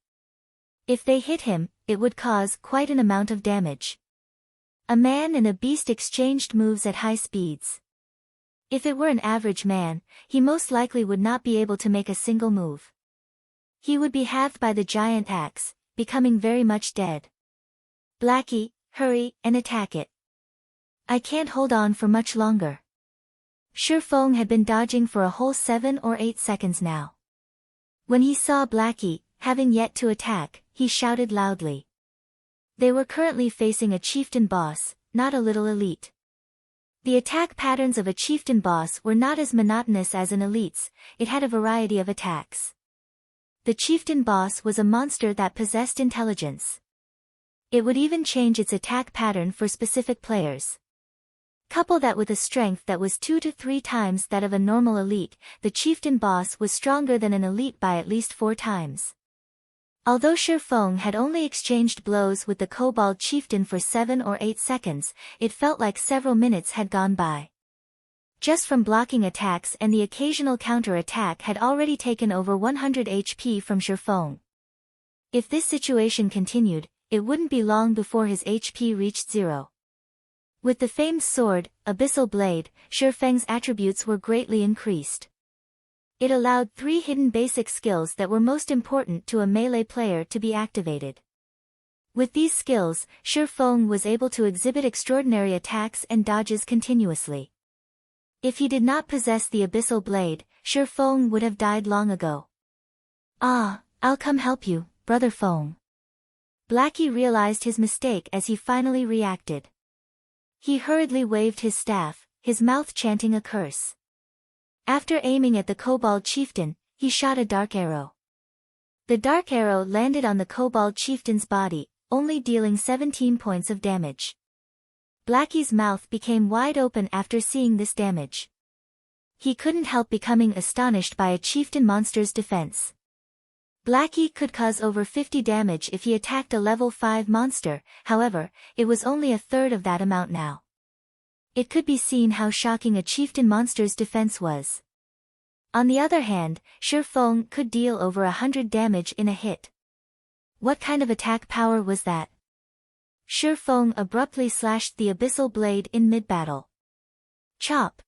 If they hit him, it would cause quite an amount of damage. A man and a beast exchanged moves at high speeds. If it were an average man, he most likely would not be able to make a single move. He would be halved by the giant axe, becoming very much dead. Blackie, hurry and attack it. I can't hold on for much longer. Shifeng had been dodging for a whole 7 or 8 seconds now. When he saw Blackie, having yet to attack, he shouted loudly. They were currently facing a chieftain boss, not a little elite. The attack patterns of a chieftain boss were not as monotonous as an elite's, it had a variety of attacks. The chieftain boss was a monster that possessed intelligence. It would even change its attack pattern for specific players. Couple that with a strength that was 2 to 3 times that of a normal elite, the chieftain boss was stronger than an elite by at least 4 times. Although Shifeng had only exchanged blows with the kobold chieftain for 7 or 8 seconds, it felt like several minutes had gone by. Just from blocking attacks and the occasional counter-attack had already taken over 100 HP from Shifeng. If this situation continued, it wouldn't be long before his HP reached 0. With the famed sword, Abyssal Blade, Shifeng's attributes were greatly increased. It allowed 3 hidden basic skills that were most important to a melee player to be activated. With these skills, Shifeng was able to exhibit extraordinary attacks and dodges continuously. If he did not possess the Abyssal Blade, Shifeng would have died long ago. "Ah, I'll come help you, Brother Feng." Blackie realized his mistake as he finally reacted. He hurriedly waved his staff, his mouth chanting a curse. After aiming at the kobold chieftain, he shot a dark arrow. The dark arrow landed on the kobold chieftain's body, only dealing 17 points of damage. Blackie's mouth became wide open after seeing this damage. He couldn't help becoming astonished by a chieftain monster's defense. Blackie could cause over 50 damage if he attacked a level 5 monster, however, it was only a third of that amount now. It could be seen how shocking a chieftain monster's defense was. On the other hand, Shifeng could deal over 100 damage in a hit. What kind of attack power was that? Shifeng abruptly slashed the Abyssal Blade in mid-battle. Chop!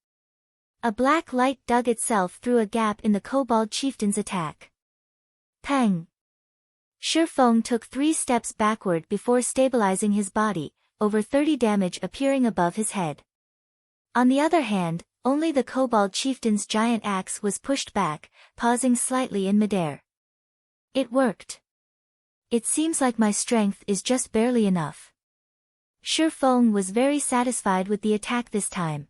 A black light dug itself through a gap in the kobold chieftain's attack. Pang! Shifeng took 3 steps backward before stabilizing his body, over 30 damage appearing above his head. On the other hand, only the kobold chieftain's giant axe was pushed back, pausing slightly in midair. It worked. It seems like my strength is just barely enough. Shifeng was very satisfied with the attack this time.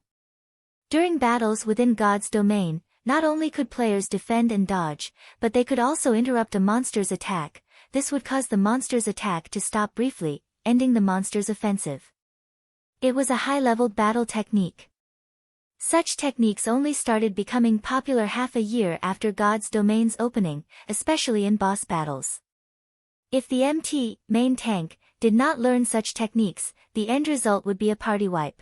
During battles within God's domain, not only could players defend and dodge, but they could also interrupt a monster's attack. This would cause the monster's attack to stop briefly, ending the monster's offensive. It was a high-leveled battle technique. Such techniques only started becoming popular half a year after God's domain's opening, especially in boss battles. If the MT, main tank, did not learn such techniques, the end result would be a party wipe.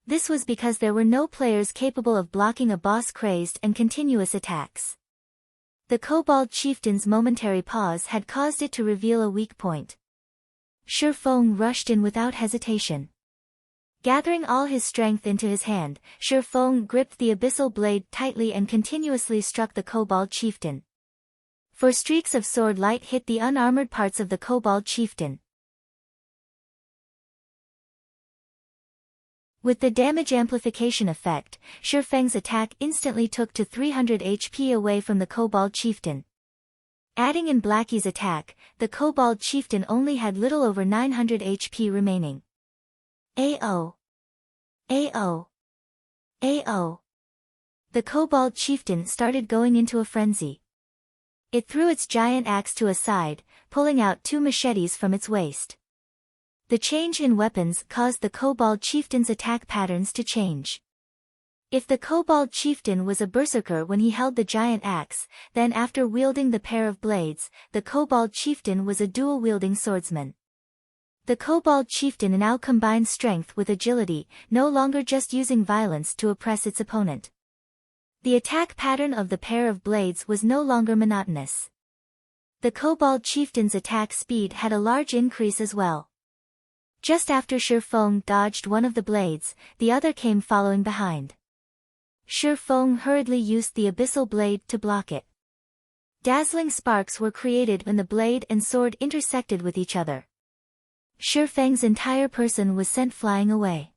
This was because there were no players capable of blocking a boss crazed and continuous attacks. The kobold chieftain's momentary pause had caused it to reveal a weak point. Shifeng rushed in without hesitation. Gathering all his strength into his hand, Shifeng gripped the Abyssal Blade tightly and continuously struck the kobold chieftain. 4 streaks of sword light hit the unarmored parts of the kobold chieftain. With the damage amplification effect, Shifeng's attack instantly took to 300 HP away from the kobold chieftain. Adding in Blackie's attack, the kobold chieftain only had little over 900 HP remaining. AO! AO! AO! The kobold chieftain started going into a frenzy. It threw its giant axe to a side, pulling out 2 machetes from its waist. The change in weapons caused the kobold chieftain's attack patterns to change. If the kobold chieftain was a berserker when he held the giant axe, then after wielding the pair of blades, the kobold chieftain was a dual-wielding swordsman. The kobold chieftain now combined strength with agility, no longer just using violence to oppress its opponent. The attack pattern of the pair of blades was no longer monotonous. The kobold chieftain's attack speed had a large increase as well. Just after Shifeng dodged one of the blades, the other came following behind. Shifeng hurriedly used the Abyssal Blade to block it. Dazzling sparks were created when the blade and sword intersected with each other. Shifeng's entire person was sent flying away.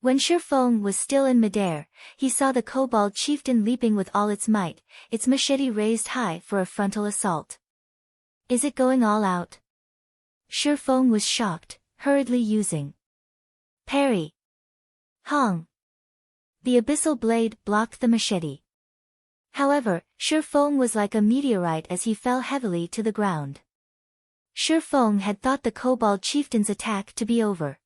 When Shifeng was still in midair, he saw the kobold chieftain leaping with all its might, its machete raised high for a frontal assault. Is it going all out? Shifeng was shocked, hurriedly using parry. Hong. The abyssal blade blocked the machete. However, Shifeng was like a meteorite as he fell heavily to the ground. Shifeng had thought the Kobold Chieftain's attack to be over.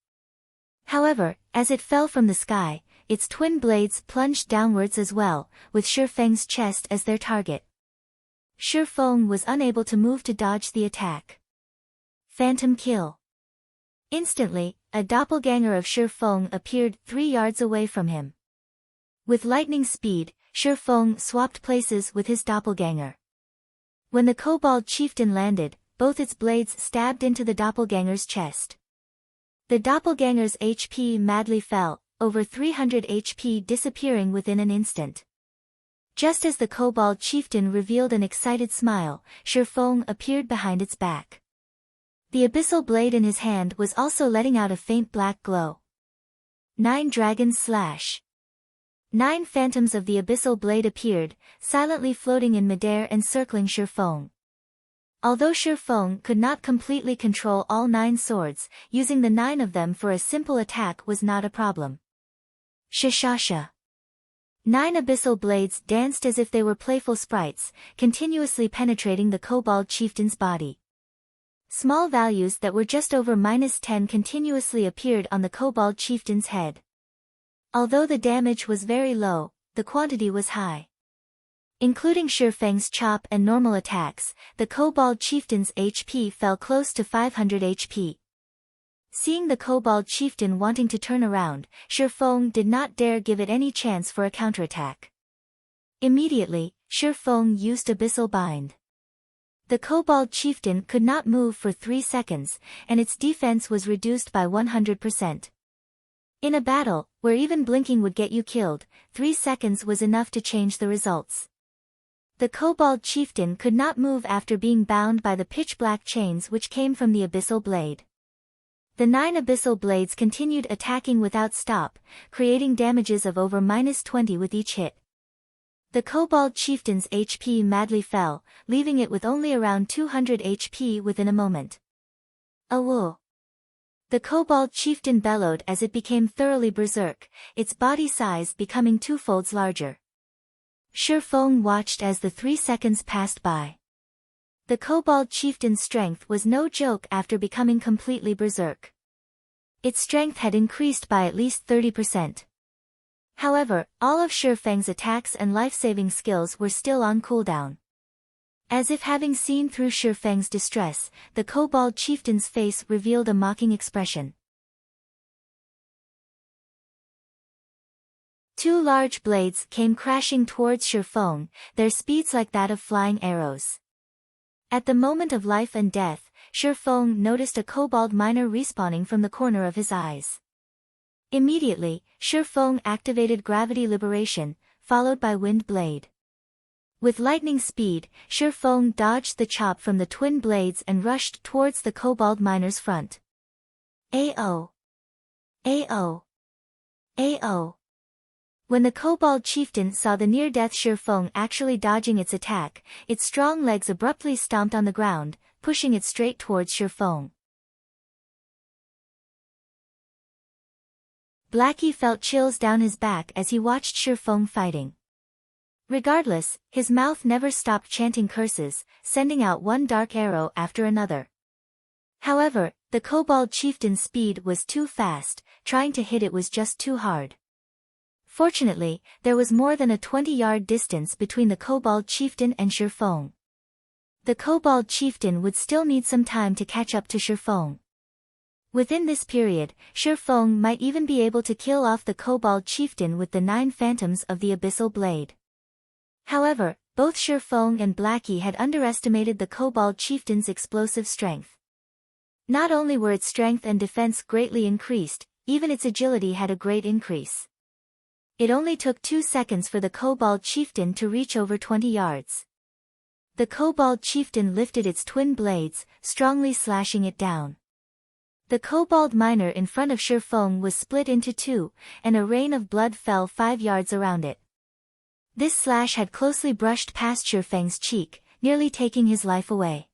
However, as it fell from the sky, its twin blades plunged downwards as well, with Shifeng's chest as their target. Shifeng was unable to move to dodge the attack. Phantom kill. Instantly, a doppelganger of Shifeng appeared 3 yards away from him. With lightning speed, Shifeng swapped places with his doppelganger. When the Kobold Chieftain landed, both its blades stabbed into the doppelganger's chest. The doppelganger's HP madly fell, over 300 HP disappearing within an instant. Just as the Kobold Chieftain revealed an excited smile, Shifeng appeared behind its back. The abyssal blade in his hand was also letting out a faint black glow. 9 Dragons Slash. 9 phantoms of the abyssal blade appeared, silently floating in midair and circling Shifeng. Although Shifeng could not completely control all 9 swords, using the 9 of them for a simple attack was not a problem. Shashasha. 9 abyssal blades danced as if they were playful sprites, continuously penetrating the Kobold Chieftain's body. Small values that were just over -10 continuously appeared on the Kobold Chieftain's head. Although the damage was very low, the quantity was high. Including Shifeng's chop and normal attacks, the Kobold Chieftain's HP fell close to 500 HP. Seeing the Kobold Chieftain wanting to turn around, Shifeng did not dare give it any chance for a counterattack. Immediately, Shifeng used Abyssal Bind. The Kobold Chieftain could not move for 3 seconds, and its defense was reduced by 100%. In a battle, where even blinking would get you killed, 3 seconds was enough to change the results. The Kobold Chieftain could not move after being bound by the pitch-black chains which came from the Abyssal Blade. The 9 Abyssal Blades continued attacking without stop, creating damages of over -20 with each hit. The Kobold Chieftain's HP madly fell, leaving it with only around 200 HP within a moment. Awoo! The Kobold Chieftain bellowed as it became thoroughly berserk, its body size becoming 2-folds larger. Shifeng watched as the 3 seconds passed by. The Kobold Chieftain's strength was no joke after becoming completely berserk. Its strength had increased by at least 30%. However, all of Shifeng's attacks and life-saving skills were still on cooldown. As if having seen through Shifeng's distress, the Kobold Chieftain's face revealed a mocking expression. 2 large blades came crashing towards Shifeng, their speeds like that of flying arrows. At the moment of life and death, Shifeng noticed a kobold miner respawning from the corner of his eyes. Immediately, Shifeng activated Gravity Liberation, followed by Wind Blade. With lightning speed, Shifeng dodged the chop from the twin blades and rushed towards the kobold miner's front. AO! AO! AO! When the Kobold Chieftain saw the near-death Shifeng actually dodging its attack, its strong legs abruptly stomped on the ground, pushing it straight towards Shifeng. Blackie felt chills down his back as he watched Shifeng fighting. Regardless, his mouth never stopped chanting curses, sending out one dark arrow after another. However, the Kobold Chieftain's speed was too fast, trying to hit it was just too hard. Fortunately, there was more than a 20-yard distance between the Kobold Chieftain and Shifeng. The Kobold Chieftain would still need some time to catch up to Shifeng. Within this period, Shifeng might even be able to kill off the Kobold Chieftain with the 9 phantoms of the Abyssal Blade. However, both Shifeng and Blackie had underestimated the Kobold Chieftain's explosive strength. Not only were its strength and defense greatly increased, even its agility had a great increase. It only took 2 seconds for the Kobold Chieftain to reach over 20 yards. The Kobold Chieftain lifted its twin blades, strongly slashing it down. The kobold miner in front of Shifeng was split into 2, and a rain of blood fell 5 yards around it. This slash had closely brushed past Shifeng's cheek, nearly taking his life away.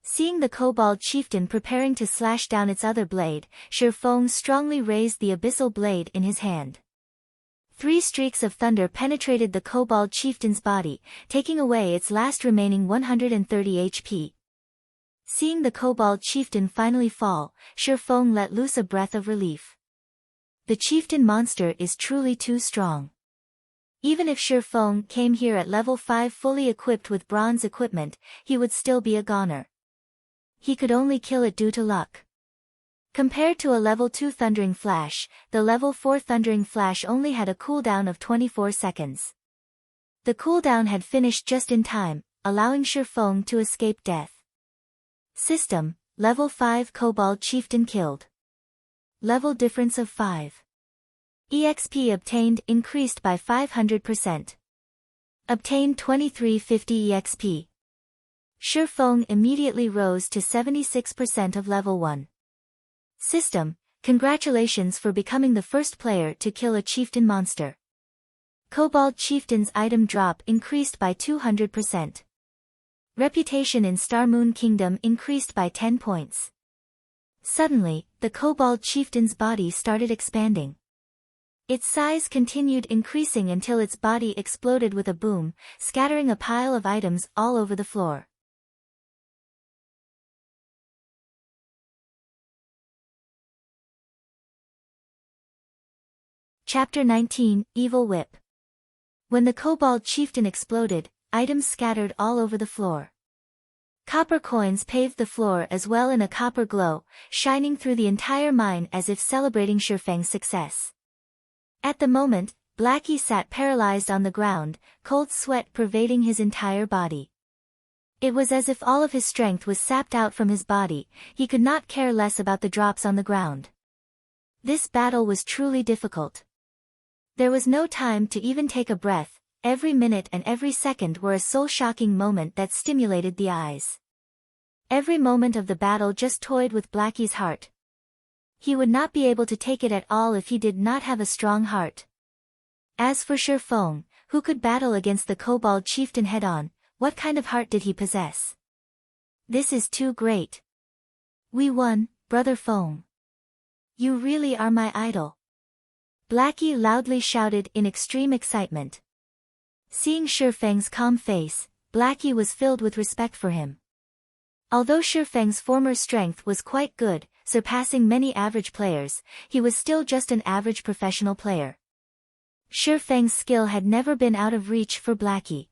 Seeing the kobold chieftain preparing to slash down its other blade, Shifeng strongly raised the abyssal blade in his hand. 3 streaks of thunder penetrated the kobold chieftain's body, taking away its last remaining 130 HP. Seeing the kobold chieftain finally fall, Shifeng let loose a breath of relief. The chieftain monster is truly too strong. Even if Shifeng came here at level 5 fully equipped with bronze equipment, he would still be a goner. He could only kill it due to luck. Compared to a level 2 Thundering Flash, the level 4 Thundering Flash only had a cooldown of 24 seconds. The cooldown had finished just in time, allowing Shifeng to escape death. System: Level 5 Kobold Chieftain killed. Level difference of 5. EXP obtained increased by 500%. Obtained 2350 EXP. Shifeng immediately rose to 76% of level 1. System: Congratulations for becoming the first player to kill a chieftain monster. Kobold Chieftain's item drop increased by 200%. Reputation in Star Moon Kingdom increased by 10 points. Suddenly, the Kobold Chieftain's body started expanding. Its size continued increasing until its body exploded with a boom, scattering a pile of items all over the floor. Chapter 19, Evil Whip. When the Kobold Chieftain exploded, items scattered all over the floor. Copper coins paved the floor as well in a copper glow, shining through the entire mine as if celebrating Shifeng's success. At the moment, Blackie sat paralyzed on the ground, cold sweat pervading his entire body. It was as if all of his strength was sapped out from his body, he could not care less about the drops on the ground. This battle was truly difficult. There was no time to even take a breath, every minute and every second were a soul-shocking moment that stimulated the eyes. Every moment of the battle just toyed with Blackie's heart. He would not be able to take it at all if he did not have a strong heart. As for Shifeng, who could battle against the Kobold Chieftain head-on, what kind of heart did he possess? This is too great. We won, Brother Feng. You really are my idol. Blackie loudly shouted in extreme excitement. Seeing Shifeng's calm face, Blackie was filled with respect for him. Although Shifeng's former strength was quite good, surpassing many average players, he was still just an average professional player. Shifeng's skill had never been out of reach for Blackie.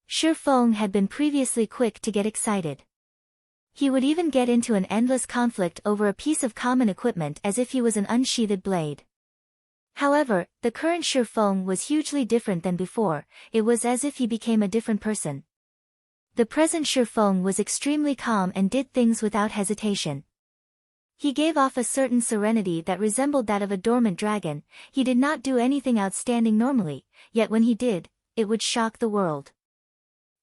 Shifeng had been previously quick to get excited. He would even get into an endless conflict over a piece of common equipment as if he was an unsheathed blade. However, the current Shifeng was hugely different than before, it was as if he became a different person. The present Shifeng was extremely calm and did things without hesitation. He gave off a certain serenity that resembled that of a dormant dragon. He did not do anything outstanding normally, yet when he did, it would shock the world.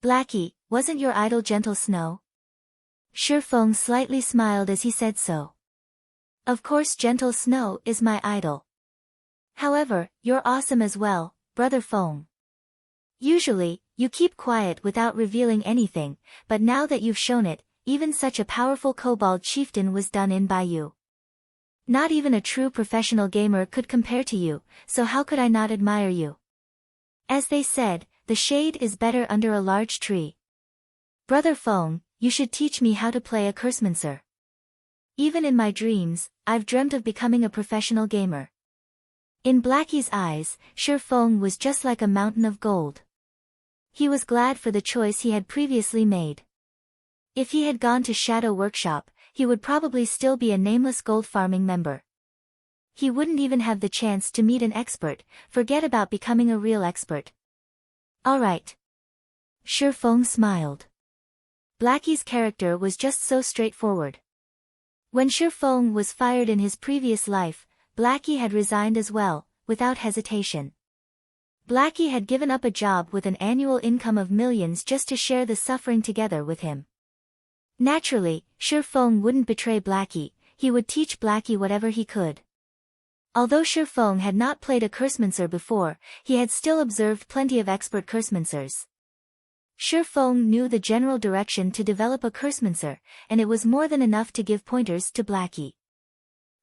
Blackie, wasn't your idol Gentle Snow? Shifeng slightly smiled as he said so. Of course Gentle Snow is my idol. However, you're awesome as well, Brother Feng. Usually, you keep quiet without revealing anything, but now that you've shown it, even such a powerful Kobold Chieftain was done in by you. Not even a true professional gamer could compare to you, so how could I not admire you? As they said, the shade is better under a large tree. Brother Feng, you should teach me how to play a Cursmancer. Even in my dreams, I've dreamt of becoming a professional gamer. In Blackie's eyes, Shifeng was just like a mountain of gold. He was glad for the choice he had previously made. If he had gone to Shadow Workshop, he would probably still be a nameless gold farming member. He wouldn't even have the chance to meet an expert, forget about becoming a real expert. Alright. Shifeng smiled. Blackie's character was just so straightforward. When Shifeng was fired in his previous life, Blackie had resigned as well, without hesitation. Blackie had given up a job with an annual income of millions just to share the suffering together with him. Naturally, Shifeng wouldn't betray Blackie, he would teach Blackie whatever he could. Although Shifeng had not played a Cursmancer before, he had still observed plenty of expert Cursmancers. Shifeng knew the general direction to develop a Cursmancer, and it was more than enough to give pointers to Blackie.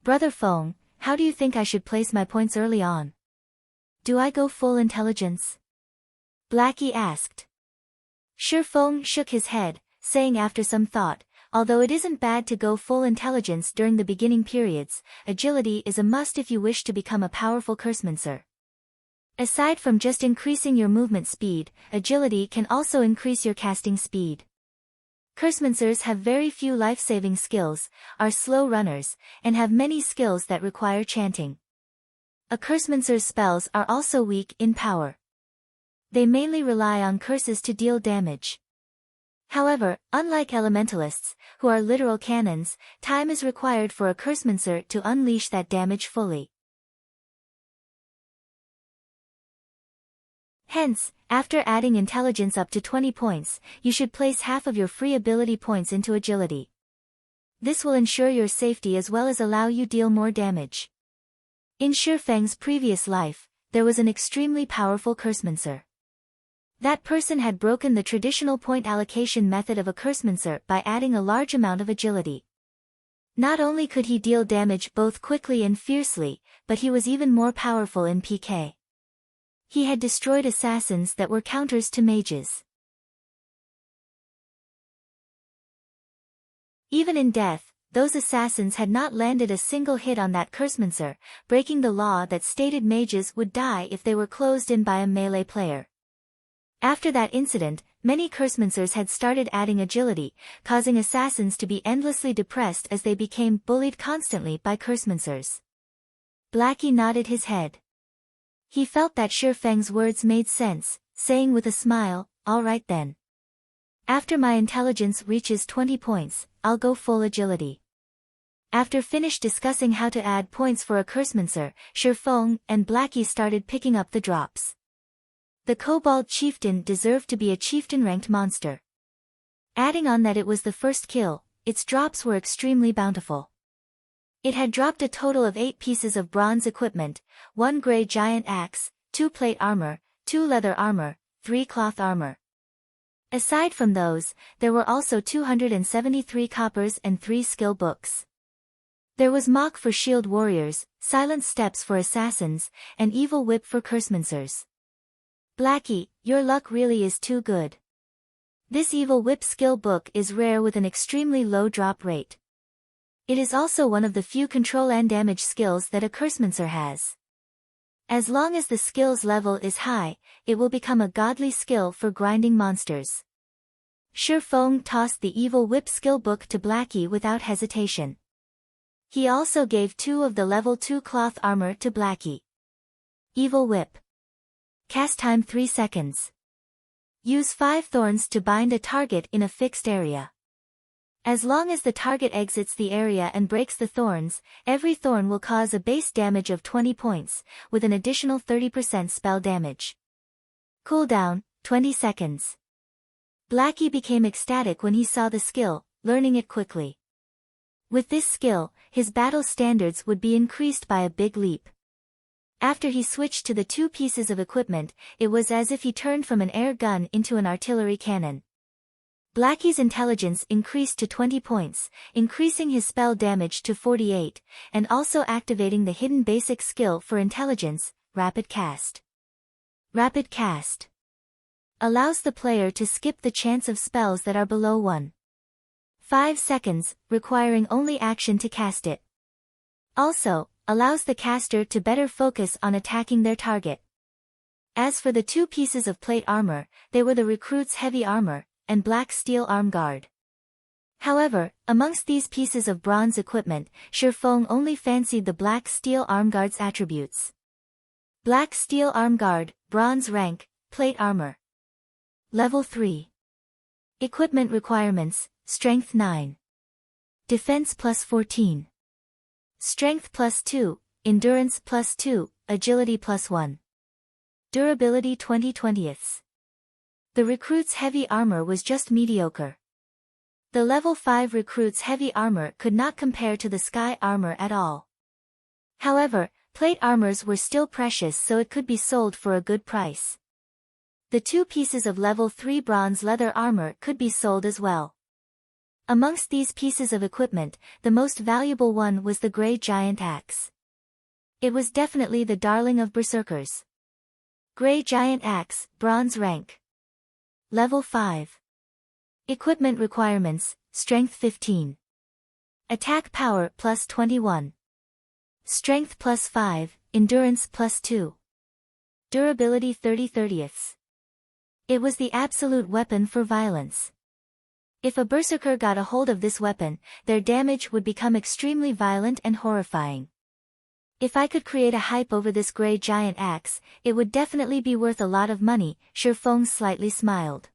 Brother Feng, how do you think I should place my points early on? Do I go full intelligence? Blackie asked. Shifeng shook his head, saying after some thought, although it isn't bad to go full intelligence during the beginning periods, agility is a must if you wish to become a powerful Cursmancer. Aside from just increasing your movement speed, agility can also increase your casting speed. Cursemancers have very few life-saving skills, are slow runners, and have many skills that require chanting. A Cursemancer's spells are also weak in power. They mainly rely on curses to deal damage. However, unlike elementalists, who are literal cannons, time is required for a Cursemancer to unleash that damage fully. Hence, after adding intelligence up to 20 points, you should place half of your free ability points into agility. This will ensure your safety as well as allow you deal more damage. In Shifeng's previous life, there was an extremely powerful Cursemancer. That person had broken the traditional point allocation method of a Cursemancer by adding a large amount of agility. Not only could he deal damage both quickly and fiercely, but he was even more powerful in PK. He had destroyed assassins that were counters to mages. Even in death, those assassins had not landed a single hit on that Cursemancer, breaking the law that stated mages would die if they were closed in by a melee player. After that incident, many Cursemancers had started adding agility, causing assassins to be endlessly depressed as they became bullied constantly by Cursemancers. Blackie nodded his head. He felt that Shifeng's words made sense, saying with a smile, "All right then. After my intelligence reaches 20 points, I'll go full agility." After finished discussing how to add points for a Cursemancer, Shifeng and Blackie started picking up the drops. The Kobold Chieftain deserved to be a chieftain-ranked monster. Adding on that it was the first kill, its drops were extremely bountiful. It had dropped a total of 8 pieces of bronze equipment, 1 grey giant axe, 2 plate armor, 2 leather armor, 3 cloth armor. Aside from those, there were also 273 coppers and 3 skill books. There was Mock for shield warriors, Silent Steps for assassins, and Evil Whip for Cursemancers. Blackie, your luck really is too good. This Evil Whip skill book is rare with an extremely low drop rate. It is also one of the few control and damage skills that a Cursemancer has. As long as the skills level is high, it will become a godly skill for grinding monsters. Shifeng tossed the Evil Whip skill book to Blackie without hesitation. He also gave 2 of the level 2 cloth armor to Blackie. Evil Whip. Cast time 3 seconds. Use 5 thorns to bind a target in a fixed area. As long as the target exits the area and breaks the thorns, every thorn will cause a base damage of 20 points, with an additional 30% spell damage. Cooldown, 20 seconds. Blackie became ecstatic when he saw the skill, learning it quickly. With this skill, his battle standards would be increased by a big leap. After he switched to the 2 pieces of equipment, it was as if he turned from an air gun into an artillery cannon. Blackie's intelligence increased to 20 points, increasing his spell damage to 48, and also activating the hidden basic skill for intelligence, Rapid Cast. Rapid Cast allows the player to skip the chance of spells that are below 1.5 seconds, requiring only action to cast it. Also, allows the caster to better focus on attacking their target. As for the 2 pieces of plate armor, they were the recruit's heavy armor, and black steel arm guard. However, amongst these pieces of bronze equipment, Shifeng only fancied the black steel arm guard's attributes. Black steel arm guard, bronze rank, plate armor. Level 3. Equipment requirements, Strength 9. Defense plus 14. Strength plus 2, Endurance plus 2, Agility plus 1. Durability 20/20ths. The recruit's heavy armor was just mediocre. The level 5 recruit's heavy armor could not compare to the sky armor at all. However, plate armors were still precious, so it could be sold for a good price. The 2 pieces of level 3 bronze leather armor could be sold as well. Amongst these pieces of equipment, the most valuable one was the Grey Giant Axe. It was definitely the darling of berserkers. Grey Giant Axe, bronze rank. Level 5. Equipment requirements, strength 15. Attack power plus 21. Strength plus 5, endurance plus 2. Durability 30/30ths. It was the absolute weapon for violence. If a berserker got a hold of this weapon, their damage would become extremely violent and horrifying. If I could create a hype over this Grey Giant Axe, it would definitely be worth a lot of money, Shifeng slightly smiled.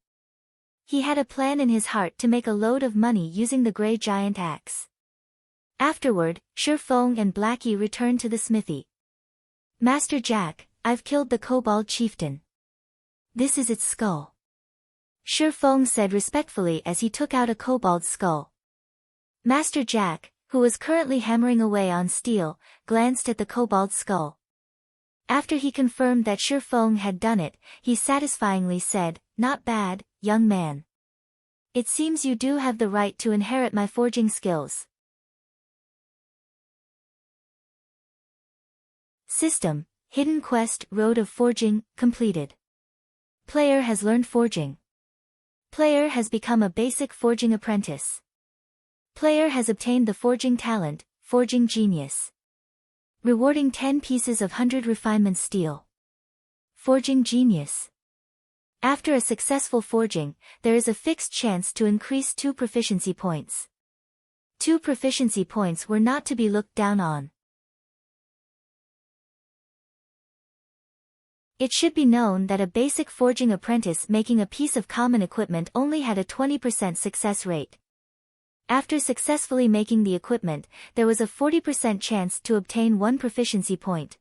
He had a plan in his heart to make a load of money using the Grey Giant Axe. Afterward, Shifeng and Blackie returned to the smithy. Master Jack, I've killed the Kobold Chieftain. This is its skull. Shifeng said respectfully as he took out a kobold's skull. Master Jack, who was currently hammering away on steel, glanced at the kobold's skull. After he confirmed that Shifeng had done it, he satisfyingly said, "Not bad, young man. It seems you do have the right to inherit my forging skills." System, Hidden Quest, Road of Forging, completed. Player has learned forging. Player has become a basic forging apprentice. Player has obtained the forging talent, Forging Genius. Rewarding 10 pieces of 100 refinement steel. Forging Genius. After a successful forging, there is a fixed chance to increase 2 proficiency points. 2 proficiency points were not to be looked down on. It should be known that a basic forging apprentice making a piece of common equipment only had a 20% success rate. After successfully making the equipment, there was a 40% chance to obtain 1 proficiency point.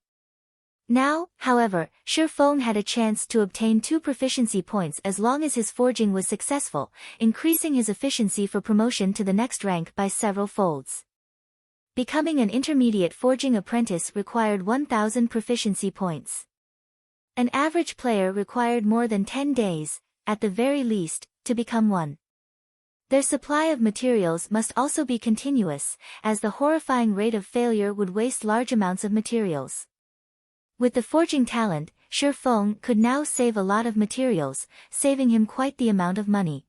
Now, however, Shifeng had a chance to obtain 2 proficiency points as long as his forging was successful, increasing his efficiency for promotion to the next rank by several folds. Becoming an intermediate forging apprentice required 1,000 proficiency points. An average player required more than 10 days, at the very least, to become one. Their supply of materials must also be continuous, as the horrifying rate of failure would waste large amounts of materials. With the forging talent, Shifeng could now save a lot of materials, saving him quite the amount of money.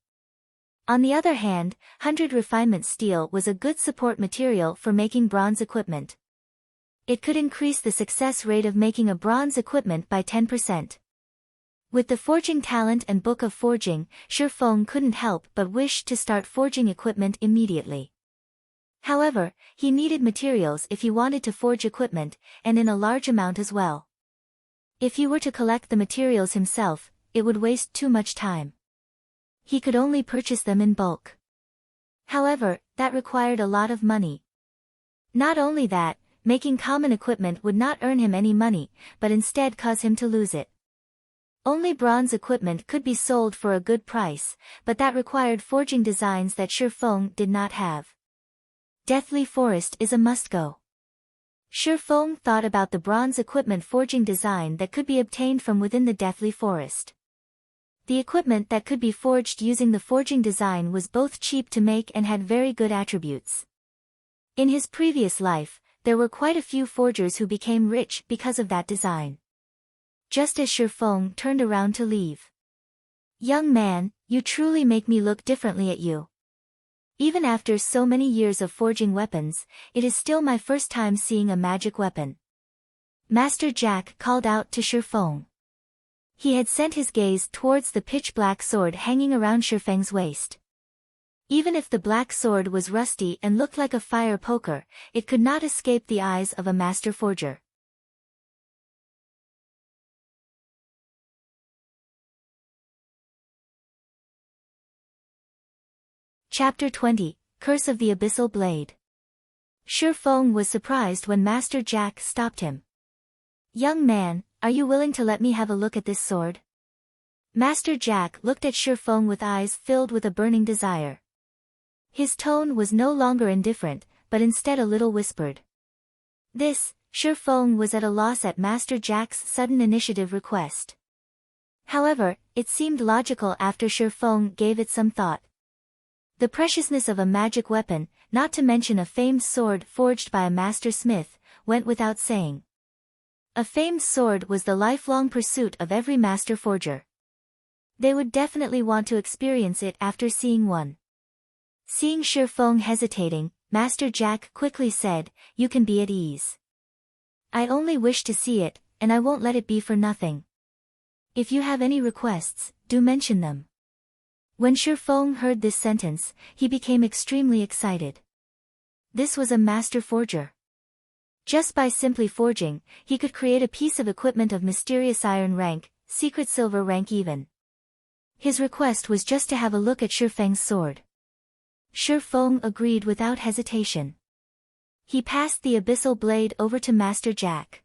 On the other hand, 100 refinement steel was a good support material for making bronze equipment. It could increase the success rate of making a bronze equipment by 10%. With the forging talent and book of forging, Shifeng couldn't help but wish to start forging equipment immediately. However, he needed materials if he wanted to forge equipment, and in a large amount as well. If he were to collect the materials himself, it would waste too much time. He could only purchase them in bulk. However, that required a lot of money. Not only that, making common equipment would not earn him any money, but instead cause him to lose it. Only bronze equipment could be sold for a good price, but that required forging designs that Shifeng did not have. Deathly Forest is a must-go. Shifeng thought about the bronze equipment forging design that could be obtained from within the Deathly Forest. The equipment that could be forged using the forging design was both cheap to make and had very good attributes. In his previous life, there were quite a few forgers who became rich because of that design. Just as Shifeng turned around to leave. "Young man, you truly make me look differently at you. Even after so many years of forging weapons, it is still my first time seeing a magic weapon." Master Jack called out to Shifeng. He had sent his gaze towards the pitch-black sword hanging around Shifeng's waist. Even if the black sword was rusty and looked like a fire poker, it could not escape the eyes of a master forger. Chapter 20, Curse of the Abyssal Blade. Shifeng was surprised when Master Jack stopped him. "Young man, are you willing to let me have a look at this sword?" Master Jack looked at Shifeng with eyes filled with a burning desire. His tone was no longer indifferent, but instead a little whispered. Shifeng was at a loss at Master Jack's sudden initiative request. However, it seemed logical after Shifeng gave it some thought. The preciousness of a magic weapon, not to mention a famed sword forged by a master smith, went without saying. A famed sword was the lifelong pursuit of every master forger. They would definitely want to experience it after seeing one. Seeing Shifeng hesitating, Master Jack quickly said, "You can be at ease. I only wish to see it, and I won't let it be for nothing. If you have any requests, do mention them." When Shifeng heard this sentence, he became extremely excited. This was a master forger. Just by simply forging, he could create a piece of equipment of mysterious iron rank, secret silver rank even. His request was just to have a look at Shifeng's sword. Shifeng agreed without hesitation. He passed the abyssal blade over to Master Jack.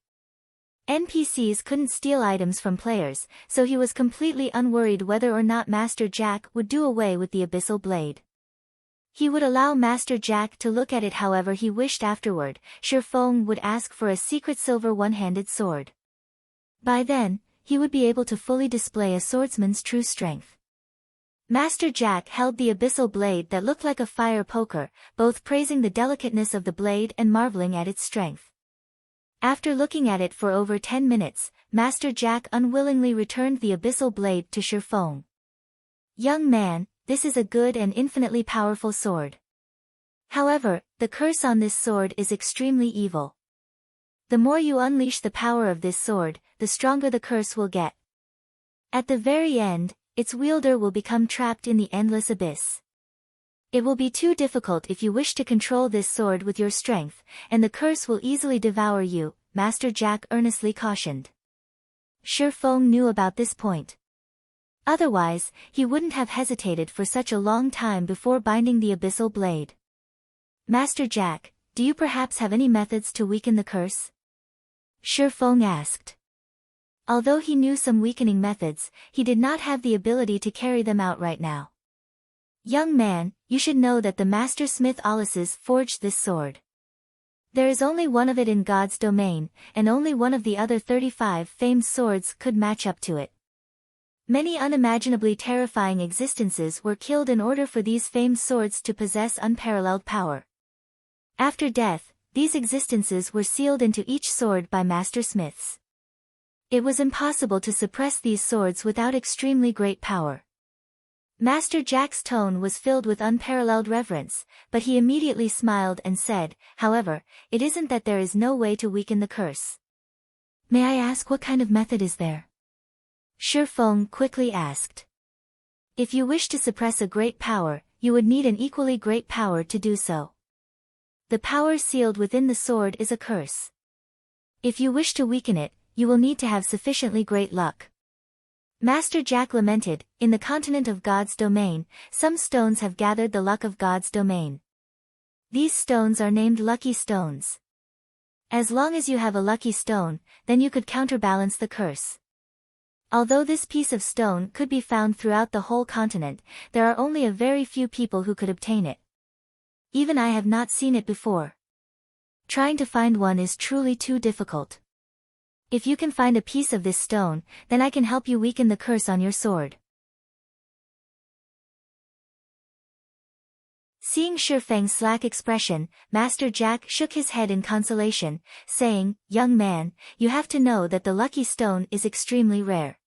NPCs couldn't steal items from players, so he was completely unworried whether or not Master Jack would do away with the abyssal blade. He would allow Master Jack to look at it however he wished afterward. Shifeng would ask for a secret silver one-handed sword. By then, he would be able to fully display a swordsman's true strength. Master Jack held the abyssal blade that looked like a fire poker, both praising the delicateness of the blade and marveling at its strength. After looking at it for over 10 minutes, Master Jack unwillingly returned the abyssal blade to Shifeng. "Young man, this is a good and infinitely powerful sword. However, the curse on this sword is extremely evil. The more you unleash the power of this sword, the stronger the curse will get. At the very end, its wielder will become trapped in the endless abyss. It will be too difficult if you wish to control this sword with your strength, and the curse will easily devour you," Master Jack earnestly cautioned. Shifeng knew about this point. Otherwise, he wouldn't have hesitated for such a long time before binding the abyssal blade. "Master Jack, do you perhaps have any methods to weaken the curse?" Shifeng asked. Although he knew some weakening methods, he did not have the ability to carry them out right now. "Young man, you should know that the master smith Alices forged this sword. There is only one of it in God's domain, and only one of the other 35 famed swords could match up to it. Many unimaginably terrifying existences were killed in order for these famed swords to possess unparalleled power. After death, these existences were sealed into each sword by master smiths. It was impossible to suppress these swords without extremely great power." Master Jack's tone was filled with unparalleled reverence, but he immediately smiled and said, "However, it isn't that there is no way to weaken the curse." "May I ask what kind of method is there?" Shifeng quickly asked. "If you wish to suppress a great power, you would need an equally great power to do so. The power sealed within the sword is a curse. If you wish to weaken it, you will need to have sufficiently great luck." Master Jack lamented, "In the continent of God's domain, some stones have gathered the luck of God's domain. These stones are named lucky stones. As long as you have a lucky stone, then you could counterbalance the curse. Although this piece of stone could be found throughout the whole continent, there are only a very few people who could obtain it. Even I have not seen it before. Trying to find one is truly too difficult. If you can find a piece of this stone, then I can help you weaken the curse on your sword." Seeing Shifeng's slack expression, Master Jack shook his head in consolation, saying, "Young man, you have to know that the lucky stone is extremely rare.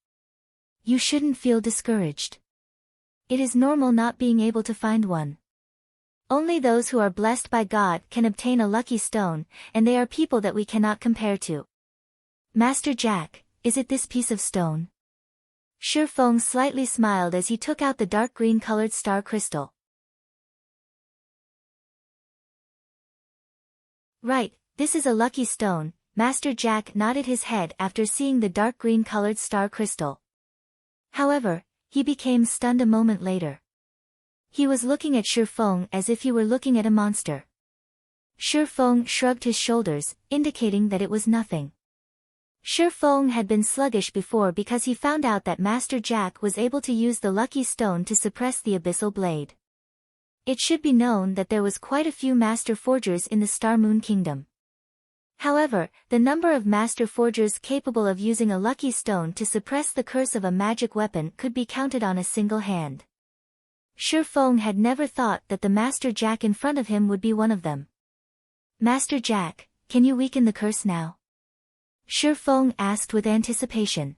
You shouldn't feel discouraged. It is normal not being able to find one. Only those who are blessed by God can obtain a lucky stone, and they are people that we cannot compare to. Master Jack, is it this piece of stone?" Shifeng slightly smiled as he took out the dark green-colored star crystal. "Right, this is a lucky stone," Master Jack nodded his head after seeing the dark green-colored star crystal. However, he became stunned a moment later. He was looking at Shifeng as if he were looking at a monster. Shifeng shrugged his shoulders, indicating that it was nothing. Shifeng had been sluggish before because he found out that Master Jack was able to use the lucky stone to suppress the abyssal blade. It should be known that there was quite a few master forgers in the Star Moon Kingdom. However, the number of master forgers capable of using a lucky stone to suppress the curse of a magic weapon could be counted on a single hand. Shifeng had never thought that the Master Jack in front of him would be one of them. Master Jack, can you weaken the curse now? Shifeng asked with anticipation.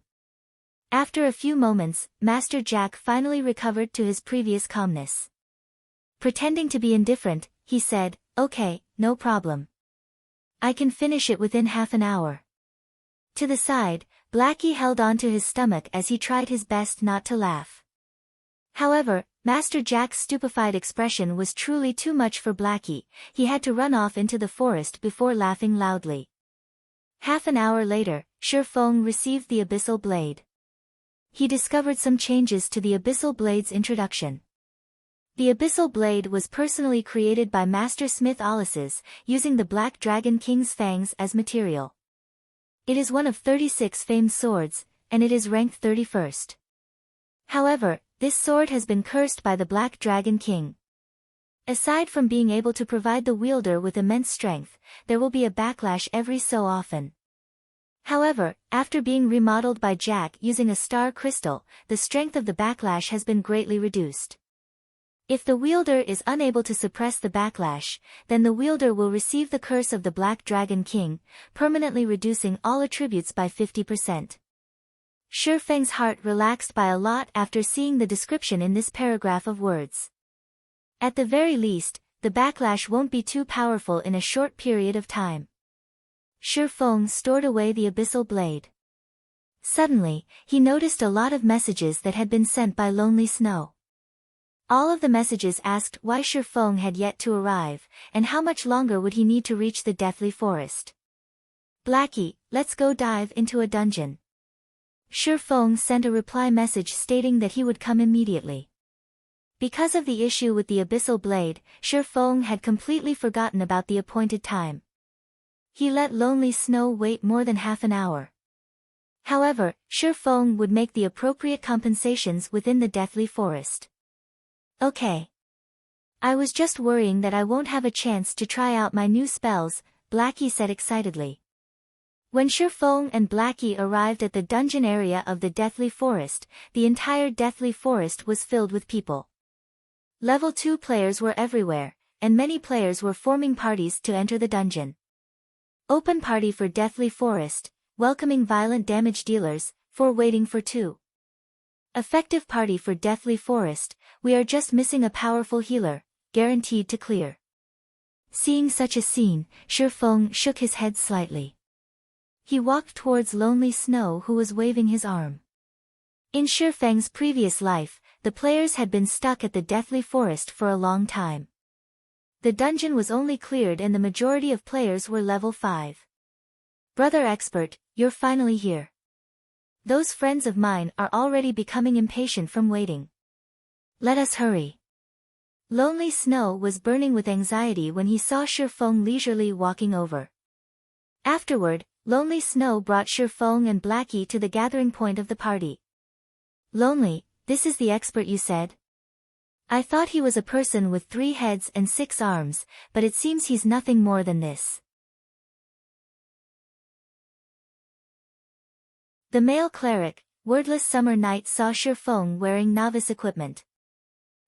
After a few moments, Master Jack finally recovered to his previous calmness. Pretending to be indifferent, he said, "Okay, no problem. I can finish it within half an hour." To the side, Blackie held on to his stomach as he tried his best not to laugh. However, Master Jack's stupefied expression was truly too much for Blackie. He had to run off into the forest before laughing loudly. Half an hour later, Shifeng received the Abyssal Blade. He discovered some changes to the Abyssal Blade's introduction. The Abyssal Blade was personally created by Master Smith Alices, using the Black Dragon King's fangs as material. It is one of 36 famed swords, and it is ranked 31st. However, this sword has been cursed by the Black Dragon King. Aside from being able to provide the wielder with immense strength, there will be a backlash every so often. However, after being remodeled by Jack using a star crystal, the strength of the backlash has been greatly reduced. If the wielder is unable to suppress the backlash, then the wielder will receive the curse of the Black Dragon King, permanently reducing all attributes by 50%. Shifeng's heart relaxed by a lot after seeing the description in this paragraph of words. At the very least, the backlash won't be too powerful in a short period of time. Shifeng stored away the Abyssal Blade. Suddenly, he noticed a lot of messages that had been sent by Lonely Snow. All of the messages asked why Shifeng had yet to arrive, and how much longer would he need to reach the Deathly Forest. "Blackie, let's go dive into a dungeon." Shifeng sent a reply message stating that he would come immediately. Because of the issue with the Abyssal Blade, Shifeng had completely forgotten about the appointed time. He let Lonely Snow wait more than half an hour. However, Shifeng would make the appropriate compensations within the Deathly Forest. "Okay. I was just worrying that I won't have a chance to try out my new spells," Blackie said excitedly. When Shifeng and Blackie arrived at the dungeon area of the Deathly Forest, the entire Deathly Forest was filled with people. Level 2 players were everywhere, and many players were forming parties to enter the dungeon. Open party for Deathly Forest, welcoming violent damage dealers, for waiting for 2. Effective party for Deathly Forest, we are just missing a powerful healer, guaranteed to clear. Seeing such a scene, Shifeng shook his head slightly. He walked towards Lonely Snow who was waving his arm. In Shifeng's previous life, the players had been stuck at the Deathly Forest for a long time. The dungeon was only cleared and the majority of players were level 5. "Brother Expert, you're finally here. Those friends of mine are already becoming impatient from waiting. Let us hurry." Lonely Snow was burning with anxiety when he saw Shifeng leisurely walking over. Afterward, Lonely Snow brought Shifeng and Blackie to the gathering point of the party. "Lonely, this is the expert you said? I thought he was a person with 3 heads and 6 arms, but it seems he's nothing more than this." The male cleric, Wordless Summer Night, saw Shifeng wearing novice equipment.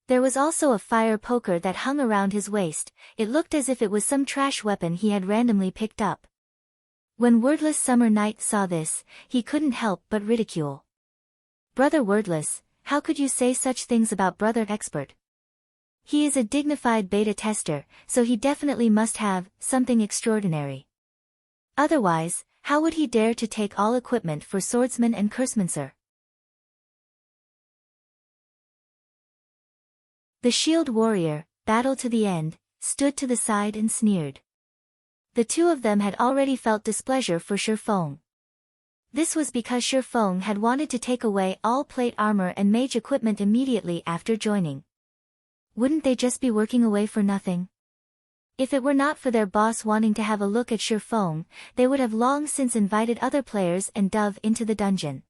There was also a fire poker that hung around his waist. It looked as if it was some trash weapon he had randomly picked up. When Wordless Summer Night saw this, he couldn't help but ridicule. "Brother Wordless, how could you say such things about Brother Expert? He is a dignified beta tester, so he definitely must have something extraordinary. Otherwise, how would he dare to take all equipment for swordsman and cursemancer?" The shield warrior, Battle to the End, stood to the side and sneered. The two of them had already felt displeasure for Shifeng. This was because Shifeng had wanted to take away all plate armor and mage equipment immediately after joining. Wouldn't they just be working away for nothing? If it were not for their boss wanting to have a look at Shifeng, they would have long since invited other players and dove into the dungeon.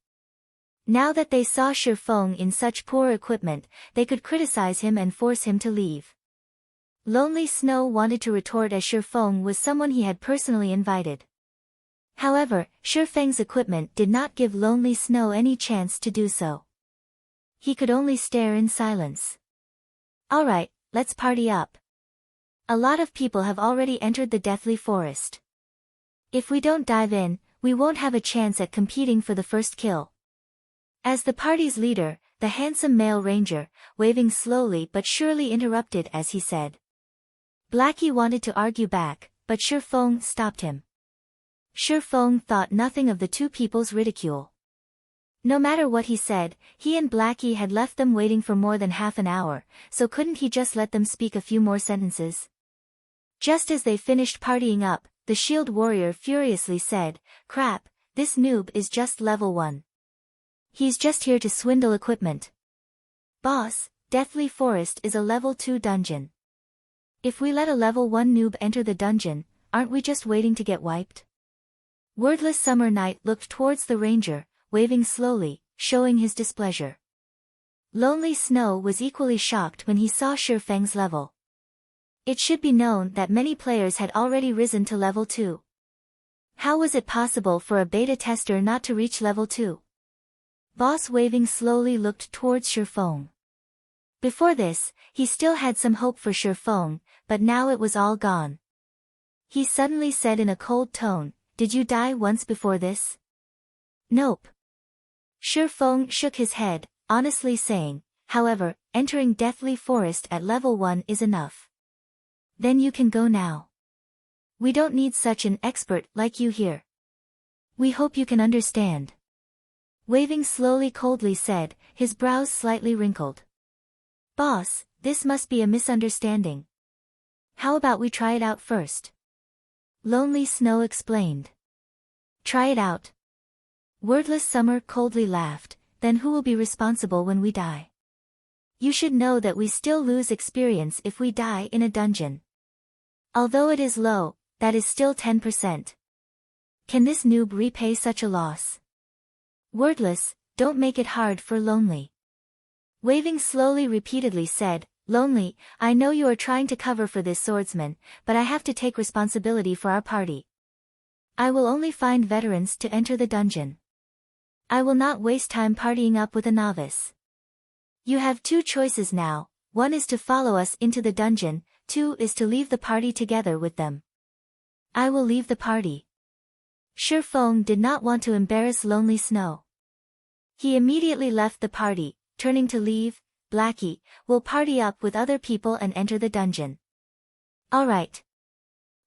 Now that they saw Shifeng in such poor equipment, they could criticize him and force him to leave. Lonely Snow wanted to retort as Shifeng was someone he had personally invited. However, Shifeng's equipment did not give Lonely Snow any chance to do so. He could only stare in silence. Alright, let's party up. A lot of people have already entered the deathly forest. If we don't dive in, we won't have a chance at competing for the first kill. As the party's leader, the handsome male ranger, waving slowly but surely interrupted as he said. Blackie wanted to argue back, but Shifeng stopped him. Shifeng thought nothing of the two people's ridicule. No matter what he said, he and Blackie had left them waiting for more than half an hour, so couldn't he just let them speak a few more sentences? Just as they finished partying up, the shield warrior furiously said, "Crap, this noob is just level 1. He's just here to swindle equipment. Boss, Deathly Forest is a level 2 dungeon. If we let a level 1 noob enter the dungeon, aren't we just waiting to get wiped?" Wordless Summer Night looked towards the ranger, waving slowly, showing his displeasure. Lonely Snow was equally shocked when he saw Shifeng's level. It should be known that many players had already risen to level 2. How was it possible for a beta tester not to reach level 2? Boss waving slowly looked towards Shifeng. Before this, he still had some hope for Shifeng, but now it was all gone. He suddenly said in a cold tone, "Did you die once before this?" "Nope." Shifeng shook his head, honestly saying, "However, entering Deathly Forest at level 1 is enough. Then you can go now. We don't need such an expert like you here. We hope you can understand." Waving slowly coldly said, his brows slightly wrinkled. "Boss, this must be a misunderstanding. How about we try it out first?" Lonely Snow explained. "Try it out?" Wordless Summer coldly laughed, "Then who will be responsible when we die? You should know that we still lose experience if we die in a dungeon. Although it is low, that is still 10%. Can this noob repay such a loss?" Wordless, don't make it hard for Lonely. Waving slowly repeatedly said, "Lonely, I know you are trying to cover for this swordsman, but I have to take responsibility for our party. I will only find veterans to enter the dungeon. I will not waste time partying up with a novice. You have 2 choices now, 1 is to follow us into the dungeon, 2 is to leave the party together with them." "I will leave the party." Shifeng did not want to embarrass Lonely Snow. He immediately left the party, turning to leave. "Blackie, will party up with other people and enter the dungeon." "Alright."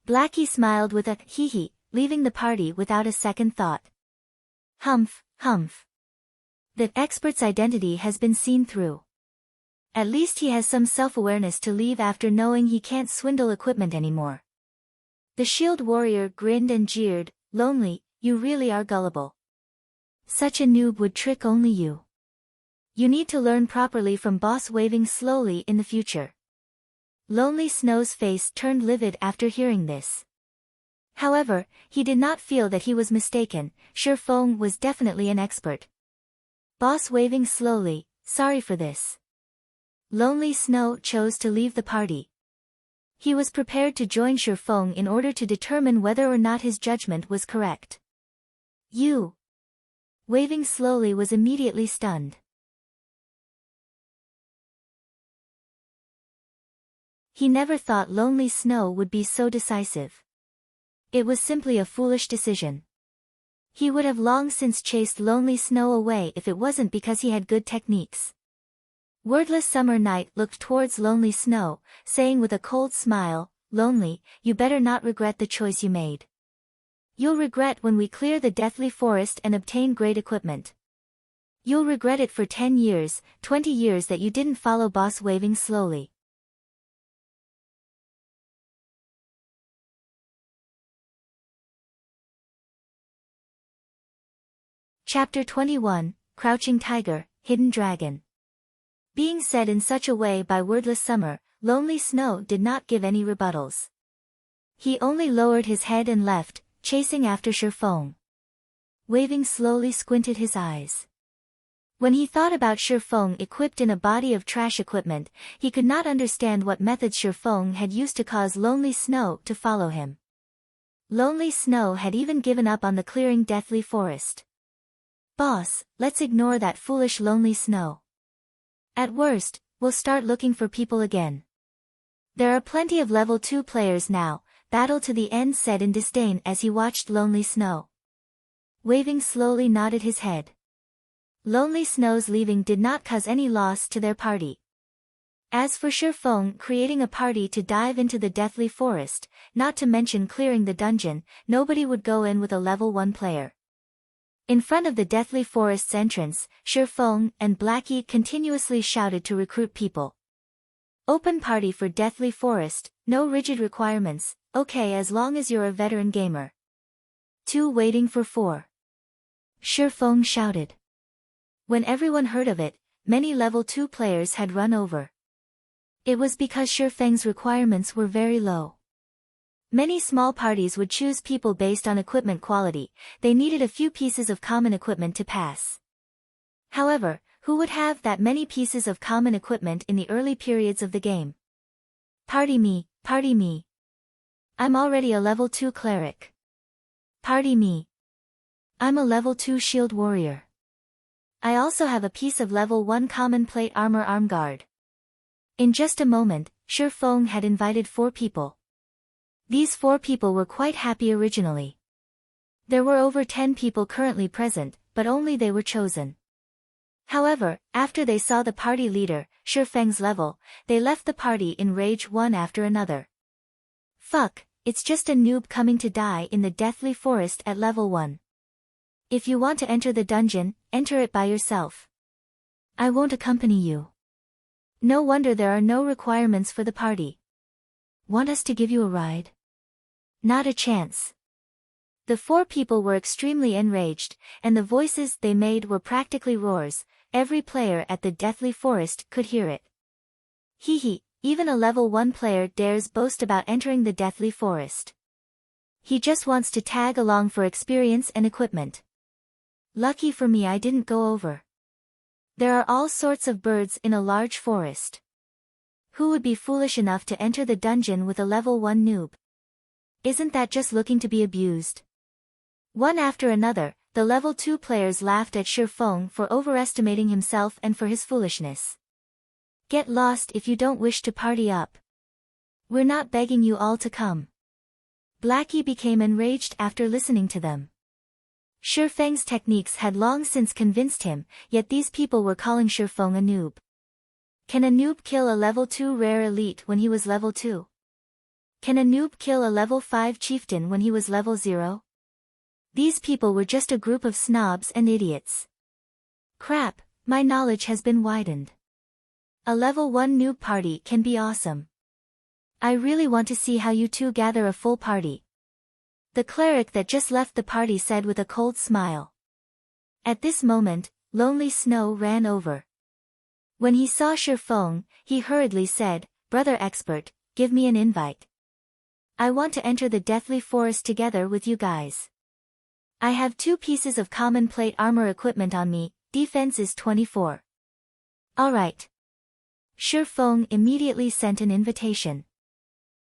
Blackie smiled with a hee-hee, leaving the party without a second thought. Humph, humph. The expert's identity has been seen through. At least he has some self-awareness to leave after knowing he can't swindle equipment anymore. The shield warrior grinned and jeered, "Lonely, you really are gullible. Such a noob would trick only you. You need to learn properly from boss." Waving slowly in the future. Lonely Snow's face turned livid after hearing this. However, he did not feel that he was mistaken. Shifeng was definitely an expert. Boss waving slowly, "Sorry for this." Lonely Snow chose to leave the party. He was prepared to join Shifeng in order to determine whether or not his judgment was correct. "You." Waving slowly was immediately stunned. He never thought Lonely Snow would be so decisive. It was simply a foolish decision. He would have long since chased Lonely Snow away if it wasn't because he had good techniques. Wordless Summer Night looked towards Lonely Snow, saying with a cold smile, "Lonely, you better not regret the choice you made. You'll regret when we clear the Deathly Forest and obtain great equipment. You'll regret it for 10 years, 20 years that you didn't follow boss." Waving slowly. Chapter 21, Crouching Tiger, Hidden Dragon. Being said in such a way by Wordless Summer, Lonely Snow did not give any rebuttals. He only lowered his head and left, chasing after Shifeng. Waving slowly squinted his eyes. When he thought about Shifeng equipped in a body of trash equipment, he could not understand what methods Shifeng had used to cause Lonely Snow to follow him. Lonely Snow had even given up on the clearing Deathly Forest. Boss, let's ignore that foolish Lonely Snow. At worst, we'll start looking for people again. There are plenty of level 2 players now, battle to the end, said in disdain as he watched Lonely Snow. Waving slowly nodded his head. Lonely Snow's leaving did not cause any loss to their party. As for Shifeng creating a party to dive into the Deathly Forest, not to mention clearing the dungeon, nobody would go in with a level 1 player. In front of the Deathly Forest's entrance, Shifeng and Blackie continuously shouted to recruit people. Open party for Deathly Forest, no rigid requirements, okay as long as you're a veteran gamer. 2 waiting for 4. Shifeng shouted. When everyone heard of it, many level 2 players had run over. It was because Shifeng's requirements were very low. Many small parties would choose people based on equipment quality, they needed a few pieces of common equipment to pass. However, who would have that many pieces of common equipment in the early periods of the game? Party me, party me. I'm already a level 2 cleric. Party me. I'm a level 2 shield warrior. I also have a piece of level 1 common plate armor arm guard. In just a moment, Shifeng had invited 4 people. These 4 people were quite happy originally. There were over 10 people currently present, but only they were chosen. However, after they saw the party leader, Shifeng's level, they left the party in rage one after another. Fuck, it's just a noob coming to die in the Deathly Forest at level 1. If you want to enter the dungeon, enter it by yourself. I won't accompany you. No wonder there are no requirements for the party. Want us to give you a ride? Not a chance. The 4 people were extremely enraged, and the voices they made were practically roars. Every player at the Deathly Forest could hear it. Hee hee, even a level 1 player dares boast about entering the Deathly Forest. He just wants to tag along for experience and equipment. Lucky for me I didn't go over. There are all sorts of birds in a large forest. Who would be foolish enough to enter the dungeon with a level 1 noob? Isn't that just looking to be abused? One after another, the level 2 players laughed at Shifeng for overestimating himself and for his foolishness. Get lost if you don't wish to party up. We're not begging you all to come. Blackie became enraged after listening to them. Shifeng's techniques had long since convinced him, yet these people were calling Shifeng a noob. Can a noob kill a level 2 rare elite when he was level 2? Can a noob kill a level 5 chieftain when he was level 0? These people were just a group of snobs and idiots. Crap, my knowledge has been widened. A level 1 noob party can be awesome. I really want to see how you two gather a full party. The cleric that just left the party said with a cold smile. At this moment, Lonely Snow ran over. When he saw Shifeng, he hurriedly said, Brother Expert, give me an invite. I want to enter the Deathly Forest together with you guys. I have 2 pieces of common plate armor equipment on me, defense is 24. Alright. Shifeng immediately sent an invitation.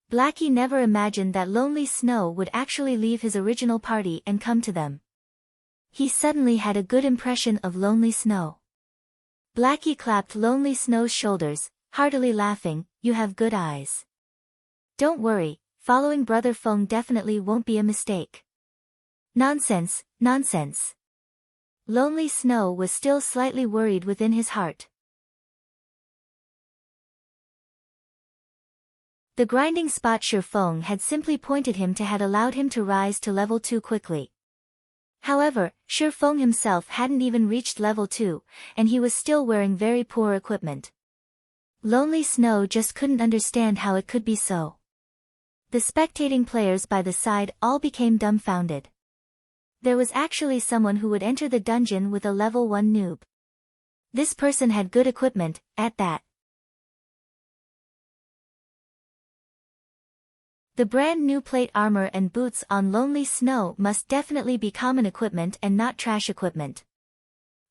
Blackie never imagined that Lonely Snow would actually leave his original party and come to them. He suddenly had a good impression of Lonely Snow. Blackie clapped Lonely Snow's shoulders, heartily laughing, you have good eyes. Don't worry, following Brother Feng definitely won't be a mistake. Nonsense, nonsense. Lonely Snow was still slightly worried within his heart. The grinding spot Shifeng had simply pointed him to had allowed him to rise to level 2 quickly. However, Shifeng himself hadn't even reached level 2, and he was still wearing very poor equipment. Lonely Snow just couldn't understand how it could be so. The spectating players by the side all became dumbfounded. There was actually someone who would enter the dungeon with a level 1 noob. This person had good equipment, at that. The brand new plate armor and boots on Lonely Snow must definitely be common equipment and not trash equipment.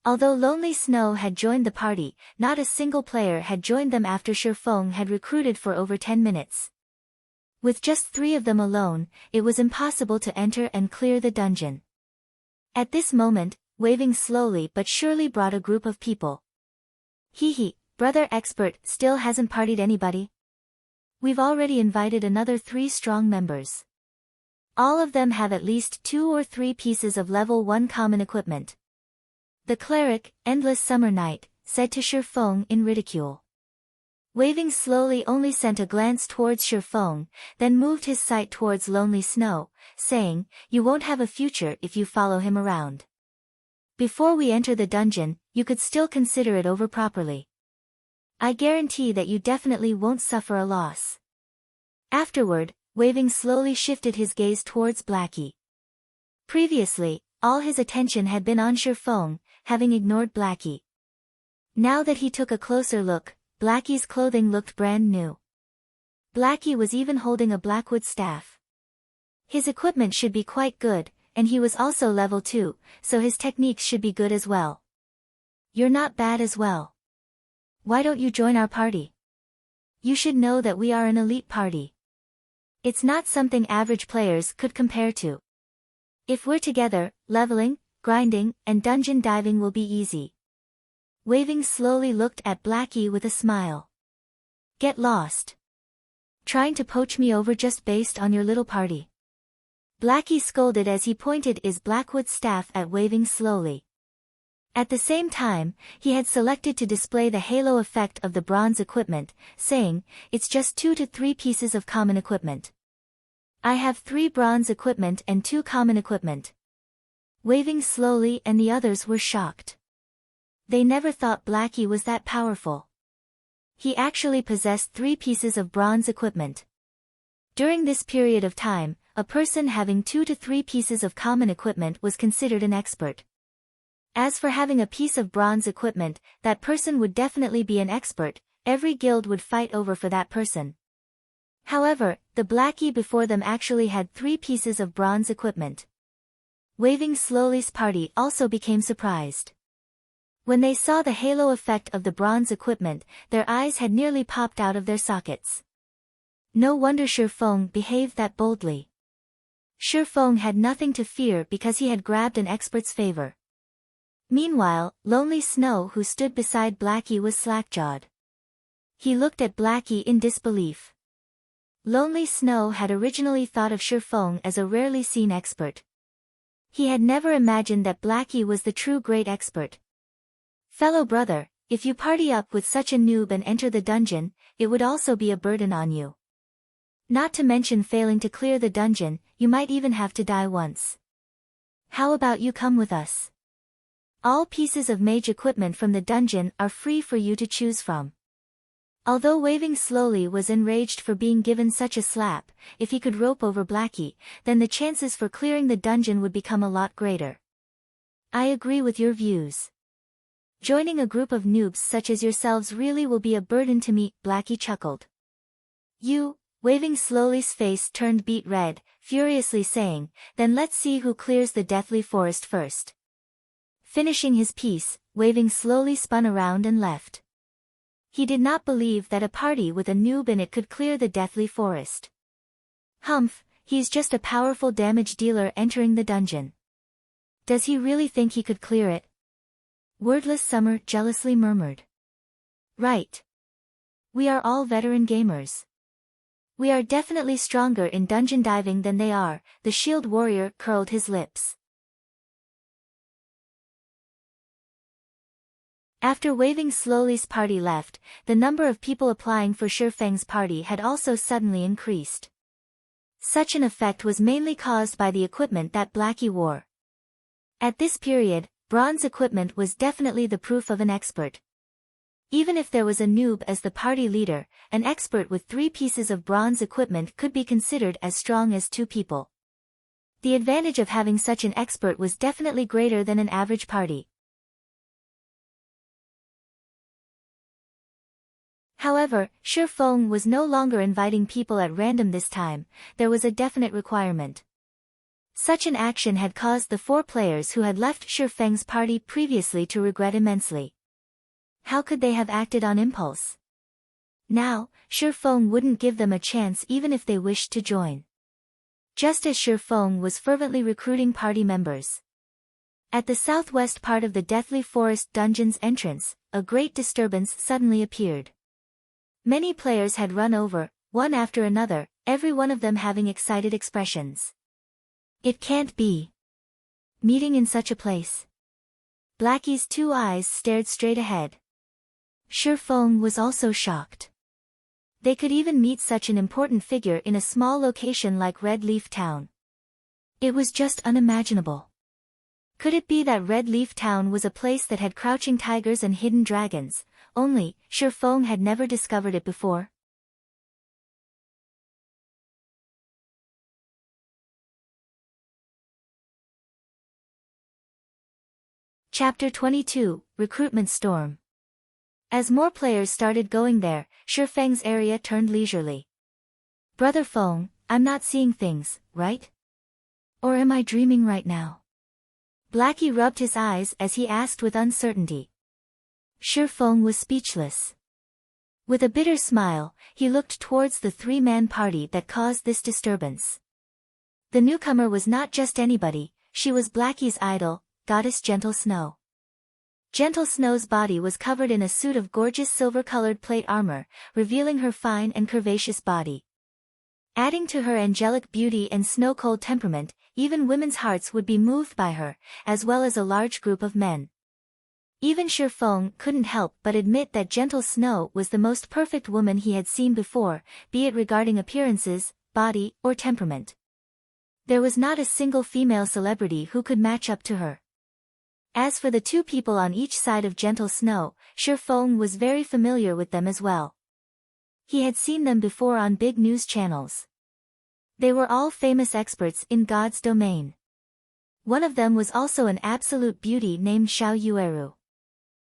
Although Lonely Snow had joined the party, not a single player had joined them after Shifeng had recruited for over 10 minutes. With just 3 of them alone, it was impossible to enter and clear the dungeon. At this moment, waving slowly but surely brought a group of people. Hee, brother expert still hasn't partied anybody? We've already invited another 3 strong members. All of them have at least 2 or 3 pieces of level 1 common equipment. The cleric, Endless Summer Night, said to Shifeng in ridicule. Waving slowly only sent a glance towards Shifeng, then moved his sight towards Lonely Snow, saying, "You won't have a future if you follow him around. Before we enter the dungeon, you could still consider it over properly. I guarantee that you definitely won't suffer a loss." Afterward, Waving slowly shifted his gaze towards Blackie. Previously, all his attention had been on Shifeng, having ignored Blackie. Now that he took a closer look, Blackie's clothing looked brand new. Blackie was even holding a blackwood staff. His equipment should be quite good, and he was also level 2, so his techniques should be good as well. You're not bad as well. Why don't you join our party? You should know that we are an elite party. It's not something average players could compare to. If we're together, leveling, grinding, and dungeon diving will be easy. Waving slowly looked at Blackie with a smile. Get lost. Trying to poach me over just based on your little party. Blackie scolded as he pointed his blackwood staff at Waving slowly. At the same time, he had selected to display the halo effect of the bronze equipment, saying, "It's just 2 to 3 pieces of common equipment. I have 3 bronze equipment and 2 common equipment." Waving slowly and the others were shocked. They never thought Blackie was that powerful. He actually possessed 3 pieces of bronze equipment. During this period of time, a person having 2 to 3 pieces of common equipment was considered an expert. As for having a piece of bronze equipment, that person would definitely be an expert, every guild would fight over for that person. However, the Blackie before them actually had 3 pieces of bronze equipment. Waving slowly's party also became surprised. When they saw the halo effect of the bronze equipment, their eyes had nearly popped out of their sockets. No wonder Shifeng behaved that boldly. Shifeng had nothing to fear because he had grabbed an expert's favor. Meanwhile, Lonely Snow who stood beside Blackie was slack-jawed. He looked at Blackie in disbelief. Lonely Snow had originally thought of Shifeng as a rarely seen expert. He had never imagined that Blackie was the true great expert. "Fellow brother, if you party up with such a noob and enter the dungeon, it would also be a burden on you. Not to mention failing to clear the dungeon, you might even have to die once. How about you come with us? All pieces of mage equipment from the dungeon are free for you to choose from." Although Waving slowly was enraged for being given such a slap, if he could rope over Blackie, then the chances for clearing the dungeon would become a lot greater. "I agree with your views. Joining a group of noobs such as yourselves really will be a burden to me," Blackie chuckled. "You," Waving slowly's face turned beet red, furiously saying, "Then let's see who clears the deathly forest first." Finishing his piece, Waving slowly spun around and left. He did not believe that a party with a noob in it could clear the deathly forest. Humph, he's just a powerful damage dealer entering the dungeon. Does he really think he could clear it? Wordless Summer jealously murmured. Right. We are all veteran gamers. We are definitely stronger in dungeon diving than they are, the shield warrior curled his lips. After Waving slowly's party left, the number of people applying for Shifeng's party had also suddenly increased. Such an effect was mainly caused by the equipment that Blackie wore. At this period, bronze equipment was definitely the proof of an expert. Even if there was a noob as the party leader, an expert with 3 pieces of bronze equipment could be considered as strong as 2 people. The advantage of having such an expert was definitely greater than an average party. However, Shifeng was no longer inviting people at random this time, there was a definite requirement. Such an action had caused the 4 players who had left Shifeng's party previously to regret immensely. How could they have acted on impulse? Now, Shifeng wouldn't give them a chance even if they wished to join. Just as Shifeng was fervently recruiting party members. At the southwest part of the Deathly Forest dungeon's entrance, a great disturbance suddenly appeared. Many players had run over, one after another, every one of them having excited expressions. It can't be. Meeting in such a place. Blackie's 2 eyes stared straight ahead. Shifeng was also shocked. They could even meet such an important figure in a small location like Red Leaf Town. It was just unimaginable. Could it be that Red Leaf Town was a place that had crouching tigers and hidden dragons, only Shifeng had never discovered it before? Chapter 22, Recruitment Storm. As more players started going there, Shifeng's area turned leisurely. Brother Feng, I'm not seeing things, right? Or am I dreaming right now? Blackie rubbed his eyes as he asked with uncertainty. Shifeng was speechless. With a bitter smile, he looked towards the 3-man party that caused this disturbance. The newcomer was not just anybody, she was Blackie's idol, Goddess Gentle Snow. Gentle Snow's body was covered in a suit of gorgeous silver-colored plate armor, revealing her fine and curvaceous body. Adding to her angelic beauty and snow-cold temperament, even women's hearts would be moved by her, as well as a large group of men. Even Shifeng couldn't help but admit that Gentle Snow was the most perfect woman he had seen before, be it regarding appearances, body, or temperament. There was not a single female celebrity who could match up to her. As for the 2 people on each side of Gentle Snow, Shifeng was very familiar with them as well. He had seen them before on big news channels. They were all famous experts in God's domain. One of them was also an absolute beauty named Xiao Yueru.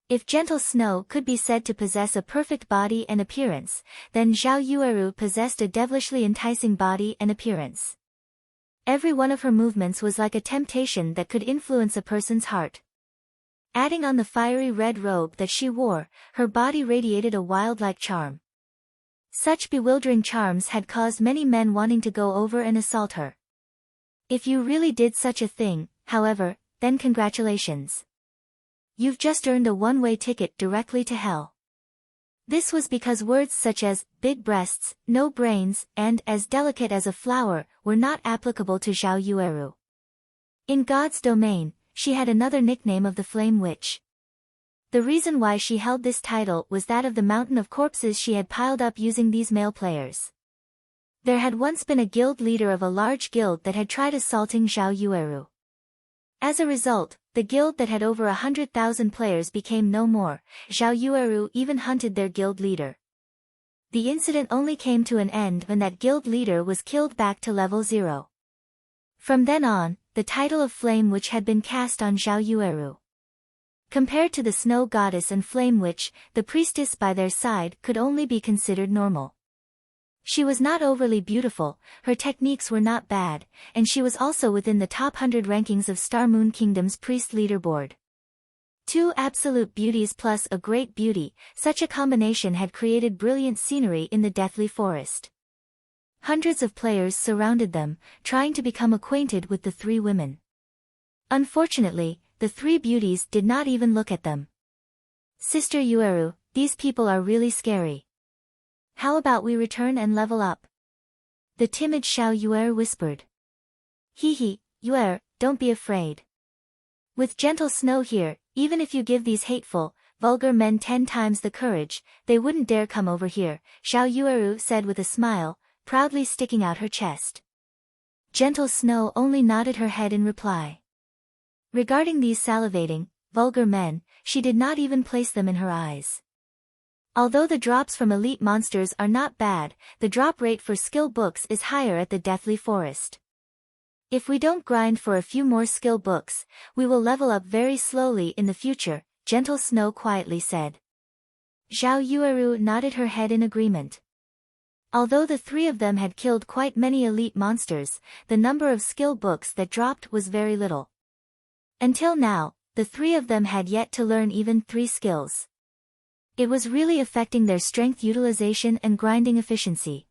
If Gentle Snow could be said to possess a perfect body and appearance, then Xiao Yueru possessed a devilishly enticing body and appearance. Every one of her movements was like a temptation that could influence a person's heart. Adding on the fiery red robe that she wore, her body radiated a wild-like charm. Such bewildering charms had caused many men wanting to go over and assault her. If you really did such a thing, however, then congratulations. You've just earned a one-way ticket directly to hell. This was because words such as, big breasts, no brains, and as delicate as a flower, were not applicable to Xiao Yueru. In God's domain, she had another nickname of the Flame Witch. The reason why she held this title was that of the mountain of corpses she had piled up using these male players. There had once been a guild leader of a large guild that had tried assaulting Xiao Yueru. As a result, the guild that had over 100,000 players became no more. Xiao Yueru even hunted their guild leader. The incident only came to an end when that guild leader was killed back to level 0. From then on, the title of Flame Witch had been cast on Xiao Yueru. Compared to the Snow Goddess and Flame Witch, the priestess by their side could only be considered normal. She was not overly beautiful, her techniques were not bad, and she was also within the top 100 rankings of Star Moon Kingdom's priest leaderboard. 2 absolute beauties plus a great beauty, such a combination had created brilliant scenery in the Deathly Forest. Hundreds of players surrounded them, trying to become acquainted with the 3 women. Unfortunately, the 3 beauties did not even look at them. Sister Yueru, these people are really scary. How about we return and level up? The timid Xiao Yuer whispered. Hee, Yuer, don't be afraid. With Gentle Snow here, even if you give these hateful, vulgar men 10 times the courage, they wouldn't dare come over here, Xiao Yueru said with a smile, proudly sticking out her chest. Gentle Snow only nodded her head in reply. Regarding these salivating, vulgar men, she did not even place them in her eyes. Although the drops from elite monsters are not bad, the drop rate for skill books is higher at the Deathly Forest. If we don't grind for a few more skill books, we will level up very slowly in the future, Gentle Snow quietly said. Xiao Yueru nodded her head in agreement. Although the 3 of them had killed quite many elite monsters, the number of skill books that dropped was very little. Until now, the 3 of them had yet to learn even 3 skills. It was really affecting their strength utilization and grinding efficiency.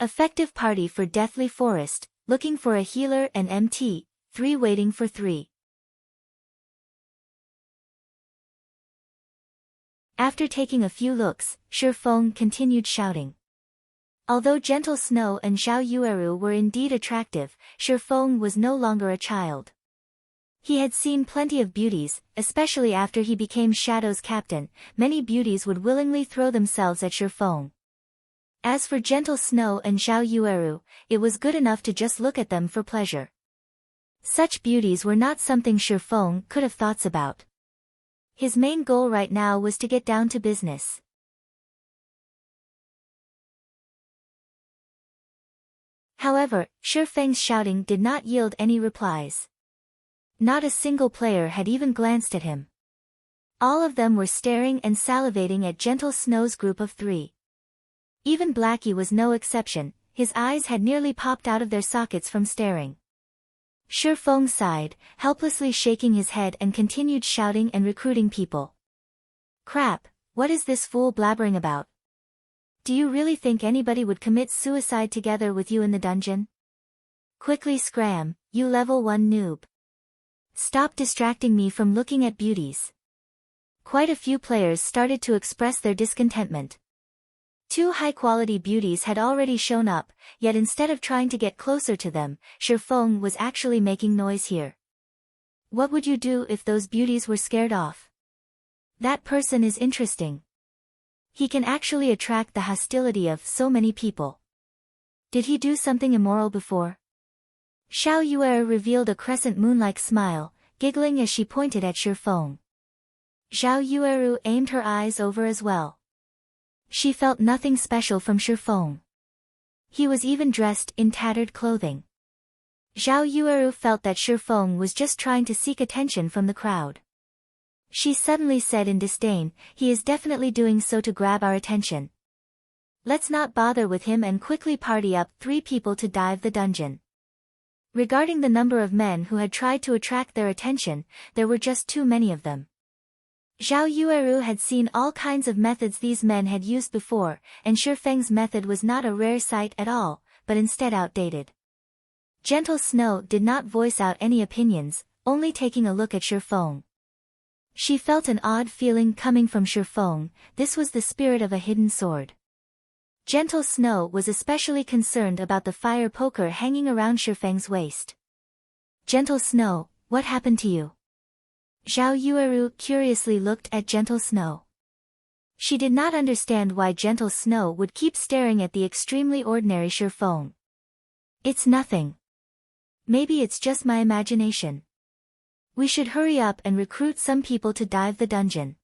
Effective party for Deathly Forest, looking for a healer and MT, 3 waiting for 3. After taking a few looks, Shifeng continued shouting. Although Gentle Snow and Zhao Yueru were indeed attractive, Shifeng was no longer a child. He had seen plenty of beauties, especially after he became Shadow's captain. Many beauties would willingly throw themselves at Shifeng. As for Gentle Snow and Zhao Yueru, it was good enough to just look at them for pleasure. Such beauties were not something Shifeng could have thoughts about. His main goal right now was to get down to business. However, Shifeng's shouting did not yield any replies. Not a single player had even glanced at him. All of them were staring and salivating at Gentle Snow's group of 3. Even Blackie was no exception, his eyes had nearly popped out of their sockets from staring. Shifeng sighed, helplessly shaking his head and continued shouting and recruiting people. Crap, what is this fool blabbering about? Do you really think anybody would commit suicide together with you in the dungeon? Quickly scram, you level 1 noob. Stop distracting me from looking at beauties. Quite a few players started to express their discontentment. 2 high-quality beauties had already shown up, yet instead of trying to get closer to them, Shifeng was actually making noise here. What would you do if those beauties were scared off? That person is interesting. He can actually attract the hostility of so many people. Did he do something immoral before? Zhao Yuer revealed a crescent moon-like smile, giggling as she pointed at Shifeng. Zhao Yueru aimed her eyes over as well. She felt nothing special from Shifeng. He was even dressed in tattered clothing. Zhao Yueru felt that Shifeng was just trying to seek attention from the crowd. She suddenly said in disdain, he is definitely doing so to grab our attention. Let's not bother with him and quickly party up 3 people to dive the dungeon. Regarding the number of men who had tried to attract their attention, there were just too many of them. Zhao Yueru had seen all kinds of methods these men had used before, and Shifeng's method was not a rare sight at all, but instead outdated. Gentle Snow did not voice out any opinions, only taking a look at Shifeng. She felt an odd feeling coming from Shifeng. This was the spirit of a hidden sword. Gentle Snow was especially concerned about the fire poker hanging around Shifeng's waist. Gentle Snow, what happened to you? Zhao Yueru curiously looked at Gentle Snow. She did not understand why Gentle Snow would keep staring at the extremely ordinary Shifeng. It's nothing. Maybe it's just my imagination. We should hurry up and recruit some people to dive the dungeon.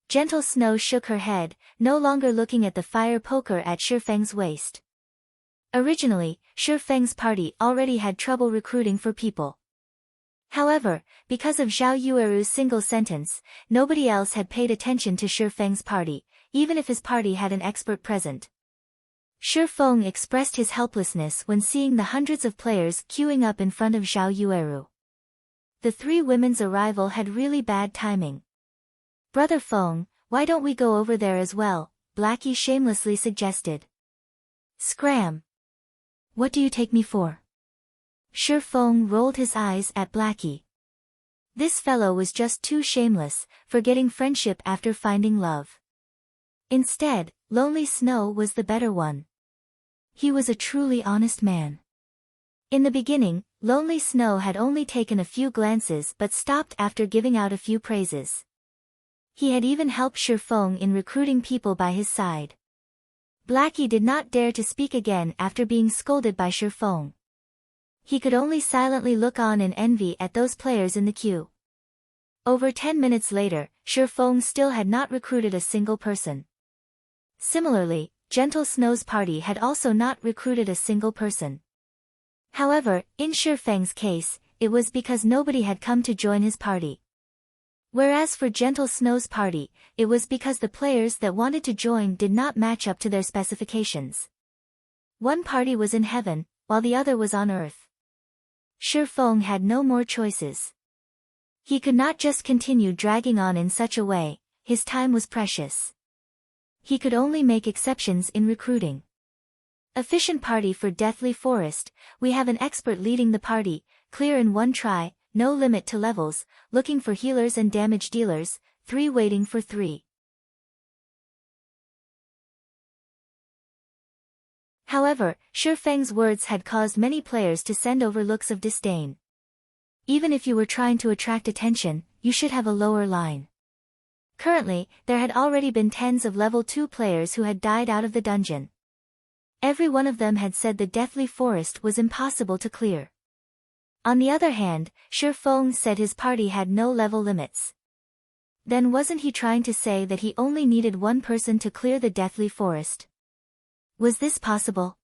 Gentle Snow shook her head, no longer looking at the fire poker at Shifeng's waist. Originally, Shifeng's party already had trouble recruiting for people. However, because of Zhao Yueru's single sentence, nobody else had paid attention to Shifeng's party, even if his party had an expert present. Shifeng expressed his helplessness when seeing the hundreds of players queuing up in front of Zhao Yueru. The 3 women's arrival had really bad timing. Brother Feng, why don't we go over there as well? Blackie shamelessly suggested. Scram! What do you take me for? Shifeng rolled his eyes at Blackie. This fellow was just too shameless, forgetting friendship after finding love. Instead, Lonely Snow was the better one. He was a truly honest man. In the beginning, Lonely Snow had only taken a few glances but stopped after giving out a few praises. He had even helped Shifeng in recruiting people by his side. Blackie did not dare to speak again after being scolded by Shifeng. He could only silently look on in envy at those players in the queue. Over 10 minutes later, Shifeng still had not recruited a single person. Similarly, Gentle Snow's party had also not recruited a single person. However, in Shifeng's case, it was because nobody had come to join his party. Whereas for Gentle Snow's party, it was because the players that wanted to join did not match up to their specifications. One party was in heaven, while the other was on earth. Shifeng had no more choices. He could not just continue dragging on in such a way. his time was precious. He could only make exceptions in recruiting. Efficient party for Deathly Forest, we have an expert leading the party, clear in one try, no limit to levels, looking for healers and damage dealers, 3 waiting for 3. However, Shi Feng's words had caused many players to send over looks of disdain. Even if you were trying to attract attention, you should have a lower line. Currently, there had already been tens of level 2 players who had died out of the dungeon. Every one of them had said the Deathly Forest was impossible to clear. On the other hand, Shi Feng said his party had no level limits. Then wasn't he trying to say that he only needed one person to clear the Deathly Forest? Was this possible?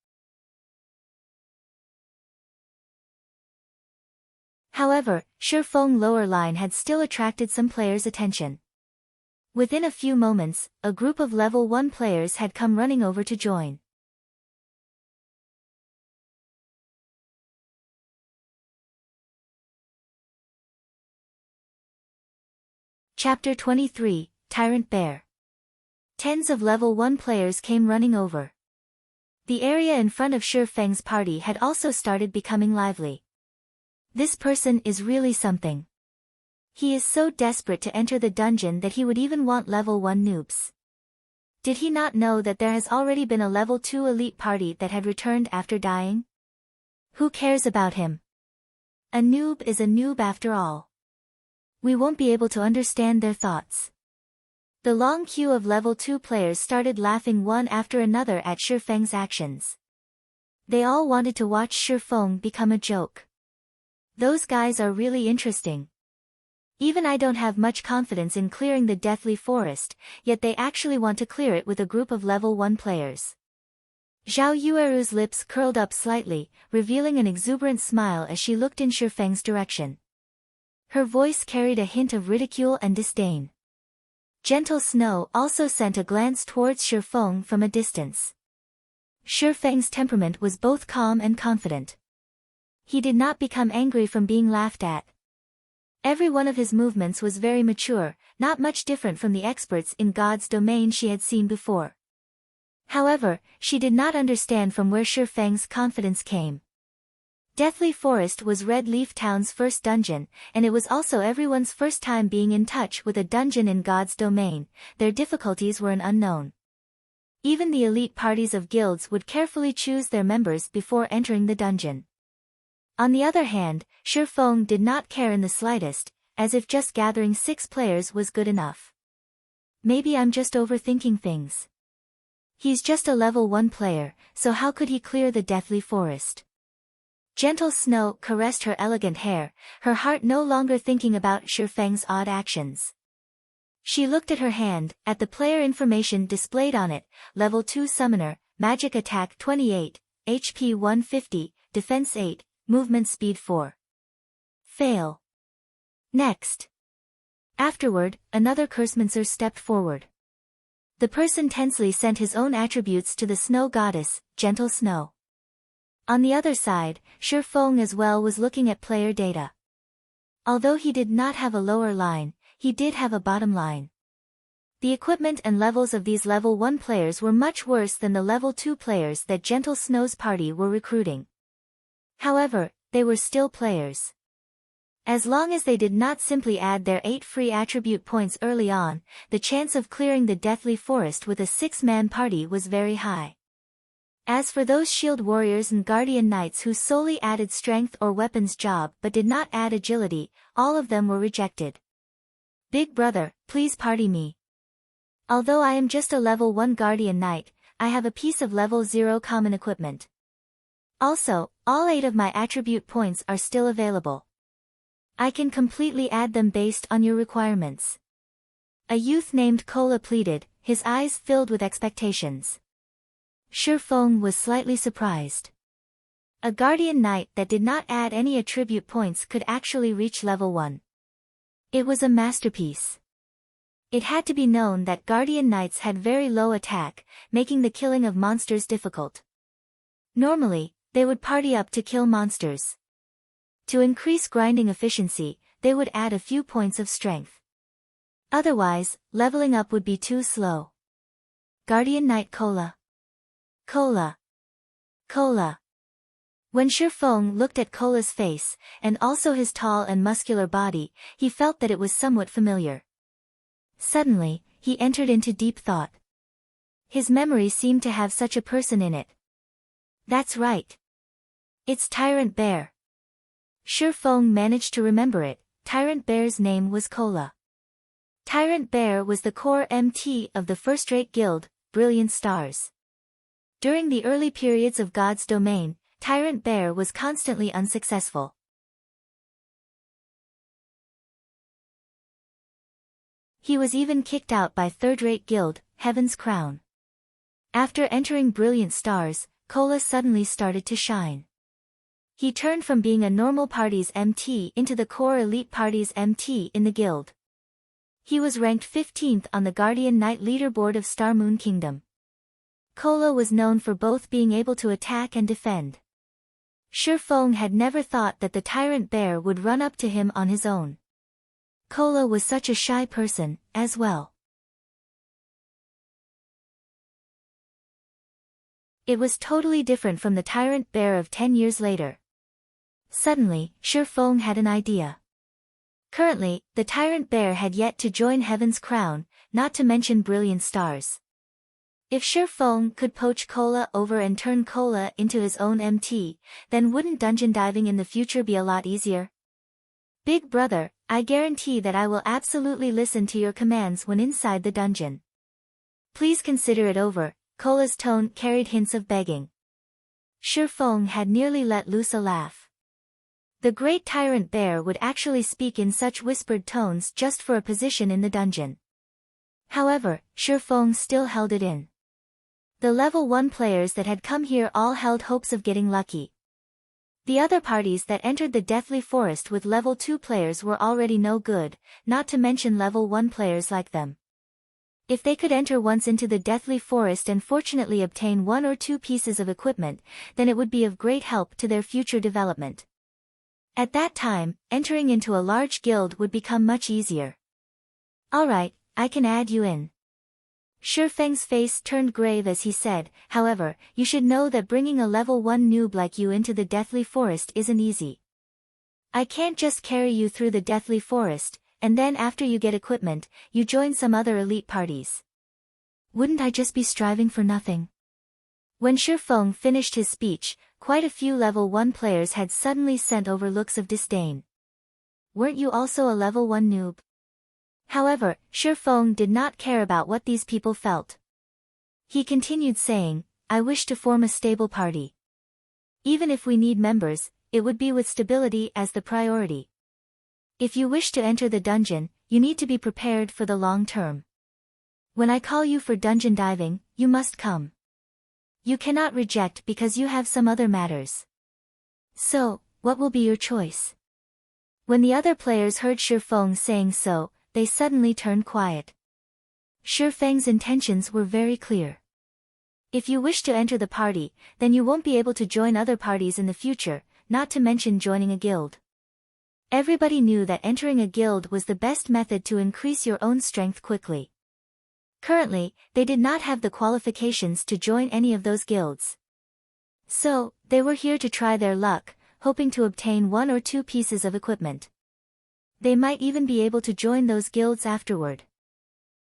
However, Shi Feng's lower line had still attracted some players' attention. Within a few moments, a group of level 1 players had come running over to join. Chapter 23, Tyrant Bear. Tens of level 1 players came running over. The area in front of Shi Feng's party had also started becoming lively. This person is really something. He is so desperate to enter the dungeon that he would even want level 1 noobs. Did he not know that there has already been a level 2 elite party that had returned after dying? Who cares about him? A noob is a noob after all. We won't be able to understand their thoughts. The long queue of level 2 players started laughing one after another at Shi Feng's actions. They all wanted to watch Shi Feng become a joke. Those guys are really interesting. Even I don't have much confidence in clearing the Deathly Forest, yet they actually want to clear it with a group of level 1 players. Zhao Yueru's lips curled up slightly, revealing an exuberant smile as she looked in Shi Feng's direction. Her voice carried a hint of ridicule and disdain. Gentle Snow also sent a glance towards Shi Feng from a distance. Shi Feng's temperament was both calm and confident. He did not become angry from being laughed at. Every one of his movements was very mature, not much different from the experts in God's domain she had seen before. However, she did not understand from where Shi Feng's confidence came. Deathly Forest was Red Leaf Town's first dungeon, and it was also everyone's first time being in touch with a dungeon in God's domain. Their difficulties were an unknown. Even the elite parties of guilds would carefully choose their members before entering the dungeon. On the other hand, Shi Feng did not care in the slightest, as if just gathering 6 players was good enough. Maybe I'm just overthinking things. He's just a level 1 player, so how could he clear the Deathly Forest? Gentle Snow caressed her elegant hair, her heart no longer thinking about Shi Feng's odd actions. She looked at her hand, at the player information displayed on it: level 2 summoner, magic attack 28, HP 150, defense 8, movement speed 4. Fail. Next. Afterward, another cursemancer stepped forward. The person tensely sent his own attributes to the snow goddess, Gentle Snow. On the other side, Shi Feng as well was looking at player data. Although he did not have a lower line, he did have a bottom line. The equipment and levels of these level 1 players were much worse than the level 2 players that Gentle Snow's party were recruiting. However, they were still players. As long as they did not simply add their 8 free attribute points early on, the chance of clearing the Deathly Forest with a 6-man party was very high. As for those shield warriors and guardian knights who solely added strength or weapons job but did not add agility, all of them were rejected. Big brother, please party me. Although I am just a level 1 guardian knight, I have a piece of level 0 common equipment. Also, all 8 of my attribute points are still available. I can completely add them based on your requirements. A youth named Kola pleaded, his eyes filled with expectations. Shi Feng was slightly surprised. A guardian knight that did not add any attribute points could actually reach level 1. It was a masterpiece. It had to be known that guardian knights had very low attack, making the killing of monsters difficult. Normally, they would party up to kill monsters. To increase grinding efficiency, they would add a few points of strength. Otherwise, leveling up would be too slow. Guardian Knight Cola. Cola. Cola. When Shifeng looked at Cola's face, and also his tall and muscular body, he felt that it was somewhat familiar. Suddenly, he entered into deep thought. His memory seemed to have such a person in it. That's right. It's Tyrant Bear. Shifeng managed to remember it. Tyrant Bear's name was Cola. Tyrant Bear was the core MT of the first-rate guild, Brilliant Stars. During the early periods of God's domain, Tyrant Bear was constantly unsuccessful. He was even kicked out by third-rate guild, Heaven's Crown. After entering Brilliant Stars, Cola suddenly started to shine. He turned from being a normal party's MT into the core elite party's MT in the guild. He was ranked 15th on the Guardian Knight leaderboard of Star Moon Kingdom. Cola was known for both being able to attack and defend. Shifeng had never thought that the Tyrant Bear would run up to him on his own. Cola was such a shy person, as well. It was totally different from the Tyrant Bear of 10 years later. Suddenly, Shifeng had an idea. Currently, the Tyrant Bear had yet to join Heaven's Crown, not to mention Brilliant Stars. If Shifeng could poach Cola over and turn Cola into his own MT, then wouldn't dungeon diving in the future be a lot easier? Big brother, I guarantee that I will absolutely listen to your commands when inside the dungeon. Please consider it over. Cola's tone carried hints of begging. Shifeng had nearly let loose a laugh. The great Tyrant Bear would actually speak in such whispered tones just for a position in the dungeon. However, Shifeng still held it in. The level 1 players that had come here all held hopes of getting lucky. The other parties that entered the Deathly Forest with level 2 players were already no good, not to mention level 1 players like them. If they could enter once into the Deathly Forest and fortunately obtain 1 or 2 pieces of equipment, then it would be of great help to their future development. At that time, entering into a large guild would become much easier. Alright, I can add you in. Shifeng's face turned grave as he said, however, you should know that bringing a level 1 noob like you into the Deathly Forest isn't easy. I can't just carry you through the Deathly Forest, and then after you get equipment, you join some other elite parties. Wouldn't I just be striving for nothing? When Shifeng finished his speech, quite a few level 1 players had suddenly sent over looks of disdain. Weren't you also a level 1 noob? However, Shifeng did not care about what these people felt. He continued saying, I wish to form a stable party. Even if we need members, it would be with stability as the priority. If you wish to enter the dungeon, you need to be prepared for the long term. When I call you for dungeon diving, you must come. You cannot reject because you have some other matters. So, what will be your choice? When the other players heard Shifeng saying so, they suddenly turned quiet. Shifeng's intentions were very clear. If you wish to enter the party, then you won't be able to join other parties in the future, not to mention joining a guild. Everybody knew that entering a guild was the best method to increase your own strength quickly. Currently, they did not have the qualifications to join any of those guilds. So, they were here to try their luck, hoping to obtain 1 or 2 pieces of equipment. They might even be able to join those guilds afterward.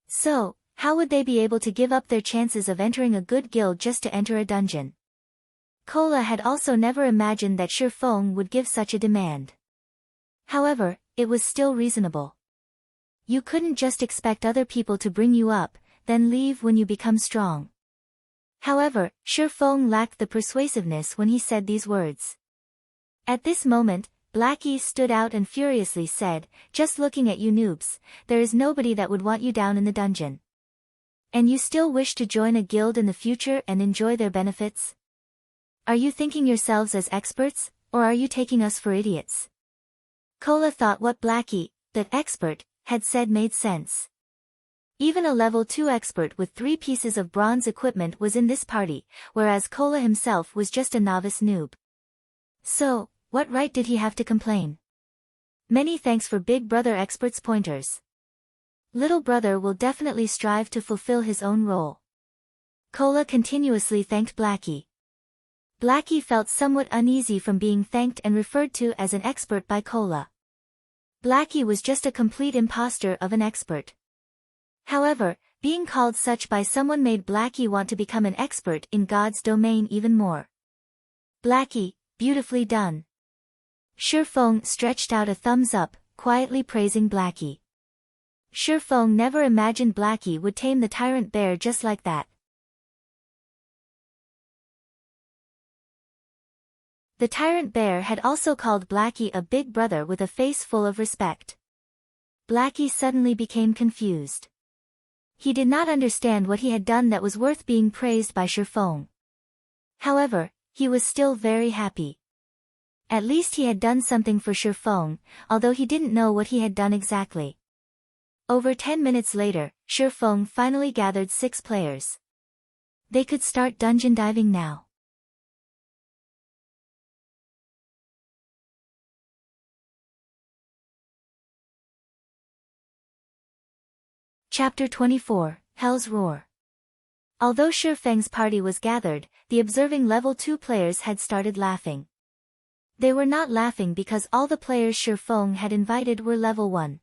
So, how would they be able to give up their chances of entering a good guild just to enter a dungeon? Cola had also never imagined that Shifeng would give such a demand. However, it was still reasonable. You couldn't just expect other people to bring you up, then leave when you become strong. However, Shifeng lacked the persuasiveness when he said these words. At this moment, Blackie stood out and furiously said, just looking at you noobs, there is nobody that would want you down in the dungeon. And you still wish to join a guild in the future and enjoy their benefits? Are you thinking yourselves as experts, or are you taking us for idiots? Cola thought what Blackie, the expert, had said made sense. Even a level 2 expert with 3 pieces of bronze equipment was in this party, whereas Cola himself was just a novice noob. So, what right did he have to complain? Many thanks for Big Brother Expert's pointers. Little brother will definitely strive to fulfill his own role. Cola continuously thanked Blackie. Blackie felt somewhat uneasy from being thanked and referred to as an expert by Cola. Blackie was just a complete imposter of an expert. However, being called such by someone made Blackie want to become an expert in God's domain even more. Blackie, beautifully done. Shifeng stretched out a thumbs up, quietly praising Blackie. Shifeng never imagined Blackie would tame the tyrant bear just like that. The tyrant bear had also called Blackie a big brother with a face full of respect. Blackie suddenly became confused. He did not understand what he had done that was worth being praised by Shifeng. However, he was still very happy. At least he had done something for Shifeng, although he didn't know what he had done exactly. Over 10 minutes later, Shifeng finally gathered 6 players. They could start dungeon diving now. Chapter 24, Hell's Roar. Although Shifeng's party was gathered, the observing level 2 players had started laughing. They were not laughing because all the players Shifeng had invited were level 1.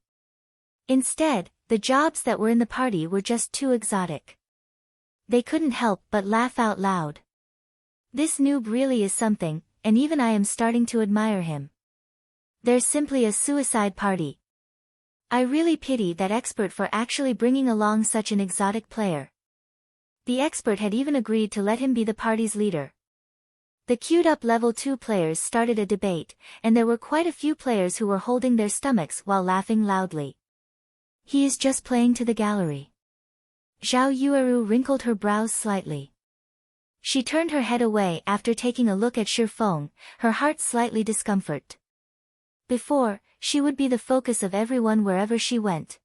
Instead, the jobs that were in the party were just too exotic. They couldn't help but laugh out loud. This noob really is something, and even I am starting to admire him. There's simply a suicide party. I really pity that expert for actually bringing along such an exotic player. The expert had even agreed to let him be the party's leader. The queued-up level 2 players started a debate, and there were quite a few players who were holding their stomachs while laughing loudly. He is just playing to the gallery. Zhao Yueru wrinkled her brows slightly. She turned her head away after taking a look at Shifeng, her heart slightly discomfort. Before, she would be the focus of everyone wherever she went.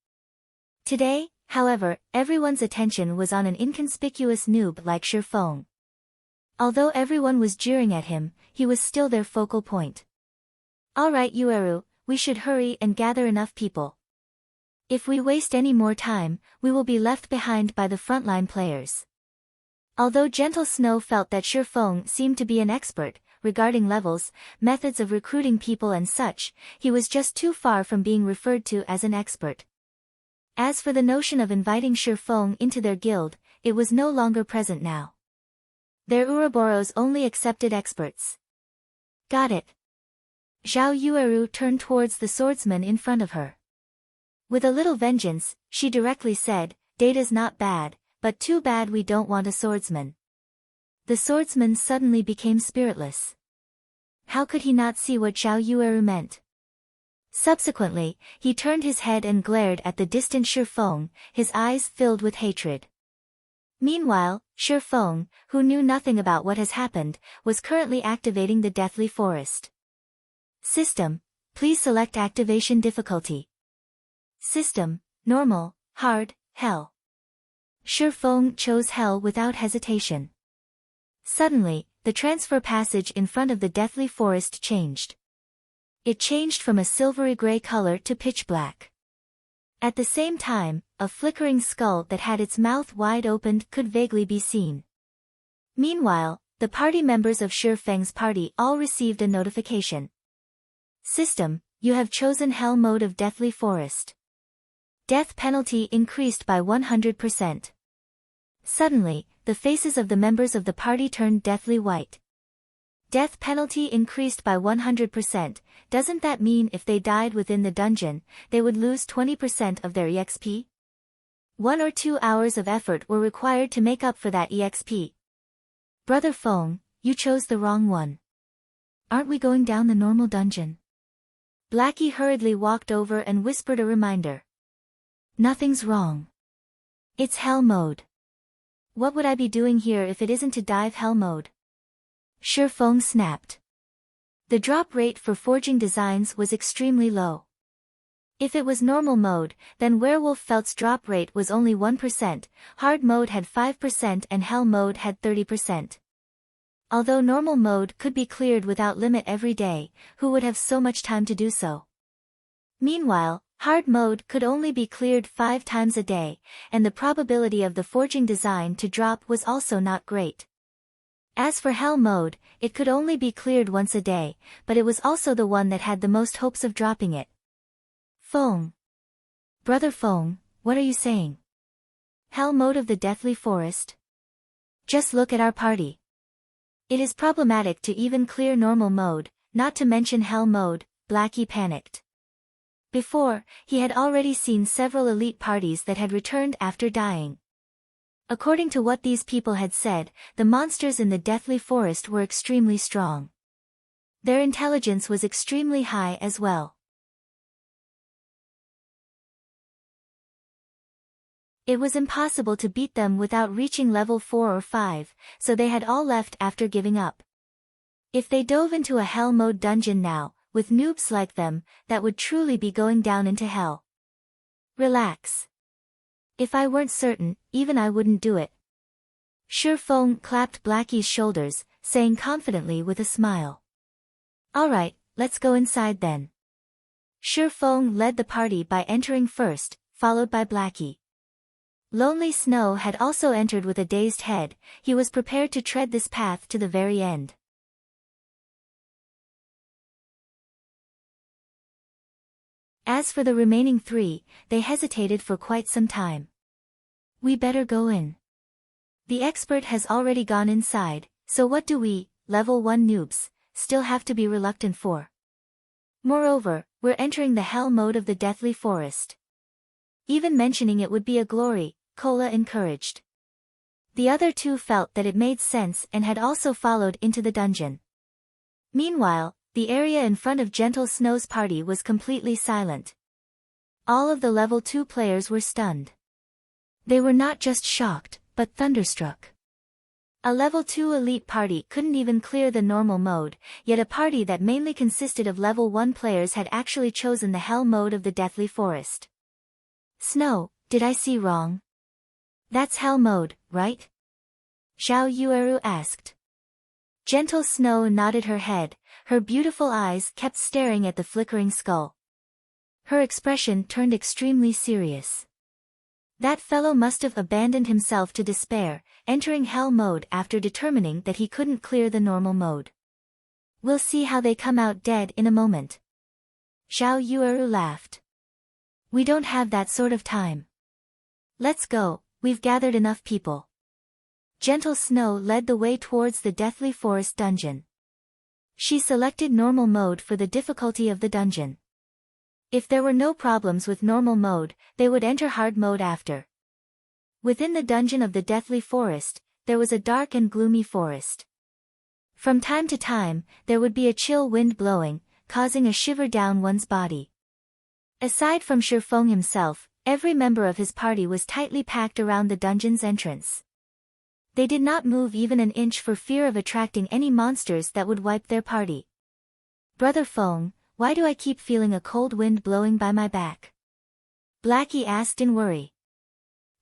Today, however, everyone's attention was on an inconspicuous noob like Shifeng. Although everyone was jeering at him, he was still their focal point. Alright Yueru, we should hurry and gather enough people. If we waste any more time, we will be left behind by the frontline players. Although Gentle Snow felt that Shifeng seemed to be an expert, regarding levels, methods of recruiting people and such, he was just too far from being referred to as an expert. As for the notion of inviting Shifeng into their guild, it was no longer present now. Their Ouroboros only accepted experts. Got it. Zhao Yueru turned towards the swordsman in front of her. With a little vengeance, she directly said, Data's not bad, but too bad we don't want a swordsman. The swordsman suddenly became spiritless. How could he not see what Zhao Yueru meant? Subsequently, he turned his head and glared at the distant Shifeng, his eyes filled with hatred. Meanwhile, Shifeng, who knew nothing about what has happened, was currently activating the Deathly Forest. System, please select activation difficulty. System, Normal, Hard, Hell. Shifeng chose Hell without hesitation. Suddenly, the transfer passage in front of the Deathly Forest changed. It changed from a silvery gray color to pitch black. At the same time, a flickering skull that had its mouth wide opened could vaguely be seen. Meanwhile, the party members of Shifeng's party all received a notification. System, you have chosen Hell mode of Deathly Forest. Death penalty increased by 100%. Suddenly, the faces of the members of the party turned deathly white. Death penalty increased by 100%, doesn't that mean if they died within the dungeon, they would lose 20% of their EXP? 1 or 2 hours of effort were required to make up for that EXP. Brother Feng, you chose the wrong one. Aren't we going down the normal dungeon? Blackie hurriedly walked over and whispered a reminder. Nothing's wrong. It's Hell mode. What would I be doing here if it isn't to dive Hell mode? Shifeng snapped. The drop rate for forging designs was extremely low. If it was normal mode, then Werewolf Felt's drop rate was only 1%, hard mode had 5% and Hell mode had 30%. Although normal mode could be cleared without limit every day, who would have so much time to do so? Meanwhile, Hard mode could only be cleared 5 times a day, and the probability of the forging design to drop was also not great. As for Hell mode, it could only be cleared once a day, but it was also the one that had the most hopes of dropping it. Feng. Brother Feng, what are you saying? Hell mode of the Deathly Forest? Just look at our party. It is problematic to even clear normal mode, not to mention Hell mode. Blackie panicked. Before, he had already seen several elite parties that had returned after dying. According to what these people had said, the monsters in the Deathly Forest were extremely strong. Their intelligence was extremely high as well. It was impossible to beat them without reaching level 4 or 5, so they had all left after giving up. If they dove into a Hell mode dungeon now, with noobs like them, that would truly be going down into hell. Relax. If I weren't certain, even I wouldn't do it. Feng clapped Blackie's shoulders, saying confidently with a smile. Alright, let's go inside then. Feng led the party by entering first, followed by Blackie. Lonely Snow had also entered with a dazed head. He was prepared to tread this path to the very end. As for the remaining 3, they hesitated for quite some time. We better go in. The expert has already gone inside, so what do we, level 1 noobs, still have to be reluctant for? Moreover, we're entering the Hell mode of the Deathly Forest. Even mentioning it would be a glory, Cola encouraged. The other 2 felt that it made sense and had also followed into the dungeon. Meanwhile, the area in front of Gentle Snow's party was completely silent. All of the level 2 players were stunned. They were not just shocked, but thunderstruck. A level 2 elite party couldn't even clear the normal mode, yet a party that mainly consisted of level 1 players had actually chosen the Hell mode of the Deathly Forest. Snow, did I see wrong? That's Hell mode, right? Zhao Yueru asked. Gentle Snow nodded her head, her beautiful eyes kept staring at the flickering skull. Her expression turned extremely serious. That fellow must have abandoned himself to despair, entering Hell mode after determining that he couldn't clear the normal mode. We'll see how they come out dead in a moment. Zhao Yueru laughed. We don't have that sort of time. Let's go, we've gathered enough people. Gentle Snow led the way towards the Deathly Forest dungeon. She selected normal mode for the difficulty of the dungeon. If there were no problems with normal mode, they would enter hard mode after. Within the dungeon of the Deathly Forest, there was a dark and gloomy forest. From time to time, there would be a chill wind blowing, causing a shiver down one's body. Aside from Feng himself, every member of his party was tightly packed around the dungeon's entrance. They did not move even an inch for fear of attracting any monsters that would wipe their party. Brother Feng, why do I keep feeling a cold wind blowing by my back? Blackie asked in worry.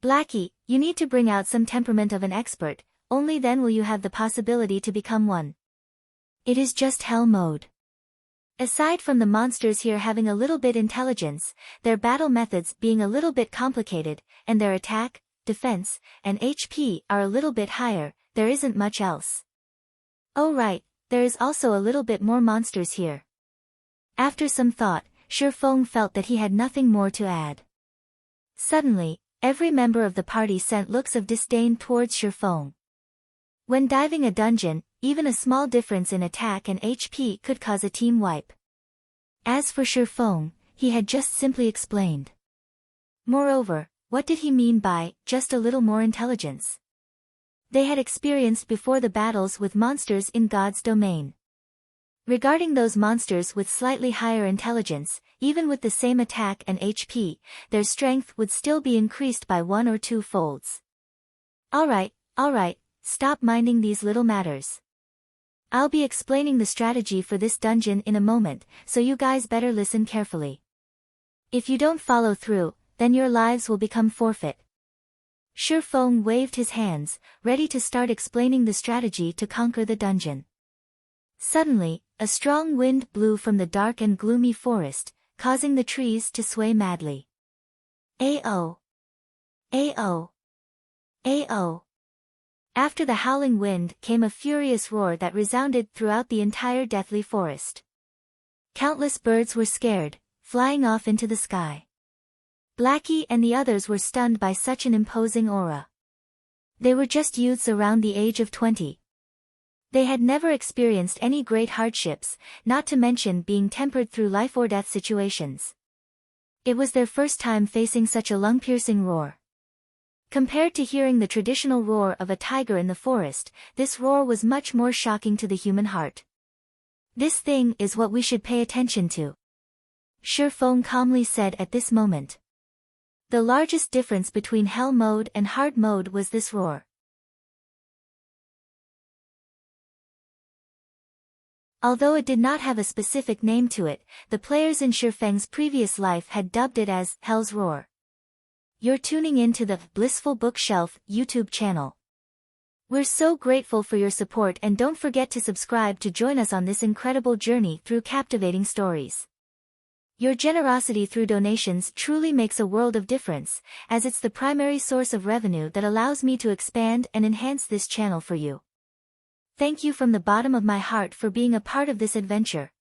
Blackie, you need to bring out some temperament of an expert, only then will you have the possibility to become one. It is just Hell mode. Aside from the monsters here having a little bit intelligence, their battle methods being a little bit complicated, and their attack, defense, and HP are a little bit higher, there isn't much else. Oh right, there is also a little bit more monsters here. After some thought, Feng felt that he had nothing more to add. Suddenly, every member of the party sent looks of disdain towards Feng. When diving a dungeon, even a small difference in attack and HP could cause a team wipe. As for Feng, he had just simply explained. Moreover, what did he mean by, just a little more intelligence? They had experienced before the battles with monsters in God's domain. Regarding those monsters with slightly higher intelligence, even with the same attack and HP, their strength would still be increased by 1 or 2 folds. Alright, stop minding these little matters. I'll be explaining the strategy for this dungeon in a moment, so you guys better listen carefully. If you don't follow through, then your lives will become forfeit. Feng waved his hands, ready to start explaining the strategy to conquer the dungeon. Suddenly, a strong wind blew from the dark and gloomy forest, causing the trees to sway madly. Ao! Ao! Ao! After the howling wind came a furious roar that resounded throughout the entire deathly forest. Countless birds were scared, flying off into the sky. Blackie and the others were stunned by such an imposing aura. They were just youths around the age of 20. They had never experienced any great hardships, not to mention being tempered through life-or-death situations. It was their first time facing such a lung-piercing roar. Compared to hearing the traditional roar of a tiger in the forest, this roar was much more shocking to the human heart. This thing is what we should pay attention to, Shifeng calmly said at this moment. The largest difference between hell mode and hard mode was this roar. Although it did not have a specific name to it, the players in Shifeng's previous life had dubbed it as Hell's Roar. You're tuning in to the Blissful Bookshelf YouTube channel. We're so grateful for your support, and don't forget to subscribe to join us on this incredible journey through captivating stories. Your generosity through donations truly makes a world of difference, as it's the primary source of revenue that allows me to expand and enhance this channel for you. Thank you from the bottom of my heart for being a part of this adventure.